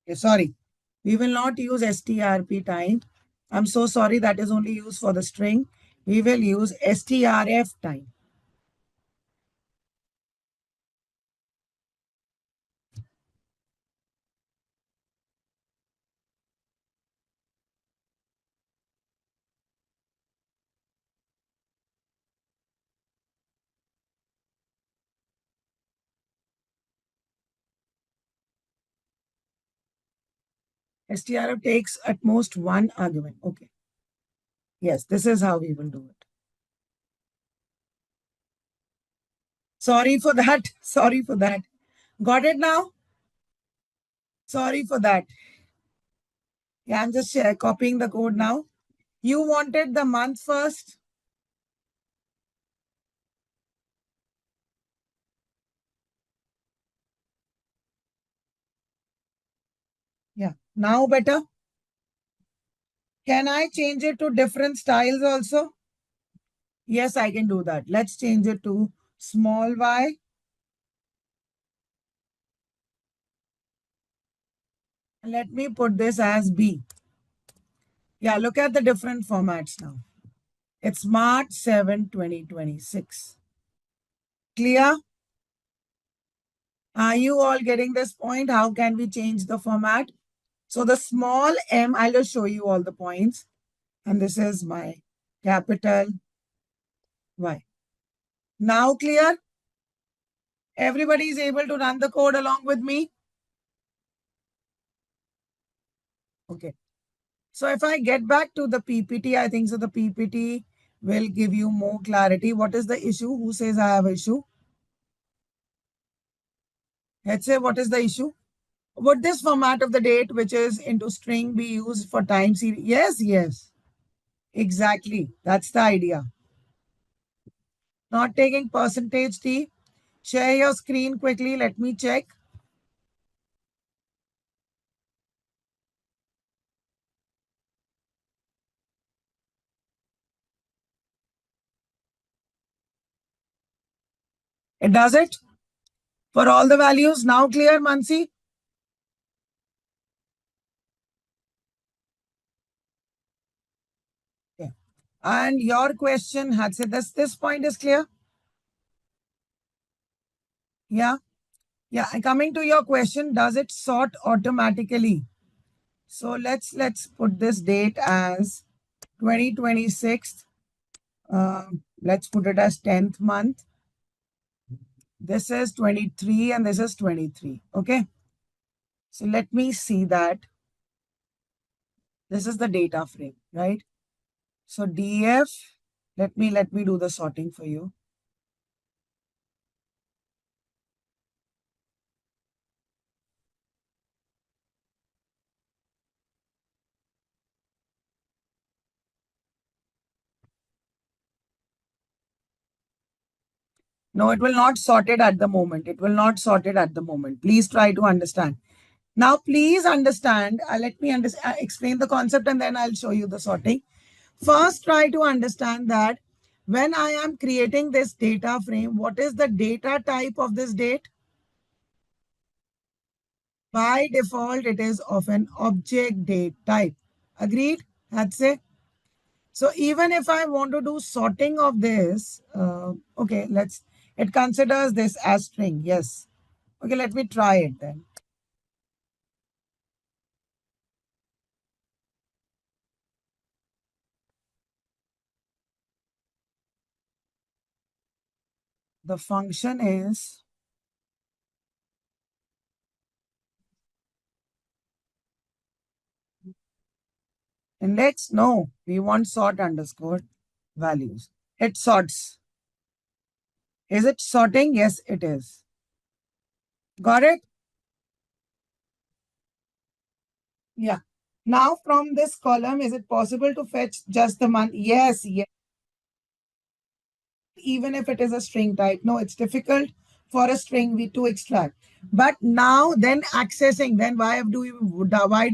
okay, sorry, we will not use strp time. I'm so sorry, that is only used for the string. We will use strf time. strf takes at most one argument. Okay. Yes, this is how we will do it. Sorry for that. Sorry for that. Got it now? Sorry for that. Yeah, I'm just copying the code now. You wanted the month first? Yeah. Now better? Can I change it to different styles also? Yes, I can do that. Let's change it to small y. Let me put this as B. Yeah, look at the different formats now. It's March 7, 2026. Clear? Are you all getting this point? How can we change the format? So the small m, I'll just show you all the points. And this is my capital Y. Now clear? Everybody is able to run the code along with me? Okay. So if I get back to the PPT, I think so the PPT will give you more clarity. What is the issue? Who says I have an issue? Let's say what is the issue? Would this format of the date, which is into string, be used for time series? Yes, yes, exactly. That's the idea. Not taking percentage T. Share your screen quickly. Let me check. It does it for all the values. Now clear, Mansi? Yeah. And your question had said this point is clear? Yeah. Yeah. And coming to your question, does it sort automatically? So let's put this date as 2026. Let's put it as 10th month. This is 23 and this is 23. Okay. So let me see that. This is the data frame, right? So DF, let me do the sorting for you. No, it will not sort it at the moment. It will not sort it at the moment. Please try to understand. Now, please understand. Let me explain the concept and then I'll show you the sorting. First, try to understand that when I am creating this data frame, what is the data type of this date? By default, it is of an object date type. Agreed? That's it. So even if I want to do sorting of this, okay, it considers this as string. Yes. Okay, let me try it then. The function is index. No, we want sort underscore values. It sorts. Is it sorting? Yes, it is. Got it? Yeah. Now from this column, is it possible to fetch just the month? Yes, yes. Even if it is a string type. No, it's difficult for a string we to extract. But now then accessing, then why do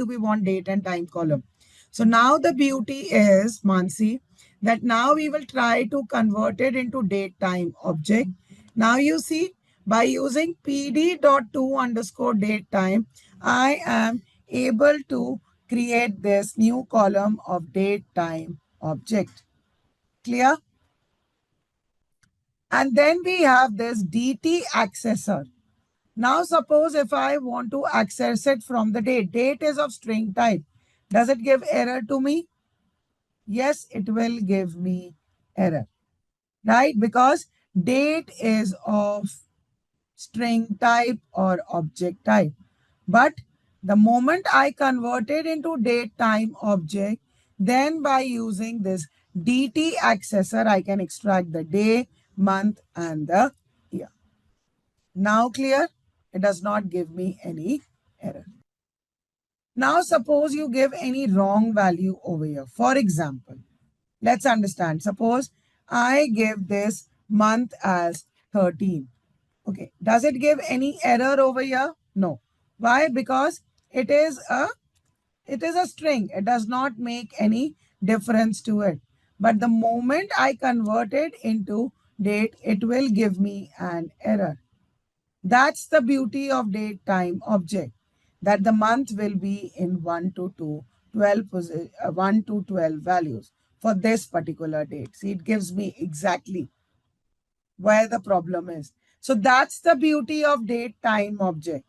we want date and time column? So now the beauty is, Mansi, that now we will try to convert it into date time object. Now you see, by using pd.to underscore date time, I am able to create this new column of date time object. Clear? And then we have this DT accessor. Now suppose if I want to access it from the date is of string type. Does it give error to me? Yes, it will give me error, right? Because date is of string type or object type. But the moment I convert it into date time object, then by using this DT accessor, I can extract the day, month, and the year. Now clear? It does not give me any error. Now suppose you give any wrong value over here. For example, let's understand. Suppose I give this month as 13. Okay. Does it give any error over here? No. Why? Because it is a string. It does not make any difference to it. But the moment I convert it into date, it will give me an error. That's the beauty of date time object, that the month will be in 1 to 1 to 12 values for this particular date. See, it gives me exactly where the problem is. So that's the beauty of date time object.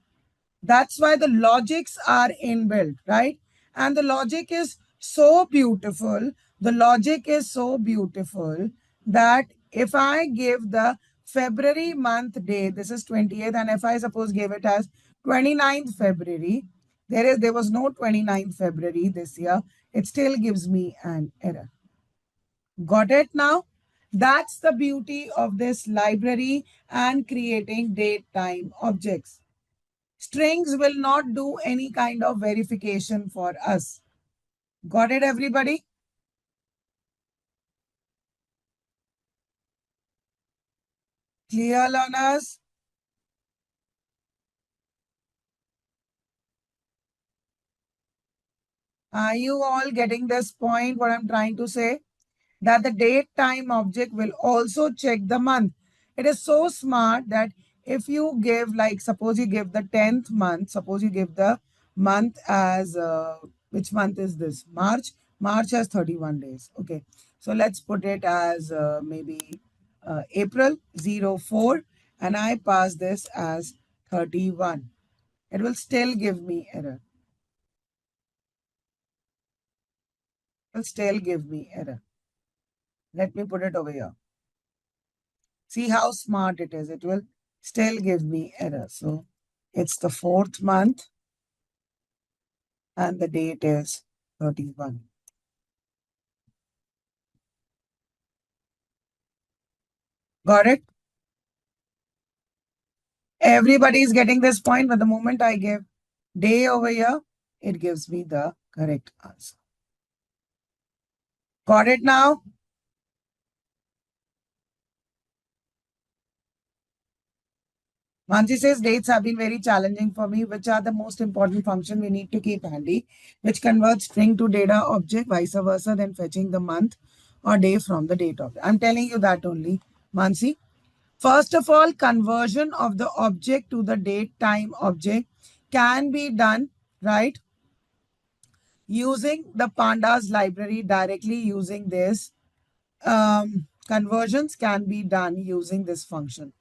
That's why the logics are inbuilt, right? And the logic is so beautiful. The logic is so beautiful that if I give the February month day, this is 28th, and if I suppose give it as 29th February, there was no 29th February this year, it still gives me an error. Got it now? That's the beauty of this library and creating date time objects. Strings will not do any kind of verification for us. Got it, everybody? Clear, learners? Are you all getting this point, what I'm trying to say? That the date time object will also check the month. It is so smart that if you give, like, suppose you give the 10th month, suppose you give the month as, which month is this? March. March has 31 days. Okay. So let's put it as maybe April 04, and I pass this as 31. It will still give me error. It will still give me error. Let me put it over here. See how smart it is. It will still give me error. So it's the 4th month and the date is 31. Got it? Everybody is getting this point, but the moment I give day over here, it gives me the correct answer. Got it now? Mansi says dates have been very challenging for me. Which are the most important function we need to keep handy? Which converts string to data object, vice versa, then fetching the month or day from the date object. I'm telling you that only, Mansi. First of all, conversion of the object to the date time object can be done, right, using the Pandas library directly using this. Conversions can be done using this function.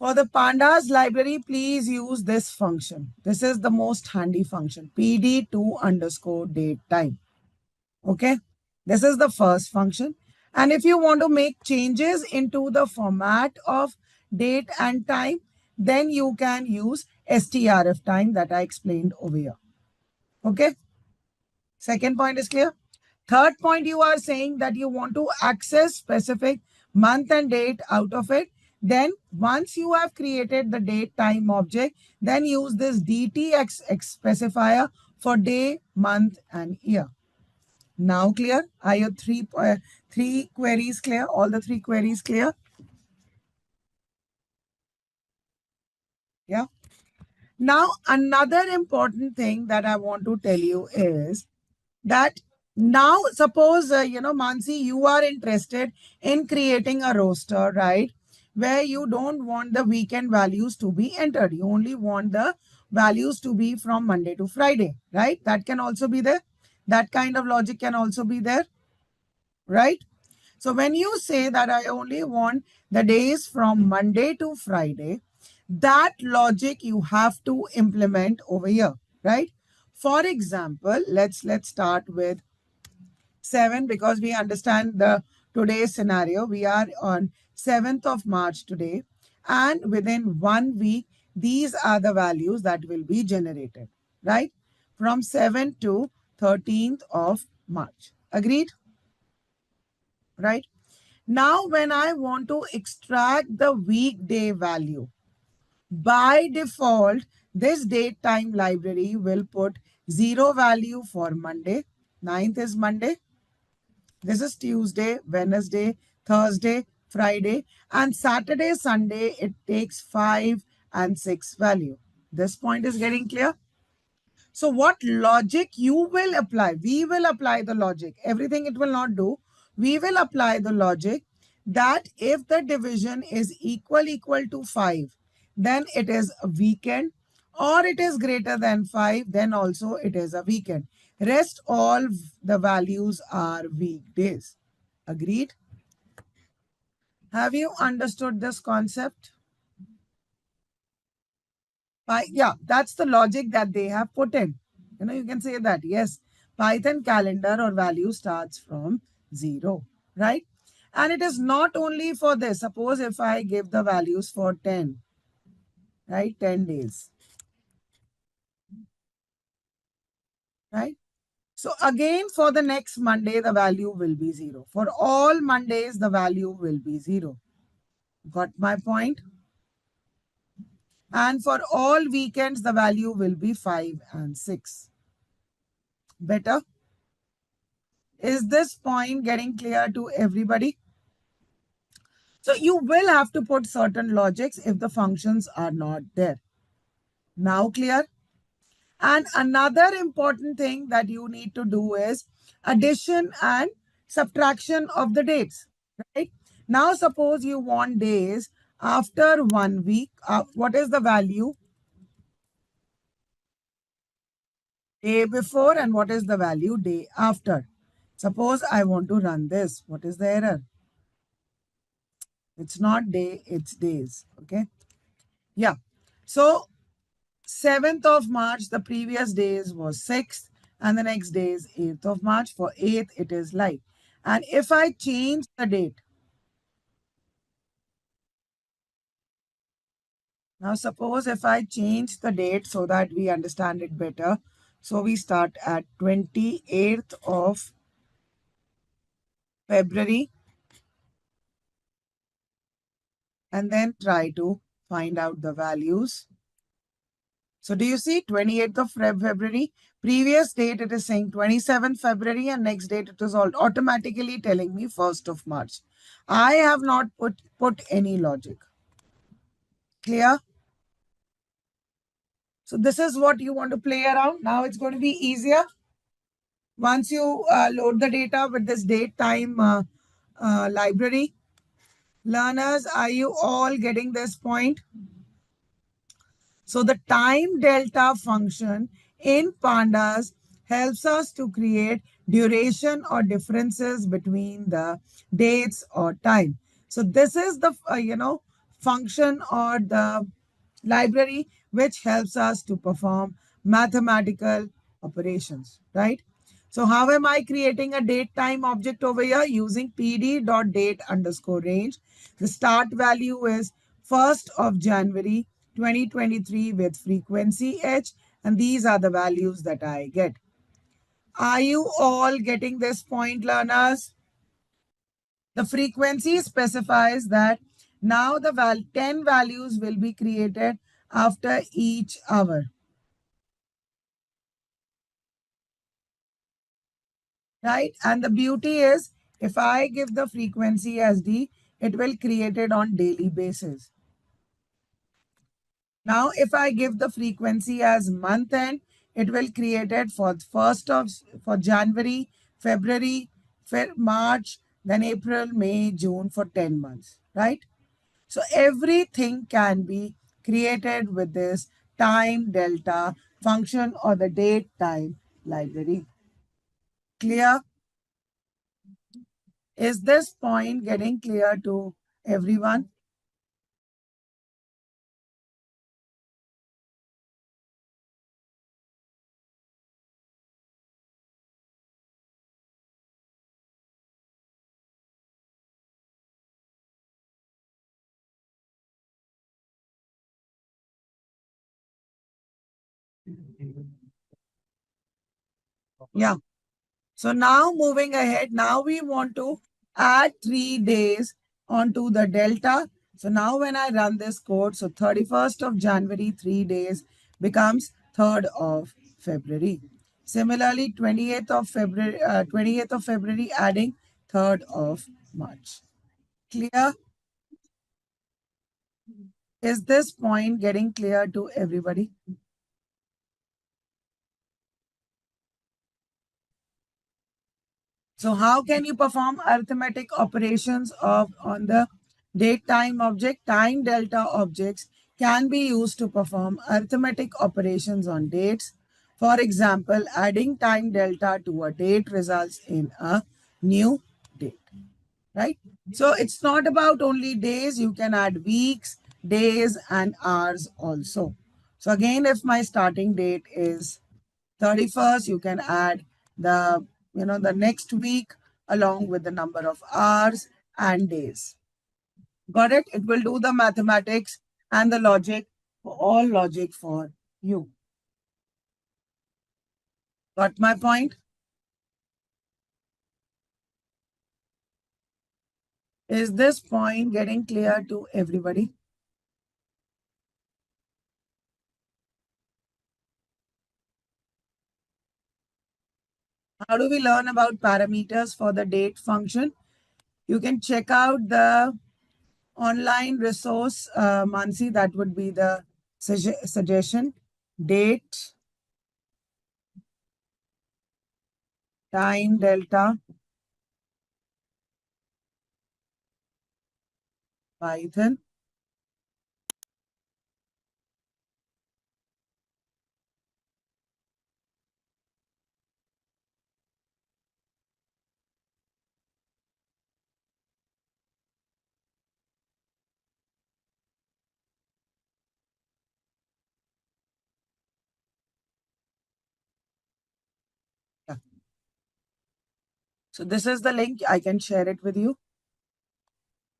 For the Pandas library, please use this function. This is the most handy function, pd2 underscore date time. Okay, this is the first function. And if you want to make changes into the format of date and time, then you can use strf time that I explained over here. Okay, second point is clear. Third point, you are saying that you want to access specific month and date out of it. Then once you have created the date time object, then use this dtx specifier for day, month, and year. Now clear? Are your three queries clear? All the three queries clear? Yeah. Now, another important thing that I want to tell you is that now suppose, Mansi, you are interested in creating a roster, right? Where you don't want the weekend values to be entered. You only want the values to be from Monday to Friday, right? That can also be there. That kind of logic can also be there, right? So when you say that I only want the days from Monday to Friday, that logic you have to implement over here, right? For example, let's start with 7 because we understand the today's scenario. We are on 7th of March today, and within 1 week, these are the values that will be generated, right? From 7th to 13th of March. Agreed? Right? Now, when I want to extract the weekday value, by default, this date time library will put 0 value for Monday. 9th is Monday. This is Tuesday, Wednesday, Thursday, Friday, and Saturday, Sunday, it takes 5 and 6 value. This point is getting clear? So what logic you will apply? We will apply the logic. Everything it will not do. We will apply the logic that if the division is equal to 5, then it is a weekend, or it is greater than 5, then also it is a weekend. Rest all the values are weekdays. Agreed? Have you understood this concept? Yeah, that's the logic that they have put in. You can say that, yes, Python calendar or value starts from 0, right? And it is not only for this. Suppose if I give the values for 10, right? 10 days. right? So again, for the next Monday, the value will be 0. For all Mondays, the value will be 0. Got my point? And for all weekends, the value will be 5 and 6. Better? Is this point getting clear to everybody? So you will have to put certain logics if the functions are not there. Now clear? And another important thing that you need to do is addition and subtraction of the dates, right? Now suppose you want days after 1 week. What is the value? Day before, and what is the value day after? Suppose I want to run this. What is the error? It's not day, it's days. Okay. Yeah. So 7th of March, the previous days was 6th, and the next day is 8th of March. For 8th, it is live. And if I change the date, now suppose if I change the date so that we understand it better. So we start at 28th of February and then try to find out the values. So do you see 28th of February? Previous date it is saying 27th February, and next date it is all automatically telling me 1st of March. I have not put any logic. Clear? So this is what you want to play around. Now it's going to be easier. Once you load the data with this date time library. Learners, are you all getting this point? So the time delta function in Pandas helps us to create duration or differences between the dates or time. So this is the function or the library which helps us to perform mathematical operations, right? So how am I creating a date time object over here? Using pd.date underscore range. The start value is 1st of January 2023 with frequency h, and these are the values that I get. Are you all getting this point, learners? The frequency specifies that now the 10 values will be created after each hour. Right? And the beauty is, if I give the frequency as D, it will create it on daily basis. Now, if I give the frequency as month end, it will create it for January, February, March, then April, May, June for 10 months, right? So everything can be created with this time delta function or the date time library. Clear? Is this point getting clear to everyone? Yeah. So now moving ahead, now we want to add 3 days onto the delta. So now when I run this code, so 31st of January, 3 days becomes 3rd of February. Similarly, 28th of February adding 3rd of March. Clear? Is this point getting clear to everybody? So how can you perform arithmetic operations on the date time object? Time delta objects can be used to perform arithmetic operations on dates. For example, adding time delta to a date results in a new date, right? So it's not about only days. You can add weeks, days, and hours also. So again, if my starting date is 31st, you can add the next week along with the number of hours and days. Got it? It will do the mathematics and the logic, all logic for you. Got my point? Is this point getting clear to everybody? How do we learn about parameters for the date function? You can check out the online resource, Mansi, that would be the suggestion. Date, time, delta, Python. Yeah. So this is the link. I can share it with you.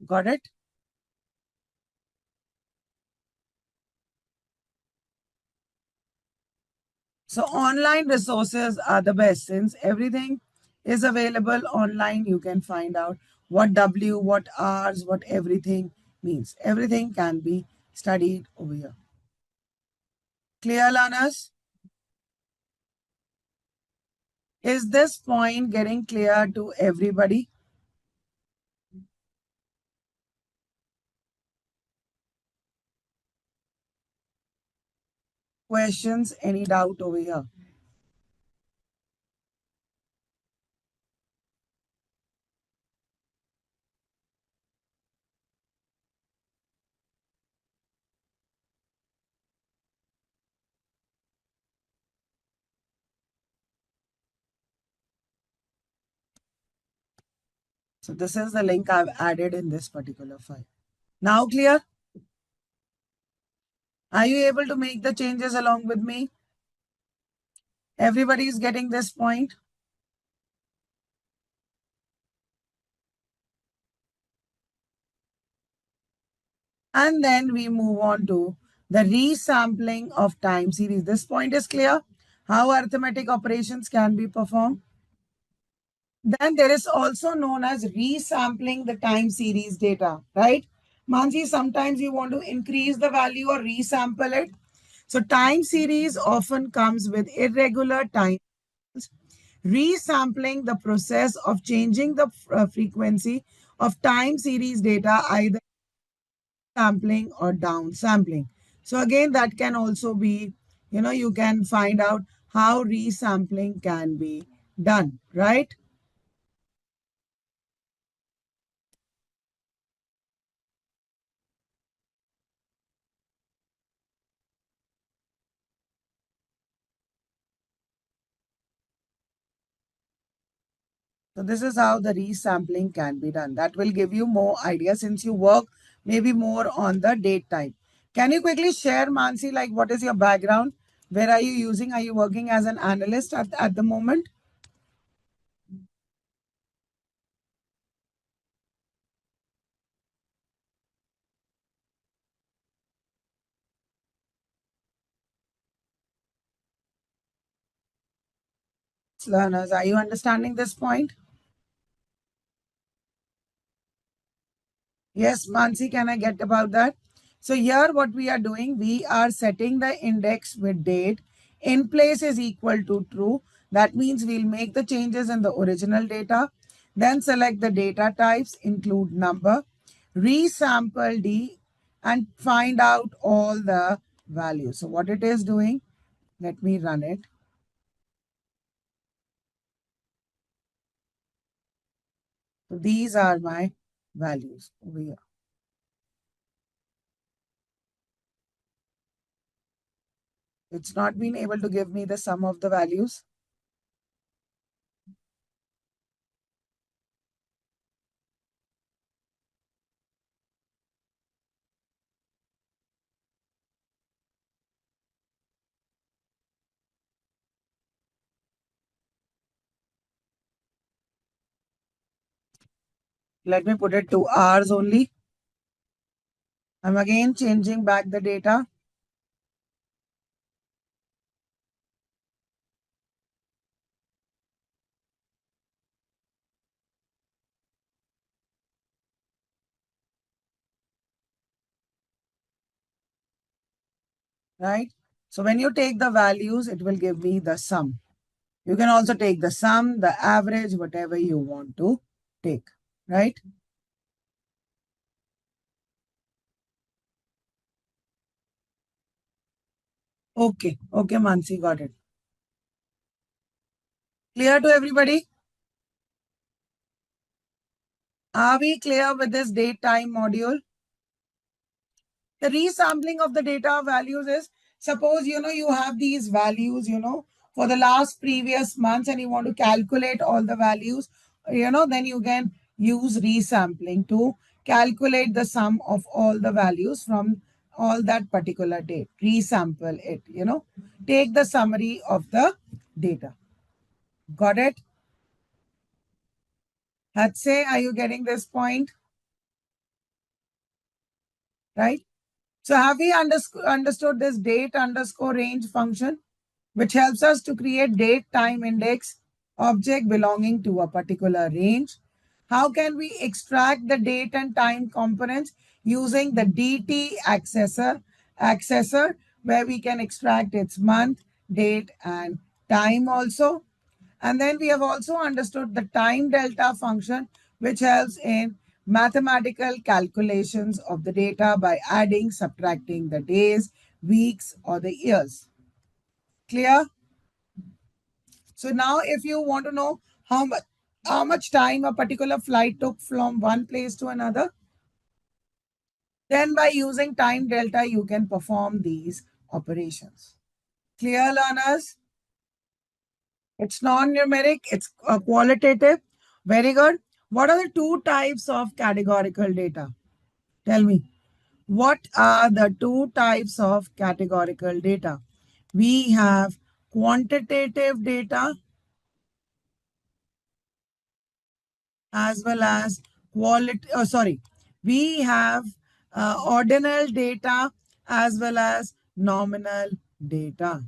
Got it? So online resources are the best since everything is available online. You can find out what W, what R's, what everything means. Everything can be studied over here. Clear, learners? Is this point getting clear to everybody? Questions? Any doubt over here? So this is the link I've added in this particular file. Now clear? Are you able to make the changes along with me? Everybody is getting this point? And then we move on to the resampling of time series. This point is clear? How arithmetic operations can be performed? Then there is also known as resampling the time series data, right? Mansi, sometimes you want to increase the value or resample it. So time series often comes with irregular time. Resampling the process of changing the frequency of time series data, either sampling or downsampling. So again, that can also be, you can find out how resampling can be done, right? So this is how the resampling can be done. That will give you more idea since you work maybe more on the date type. Can you quickly share, Mansi, like what is your background? Where are you using? Are you working as an analyst at the moment? Learners, are you understanding this point? Yes, Mansi, can I get about that? So here what we are doing, we are setting the index with date. In place is equal to true. That means we'll make the changes in the original data. Then select the data types, include number, resample D, and find out all the values. So what it is doing, let me run it. So these are my values over here. It's not been able to give me the sum of the values. Let me put it to hours only. I'm again changing back the data. right? So when you take the values, it will give me the sum. You can also take the sum, the average, whatever you want to take, right? Okay, okay, Mansi, got it. Clear to everybody? Are we clear with this date time module? The resampling of the data values is, suppose, you have these values, for the last previous months and you want to calculate all the values, then you can use resampling to calculate the sum of all the values from all that particular date. Resample it, take the summary of the data. Got it? Hatse, are you getting this point? Right? So have we understood this date underscore range function, which helps us to create date time index object belonging to a particular range? How can we extract the date and time components using the DT accessor, where we can extract its month, date, and time also? And then we have also understood the time delta function, which helps in mathematical calculations of the data by adding, subtracting the days, weeks, or the years. Clear? So now if you want to know how much time a particular flight took from one place to another, then by using time delta, you can perform these operations. Clear, learners? It's non-numeric, it's qualitative. Very good. What are the two types of categorical data? Tell me. What are the two types of categorical data? We have quantitative data as well as we have ordinal data as well as nominal data.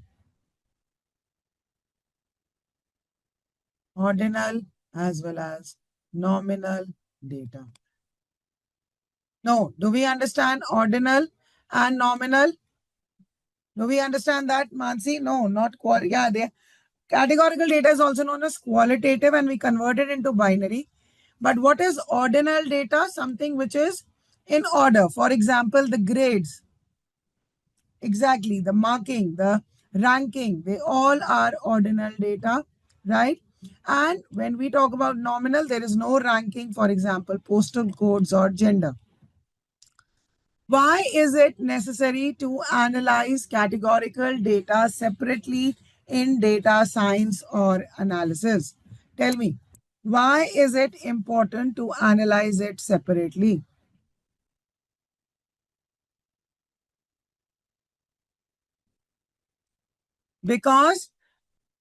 Ordinal as well as nominal data. No, do we understand ordinal and nominal? Do we understand that, Mansi? No, not yeah, categorical data is also known as qualitative and we convert it into binary. But what is ordinal data? Something which is in order. For example, the grades. Exactly, the marking, the ranking, they all are ordinal data, right? And when we talk about nominal, there is no ranking, for example, postal codes or gender. Why is it necessary to analyze categorical data separately in data science or analysis? Tell me, why is it important to analyze it separately? Because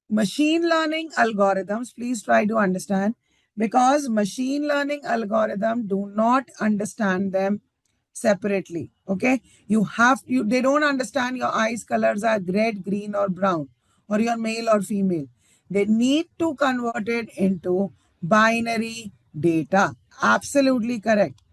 machine learning algorithms, please try to understand, because machine learning algorithms do not understand them separately. Okay, they don't understand your eyes colors are red, green, or brown, or you're male or female. They need to convert it into binary data. Absolutely correct.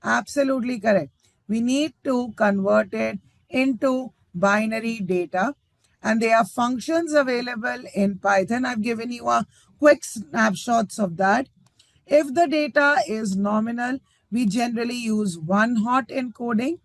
Absolutely correct. We need to convert it into binary data, and there are functions available in Python. I've given you a quick snapshots of that. If the data is nominal, we generally use one hot encoding.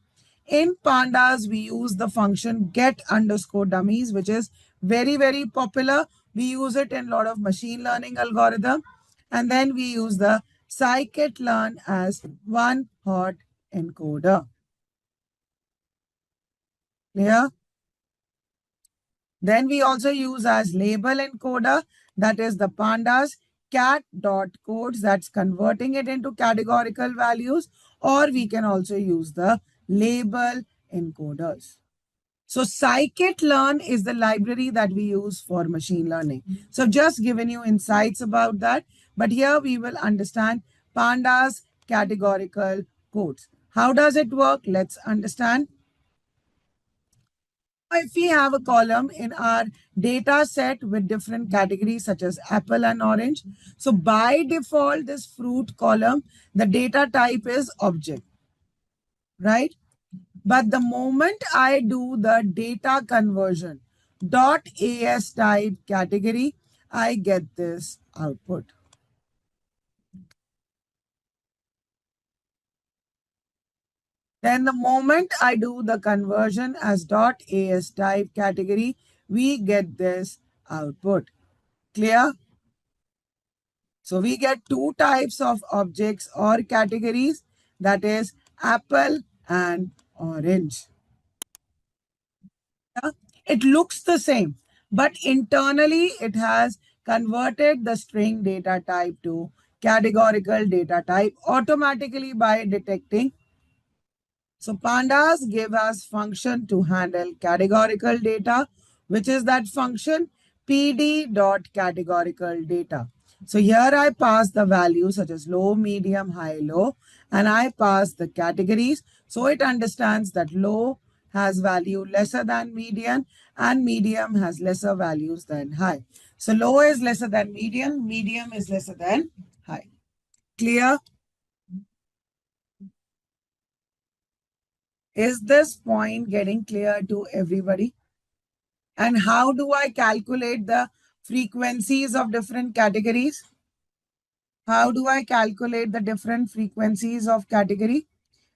In Pandas, we use the function get underscore dummies, which is very, very popular. We use it in a lot of machine learning algorithm. And then we use the scikit-learn as one hot encoder. Clear? Then we also use as label encoder, that is the Pandas cat.codes, that's converting it into categorical values, or we can also use the label encoders. So scikit-learn is the library that we use for machine learning. So just given you insights about that, but here we will understand Pandas categorical codes. How does it work? Let's understand. If we have a column in our data set with different categories such as apple and orange, so by default, this fruit column, the data type is object, right? But the moment I do the data conversion dot as type category, I get this output. Then the moment I do the conversion as dot as type category, we get this output. Clear? So we get two types of objects or categories, that is apple and orange. Yeah? It looks the same, but internally it has converted the string data type to categorical data type automatically by detecting. So pandas give us function to handle categorical data, which is that function pd dot categorical data. So here I pass the values such as low, medium, high, low, and I pass the categories. So it understands that low has value lesser than median and medium has lesser values than high. So low is lesser than medium, medium is lesser than high. Clear? Is this point getting clear to everybody? And how do I calculate the frequencies of different categories? How do I calculate the different frequencies of category?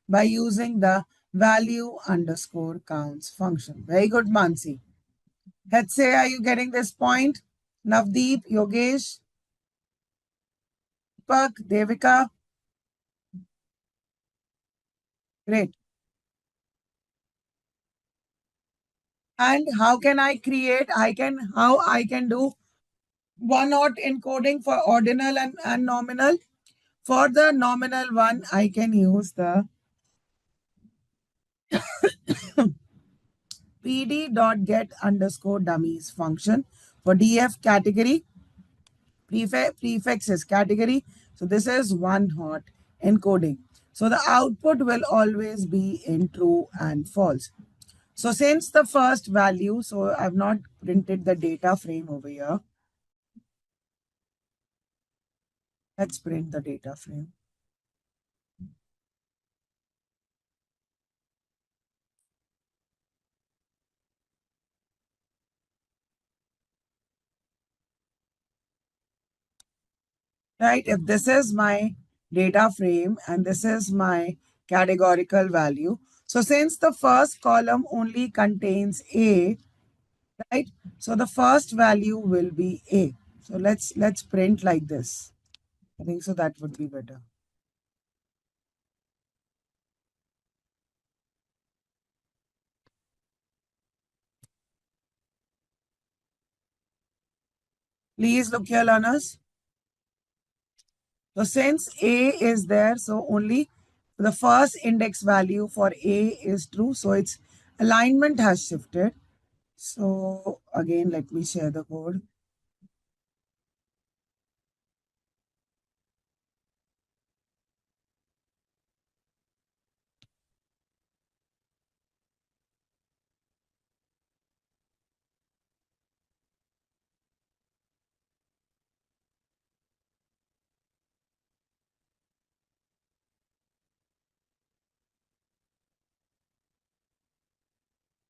By using the value underscore counts function. Very good, Mansi. Let's say, are you getting this point? Navdeep, Yogesh, Pak, Devika. Great. And how can I create? How I can do one-hot encoding for ordinal and nominal? For the nominal one, I can use the pd.get underscore dummies function for df category. Prefix is category. So this is one hot encoding. So the output will always be in true and false. So since the first value, so I've not printed the data frame over here. Let's print the data frame. Right? If this is my data frame and this is my categorical value. So since the first column only contains A, right? So the first value will be A. So let's print like this. I think so that would be better. Please look here, learners. So since A is there, so only the first index value for A is true. So its alignment has shifted. So again, let me share the code.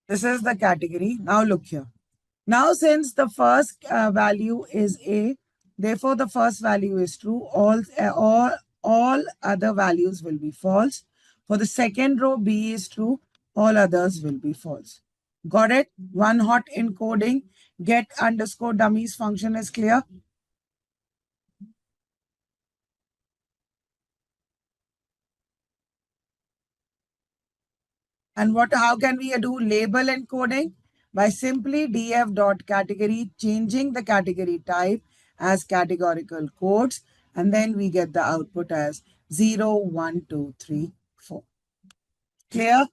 This is the category. Now look here. Now since the first value is A, therefore the first value is true. All other values will be false. For the second row, B is true. All others will be false. Got it? One hot encoding. Get underscore dummies function is clear. And how can we do label encoding? By simply df.category, changing the category type as categorical codes, and then we get the output as 0, 1, 2, 3, 4. Clear?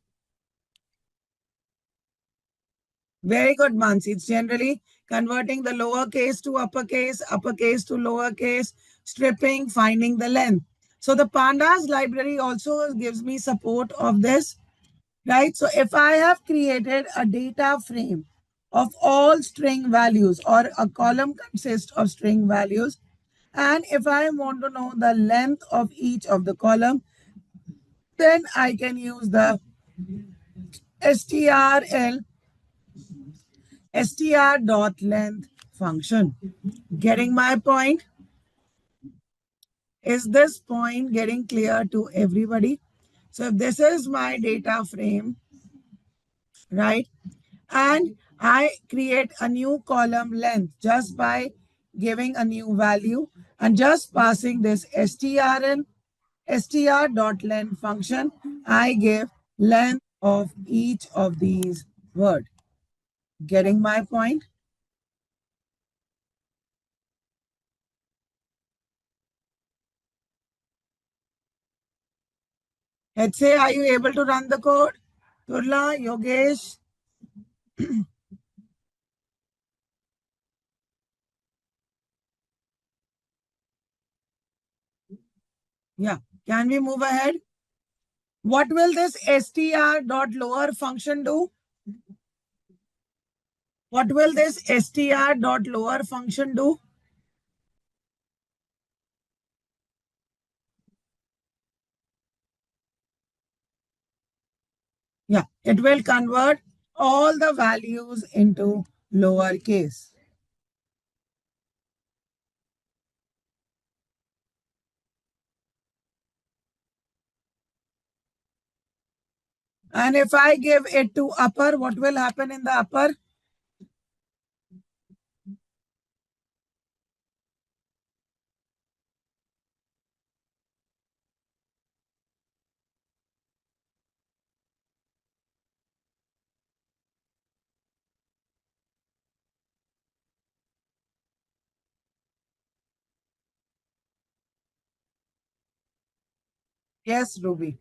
Very good, Mansi. It's generally converting the lowercase to uppercase to lowercase, stripping, finding the length. So the pandas library also gives me support of this. Right? So if I have created a data frame of all string values, or a column consists of string values, and if I want to know the length of each of the column, then I can use the strl str.length function. Getting my point? Is this point getting clear to everybody? So if this is my data frame, right? And I create a new column length just by giving a new value and just passing this str.length function. I give length of each of these words. Getting my point? Let's say, are you able to run the code? Turla, Yogesh? Yeah. Can we move ahead? What will this str.lower function do? What will this str.lower function do? Yeah, it will convert all the values into lowercase. And if I give it to upper, what will happen in the upper? Yes, Ruby.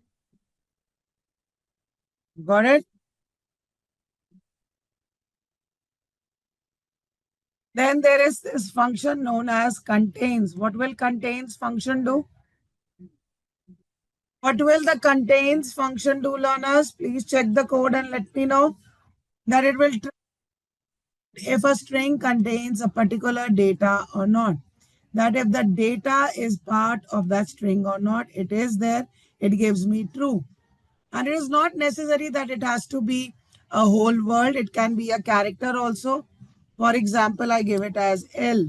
Got it? Then there is this function known as contains. What will contains function do? What will the contains function do, learners? Please check the code and let me know that it will if a string contains a particular data or not. That if the data is part of that string or not, it is there, it gives me true. And it is not necessary that it has to be a whole word. It can be a character also. For example, I give it as L.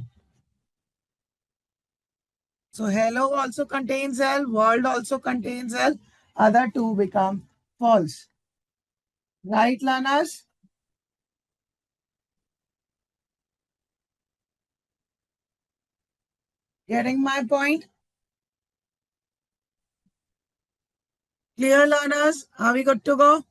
So hello also contains L, world also contains L. Other two become false. Right, learners? Getting my point? Clear, learners? Are we good to go?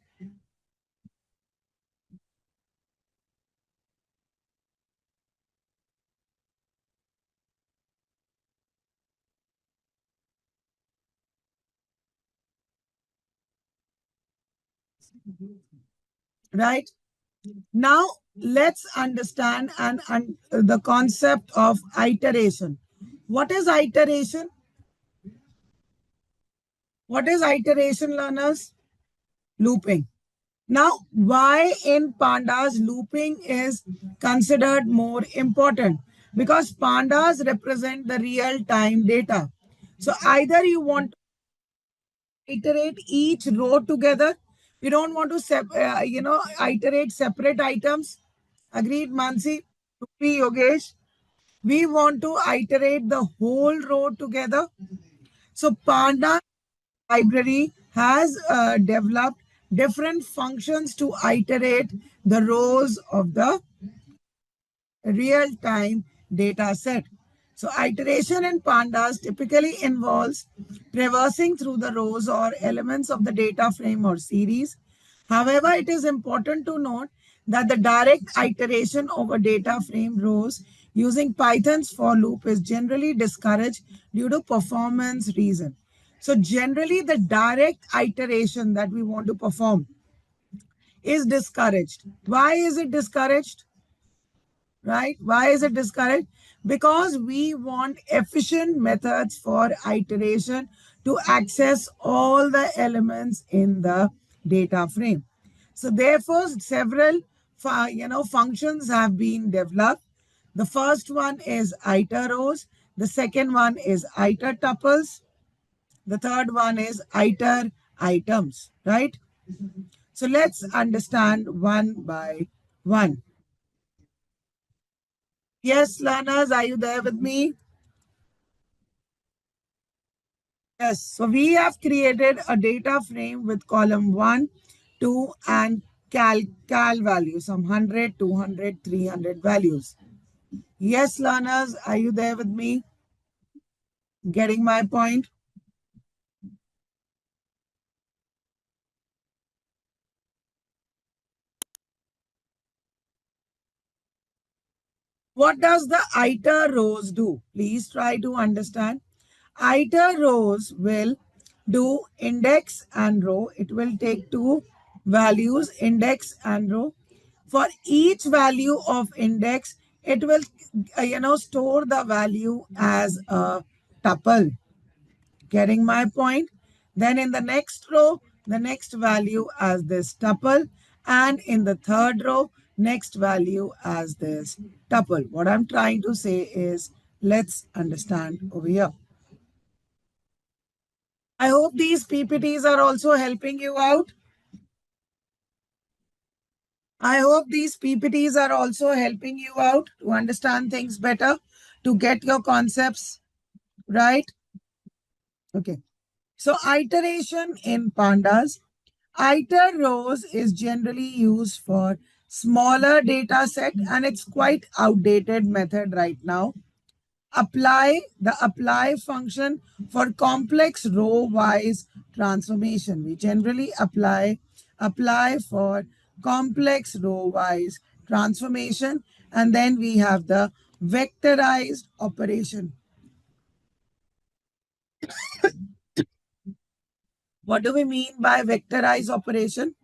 Right? Now, let's understand the concept of iteration. What is iteration? What is iteration, learners? Looping. Now, why in pandas looping is considered more important? Because pandas represent the real-time data. So either you want to iterate each row together. You don't want to, iterate separate items. Agreed, Mansi? Rupi, Yogesh? We want to iterate the whole row together. So Panda library has developed different functions to iterate the rows of the real-time data set. So iteration in pandas typically involves traversing through the rows or elements of the data frame or series. However, it is important to note that the direct iteration over data frame rows using Python's for loop is generally discouraged due to performance reason. So generally the direct iteration that we want to perform is discouraged. Why is it discouraged? Right? Why is it discouraged? Because we want efficient methods for iteration to access all the elements in the data frame. So therefore, several functions have been developed. The first one is iter rows. The second one is iter tuples. The third one is iter items, right? So let's understand one by one. Yes, learners, are you there with me? Yes, so we have created a data frame with column 1, 2 and cal values, some 100, 200, 300 values. Yes, learners, are you there with me? Getting my point? What does the iter rows do? Please try to understand. Iter rows will do index and row. It will take two values, index and row. For each value of index, it will store the value as a tuple. Getting my point? Then in the next row, the next value as this tuple, and in the third row, next value as this tuple. What I'm trying to say is, let's understand over here. I hope these PPTs are also helping you out. I hope these PPTs are also helping you out to understand things better, to get your concepts right. Okay. So iteration in pandas. Iter rows is generally used for smaller data set and it's quite outdated method right now. Apply function for complex row wise transformation. We generally apply for complex row wise transformation, and then we have the vectorized operation. What do we mean by vectorized operation?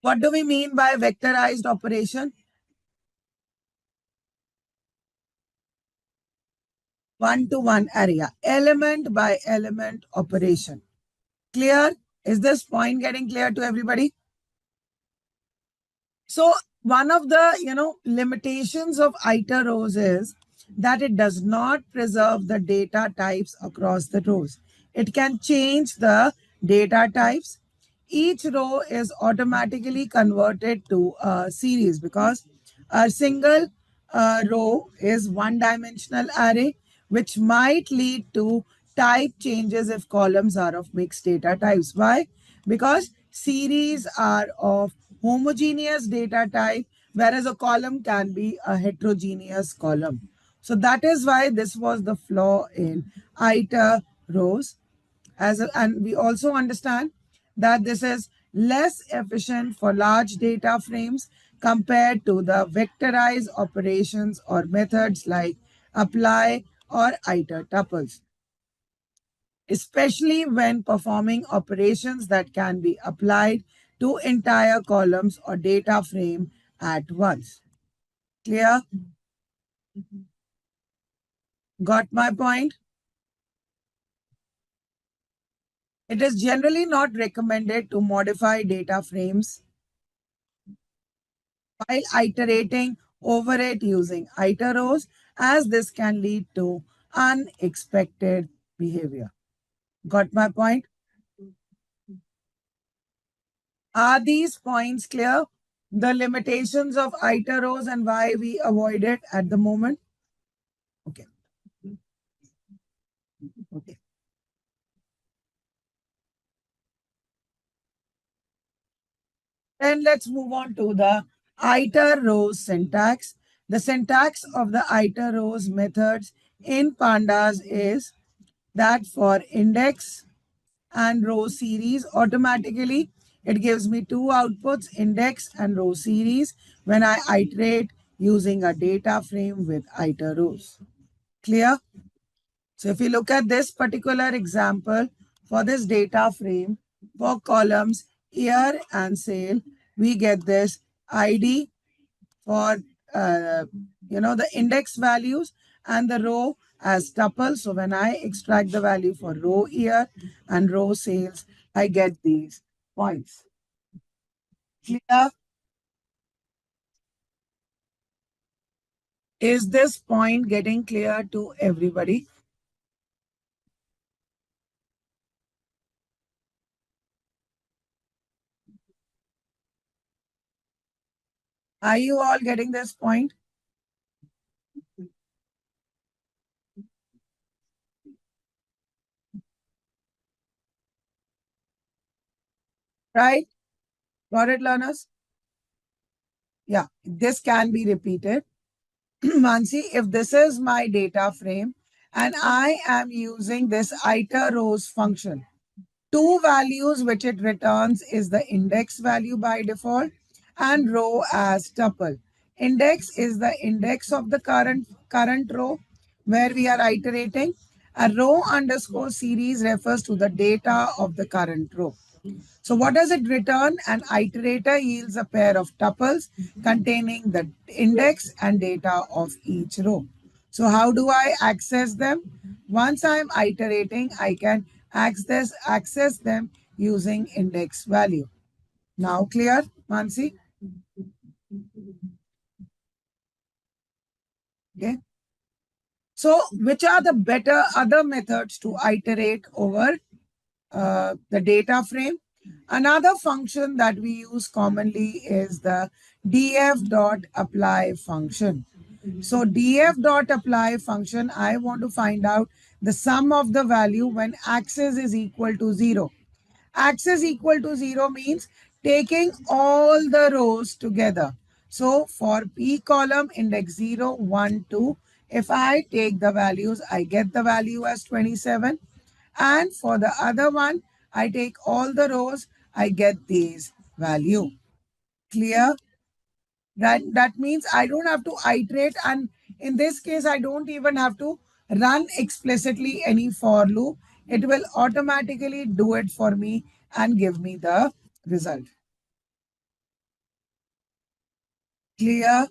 What do we mean by vectorized operation? One-to-one area, element by element operation. Clear? Is this point getting clear to everybody? So one of the limitations of iter rows is that it does not preserve the data types across the rows. It can change the data types. Each row is automatically converted to a series because a single row is one-dimensional array, which might lead to type changes if columns are of mixed data types. Why? Because series are of homogeneous data type, whereas a column can be a heterogeneous column. So that is why this was the flaw in iter rows. And we also understand that this is less efficient for large data frames compared to the vectorized operations or methods like apply or iter tuples, especially when performing operations that can be applied to entire columns or data frame at once. Clear? Got my point? It is generally not recommended to modify data frames while iterating over it using iter rows, as this can lead to unexpected behavior. Got my point? Are these points clear? The limitations of iter rows and why we avoid it at the moment? Okay. Okay. Then let's move on to the iter rows syntax. The syntax of the iter rows methods in pandas is that for index and row series, automatically it gives me two outputs, index and row series, when I iterate using a data frame with iter rows. Clear? So if you look at this particular example for this data frame for columns year and sale, we get this ID for the index values and the row as tuple. So when I extract the value for row year and row sales, I get these points. Clear? Is this point getting clear to everybody? Are you all getting this point? Right? Got it, learners? Yeah, this can be repeated. Mansi, if this is my data frame and I am using this iter rows function, two values which it returns is the index value by default and row as tuple. Index is the index of the current row where we are iterating. A row underscore series refers to the data of the current row. So what does it return? An iterator yields a pair of tuples containing the index and data of each row. So how do I access them? Once I'm iterating, I can access them using index value. Now clear, Mansi? Okay. So which are the better other methods to iterate over the data frame? Another function that we use commonly is the df.apply function. So df.apply function, I want to find out the sum of the value when axis is equal to 0. Axis equal to 0 means taking all the rows together. So for P column index 0, 1, 2, if I take the values, I get the value as 27. And for the other one, I take all the rows, I get these value. Clear? That means I don't have to iterate, and in this case, I don't even have to run explicitly any for loop. It will automatically do it for me and give me the result. Clear?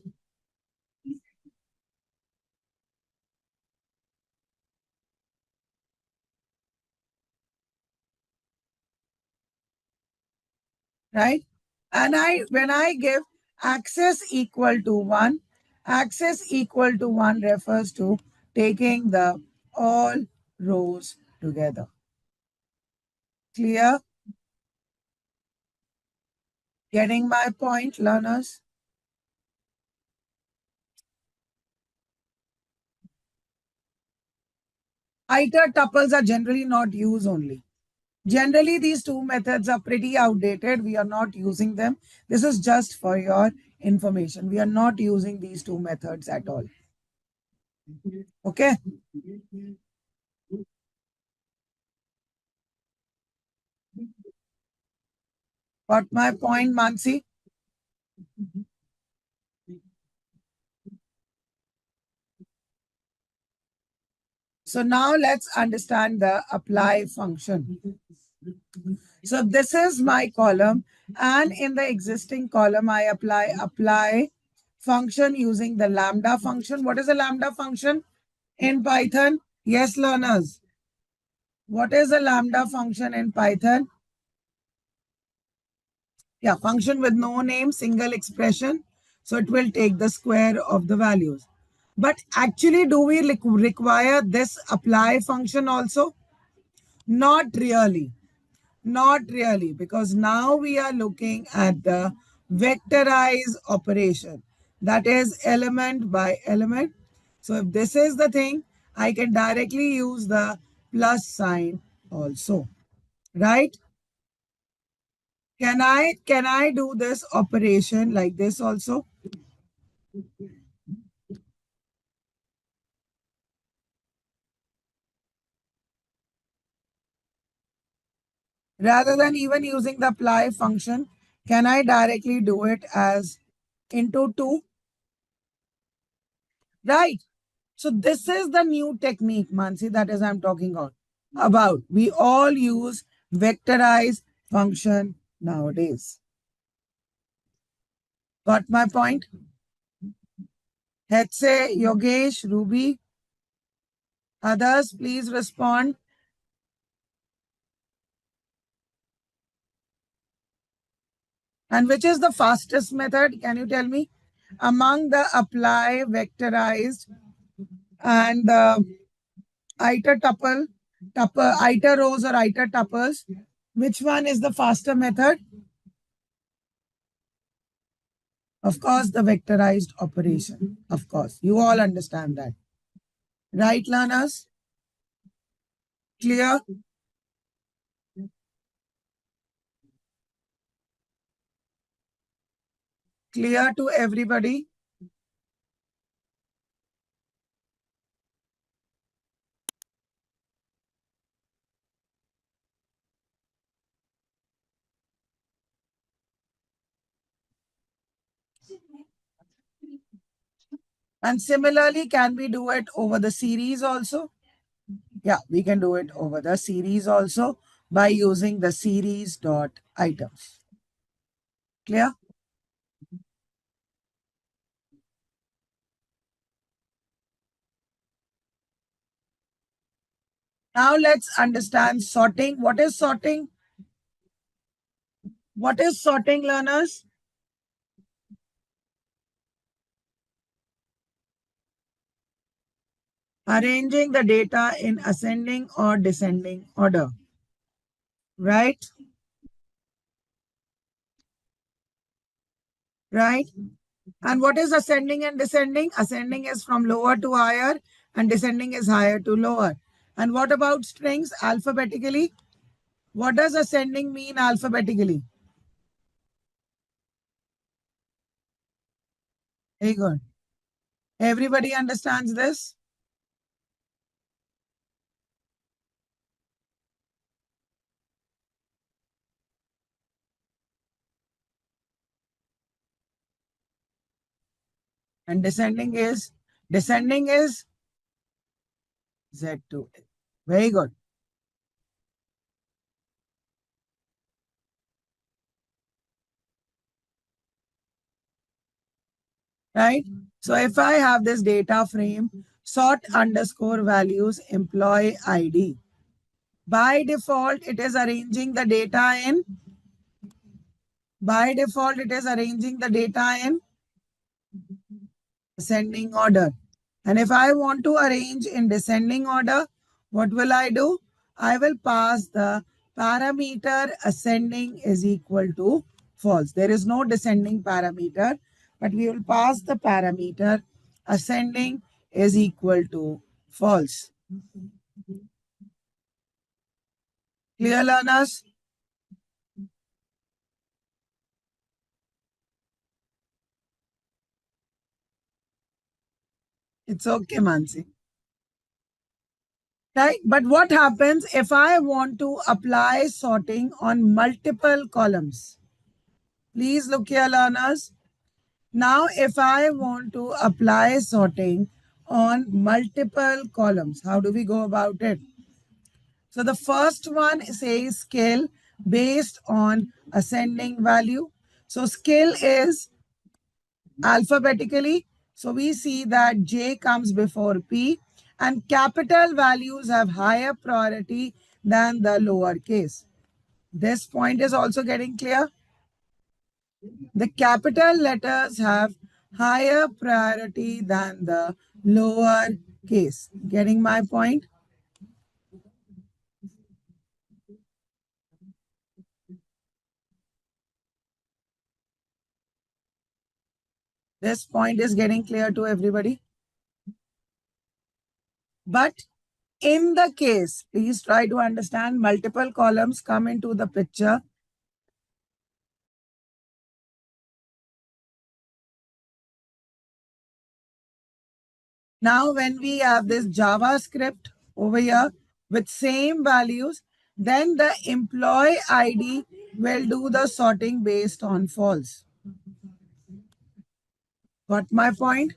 Right? And when I give access equal to 1, access equal to 1 refers to taking the all rows together. Clear? Getting my point, learners? Iter tuples are generally not used only. Generally, these two methods are pretty outdated. We are not using them. This is just for your information. We are not using these two methods at all. Okay. Got my point, Mansi? So now let's understand the apply function. So this is my column, and in the existing column, I apply function using the lambda function. What is a lambda function in Python? Yes, learners. What is a lambda function in Python? Yeah, function with no name, single expression. So it will take the square of the values. But actually, do we require this apply function also? Not really. Not really, because now we are looking at the vectorize operation. That is element by element. So if this is the thing, I can directly use the plus sign also, right? Can I do this operation like this also? Rather than even using the apply function, can I directly do it as into 2? Right. So this is the new technique, Mansi, that is I'm talking about. We all use vectorize function nowadays. Got my point? Hetze, Yogesh, Ruby, others, please respond. And which is the fastest method? Can you tell me? among the apply vectorized and the iter iter rows or iter tuples, which one is the faster method? Of course, the vectorized operation. Of course, you all understand that. Right, learners? Clear? Clear to everybody? And similarly, can we do it over the series also? Yeah, we can do it over the series also by using the series dot items. Clear? Now let's understand sorting. What is sorting? What is sorting, learners? Arranging the data in ascending or descending order. Right? Right? And what is ascending and descending? Ascending is from lower to higher and descending is higher to lower. And what about strings alphabetically? What does ascending mean alphabetically? Very good. Everybody understands this? And descending is Z2. Very good. Right? So if I have this data frame, sort underscore values employee ID. By default, it is arranging the data in ascending order. And if I want to arrange in descending order, what will I do? I will pass the parameter ascending is equal to false. There is no descending parameter, but we will pass the parameter ascending is equal to false. Clear, learners? It's okay, Mansi. Right? But what happens if I want to apply sorting on multiple columns? Please look here, learners. Now, if I want to apply sorting on multiple columns, how do we go about it? So the first one says scale based on ascending value. So scale is alphabetically. So we see that J comes before P and capital values have higher priority than the lowercase. This point is also getting clear. The capital letters have higher priority than the lower case. Getting my point? This point is getting clear to everybody. But in the case, please try to understand multiple columns come into the picture. Now, when we have this JavaScript over here with same values, then the employee ID will do the sorting based on false. Got my point?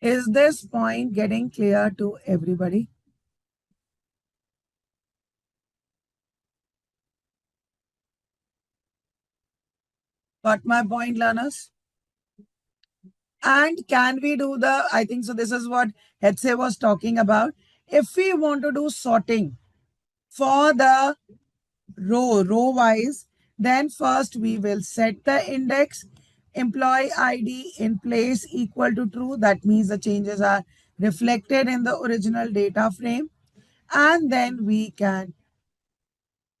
Is this point getting clear to everybody? Got my point, learners? And can we do the, I think so this is what Hetze was talking about. If we want to do sorting for the row wise. Then first we will set the index, employee ID in place equal to true. That means the changes are reflected in the original data frame. And then we can,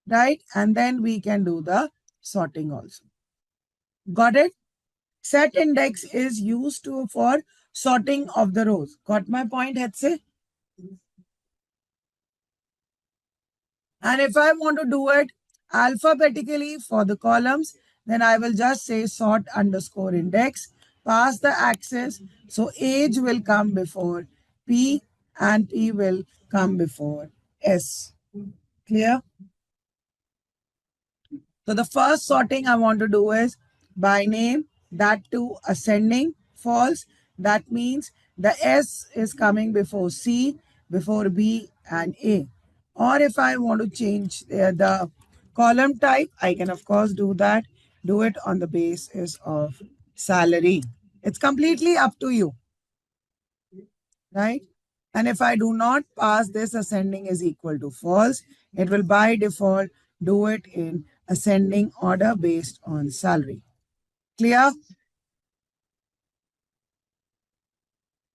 right? And then we can do the sorting also. Got it? Set index is used for sorting of the rows. Got my point, Hetze? And if I want to do it alphabetically for the columns, then I will just say sort underscore index, pass the axis. So age will come before P and P will come before S. Clear? So the first sorting I want to do is by name, that too ascending, false. That means the S is coming before C, before B and A. Or if I want to change the column type, I can of course do that. Do it on the basis of salary. It's completely up to you, right? And if I do not pass this ascending is equal to false, it will by default do it in ascending order based on salary. Clear?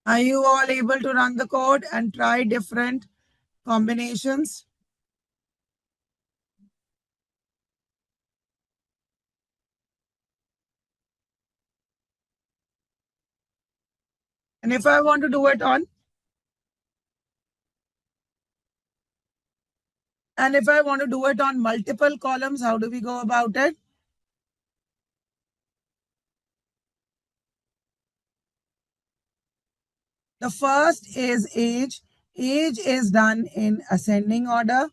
Are you all able to run the code and try different combinations? And if I want to do it on, multiple columns, how do we go about it? The first is age. Age is done in ascending order.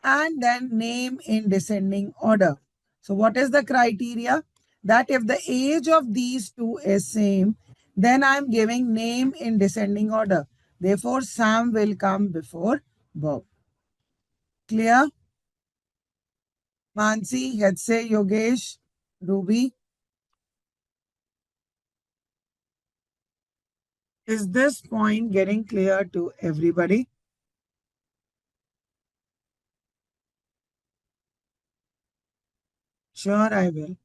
And then name in descending order. So what is the criteria? That if the age of these two is same, then I'm giving name in descending order. Therefore, Sam will come before Bob. Clear? Mansi, Hetze, Yogesh, Ruby. Is this point getting clear to everybody? Sure, I will.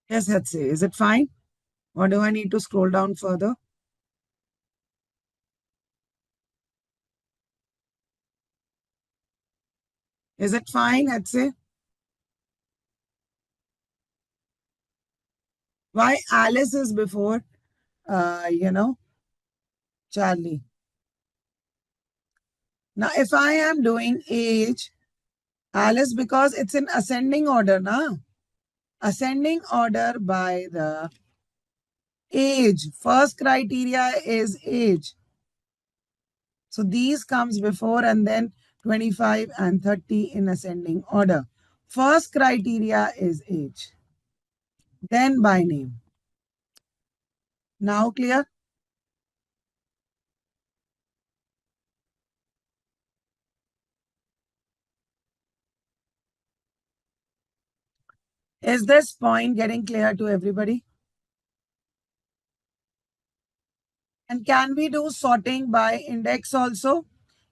Yes, Hetze. Is it fine? Or do I need to scroll down further? Is it fine, Hetze? Why Alice is before, Charlie? Now, if I am doing age, Alice, because it's in ascending order, na? Ascending order by the age. First criteria is age. So these comes before and then 25 and 30 in ascending order. First criteria is age. Then by name. Now clear? Is this point getting clear to everybody? And can we do sorting by index also?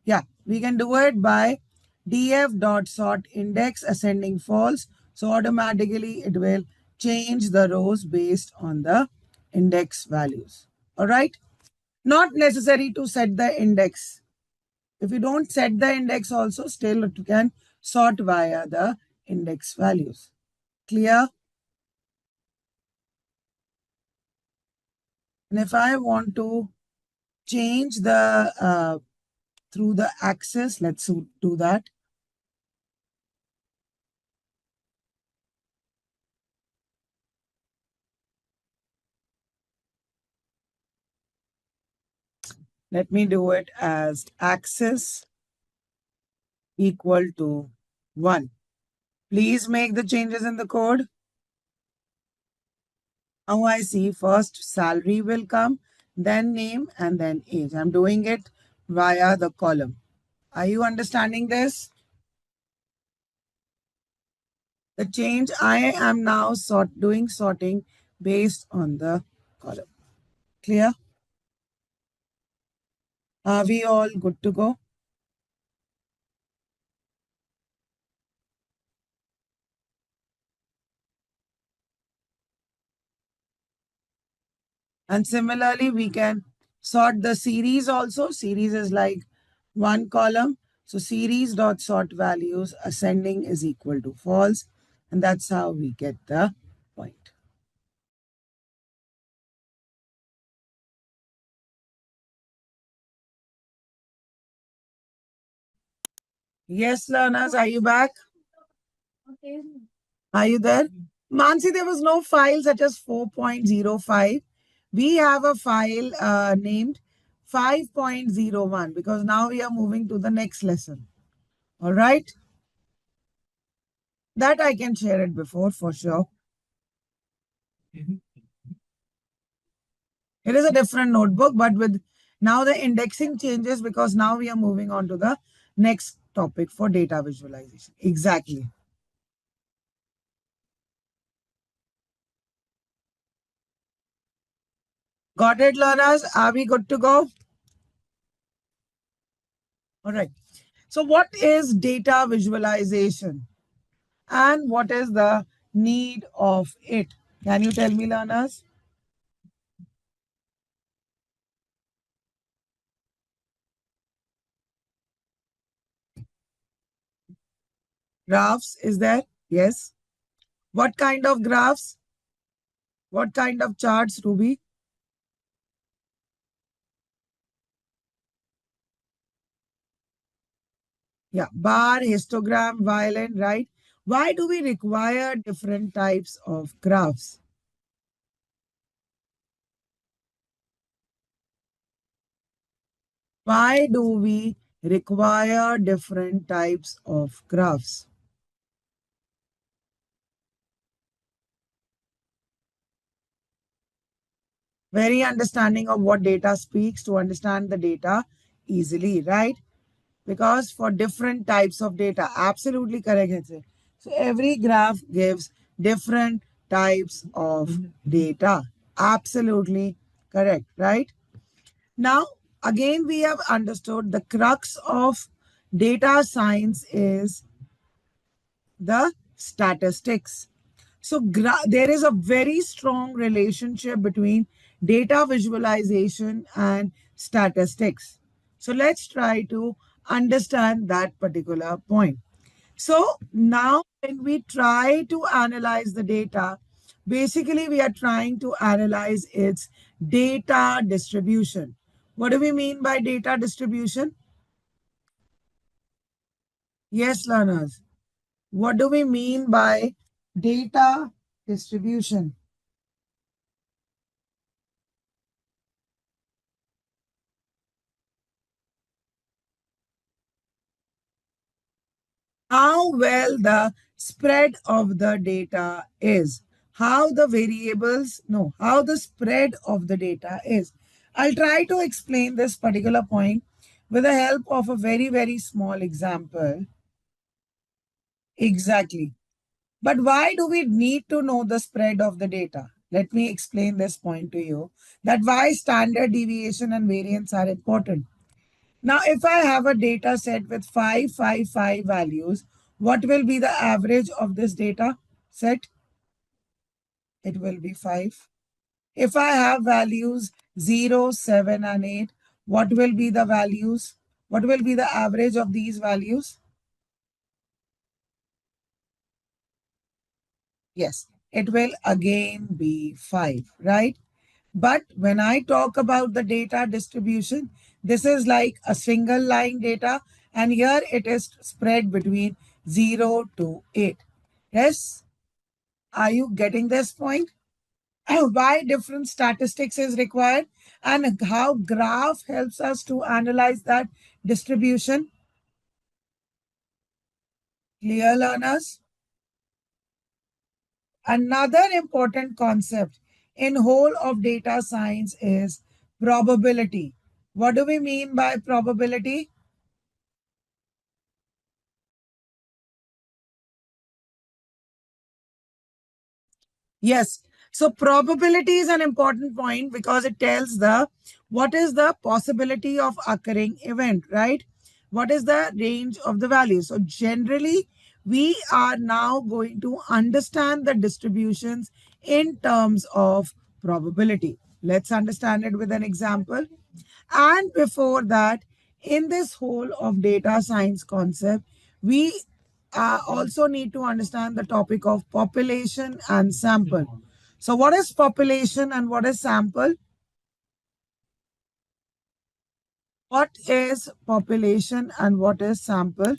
Yeah, we can do it by df.sort index ascending false. So automatically it will change the rows based on the index values. All right. Not necessary to set the index. If you don't set the index also, still you can sort via the index values. Clear? And if I want to change the through the axis, let's do that. Let me do it as axis equal to 1. Please make the changes in the code. Now I see first salary will come, then name, and then age. I'm doing it via the column. Are you understanding this? The change I am now doing sorting based on the column. Clear? Are we all good to go? And similarly, we can sort the series also. Series is like one column. So series dot sort values ascending is equal to false. And that's how we get the point. Yes, learners, are you back? Are you there? Mansi, there was no file such as 4.05. We have a file named 5.01 because now we are moving to the next lesson. All right. That I can share it before for sure. It is a different notebook, but with now the indexing changes because now we are moving on to the next topic for data visualization. Exactly. Got it, learners? Are we good to go? All right. So what is data visualization and what is the need of it? Can you tell me, learners? Graphs is there? Yes. What kind of graphs? What kind of charts, Ruby? Yeah, bar, histogram, violin, right? Why do we require different types of graphs? Why do we require different types of graphs? Very understanding of what data speaks to understand the data easily, right? Because for different types of data, absolutely correct. Hitzit. So every graph gives different types of data. Absolutely correct, right? Now, again, we have understood the crux of data science is the statistics. So there is a very strong relationship between data visualization and statistics. So let's try to understand that particular point. So now when we try to analyze the data, basically we are trying to analyze its data distribution. What do we mean by data distribution? Yes, learners. What do we mean by data distribution? How well the spread of the data is, how the variables, no, how the spread of the data is. I'll try to explain this particular point with the help of a very, very small example. Exactly. But why do we need to know the spread of the data? Let me explain this point to you that why standard deviation and variance are important. Now, if I have a data set with 555 values, what will be the average of this data set? It will be 5. If I have values 0, 7, and 8, what will be the values? What will be the average of these values? Yes, it will again be 5, right? But when I talk about the data distribution, this is like a single line data, and here it is spread between 0 to 8. Yes? Are you getting this point? Why different statistics is required and how graph helps us to analyze that distribution? Clear, learners? Another important concept in whole of data science is probability. What do we mean by probability? Yes. So probability is an important point because it tells what is the possibility of occurring event, right? What is the range of the value? So generally, we are now going to understand the distributions in terms of probability. Let's understand it with an example. And before that, in this whole of data science concept, we also need to understand the topic of population and sample. So what is population and what is sample? What is population and what is sample?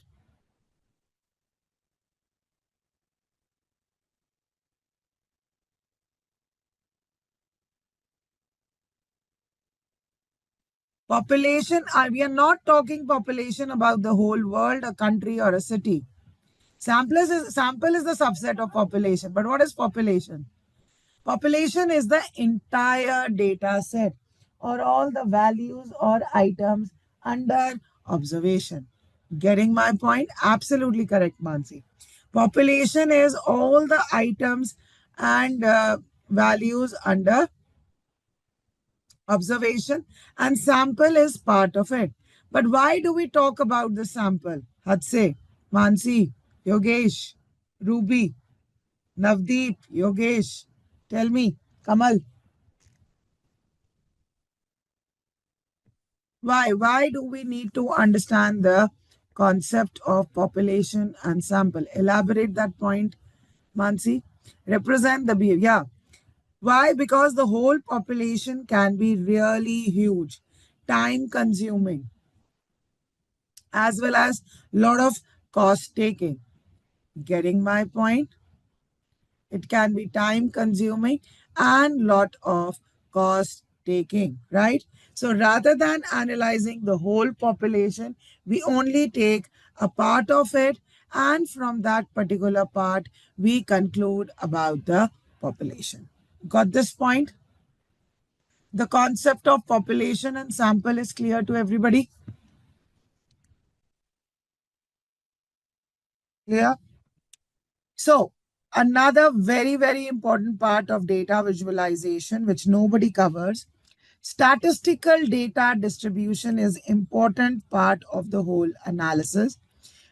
Population, we are not talking population about the whole world, a country or a city. Sample is the subset of population. But what is population? Population is the entire data set or all the values or items under observation. Getting my point? Absolutely correct, Mansi. Population is all the items and values under observation, and sample is part of it. But why do we talk about the sample? Hadse, Mansi, Yogesh, Ruby, Navdeep, Yogesh, tell me, Kamal. Why? Why do we need to understand the concept of population and sample? Elaborate that point, Mansi. Represent the behavior. Yeah. Why? Because the whole population can be really huge, time consuming, as well as lot of cost taking. Getting my point? It can be time consuming and lot of cost taking, right? So rather than analyzing the whole population, we only take a part of it, and from that particular part, we conclude about the population. Got this point? The concept of population and sample is clear to everybody? Clear? So, another very, very important part of data visualization, which nobody covers, statistical data distribution is important part of the whole analysis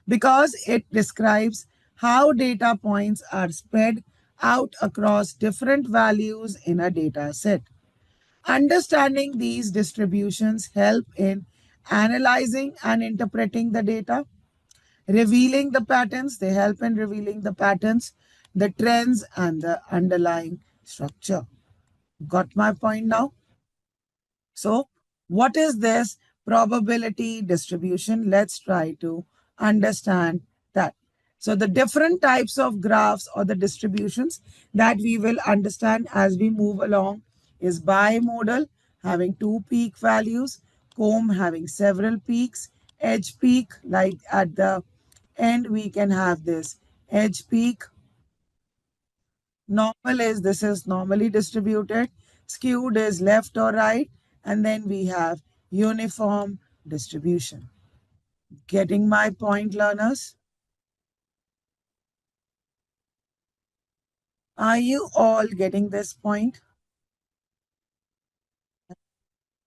because it describes how data points are spread out across different values in a data set. Understanding these distributions help in analyzing and interpreting the data, revealing the patterns. They help in revealing the patterns, the trends, and the underlying structure. Got my point now? So, what is this probability distribution? Let's try to understand that. So, the different types of graphs or the distributions that we will understand as we move along is bimodal, having two peak values, comb having several peaks, edge peak, like at the end, we can have this edge peak. Normal is this is normally distributed. Skewed is left or right. And then we have uniform distribution. Getting my point, learners? Are you all getting this point?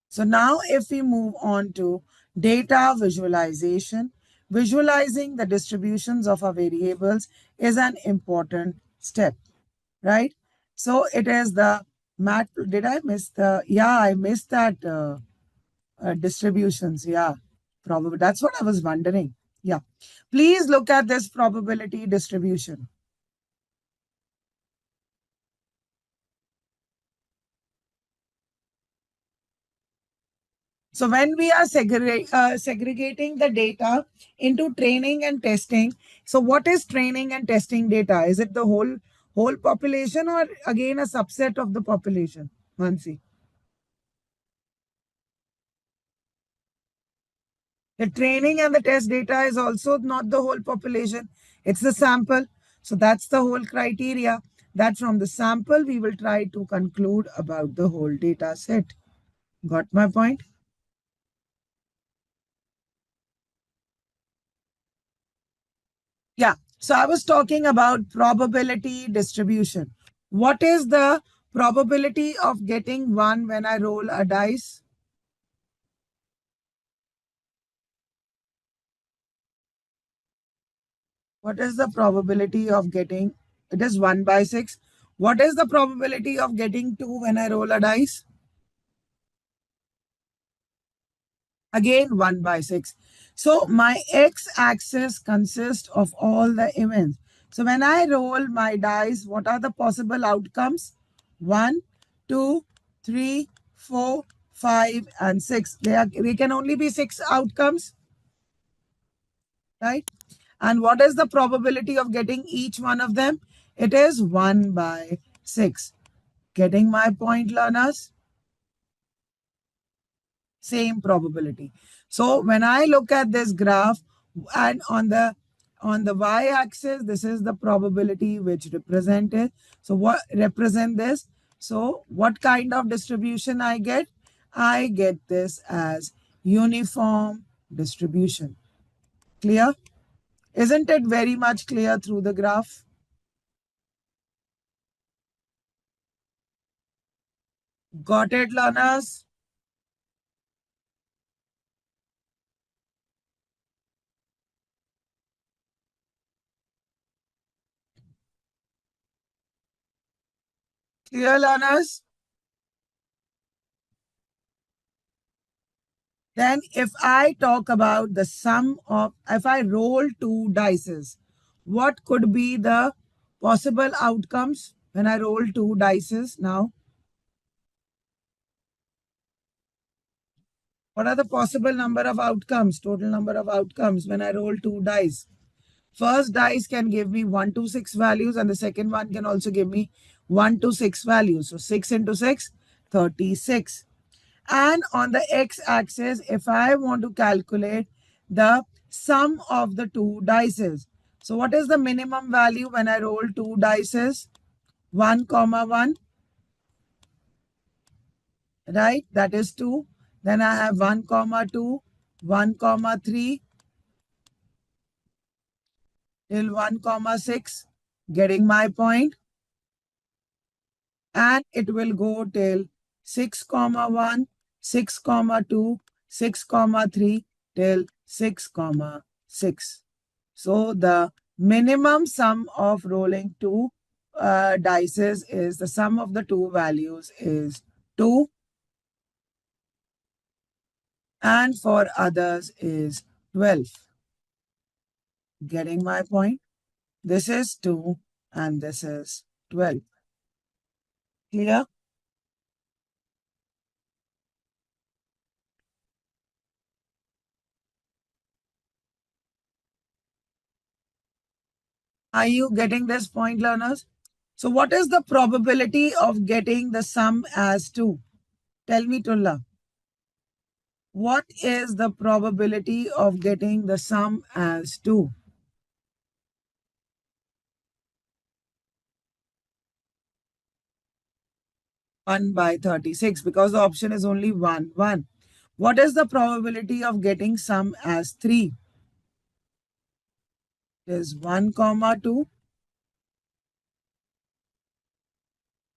So now if we move on to data visualization, visualizing the distributions of our variables is an important step, right? So it is the did I miss yeah, I missed that distributions. Yeah, probably. That's what I was wondering. Yeah. Please look at this probability distribution. So when we are segregating the data into training and testing, so what is training and testing data? Is it the whole population or again a subset of the population? Mansi. The training and the test data is also not the whole population. It's the sample. So that's the whole criteria that from the sample, we will try to conclude about the whole data set. Got my point? Yeah. So I was talking about probability distribution. What is the Probability of getting 1 when I roll a dice. What is the probability of getting? It is 1 by 6. What is the probability of getting 2 when I roll a dice? Again, 1 by 6. So my x-axis consists of all the events. So when I roll my dice, what are the possible outcomes? 1, 2, 3, 4, 5, and 6. There can only be 6 outcomes, right? And what is the probability of getting each one of them? It is 1 by 6. Getting my point, learners? Same probability. So when I look at this graph, and on the y-axis, this is the probability which represented. So what represent this? So what kind of distribution I get? I get this as uniform distribution. Clear? Isn't it very much clear through the graph? Got it, learners? Clear, learners? Then if I talk about the sum of, if I roll 2 dices, what could be the possible outcomes when I roll 2 dices now? What are the possible number of outcomes, total number of outcomes when I roll 2 dice? First dice can give me 1 to 6 values, and the second one can also give me 1 to 6 values. So 6 into 6, 36. And on the x-axis, if I want to calculate the sum of the 2 dices. So what is the minimum value when I roll 2 dices? 1, comma 1, right? That is 2. Then I have 1, comma 2, 1, comma 3, till 1, comma 6. Getting my point. And it will go till 6, comma 1, 6, comma 2, 6, comma 3, till 6, comma 6. So the minimum sum of rolling 2 dices is the sum of the 2 values is 2, and for others is 12. Getting my point? This is 2 and this is 12. Clear? Are you getting this point, learners? So what is the probability of getting the sum as 2? Tell me, Tulla. What is the probability of getting the sum as 2? 1 by 36, because the option is only 1, 1. What is the probability of getting sum as 3? It is 1, comma 2,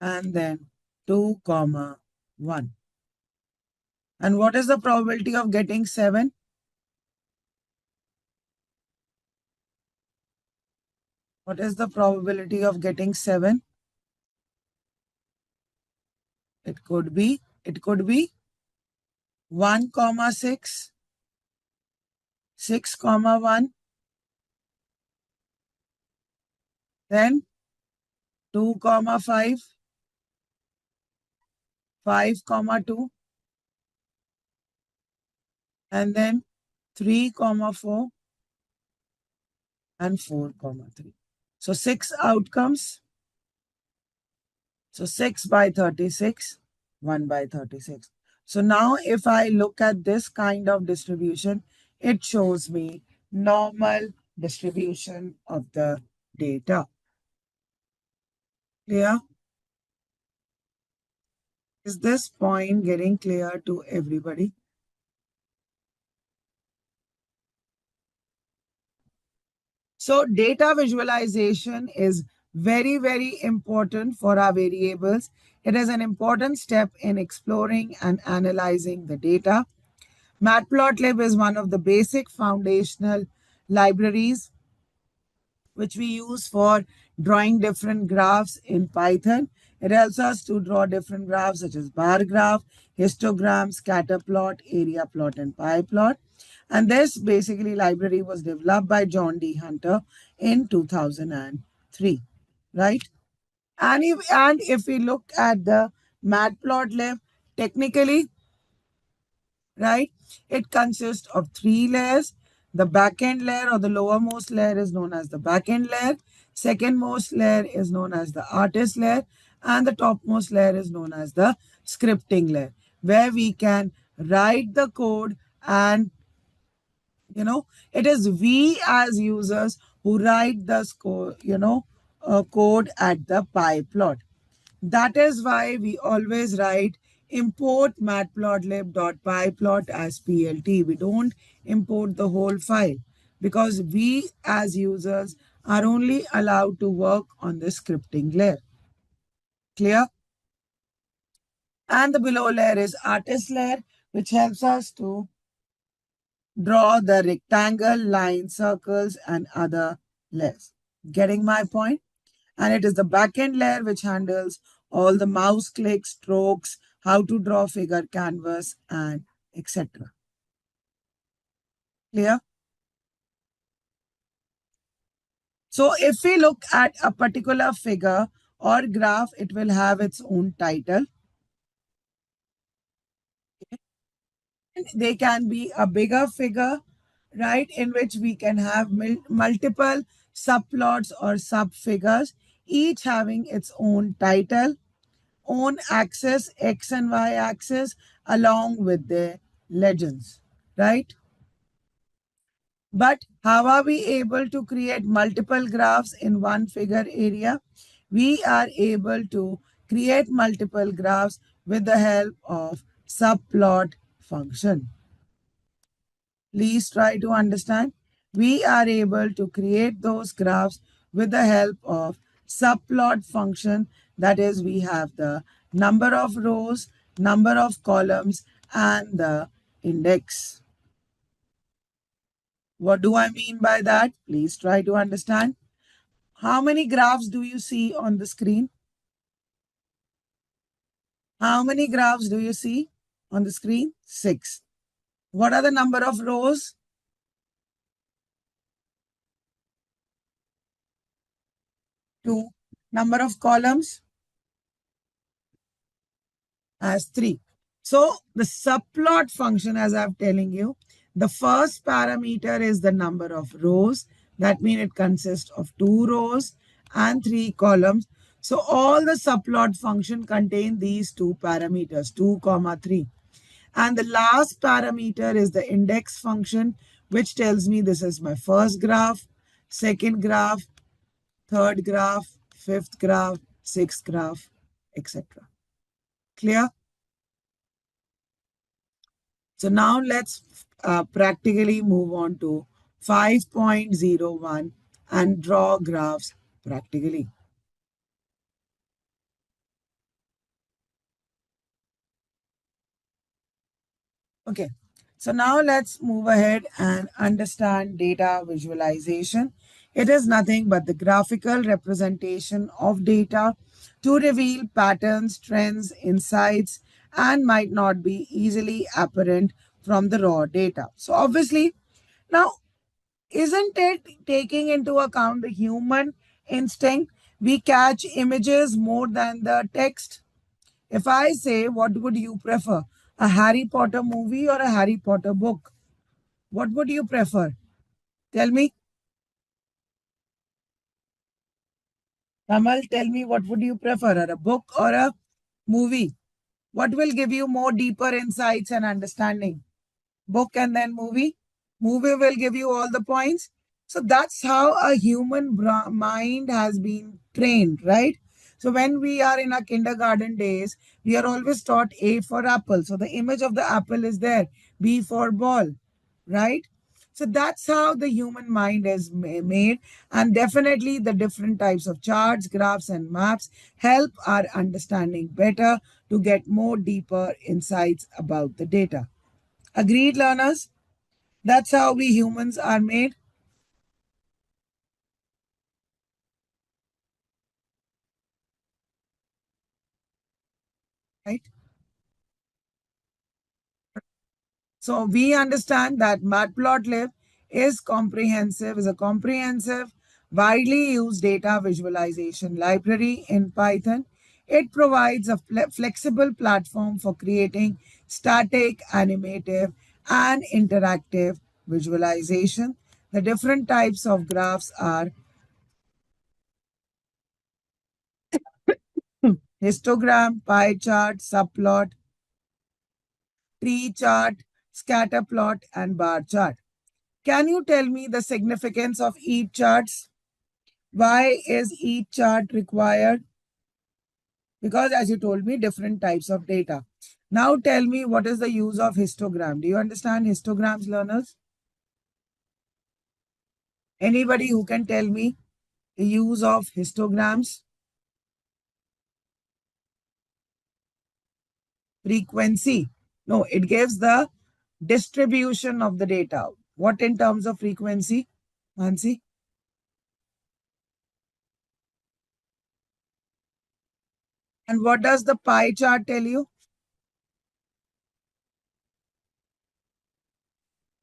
and then 2, comma 1. And what is the probability of getting 7? What is the probability of getting 7? It could be 1, comma 6, 6, comma 1, then 2, comma 5, 5, comma 2, and then 3, comma 4, and 4, comma 3. So 6 outcomes. So 6 by 36, 1 by 36. So now if I look at this kind of distribution, it shows me normal distribution of the data. Clear? Is this point getting clear to everybody? So data visualization is Very, very important for our variables. It is an important step in exploring and analyzing the data. Matplotlib is one of the basic foundational libraries which we use for drawing different graphs in Python. It helps us to draw different graphs such as bar graph, histogram, scatter plot, area plot, and pie plot. And this basically library was developed by John D. Hunter in 2003, right? And if we look at the Matplotlib, technically, right, it consists of three layers. The backend layer or the lowermost layer is known as the backend layer. Second most layer is known as the artist layer. And the topmost layer is known as the scripting layer, where we can write the code and it is we as users who write the code at the pie plot. That is why we always write import matplotlib.pyplot as plt. We don't import the whole file because we as users are only allowed to work on the scripting layer. Clear? And the below layer is artist layer, which helps us to draw the rectangle, line, circles, and other layers. Getting my point? And it is the backend layer which handles all the mouse clicks, strokes, how to draw figure canvas, and etc. Clear? So if we look at a particular figure or graph, it will have its own title. They can be a bigger figure, right, in which we can have multiple subplots or subfigures, each having its own title, own axis, X and Y axis, along with their legends, right? But how are we able to create multiple graphs in one figure area? We are able to create multiple graphs with the help of subplot function. Please try to understand. We are able to create those graphs with the help of subplot function. That is, we have the number of rows, number of columns, and the index. What do I mean by that? Please try to understand. How many graphs do you see on the screen? How many graphs do you see on the screen? 6. What are the number of rows? 2. Number of columns? As 3. So the subplot function, as I'm telling you, the first parameter is the number of rows. That means it consists of 2 rows and 3 columns. So all the subplot function contain these 2 parameters, 2, 3. And the last parameter is the index function, which tells me this is my first graph, second graph, third graph, fifth graph, sixth graph, etc. Clear? So now let's practically move on to 5.01 and draw graphs practically. Okay, so now let's move ahead and understand data visualization. It is nothing but the graphical representation of data to reveal patterns, trends, insights, and might not be easily apparent from the raw data. So obviously, now, isn't it taking into account the human instinct? We catch images more than the text. If I say, what would you prefer? A Harry Potter movie or a Harry Potter book? What would you prefer? Tell me. Kamal, tell me what would you prefer, a book or a movie? What will give you more deeper insights and understanding? Book and then movie? Movie will give you all the points. So that's how a human mind has been trained, right? So when we are in our kindergarten days, we are always taught A for apple. So the image of the apple is there, B for ball, right? So that's how the human mind is made. And definitely the different types of charts, graphs, and maps help our understanding better to get more deeper insights about the data. Agreed, learners? That's how we humans are made, right? So we understand that Matplotlib is a comprehensive, widely used data visualization library in Python. It provides a flexible platform for creating static, animative, and interactive visualization. The different types of graphs are histogram, pie chart, subplot, tree chart, scatter plot, and bar chart. Can you tell me the significance of each charts? Why is each chart required? Because as you told me, different types of data. Now tell me what is the use of histogram. Do you understand histograms, learners? Anybody who can tell me the use of histograms? Frequency. No, it gives the distribution of the data. What in terms of frequency, Nancy? And what does the pie chart tell you?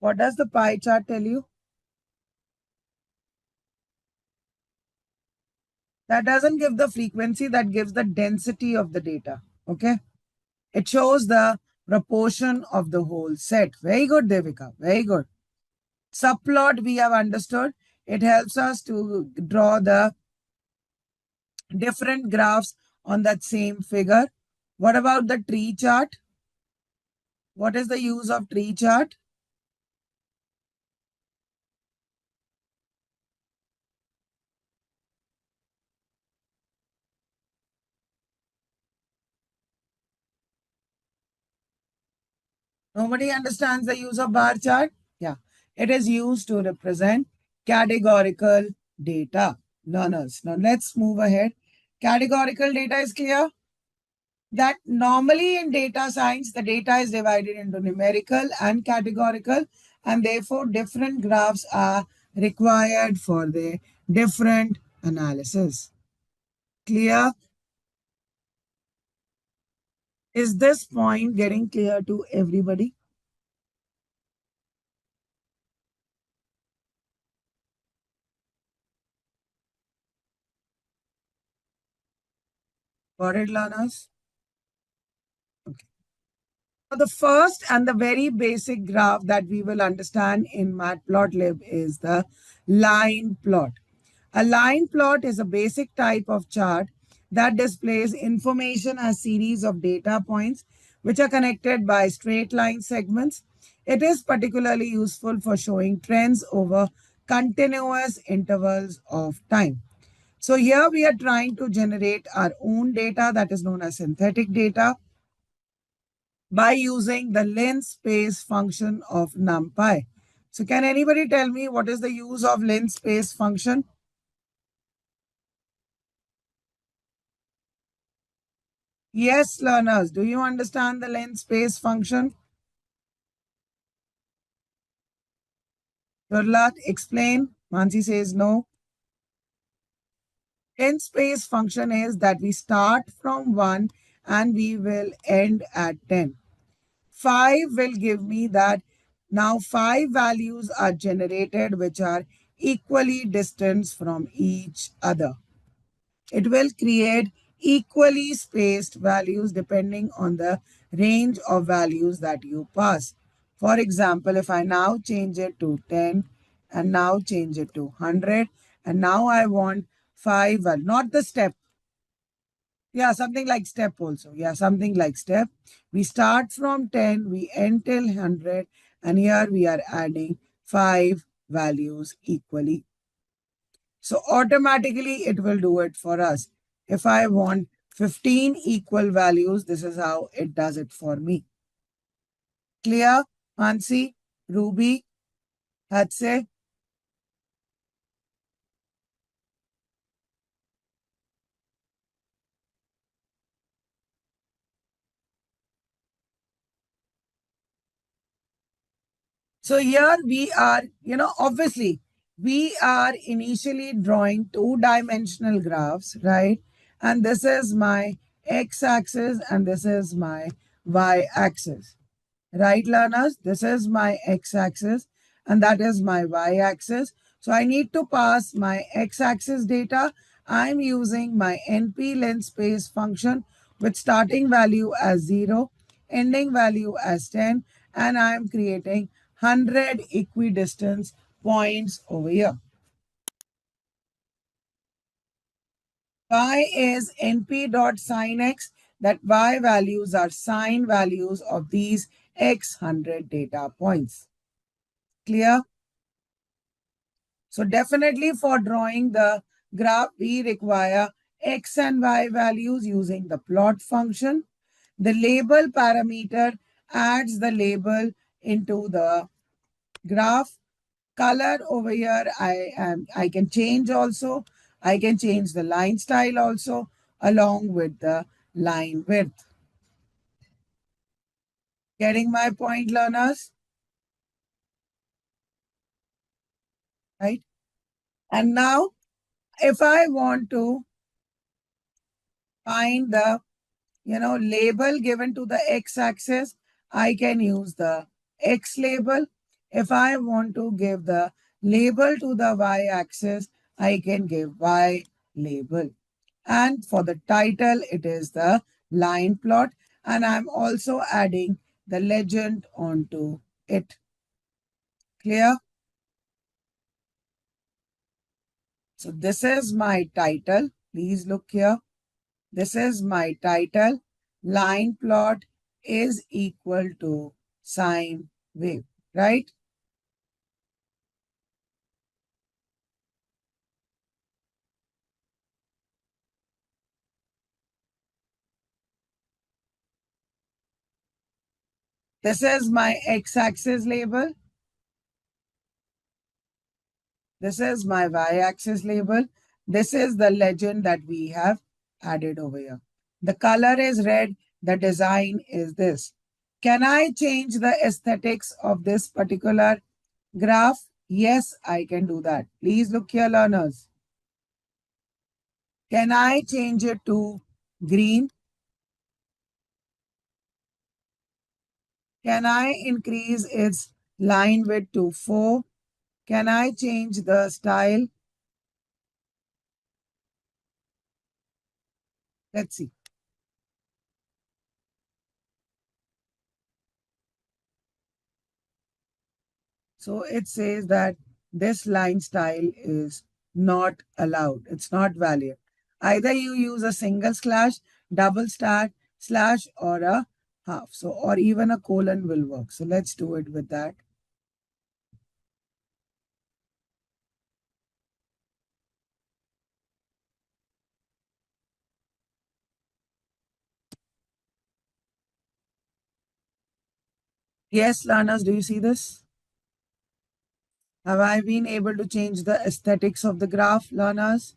What does the pie chart tell you? That doesn't give the frequency, that gives the density of the data. Okay. It shows the proportion of the whole set. Very good, Devika. Very good. Subplot we have understood. It helps us to draw the different graphs on that same figure. What about the tree chart? What is the use of tree chart? Nobody understands the use of bar chart? Yeah. It is used to represent categorical data. Learners. Now let's move ahead. Categorical data is clear? That normally in data science, the data is divided into numerical and categorical, and therefore different graphs are required for the different analysis. Clear? Is this point getting clear to everybody? Got it, learners? Okay. The first and the very basic graph that we will understand in Matplotlib is the line plot. A line plot is a basic type of chart that displays information as series of data points which are connected by straight line segments. It is particularly useful for showing trends over continuous intervals of time. So here we are trying to generate our own data that is known as synthetic data by using the linspace function of NumPy. So can anybody tell me what is the use of linspace function? Yes, learners, do you understand the linspace function? Durlat, explain. Mansi says no. Linspace function is that we start from 1 and we will end at 10. 5 will give me that now 5 values are generated which are equally distant from each other. It will create equally spaced values depending on the range of values that you pass. For example, if I now change it to 10 and now change it to 100 and now I want 5, well, not the step. Yeah, something like step also. Yeah, something like step. We start from 10, we end till 100, and here we are adding 5 values equally. So automatically it will do it for us. If I want 15 equal values, this is how it does it for me. Clear, Mansi, Ruby? I'd say. So here we are, obviously we are initially drawing two-dimensional graphs, right? And this is my x-axis and this is my y-axis. Right, learners? This is my x-axis and that is my y-axis. So I need to pass my x-axis data. I'm using my NP length space function with starting value as 0, ending value as 10, and I'm creating 100 equidistance points over here. Y is np.sinx, that y values are sine values of these x 100 data points. Clear? So definitely for drawing the graph, we require x and y values using the plot function. The label parameter adds the label into the graph. Color over here, I can change also. I can change the line style also along with the line width. Getting my point, learners? Right? And now, if I want to find the label given to the x-axis, I can use the x label. If I want to give the label to the y-axis, I can give y label. And for the title, it is the line plot. And I'm also adding the legend onto it. Clear? So this is my title. Please look here. This is my title. Line plot is equal to sine wave, right? This is my x-axis label. This is my y-axis label. This is the legend that we have added over here. The color is red. The design is this. Can I change the aesthetics of this particular graph? Yes, I can do that. Please look here, learners. Can I change it to green? Can I increase its line width to 4? Can I change the style? Let's see. So it says that this line style is not allowed. It's not valid. Either you use a single slash, double slash, or a half. So, or even a colon will work. So let's do it with that. Yes, learners, do you see this? Have I been able to change the aesthetics of the graph, learners?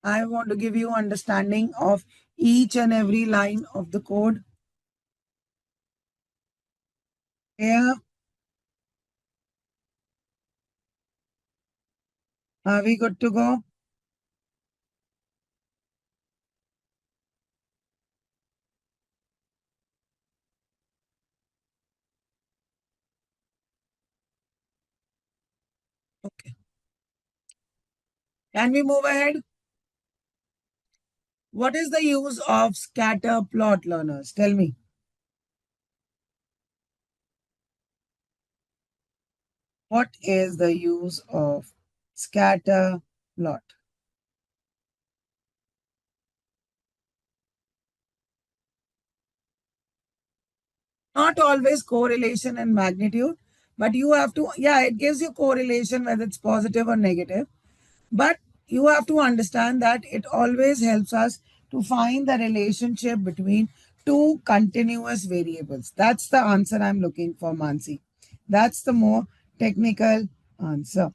I want to give you understanding of each and every line of the code. Here, are we good to go? Okay. Can we move ahead? What is the use of scatter plot, learners? Tell me. What is the use of scatter plot? Not always correlation and magnitude, but you have to, yeah, it gives you correlation whether it's positive or negative. But you have to understand that it always helps us to find the relationship between two continuous variables. That's the answer I'm looking for, Mansi. That's the more technical answer.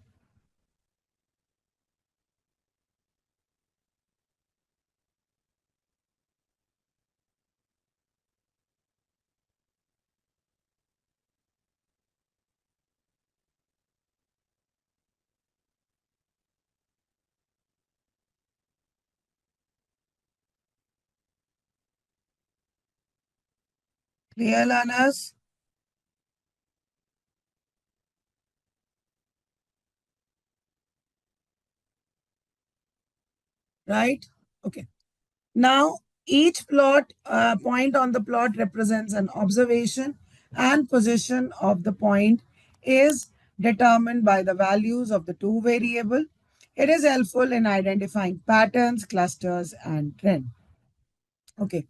Clear, learners? Right? Okay. Now, each point on the plot represents an observation, and position of the point is determined by the values of the two variable. It is helpful in identifying patterns, clusters, and trend. Okay.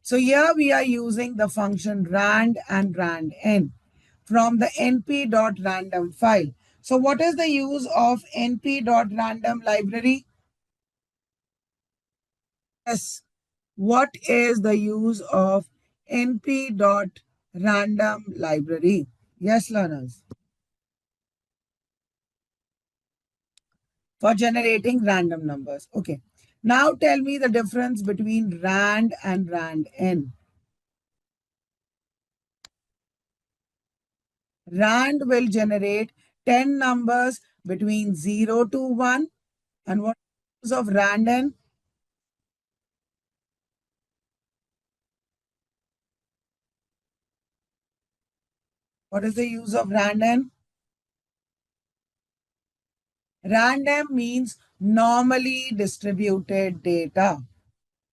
So here we are using the function rand and randn from the np.random file. So what is the use of np.random library? Yes. What is the use of np.random library? Yes, learners. For generating random numbers. Okay. Now tell me the difference between rand and randn. Rand will generate 10 numbers between 0 to 1. And what is the use of randn? What is the use of randn? Random means normally distributed data.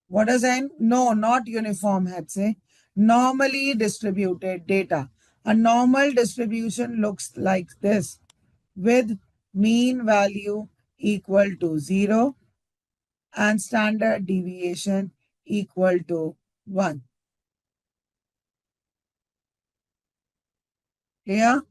What does N? No, not uniform, had say. Normally distributed data. A normal distribution looks like this, with mean value equal to 0 and standard deviation equal to 1. Clear?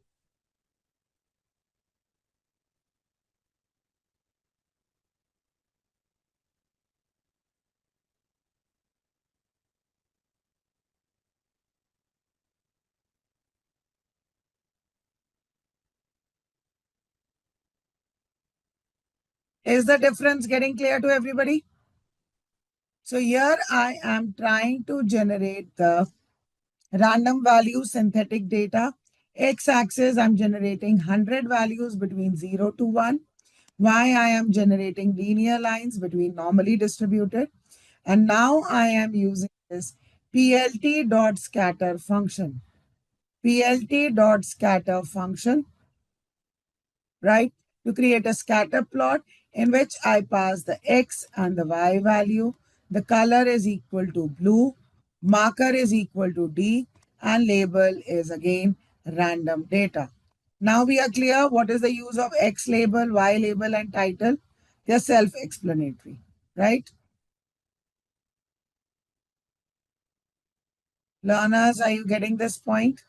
Is the difference getting clear to everybody? So here I am trying to generate the random value synthetic data. X-axis, I'm generating 100 values between 0 to 1. Y, I am generating linear lines between normally distributed. And now I am using this plt.scatter function. plt.scatter function, right? To create a scatter plot in which I pass the X and the Y value. The color is equal to blue, marker is equal to D, and label is again random data. Now we are clear what is the use of X label, Y label, and title. They're self-explanatory, right? Learners, are you getting this point?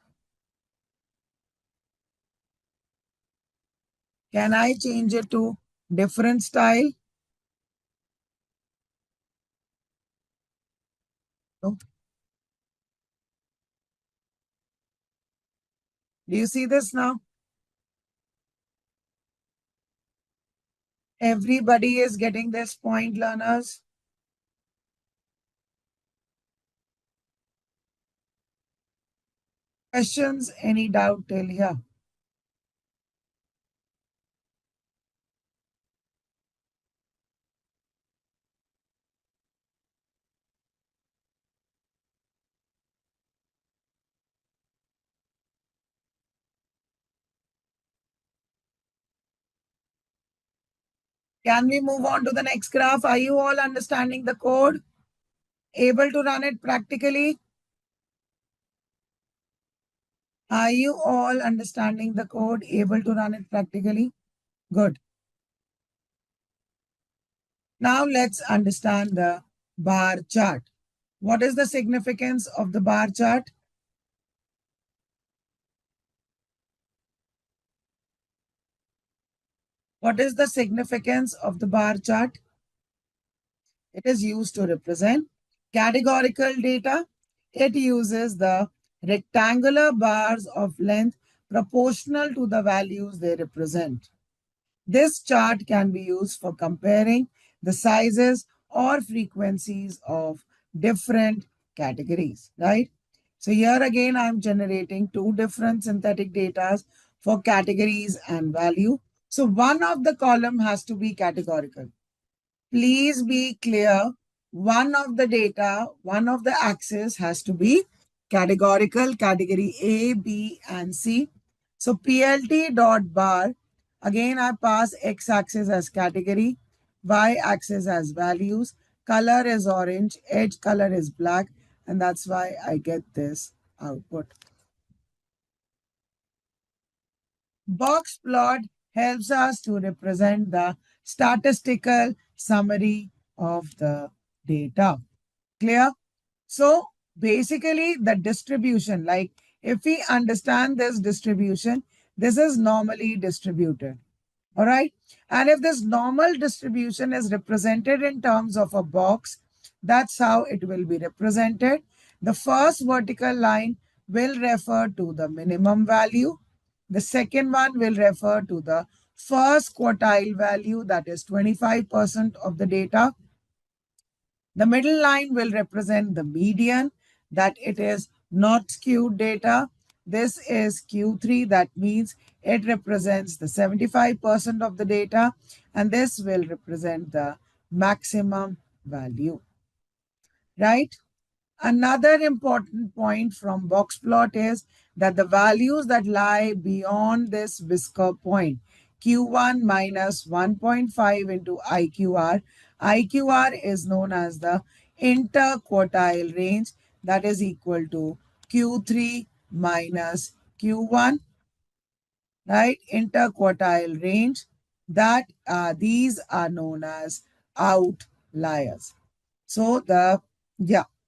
Can I change it to different style? No. Do you see this now? Everybody is getting this point, learners. Questions? Any doubt till here? Can we move on to the next graph? Are you all understanding the code? Able to run it practically? Are you all understanding the code? Able to run it practically? Good. Now let's understand the bar chart. What is the significance of the bar chart? What is the significance of the bar chart? It is used to represent categorical data. It uses the rectangular bars of length proportional to the values they represent. This chart can be used for comparing the sizes or frequencies of different categories, right? So here again, I'm generating two different synthetic data for categories and value. So one of the column has to be categorical. Please be clear. One of the data, one of the axes has to be categorical, category A, B, and C. So PLT dot bar, again I pass x-axis as category, y-axis as values, color is orange, edge color is black, and that's why I get this output. Box plot helps us to represent the statistical summary of the data. Clear? So basically the distribution, like if we understand this distribution, this is normally distributed. All right. And if this normal distribution is represented in terms of a box, that's how it will be represented. The first vertical line will refer to the minimum value. The second one will refer to the first quartile value, that is 25% of the data. The middle line will represent the median, that it is not skewed data. This is Q3, that means it represents the 75% of the data, and this will represent the maximum value, right? Another important point from box plot is that the values that lie beyond this whisker point, Q1 minus 1.5 into IQR, IQR is known as the interquartile range, that is equal to Q3 minus Q1, right? Interquartile range, that these are known as outliers. So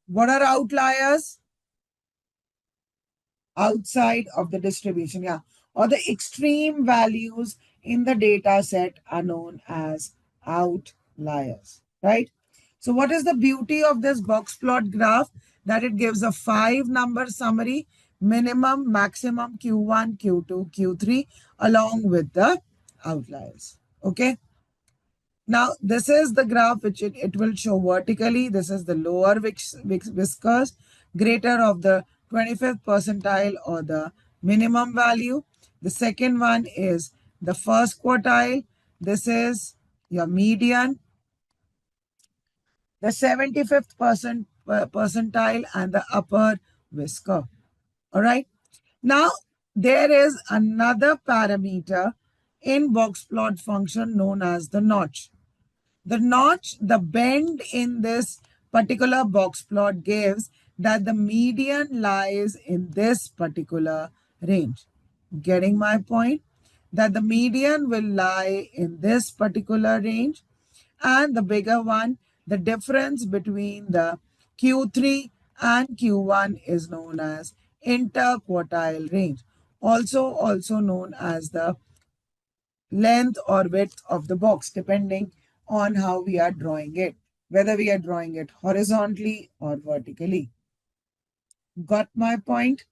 what are outliers? Outside of the distribution, or the extreme values in the data set are known as outliers, right? So what is the beauty of this box plot graph? That it gives a 5-number summary, minimum, maximum, Q1, Q2, Q3, along with the outliers. Okay. Now, this is the graph which it will show vertically. This is the lower whiskers, greater of the 25th percentile or the minimum value. The second one is the first quartile. This is your median, the 75th percentile, and the upper whisker. All right. Now, there is another parameter in box plot function known as the notch. The notch, the bend in this particular box plot gives that the median lies in this particular range. Getting my point? That the median will lie in this particular range, and the bigger one, the difference between the Q3 and Q1 is known as interquartile range, also known as the length or width of the box, depending on how we are drawing it, whether we are drawing it horizontally or vertically. Got my point?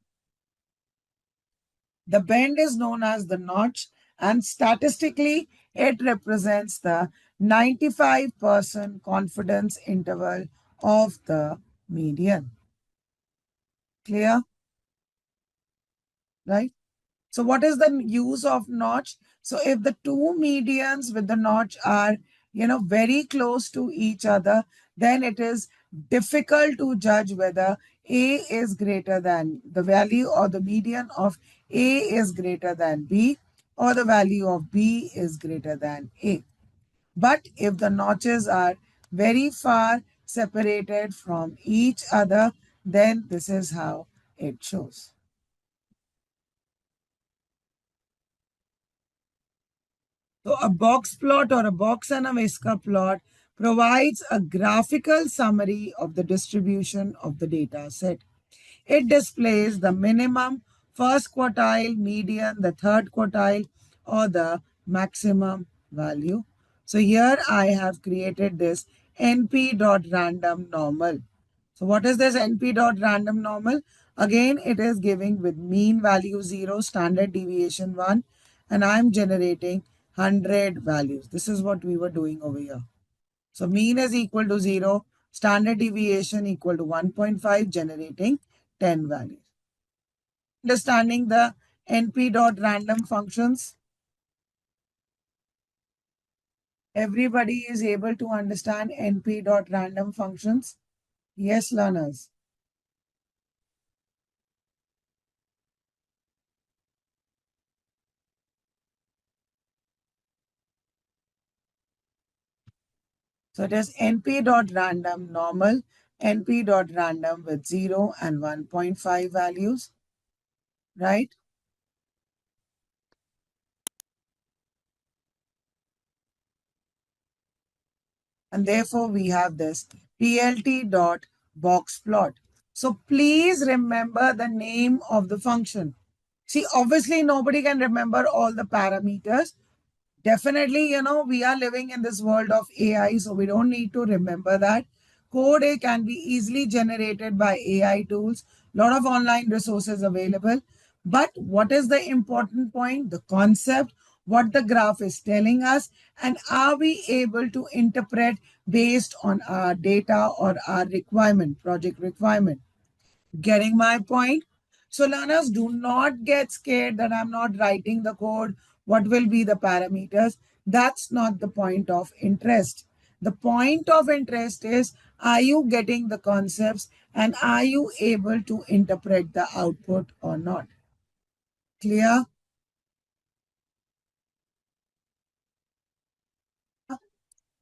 The bend is known as the notch, and statistically, it represents the 95% confidence interval of the median. Clear? Right? So what is the use of notch? So if the two medians with the notch are, very close to each other, then it is difficult to judge whether A is greater than the value or the median of A is greater than B, or the value of B is greater than A. But if the notches are very far separated from each other, then this is how it shows. So a box plot or a box and a whisker plot provides a graphical summary of the distribution of the data set. It displays the minimum, first quartile, median, the third quartile, or the maximum value. So here I have created this np.random normal. So what is this NP dot random normal? Again, it is giving with mean value 0, standard deviation 1, and I'm generating 100 values. This is what we were doing over here. So mean is equal to 0, standard deviation equal to 1.5, generating 10 values. Understanding the NP dot random functions. Everybody is able to understand NP dot random functions? Yes, learners. So it is NP dot random normal, NP dot random with 0 and 1.5 values, right? And therefore we have this PLT dot box plot. So please remember the name of the function. See, obviously nobody can remember all the parameters. Definitely, we are living in this world of AI, so we don't need to remember that. Code A can be easily generated by AI tools, lot of online resources available. But what is the important point? The concept, what the graph is telling us, and are we able to interpret based on our data or our requirement, project requirement? Getting my point? So learners, do not get scared that I'm not writing the code. What will be the parameters? That's not the point of interest. The point of interest is, are you getting the concepts and are you able to interpret the output or not? Clear?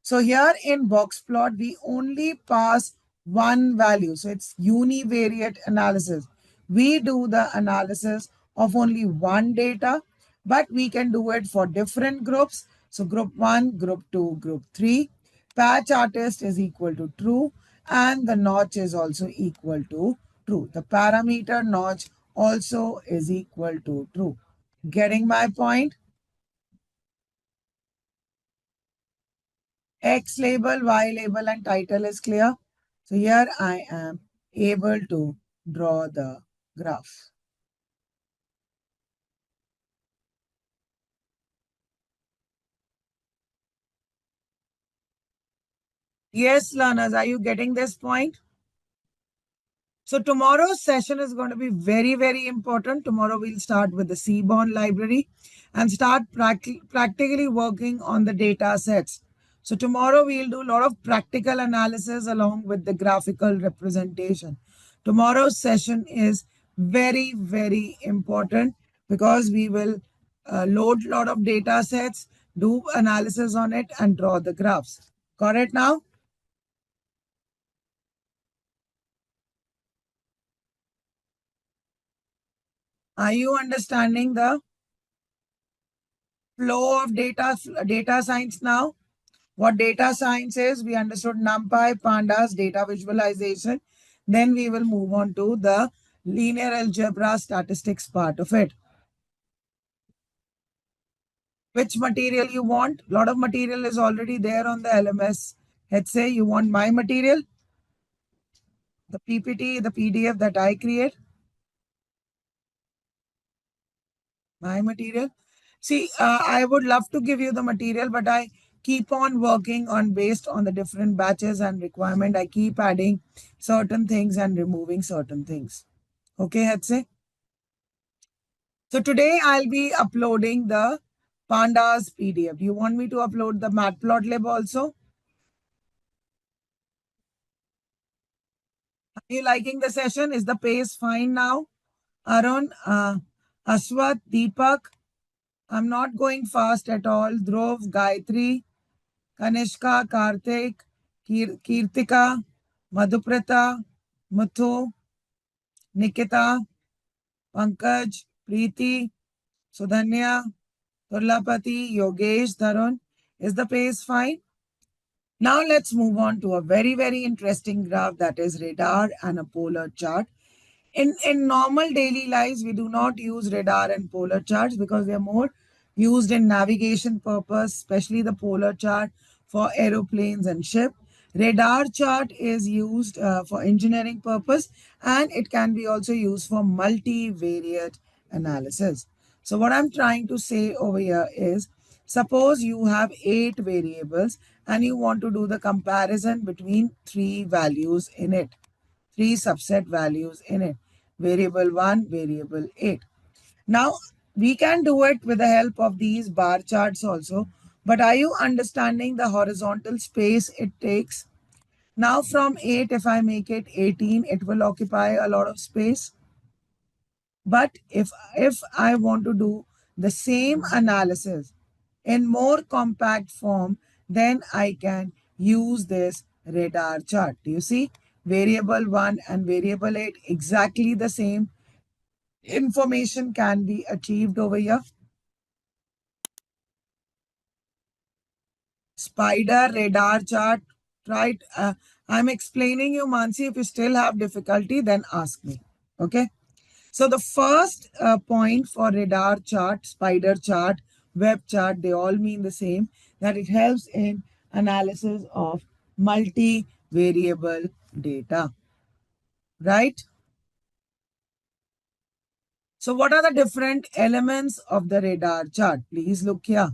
So here in box plot, we only pass one value. So it's univariate analysis. We do the analysis of only one data, but we can do it for different groups. So group 1, group 2, group 3. Patch artist is equal to true and the notch is also equal to true. The parameter notch also is equal to true. Getting my point? X label, Y label, and title is clear. So here I am able to draw the graph. Yes, learners, are you getting this point? So tomorrow's session is going to be very, very important. Tomorrow we'll start with the Seaborn library and start practically working on the data sets. So tomorrow we'll do a lot of practical analysis along with the graphical representation. Tomorrow's session is very, very important because we will load a lot of data sets, do analysis on it and draw the graphs. Got it now? Are you understanding the flow of data science now? What data science is, we understood NumPy, Pandas, data visualization. Then we will move on to the linear algebra statistics part of it. Which material you want? A lot of material is already there on the LMS. Let's say you want my material, the PPT, the PDF that I create. My material. See, I would love to give you the material, but I keep on working on based on the different batches and requirement. I keep adding certain things and removing certain things. Okay, Hetze? So today I'll be uploading the Pandas PDF. Do you want me to upload the Matplotlib also? Are you liking the session? Is the pace fine now? Arun, Aswat, Deepak, I'm not going fast at all. Dhruv, Gayatri, Kanishka, Karthik, Kirtika, Madhuprata, Muthu, Nikita, Pankaj, Preeti, Sudhanya, Turlapati, Yogesh, Tarun. Is the pace fine? Now let's move on to a very, very interesting graph that is radar and a polar chart. In normal daily lives, we do not use radar and polar charts because they are more used in navigation purpose, especially the polar chart for aeroplanes and ship. Radar chart is used for engineering purpose, and it can be also used for multivariate analysis. So what I'm trying to say over here is, suppose you have 8 variables and you want to do the comparison between 3 values in it, 3 subset values in it, variable 1, variable 8. Now, we can do it with the help of these bar charts also, but are you understanding the horizontal space it takes? Now from 8, if I make it 18, it will occupy a lot of space. But if I want to do the same analysis in more compact form, then I can use this radar chart. Do you see? Variable 1 and variable 8, exactly the same information can be achieved over here. Spider radar chart, right? I'm explaining you, Mansi. If you still have difficulty, then ask me. Okay. So the first point for radar chart, spider chart, web chart, they all mean the same, that it helps in analysis of multi-variable data, right? So what are the different elements of the radar chart? Please look here.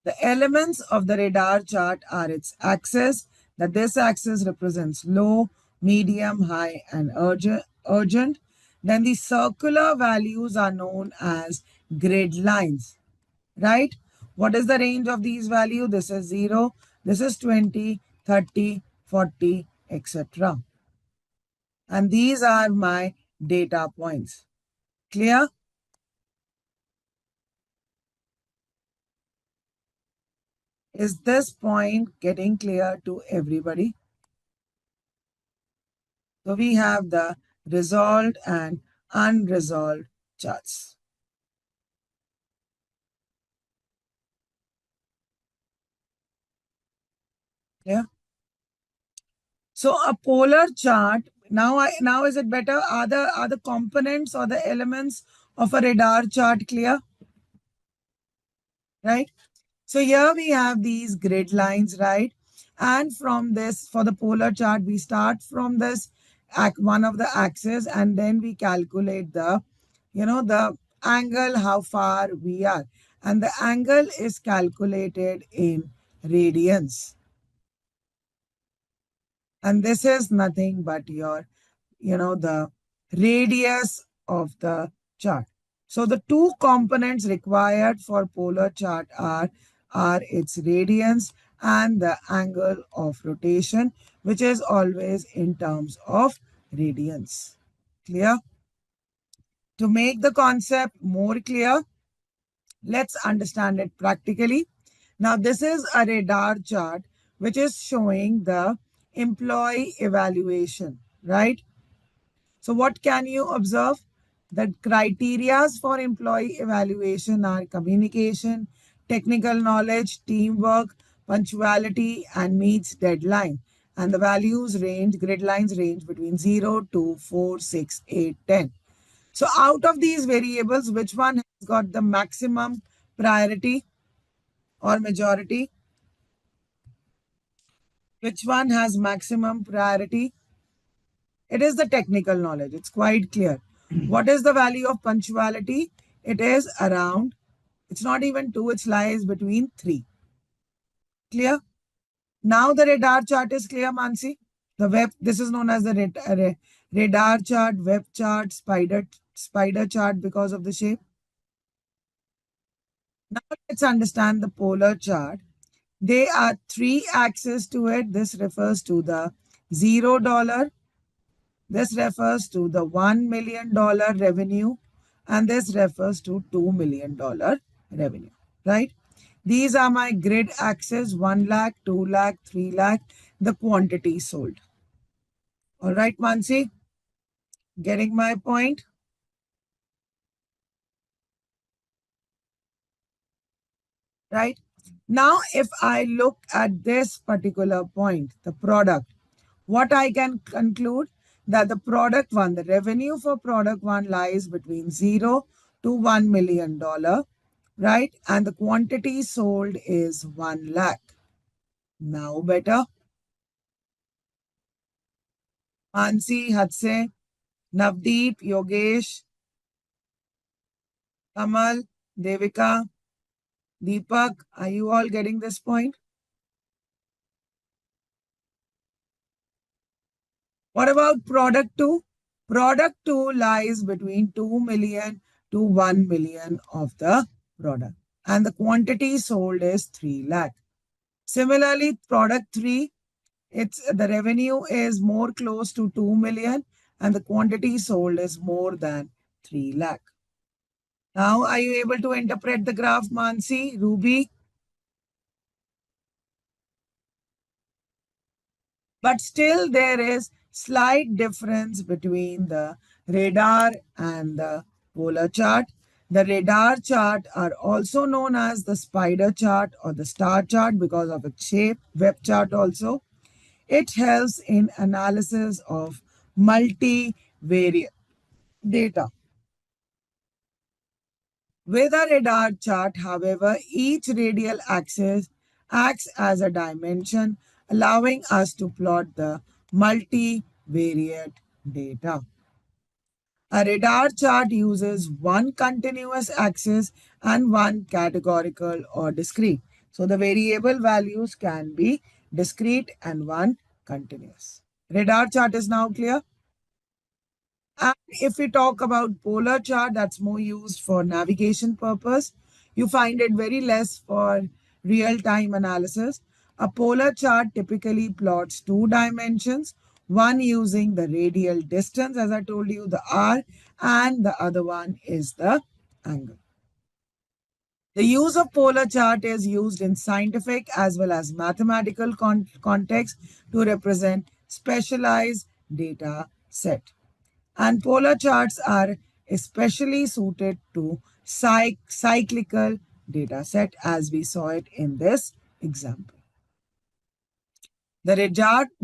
The elements of the radar chart are its axis, that this axis represents low, medium, high, and urgent. Then the circular values are known as grid lines, right? What is the range of these values? This is 0, this is 20, 30, 40, etc. And these are my data points. Clear? Is this point getting clear to everybody? So we have the resolved and unresolved charts. Yeah. So a polar chart. Now is it better? Are the components or the elements of a radar chart clear? Right. So here we have these grid lines, right? And from this, for the polar chart, we start from this one of the axes, and then we calculate the, the angle, how far we are. And the angle is calculated in radians. And this is nothing but your, the radius of the chart. So the two components required for polar chart are its radians and the angle of rotation, which is always in terms of radians. Clear? To make the concept more clear, let's understand it practically. Now, this is a radar chart which is showing the employee evaluation, right? So what can you observe? The criteria for employee evaluation are communication, technical knowledge, teamwork, punctuality, and meets deadline. And the values range, grid lines range between 0 to 4, 6, 8, 10. So out of these variables, which one has got the maximum priority or majority? Which one has maximum priority? It is the technical knowledge. It's quite clear. What is the value of punctuality? It is around, it's not even 2, it lies between 3. Clear? Now the radar chart is clear, Mansi. The web, this is known as the radar chart, web chart, spider chart because of the shape. Now let's understand the polar chart. There are 3 axes to it. This refers to the $0. This refers to the $1 million revenue, and this refers to $2 million revenue, right? These are my grid axes: 1 lakh, 2 lakh, 3 lakh, the quantity sold. All right, Mansi, getting my point? Right? Now, if I look at this particular point, the product, what I can conclude, that the product one, the revenue for product one lies between 0 to $1 million. right? And the quantity sold is 1 lakh. Now better. Mansi, Hadse, Navdeep, Yogesh, Kamal, Devika, Deepak, are you all getting this point? What about product 2? Product 2 lies between 2 million to 1 million of the product. And the quantity sold is 3 lakh. Similarly, product 3, it's the revenue is more close to 2 million and the quantity sold is more than 3 lakh. Now, are you able to interpret the graph, Mansi, Ruby? But still there is slight difference between the radar and the polar chart. The radar chart are also known as the spider chart or the star chart because of its shape, web chart also. It helps in analysis of multivariate data. With a radar chart, however, each radial axis acts as a dimension, allowing us to plot the multivariate data. A radar chart uses one continuous axis and one categorical or discrete. So the variable values can be discrete and one continuous. Radar chart is now clear? And if we talk about polar chart, that's more used for navigation purpose. You find it very less for real-time analysis. A polar chart typically plots two dimensions, one using the radial distance, as I told you, the r, and the other one is the angle. The use of polar chart is used in scientific as well as mathematical context to represent specialized data set. And polar charts are especially suited to cyclical data set as we saw it in this example. The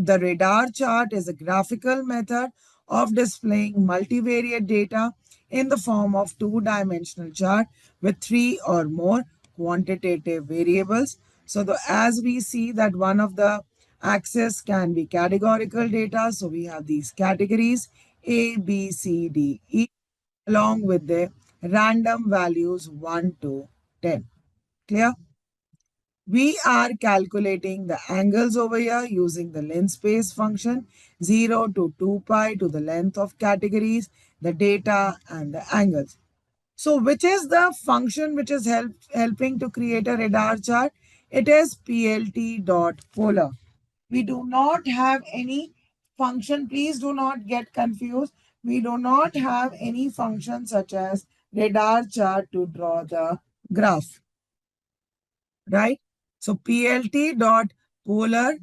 radar chart is a graphical method of displaying multivariate data in the form of two-dimensional chart with three or more quantitative variables. So as we see that one of the axes can be categorical data. So we have these categories A, B, C, D, E along with the random values 1 to 10. Clear? We are calculating the angles over here using the linspace function 0 to 2 pi to the length of categories, the data and the angles. So which is the function which is helping to create a radar chart? It is plt.polar. We do not have any function. Please do not get confused. We do not have any function such as radar chart to draw the graph, right? So plt dot polar,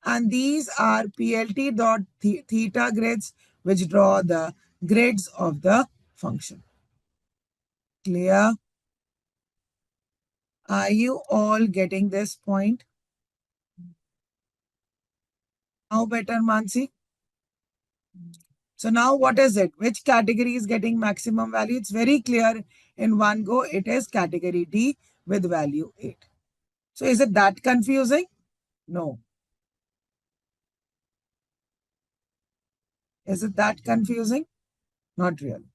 and these are plt dot theta grids which draw the grids of the function. Clear? Are you all getting this point? Now better, Mansi? So now what is it? Which category is getting maximum value? It's very clear in one go. It is category D with value 8. So is it that confusing? No. Is it that confusing? Not really.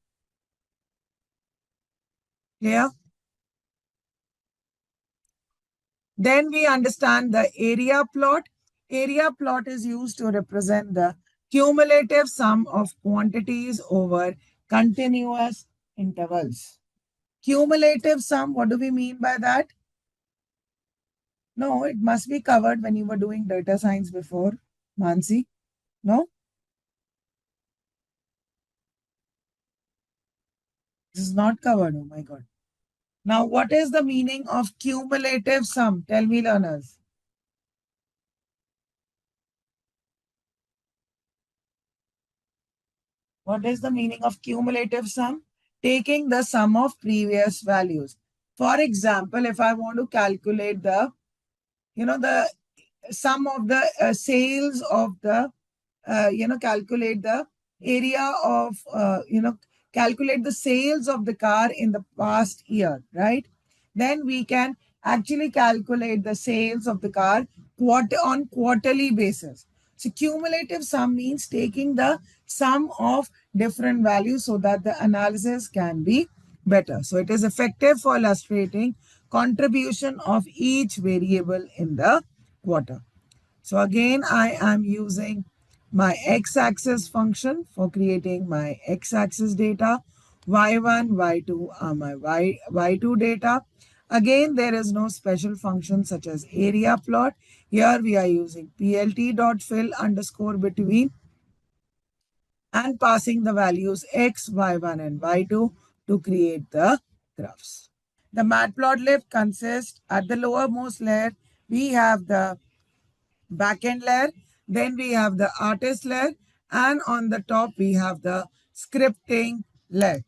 Clear? Then we understand the area plot. Area plot is used to represent the cumulative sum of quantities over continuous intervals. Cumulative sum, what do we mean by that? No, it must be covered when you were doing data science before, Mansi. No? This is not covered. Oh my God. Now, what is the meaning of cumulative sum? Tell me, learners. What is the meaning of cumulative sum? Taking the sum of previous values. For example, if I want to calculate the, the sum of the sales of the, calculate the area of, calculate the sales of the car in the past year, right? then we can actually calculate the sales of the car on quarterly basis. So cumulative sum means taking the sum of different values so that the analysis can be better. So it is effective for illustrating contribution of each variable in the quarter. So again, I am using my x-axis function for creating my x-axis data. Y1, Y2 are my Y2 data. Again, there is no special function such as area plot. Here we are using plt.fill underscore between and passing the values x, y1 and y2 to create the graphs. The Matplotlib consists at the lowermost layer, we have the backend layer, then we have the artist layer, and on the top we have the scripting layer.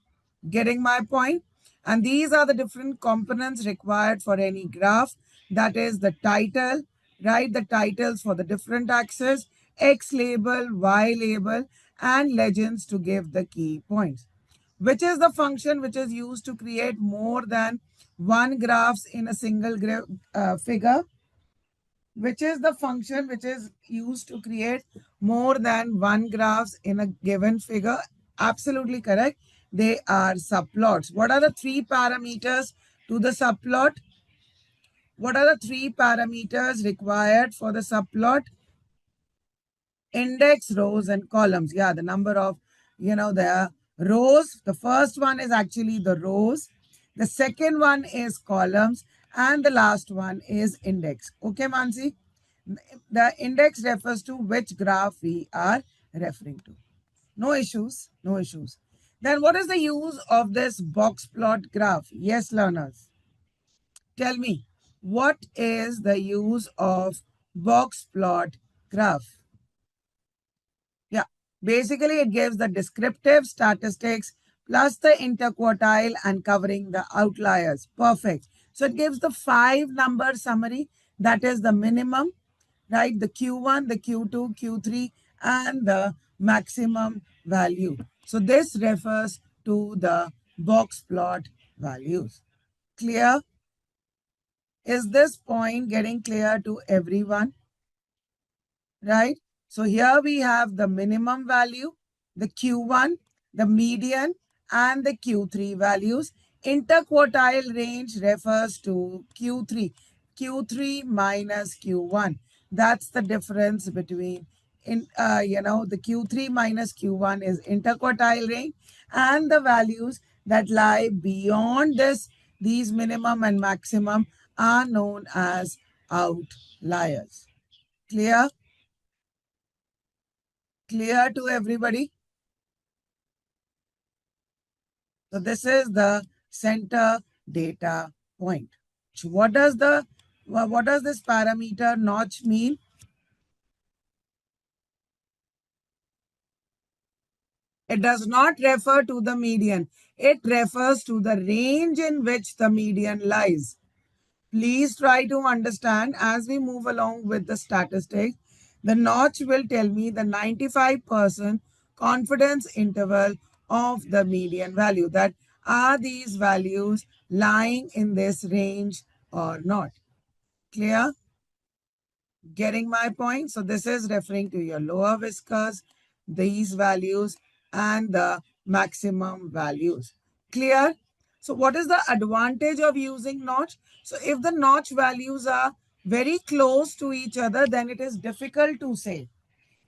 Getting my point? And these are the different components required for any graph. That is the title, right? The titles for the different axes, X label, Y label, and legends to give the key points. Which is the function which is used to create more than one graphs in a single figure? Which is the function which is used to create more than one graphs in a given figure? Absolutely correct. They are subplots. What are the three parameters to the subplot? What are the three parameters required for the subplot? Index, rows, and columns. Yeah, the number of, the rows. The first one is actually the rows. The second one is columns. And the last one is index. Okay, Mansi? The index refers to which graph we are referring to. No issues, no issues. Then what is the use of this box plot graph? Yes, learners. Tell me, what is the use of box plot graph? Yeah, basically it gives the descriptive statistics plus the interquartile and covering the outliers. Perfect. So it gives the 5-number summary. That is the minimum, right? The Q1, the Q2, Q3, and the maximum value. So this refers to the box plot values. Clear? Is this point getting clear to everyone? Right? So here we have the minimum value, the Q1, the median, and the Q3 values. Interquartile range refers to Q3 minus Q1. That's the difference between, the Q3 minus Q1 is interquartile range, and the values that lie beyond these minimum and maximum are known as outliers. Clear? Clear to everybody? So this is the center data point. So what does this parameter notch mean? It does not refer to the median. It refers to the range in which the median lies. Please try to understand as we move along with the statistics. The notch will tell me the 95% confidence interval of the median value. That are these values lying in this range or not? Clear? Getting my point? So this is referring to your lower whiskers, these values, and the maximum values. Clear? So what is the advantage of using notch? So if the notch values are very close to each other, then it is difficult to say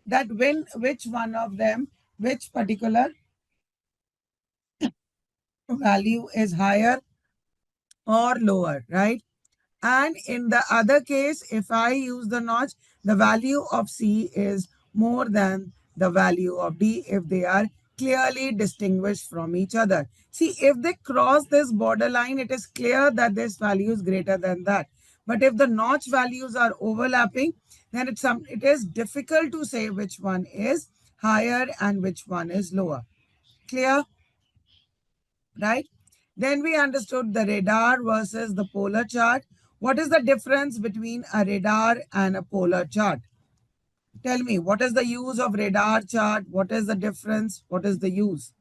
that which one of them, which particular value is higher or lower, right? And in the other case, if I use the notch, the value of C is more than the value of D if they are clearly distinguished from each other. See, if they cross this borderline, it is clear that this value is greater than that. But if the notch values are overlapping, then it is difficult to say which one is higher and which one is lower. Clear? Right? Then we understood the radar versus the polar chart. What is the difference between a radar and a polar chart? Tell me, what is the use of radar chart? What is the difference? What is the use?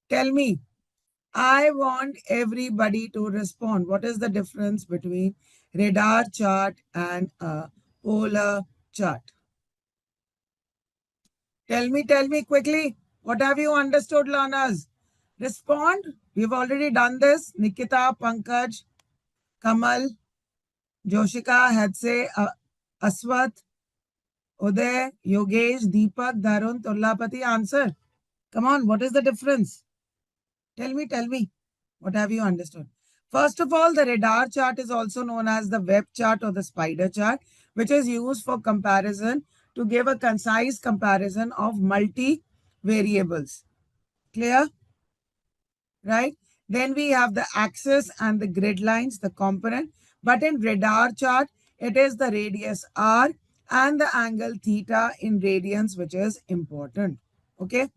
Tell me. I want everybody to respond. What is the difference between radar chart and a polar chart? Tell me quickly. What have you understood, learners? Respond. We've already done this. Nikita, Pankaj, Kamal, Joshika, Hadse, Aswat, Uday, Yogesh, Deepak, Darun, Tullapati. Answer. Come on, what is the difference? Tell me. What have you understood? First of all, the radar chart is also known as the web chart or the spider chart, which is used for comparison to give a concise comparison of multi variables. Clear? Right? Then we have the axis and the grid lines, the component. But in radar chart, it is the radius r and the angle theta in radians, which is important. Okay.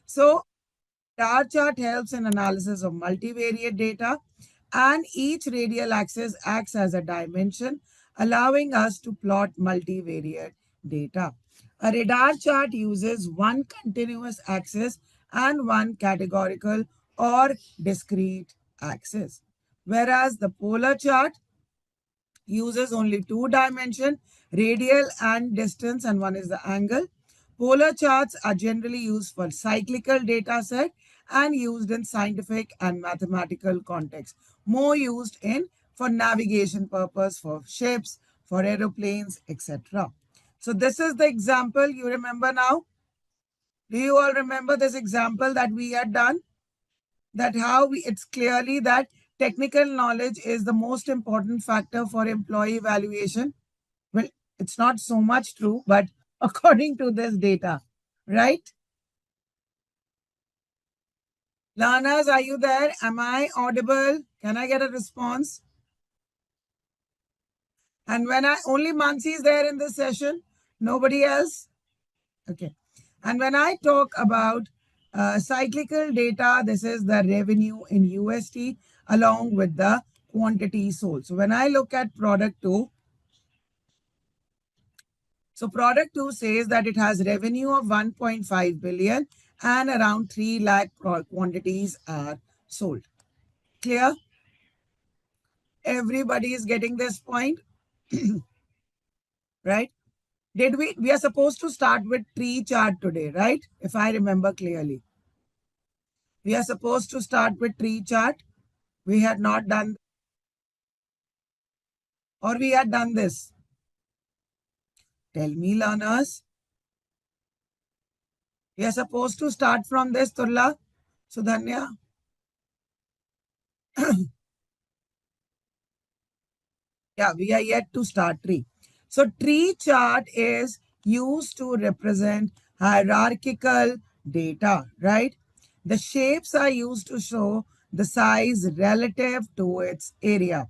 So radar chart helps in analysis of multivariate data, and each radial axis acts as a dimension, allowing us to plot multivariate data. A radar chart uses one continuous axis and one categorical or discrete axis, whereas the polar chart uses only two dimension, radial and distance, and one is the angle. Polar charts are generally used for cyclical data set and used in scientific and mathematical context. More used in for navigation purpose, for ships, for aeroplanes, etc. So this is the example you remember now. Do you all remember this example that we had done? That it's clearly that technical knowledge is the most important factor for employee evaluation. Well, it's not so much true, but according to this data, right? Learners, are you there? Am I audible? Can I get a response? And when only Mansi is there in this session, nobody else? Okay. And when I talk about cyclical data, this is the revenue in USD along with the quantity sold. So when I look at product 2, so product 2 says that it has revenue of 1.5 billion and around 3 lakh quantities are sold. Clear? Everybody is getting this point, right? We are supposed to start with tree chart today, right? If I remember clearly. We are supposed to start with tree chart. We had not done, or we had done this. Tell me, learners. We are supposed to start from this, Tulla, Sudhanya. Yeah, we are yet to start tree. So tree chart is used to represent hierarchical data, right? The shapes are used to show the size relative to its area.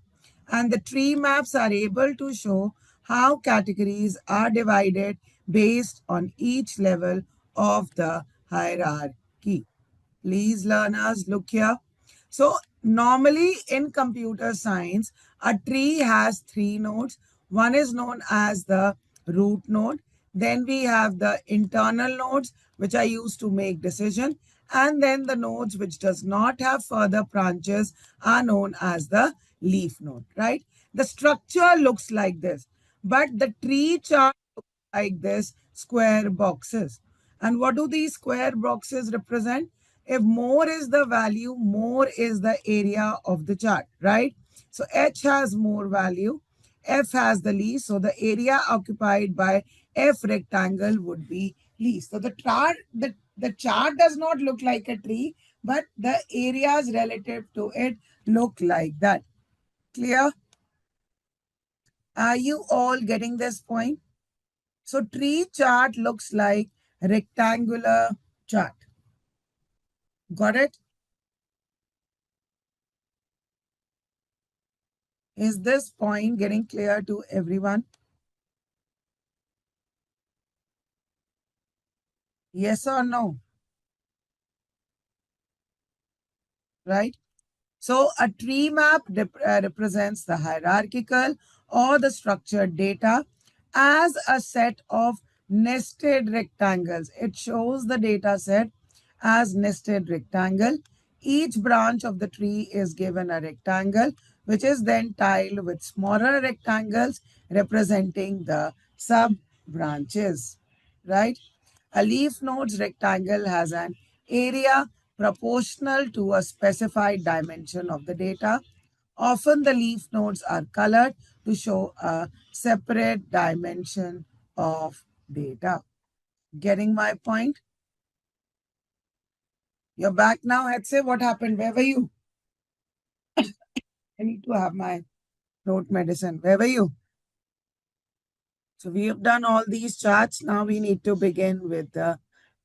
And the tree maps are able to show how categories are divided based on each level of the hierarchy. Please, learners, look here. So normally in computer science, a tree has three nodes. One is known as the root node. Then we have the internal nodes, which are used to make decision. And then the nodes which does not have further branches are known as the leaf node, right? The structure looks like this, but the tree chart looks like this, square boxes. And what do these square boxes represent? If more is the value, more is the area of the chart, right? So H has more value, F has the least. So the area occupied by F rectangle would be least. So the chart does not look like a tree, but the areas relative to it look like that. Clear? Are you all getting this point? So tree chart looks like rectangular chart. Got it? Is this point getting clear to everyone? Yes or no? Right? So a tree map represents the hierarchical or the structured data as a set of nested rectangles. It shows the data set as nested rectangle. Each branch of the tree is given a rectangle, which is then tiled with smaller rectangles representing the sub-branches, right? A leaf node's rectangle has an area proportional to a specified dimension of the data. Often the leaf nodes are colored to show a separate dimension of data. Getting my point? You're back now. Let's say what happened. Where were you? I need to have my throat medicine. Where were you? So we have done all these charts. Now we need to begin with the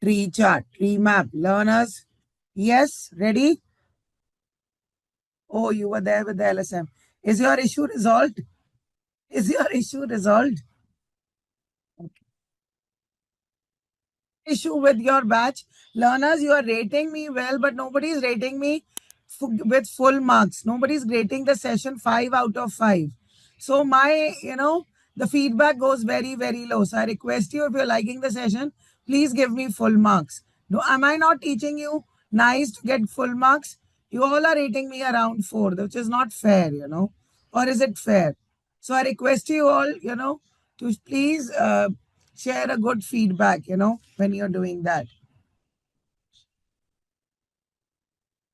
tree chart, tree map. Learners, yes, ready? Oh, you were there with the LSM. Is your issue resolved? Is your issue resolved? Issue with your batch. Learners, you are rating me well, but nobody is rating me with full marks. Nobody's rating the session 5 out of 5. So my, the feedback goes very, very low. So I request you, if you're liking the session, please give me full marks. No, am I not teaching you nice to get full marks? You all are rating me around 4, which is not fair, or is it fair? So I request you all, to please share a good feedback, when you're doing that.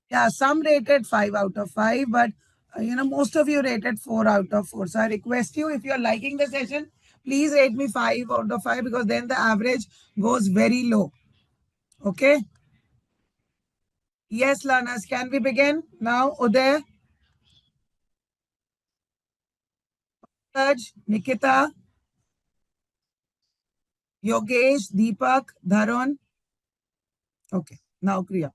Yeah, some rated 5 out of 5, but most of you rated 4 out of 4. So I request you, if you're liking the session, please rate me 5 out of 5, because then the average goes very low. Okay? Yes, learners, can we begin now? Uday, Raj, Nikita, Yogesh, Deepak, Dharun. Okay, now Kriya.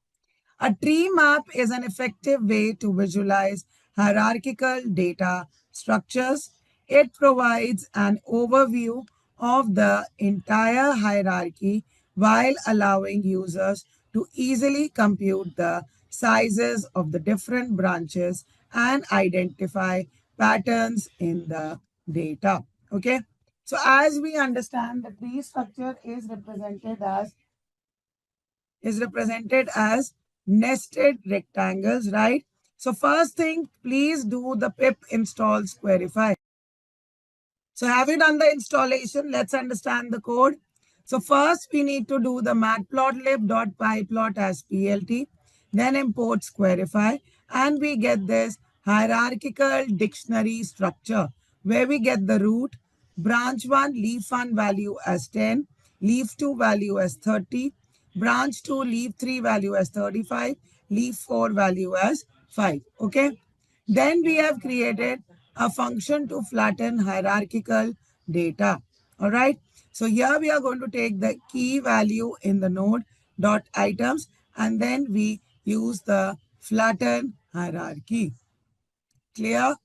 A tree map is an effective way to visualize hierarchical data structures. It provides an overview of the entire hierarchy while allowing users to easily compute the sizes of the different branches and identify patterns in the data. Okay. So as we understand, the tree structure is represented as nested rectangles, right? So first thing, please do the pip install Squarify. So have you done the installation? Let's understand the code. So first we need to do the matplotlib.pyplot as PLT, then import Squarify, and we get this hierarchical dictionary structure where we get the root, branch 1, leaf 1 value as 10, leaf 2 value as 30, branch 2, leaf 3 value as 35, leaf 4 value as 5. Okay. Then we have created a function to flatten hierarchical data. All right. So here we are going to take the key value in the node dot items, and then we use the flatten hierarchy. Clear?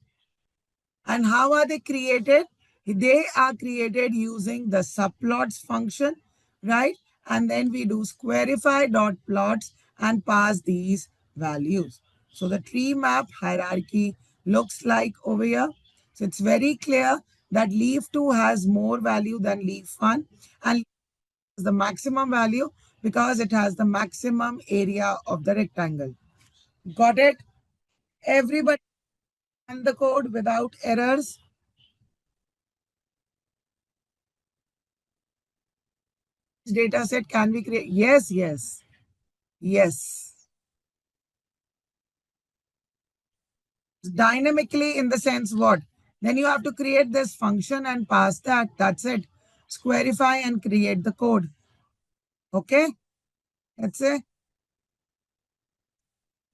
And how are they created? They are created using the subplots function, right? And then we do squarify dot plots and pass these values. So the tree map hierarchy looks like over here. So it's very clear that leaf 2 has more value than leaf 1, and the maximum value because it has the maximum area of the rectangle. Got it? Everybody and the code without errors. Data set can we create? Yes, yes, yes. Dynamically in the sense what? Then you have to create this function and pass that. That's it. Squarify and create the code. Okay? That's it.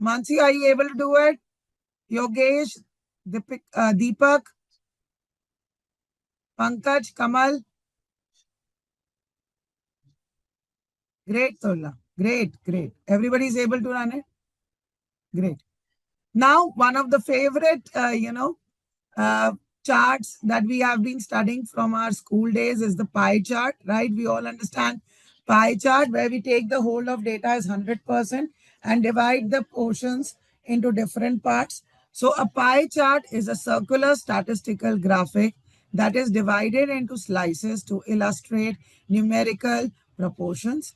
Mansi, are you able to do it? Yogesh, Deepak, Pankaj, Kamal. Great, Tola. Great, great. Everybody is able to run it? Great. Now, one of the favorite, uh, charts that we have been studying from our school days is the pie chart, right? We all understand pie chart where we take the whole of data as 100% and divide the portions into different parts. So a pie chart is a circular statistical graphic that is divided into slices to illustrate numerical proportions.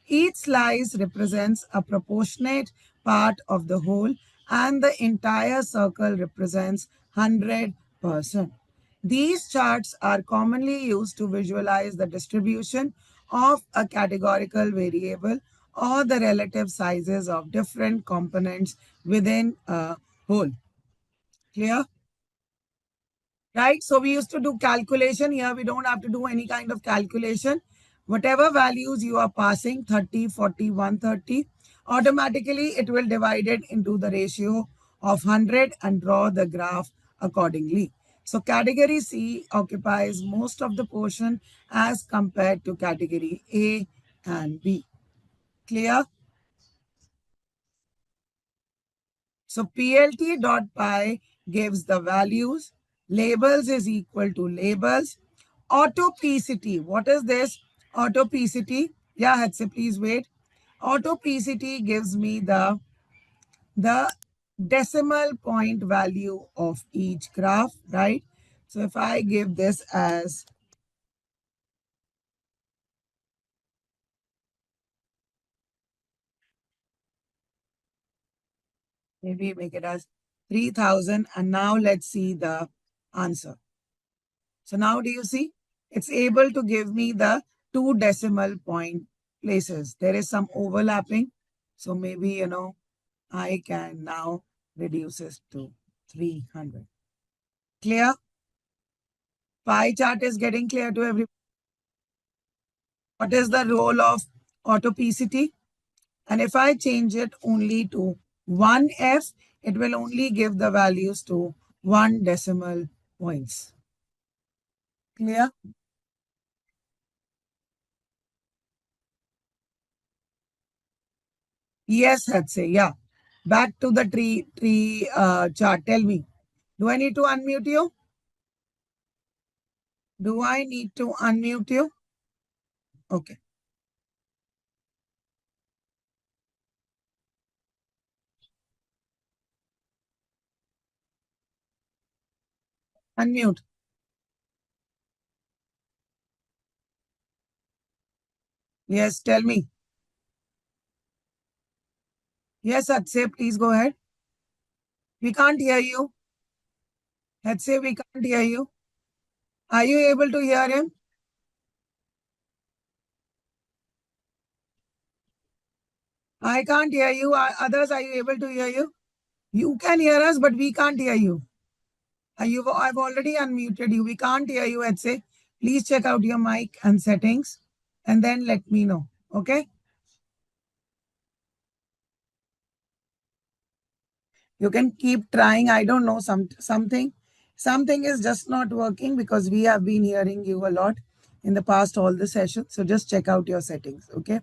Each slice represents a proportionate part of the whole, and the entire circle represents 100%. These charts are commonly used to visualize the distribution of a categorical variable or the relative sizes of different components within a whole. Clear? Right? So we used to do calculation. Here we don't have to do any kind of calculation. Whatever values you are passing, 30, 40, 130, automatically it will divide it into the ratio of 100 and draw the graph accordingly. So category C occupies most of the portion as compared to category A and B. Clear? So plt.py gives the values. Labels is equal to labels. Autopcity. What is this? Autopcity. Yeah, Hatse, please wait. Autopcity gives me the decimal point value of each graph, right? So if I give this as, maybe make it as 3000, and now let's see the answer. So now do you see? It's able to give me the 2 decimal point places. There is some overlapping. So maybe, I can now reduce it to 300. Clear? Pie chart is getting clear to everyone. What is the role of autopcity? And if I change it only to 1f, it will only give the values to 1 decimal points. Clear? Yes, Hatse, yeah. Back to the tree chart. Tell me, do I need to unmute you? Do I need to unmute you? Okay. Unmute. Yes, tell me. Yes, Hatse, please go ahead. We can't hear you. Hatse, we can't hear you. Are you able to hear him? I can't hear you. Others, are you able to hear you? You can hear us, but we can't hear you. I've already unmuted you. We can't hear you, Hatse. Please check out your mic and settings and then let me know. Okay? You can keep trying. I don't know, something is just not working because we have been hearing you a lot in the past all the sessions. So just check out your settings. Okay.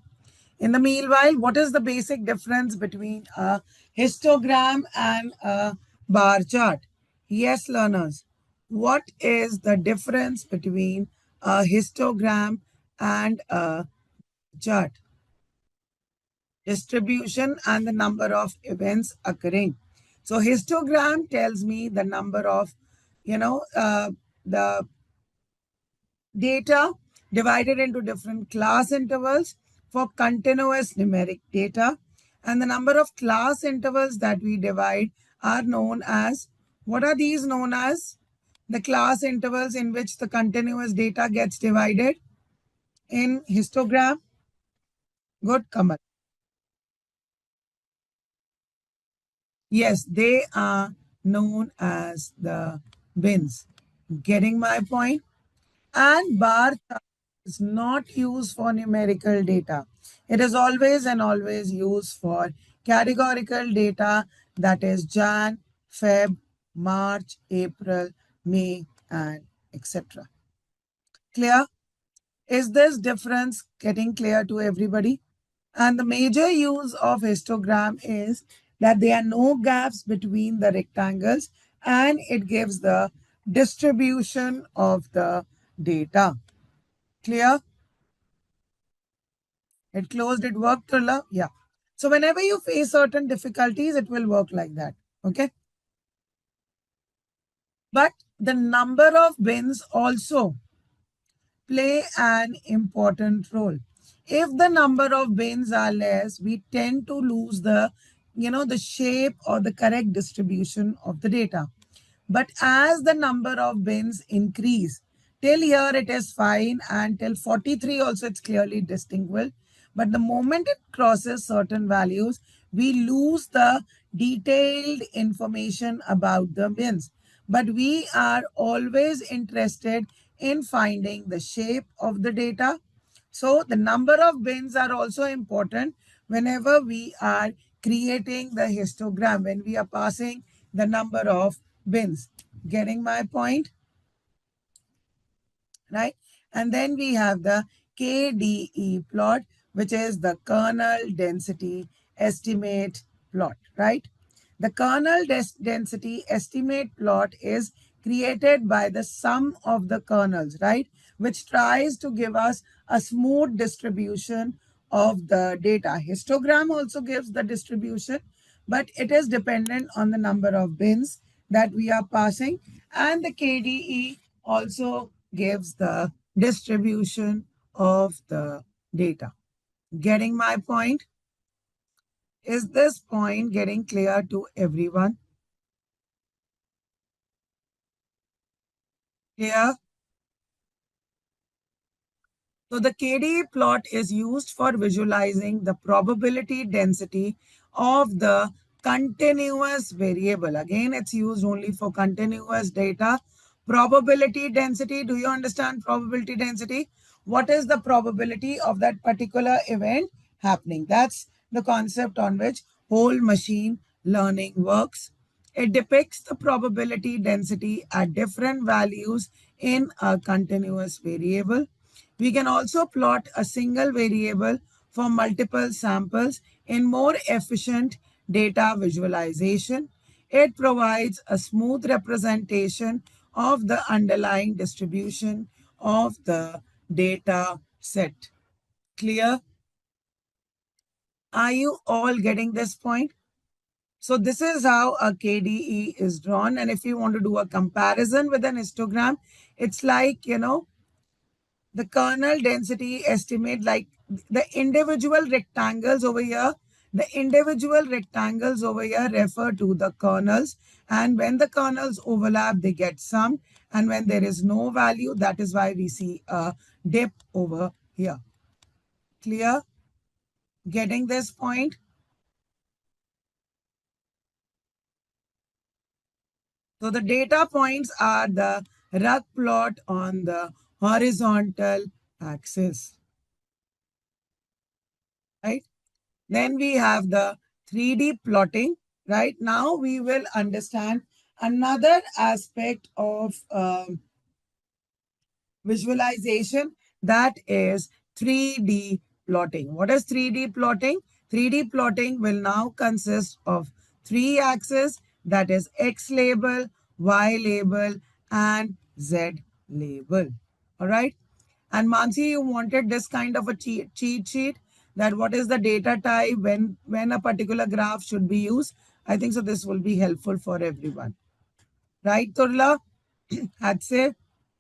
In the meanwhile, what is the basic difference between a histogram and a bar chart? Yes, learners. What is the difference between a histogram and a chart? Distribution and the number of events occurring. So histogram tells me the number of, the data divided into different class intervals for continuous numeric data. And the number of class intervals that we divide are known as, what are these known as? The class intervals in which the continuous data gets divided in histogram. Good, Kamal. Yes, they are known as the bins. Getting my point? And bar chart is not used for numerical data. It is always and always used for categorical data, that is Jan, Feb, March, April, May, and etc. Clear? Is this difference getting clear to everybody? And the major use of histogram is that there are no gaps between the rectangles and it gives the distribution of the data. Clear? It closed, it worked, Trilla? Yeah. So whenever you face certain difficulties, it will work like that. Okay. But the number of bins also play an important role. If the number of bins are less, we tend to lose the the shape or the correct distribution of the data. But as the number of bins increase, till here it is fine, and till 43 also it's clearly distinguished. But the moment it crosses certain values, we lose the detailed information about the bins. But we are always interested in finding the shape of the data. So the number of bins are also important whenever we are creating the histogram, when we are passing the number of bins. Getting my point? Right? And then we have the KDE plot, which is the kernel density estimate plot, right? The kernel density estimate plot is created by the sum of the kernels, right? Which tries to give us a smooth distribution of the data. Histogram also gives the distribution, but it is dependent on the number of bins that we are passing. And the KDE also gives the distribution of the data. Getting my point? Is this point getting clear to everyone? Clear? So the KDE plot is used for visualizing the probability density of the continuous variable. Again, it's used only for continuous data. Probability density, do you understand probability density? What is the probability of that particular event happening? That's the concept on which whole machine learning works. It depicts the probability density at different values in a continuous variable. We can also plot a single variable for multiple samples in more efficient data visualization. It provides a smooth representation of the underlying distribution of the data set. Clear? Are you all getting this point? So this is how a KDE is drawn. And if you want to do a comparison with an histogram, it's like, the kernel density estimate, like the individual rectangles over here, refer to the kernels. And when the kernels overlap, they get summed. And when there is no value, that is why we see a dip over here. Clear? Getting this point? So the data points are the rug plot on the horizontal axis, right? Then we have the 3D plotting. Right now, we will understand another aspect of visualization, that is 3D plotting. What is 3D plotting? 3D plotting will now consist of three axes, that is X label, Y label, and Z label. All right. And Mansi, you wanted this kind of a cheat sheet, that what is the data type, when a particular graph should be used. I think so this will be helpful for everyone. Right, Turla? Hadse,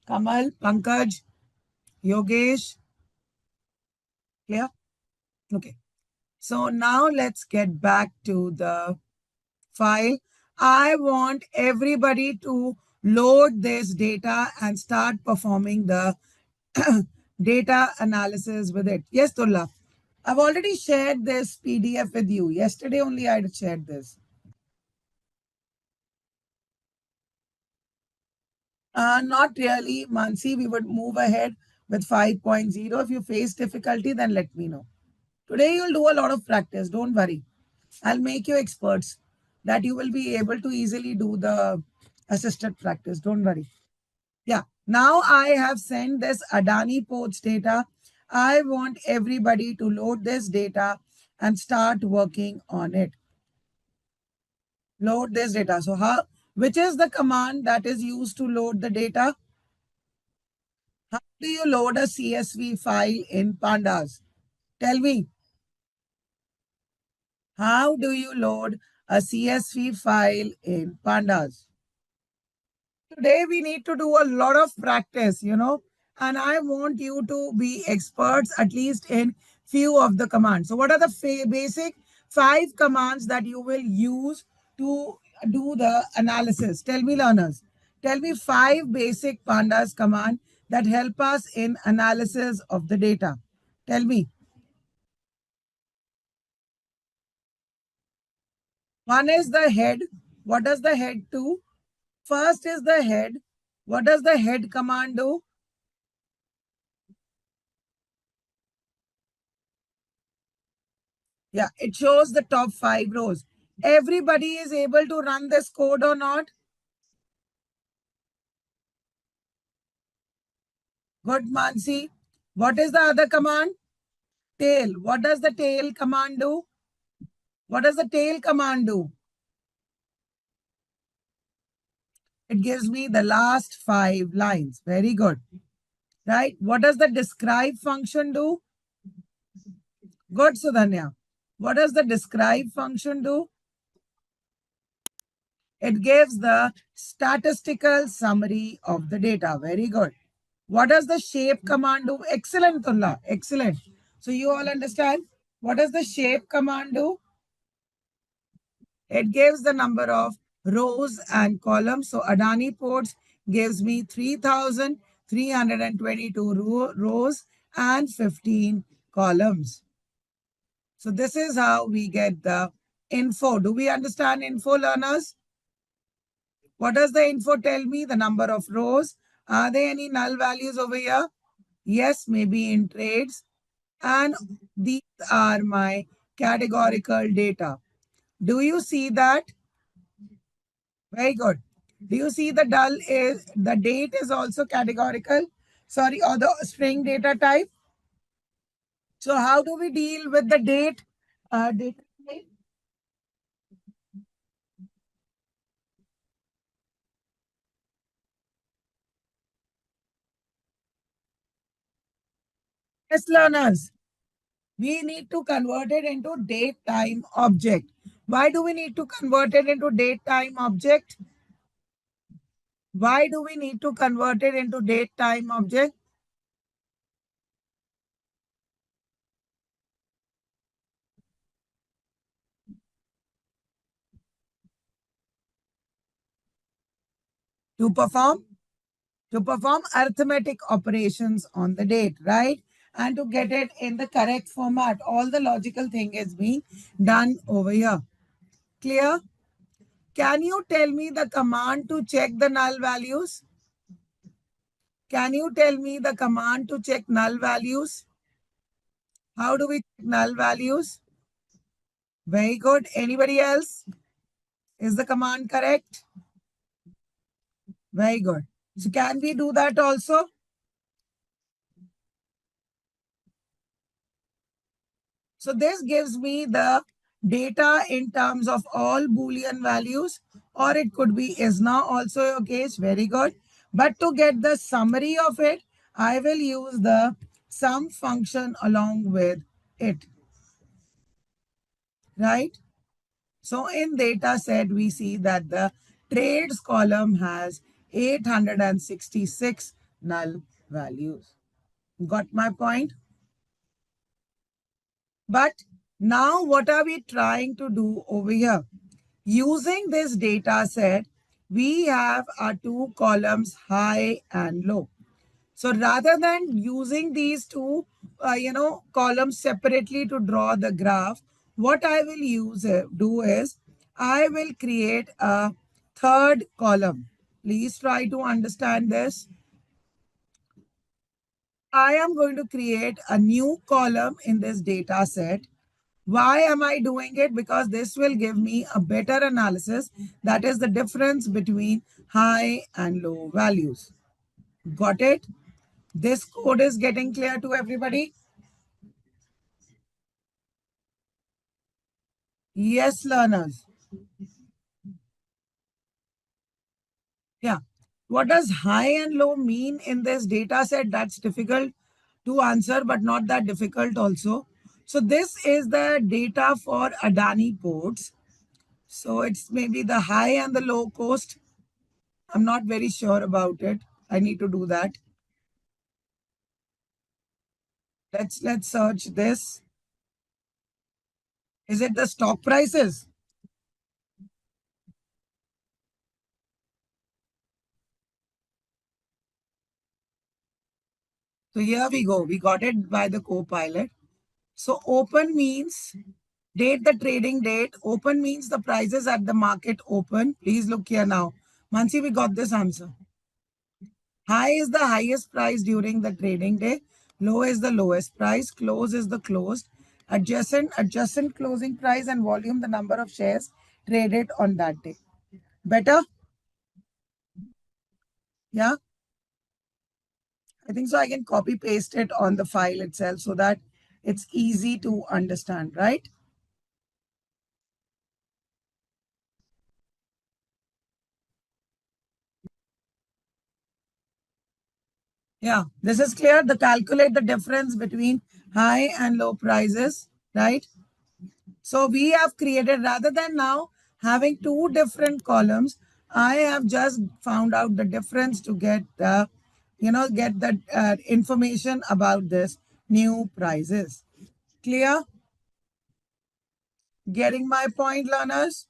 Kamal, Pankaj, Yogesh. Clear? Okay. So now let's get back to the file. I want everybody to load this data and start performing the data analysis with it. Yes, Tulla. I've already shared this PDF with you. Yesterday only I had shared this. Not really, Mansi. We would move ahead with 5.0. If you face difficulty, then let me know. Today you'll do a lot of practice. Don't worry. I'll make you experts that you will be able to easily do the assisted practice. Don't worry. Yeah. Now I have sent this Adani ports data. I want everybody to load this data and start working on it. Load this data. So which is the command that is used to load the data? How do you load a CSV file in Pandas? Tell me. How do you load a CSV file in Pandas? Today we need to do a lot of practice, and I want you to be experts at least in few of the commands. So what are the basic 5 commands that you will use to do the analysis. Tell me, learners. Tell me 5 basic Pandas command that help us in analysis of the data. Tell me. One is the head. What does the head do? First is the head. What does the head command do? Yeah, it shows the top 5 rows. Everybody is able to run this code or not? Good, Mansi. What is the other command? Tail. What does the tail command do? What does the tail command do? It gives me the last 5 lines. Very good. Right? What does the describe function do? Good, Sudhanya. What does the describe function do? It gives the statistical summary of the data. Very good. What does the shape command do? Excellent, Tullah. Excellent. So you all understand? What does the shape command do? It gives the number of rows and columns. So Adani Ports gives me 3,322 rows and 15 columns. So this is how we get the info. Do we understand info, learners? What does the info tell me? The number of rows. Are there any null values over here? Yes, maybe in trades. And these are my categorical data. Do you see that? Very good. Do you see the the date is also categorical? Sorry, or the string data type. So how do we deal with the date? Data type? Yes, learners. We need to convert it into date time object. Why do we need to convert it into date time object? Why do we need to convert it into date time object? To perform arithmetic operations on the date, right? And to get it in the correct format. All the logical thing is being done over here. Clear? Can you tell me the command to check the null values? Can you tell me the command to check null values? How do we check null values? Very good. Anybody else? Is the command correct? Very good. So can we do that also? So this gives me the data in terms of all Boolean values, or it could be is now also your case. Very good. But to get the summary of it, I will use the sum function along with it. Right? So in data set, we see that the trades column has 866 null values. Got my point? But now what are we trying to do over here? Using this data set, we have our 2 columns, high and low. So rather than using these two, columns separately to draw the graph, what I will do is I will create a third column. Please try to understand this. I am going to create a new column in this data set. Why am I doing it? Because this will give me a better analysis. That is the difference between high and low values. Got it? This code is getting clear to everybody? Yes, learners. Yeah. What does high and low mean in this data set? That's difficult to answer, but not that difficult also. So this is the data for Adani ports. So it's maybe the high and the low cost. I'm not very sure about it. I need to do that. Let's search this. Is it the stock prices? So here we go. We got it by the co-pilot. So open means date, the trading date. Open means the prices at the market open. Please look here now. Mansi, we got this answer. High is the highest price during the trading day. Low is the lowest price. Close is the closed. Adjacent closing price, and volume, the number of shares traded on that day. Better? Yeah, I think so. I can copy paste it on the file itself so that it's easy to understand, right? Yeah, this is clear. The calculate the difference between high and low prices, right? So we have created, rather than now having two different columns, I have just found out the difference to get the, get the information about this new prices. Clear? Getting my point, learners?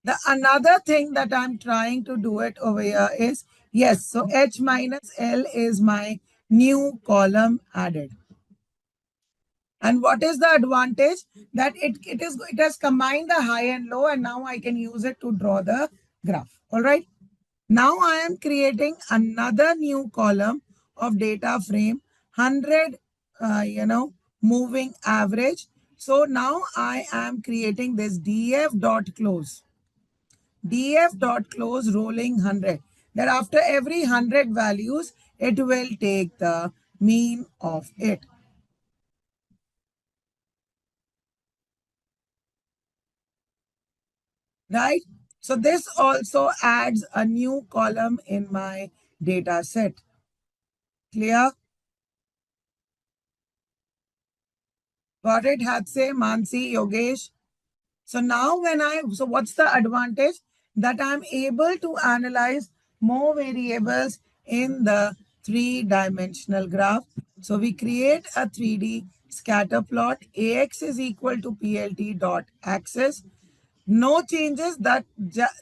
The another thing that I'm trying to do it over here is, yes, so H minus L is my new column added. And what is the advantage? That it has combined the high and low, and now I can use it to draw the graph. All right. Now I am creating another new column of data frame 100, moving average. So now I am creating this df dot close. df dot close rolling 100. That after every 100 values, it will take the mean of it. Right? So this also adds a new column in my data set. Clear? Got it, Hatse, Mansi, Yogesh? So now so what's the advantage? That I'm able to analyze more variables in the three-dimensional graph. So we create a 3D scatter plot. AX is equal to PLT dot axis. No changes, that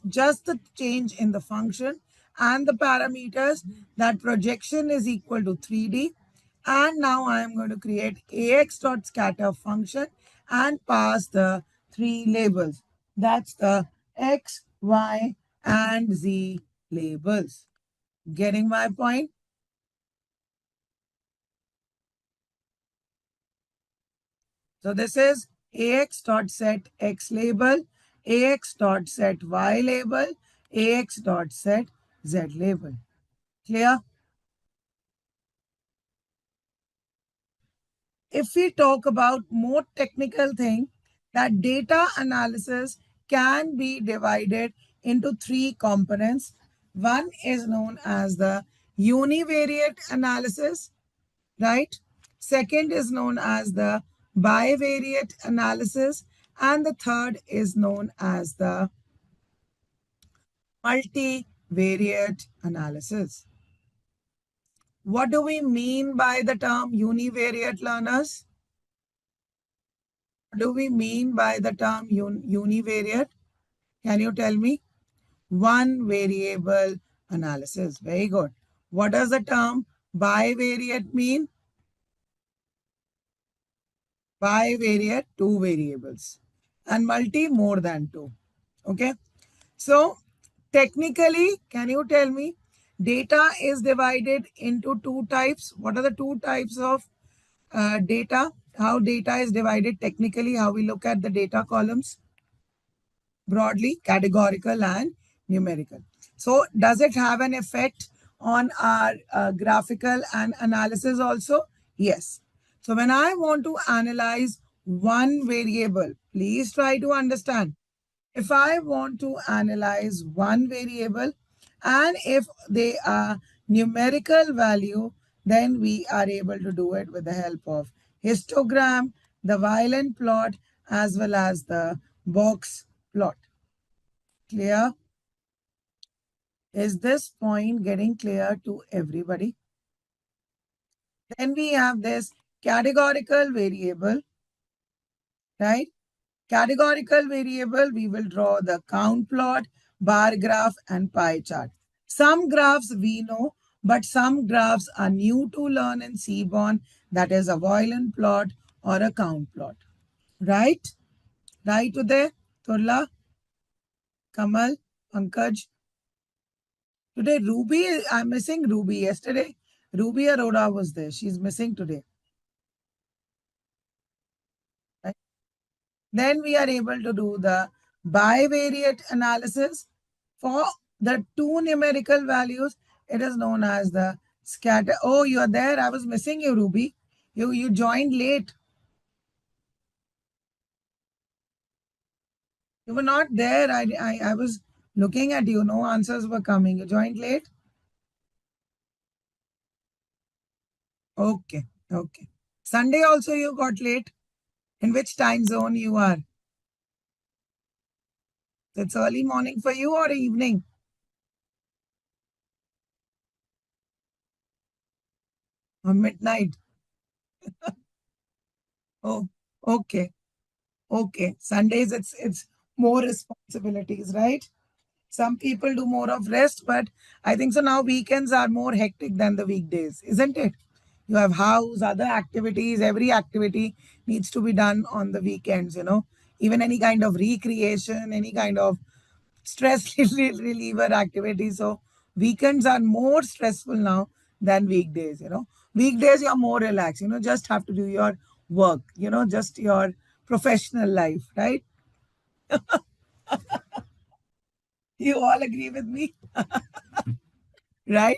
just the change in the function and the parameters. That projection is equal to 3D. And now I am going to create ax dot scatter function and pass the three labels. That's the x, y, and z labels. Getting my point? So this is ax dot set x label, ax dot set y label, ax dot set z label. Clear? If we talk about more technical thing, that data analysis can be divided into three components. One is known as the univariate analysis, right? Second is known as the bivariate analysis, and the third is known as the multivariate analysis. What do we mean by the term univariate, learners? What do we mean by the term univariate? Can you tell me? One variable analysis. Very good. What does the term bivariate mean? Bivariate, two variables, and multi, more than two. Okay. So technically, can you tell me, data is divided into two types? What are the two types of data? How data is divided technically, how we look at the data columns? Broadly, categorical and numerical. So does it have an effect on our graphical and analysis also? Yes. So when I want to analyze one variable, please try to understand. If I want to analyze one variable, and if they are numerical value, then we are able to do it with the help of histogram, the violin plot, as well as the box plot. Clear? Is this point getting clear to everybody? Then we have this categorical variable, right? Categorical variable, we will draw the count plot, bar graph, and pie chart. Some graphs we know, but some graphs are new to learn in Seaborn, that is a violin plot or a count plot. Right? Right, Uday, Turla, Kamal, Pankaj. Today, Ruby, I'm missing Ruby. Yesterday, Ruby Arora was there. She's missing today. Right? Then we are able to do the bivariate analysis for the two numerical values. It is known as the scatter. Oh, you are there. I was missing you, Ruby. You joined late. You were not there. I was looking at you. No answers were coming. You joined late. Okay. Okay. Sunday also you got late. In which time zone you are? It's early morning for you or evening or midnight? Oh, okay. Okay. Sundays it's more responsibilities, right? Some people do more of rest, but I think so now weekends are more hectic than the weekdays, isn't it? You have house, other activities, every activity needs to be done on the weekends, even any kind of recreation, any kind of stress reliever activity. So weekends are more stressful now than weekdays. Weekdays you're more relaxed, just have to do your work, just your professional life, right? You all agree with me, right?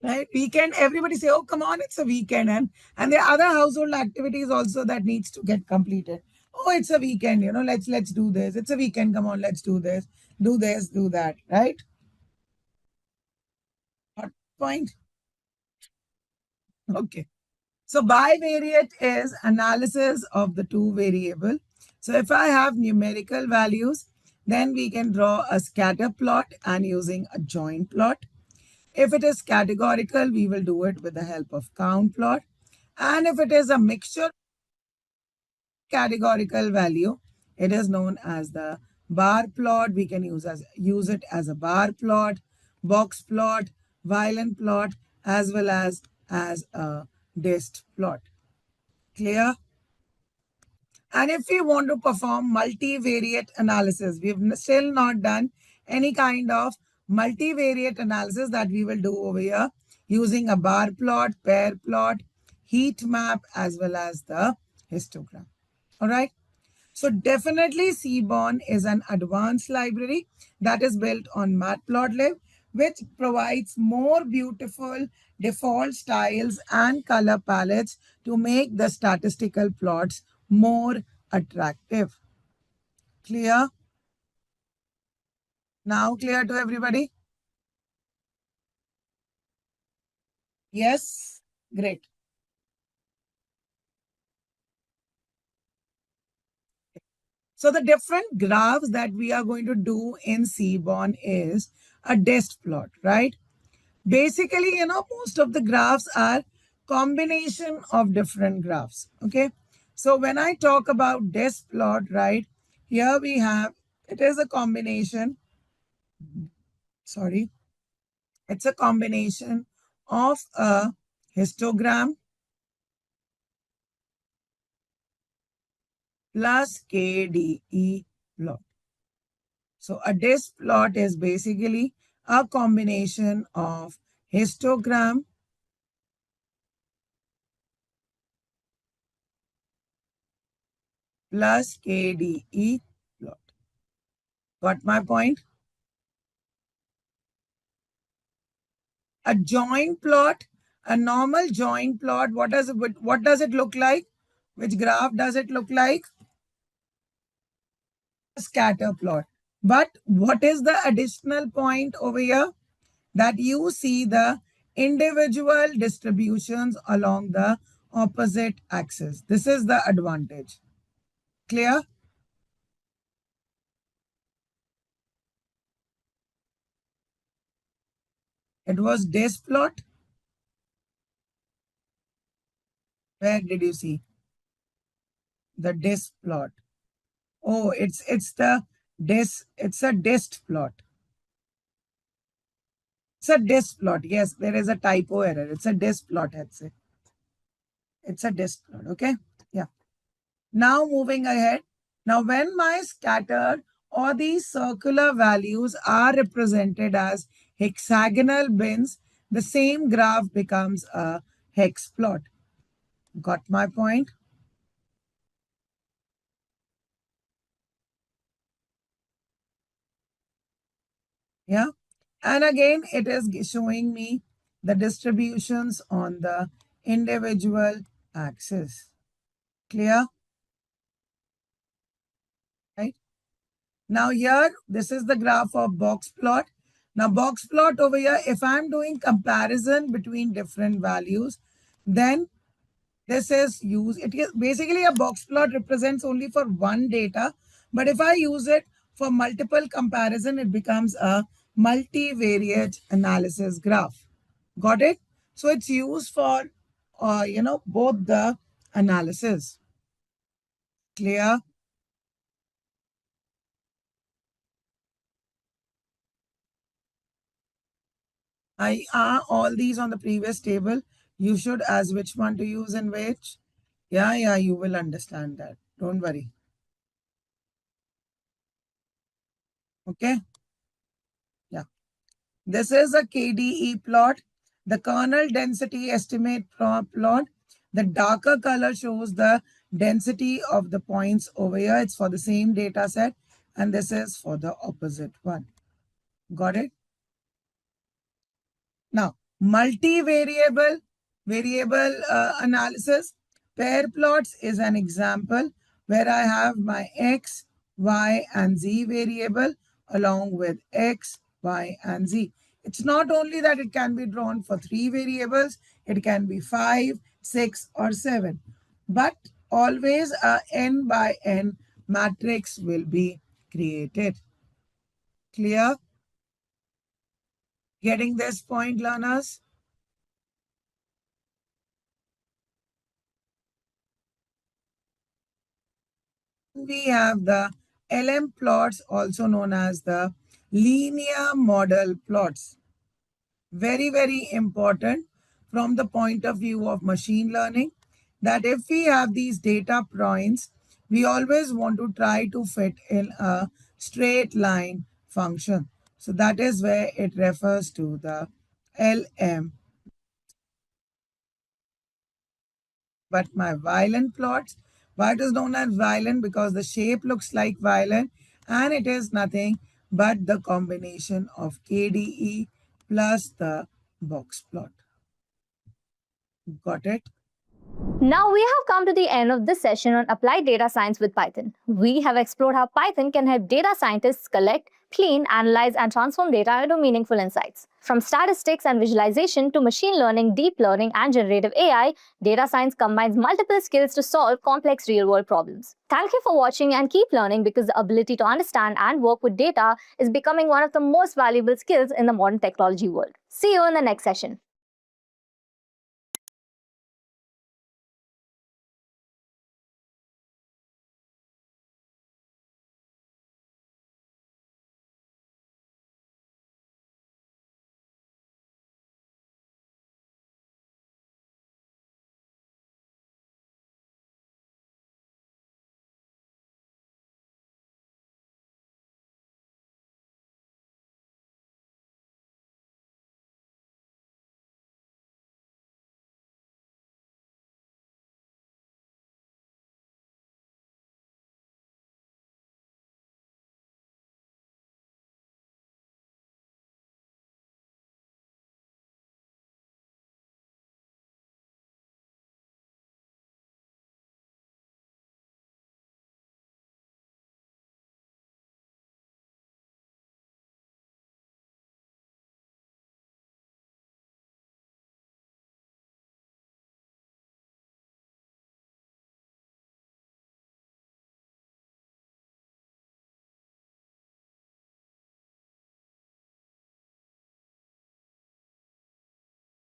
Right? Weekend, everybody say, oh, come on, it's a weekend. And there are other household activities also that needs to get completed. Oh, it's a weekend, let's do this. It's a weekend, come on, let's do this, do that, right? Hot point. Okay. So bivariate is analysis of the two variable. So if I have numerical values, then we can draw a scatter plot and using a join plot. If it is categorical, we will do it with the help of count plot. And if it is a mixture categorical value, it is known as the bar plot. We can use it as a bar plot, box plot, violin plot, as well as a dist plot. Clear? And if we want to perform multivariate analysis, we've still not done any kind of multivariate analysis that we will do over here using a bar plot, pair plot, heat map, as well as the histogram. All right. So definitely Seaborn is an advanced library that is built on Matplotlib, which provides more beautiful default styles and color palettes to make the statistical plots more attractive. Clear? Now clear to everybody? Yes? Great. So the different graphs that we are going to do in Seaborn is a dist plot, right? Basically, most of the graphs are combination of different graphs. Okay. So when I talk about this plot, right, here we have, it is a combination, sorry, it's a combination of a histogram plus KDE plot. So a disk plot is basically a combination of histogram plus KDE plot. Got my point? A join plot, a normal join plot, what does it look like? Which graph does it look like? A scatter plot. But what is the additional point over here? That you see the individual distributions along the opposite axis. This is the advantage. Clear? It was this plot. Where did you see the dist plot? Oh, it's the dist. It's a dist plot. It's a dist plot. Yes, there is a typo error. It's a dist plot. That's it. It's a dist plot. Okay. Yeah. Now moving ahead. Now when my scattered or these circular values are represented as hexagonal bins, the same graph becomes a hex plot. Got my point? Yeah. And again, it is showing me the distributions on the individual axis. Clear? Right? Now here, this is the graph of box plot. Now box plot over here, if I'm doing comparison between different values, then this is used. It is basically a box plot represents only for one data. But if I use it for multiple comparison, it becomes a multivariate analysis graph. Got it? So it's used for, both the analysis. Clear? I are all these on the previous table. You should as which one to use and which. Yeah, you will understand that. Don't worry. Okay. Yeah. This is a KDE plot, the kernel density estimate plot. The darker color shows the density of the points over here. It's for the same data set. And this is for the opposite one. Got it? Now, multivariable variable analysis. Pair plots is an example where I have my x, y, and z variable along with x, y, and z. It's not only that it can be drawn for 3 variables, it can be 5, 6, or 7. But always a n by n matrix will be created. Clear? Getting this point, learners? We have the LM plots, also known as the linear model plots. Very, very important from the point of view of machine learning, that if we have these data points, we always want to try to fit in a straight line function. So that is where it refers to the LM. But my violin plots, why it is known as violin? Because the shape looks like violin and it is nothing but the combination of KDE plus the box plot. Got it? Now we have come to the end of this session on applied data science with Python. We have explored how Python can help data scientists collect, clean, analyze, and transform data into meaningful insights. From statistics and visualization to machine learning, deep learning, and generative AI, data science combines multiple skills to solve complex real-world problems. Thank you for watching and keep learning, because the ability to understand and work with data is becoming one of the most valuable skills in the modern technology world. See you in the next session.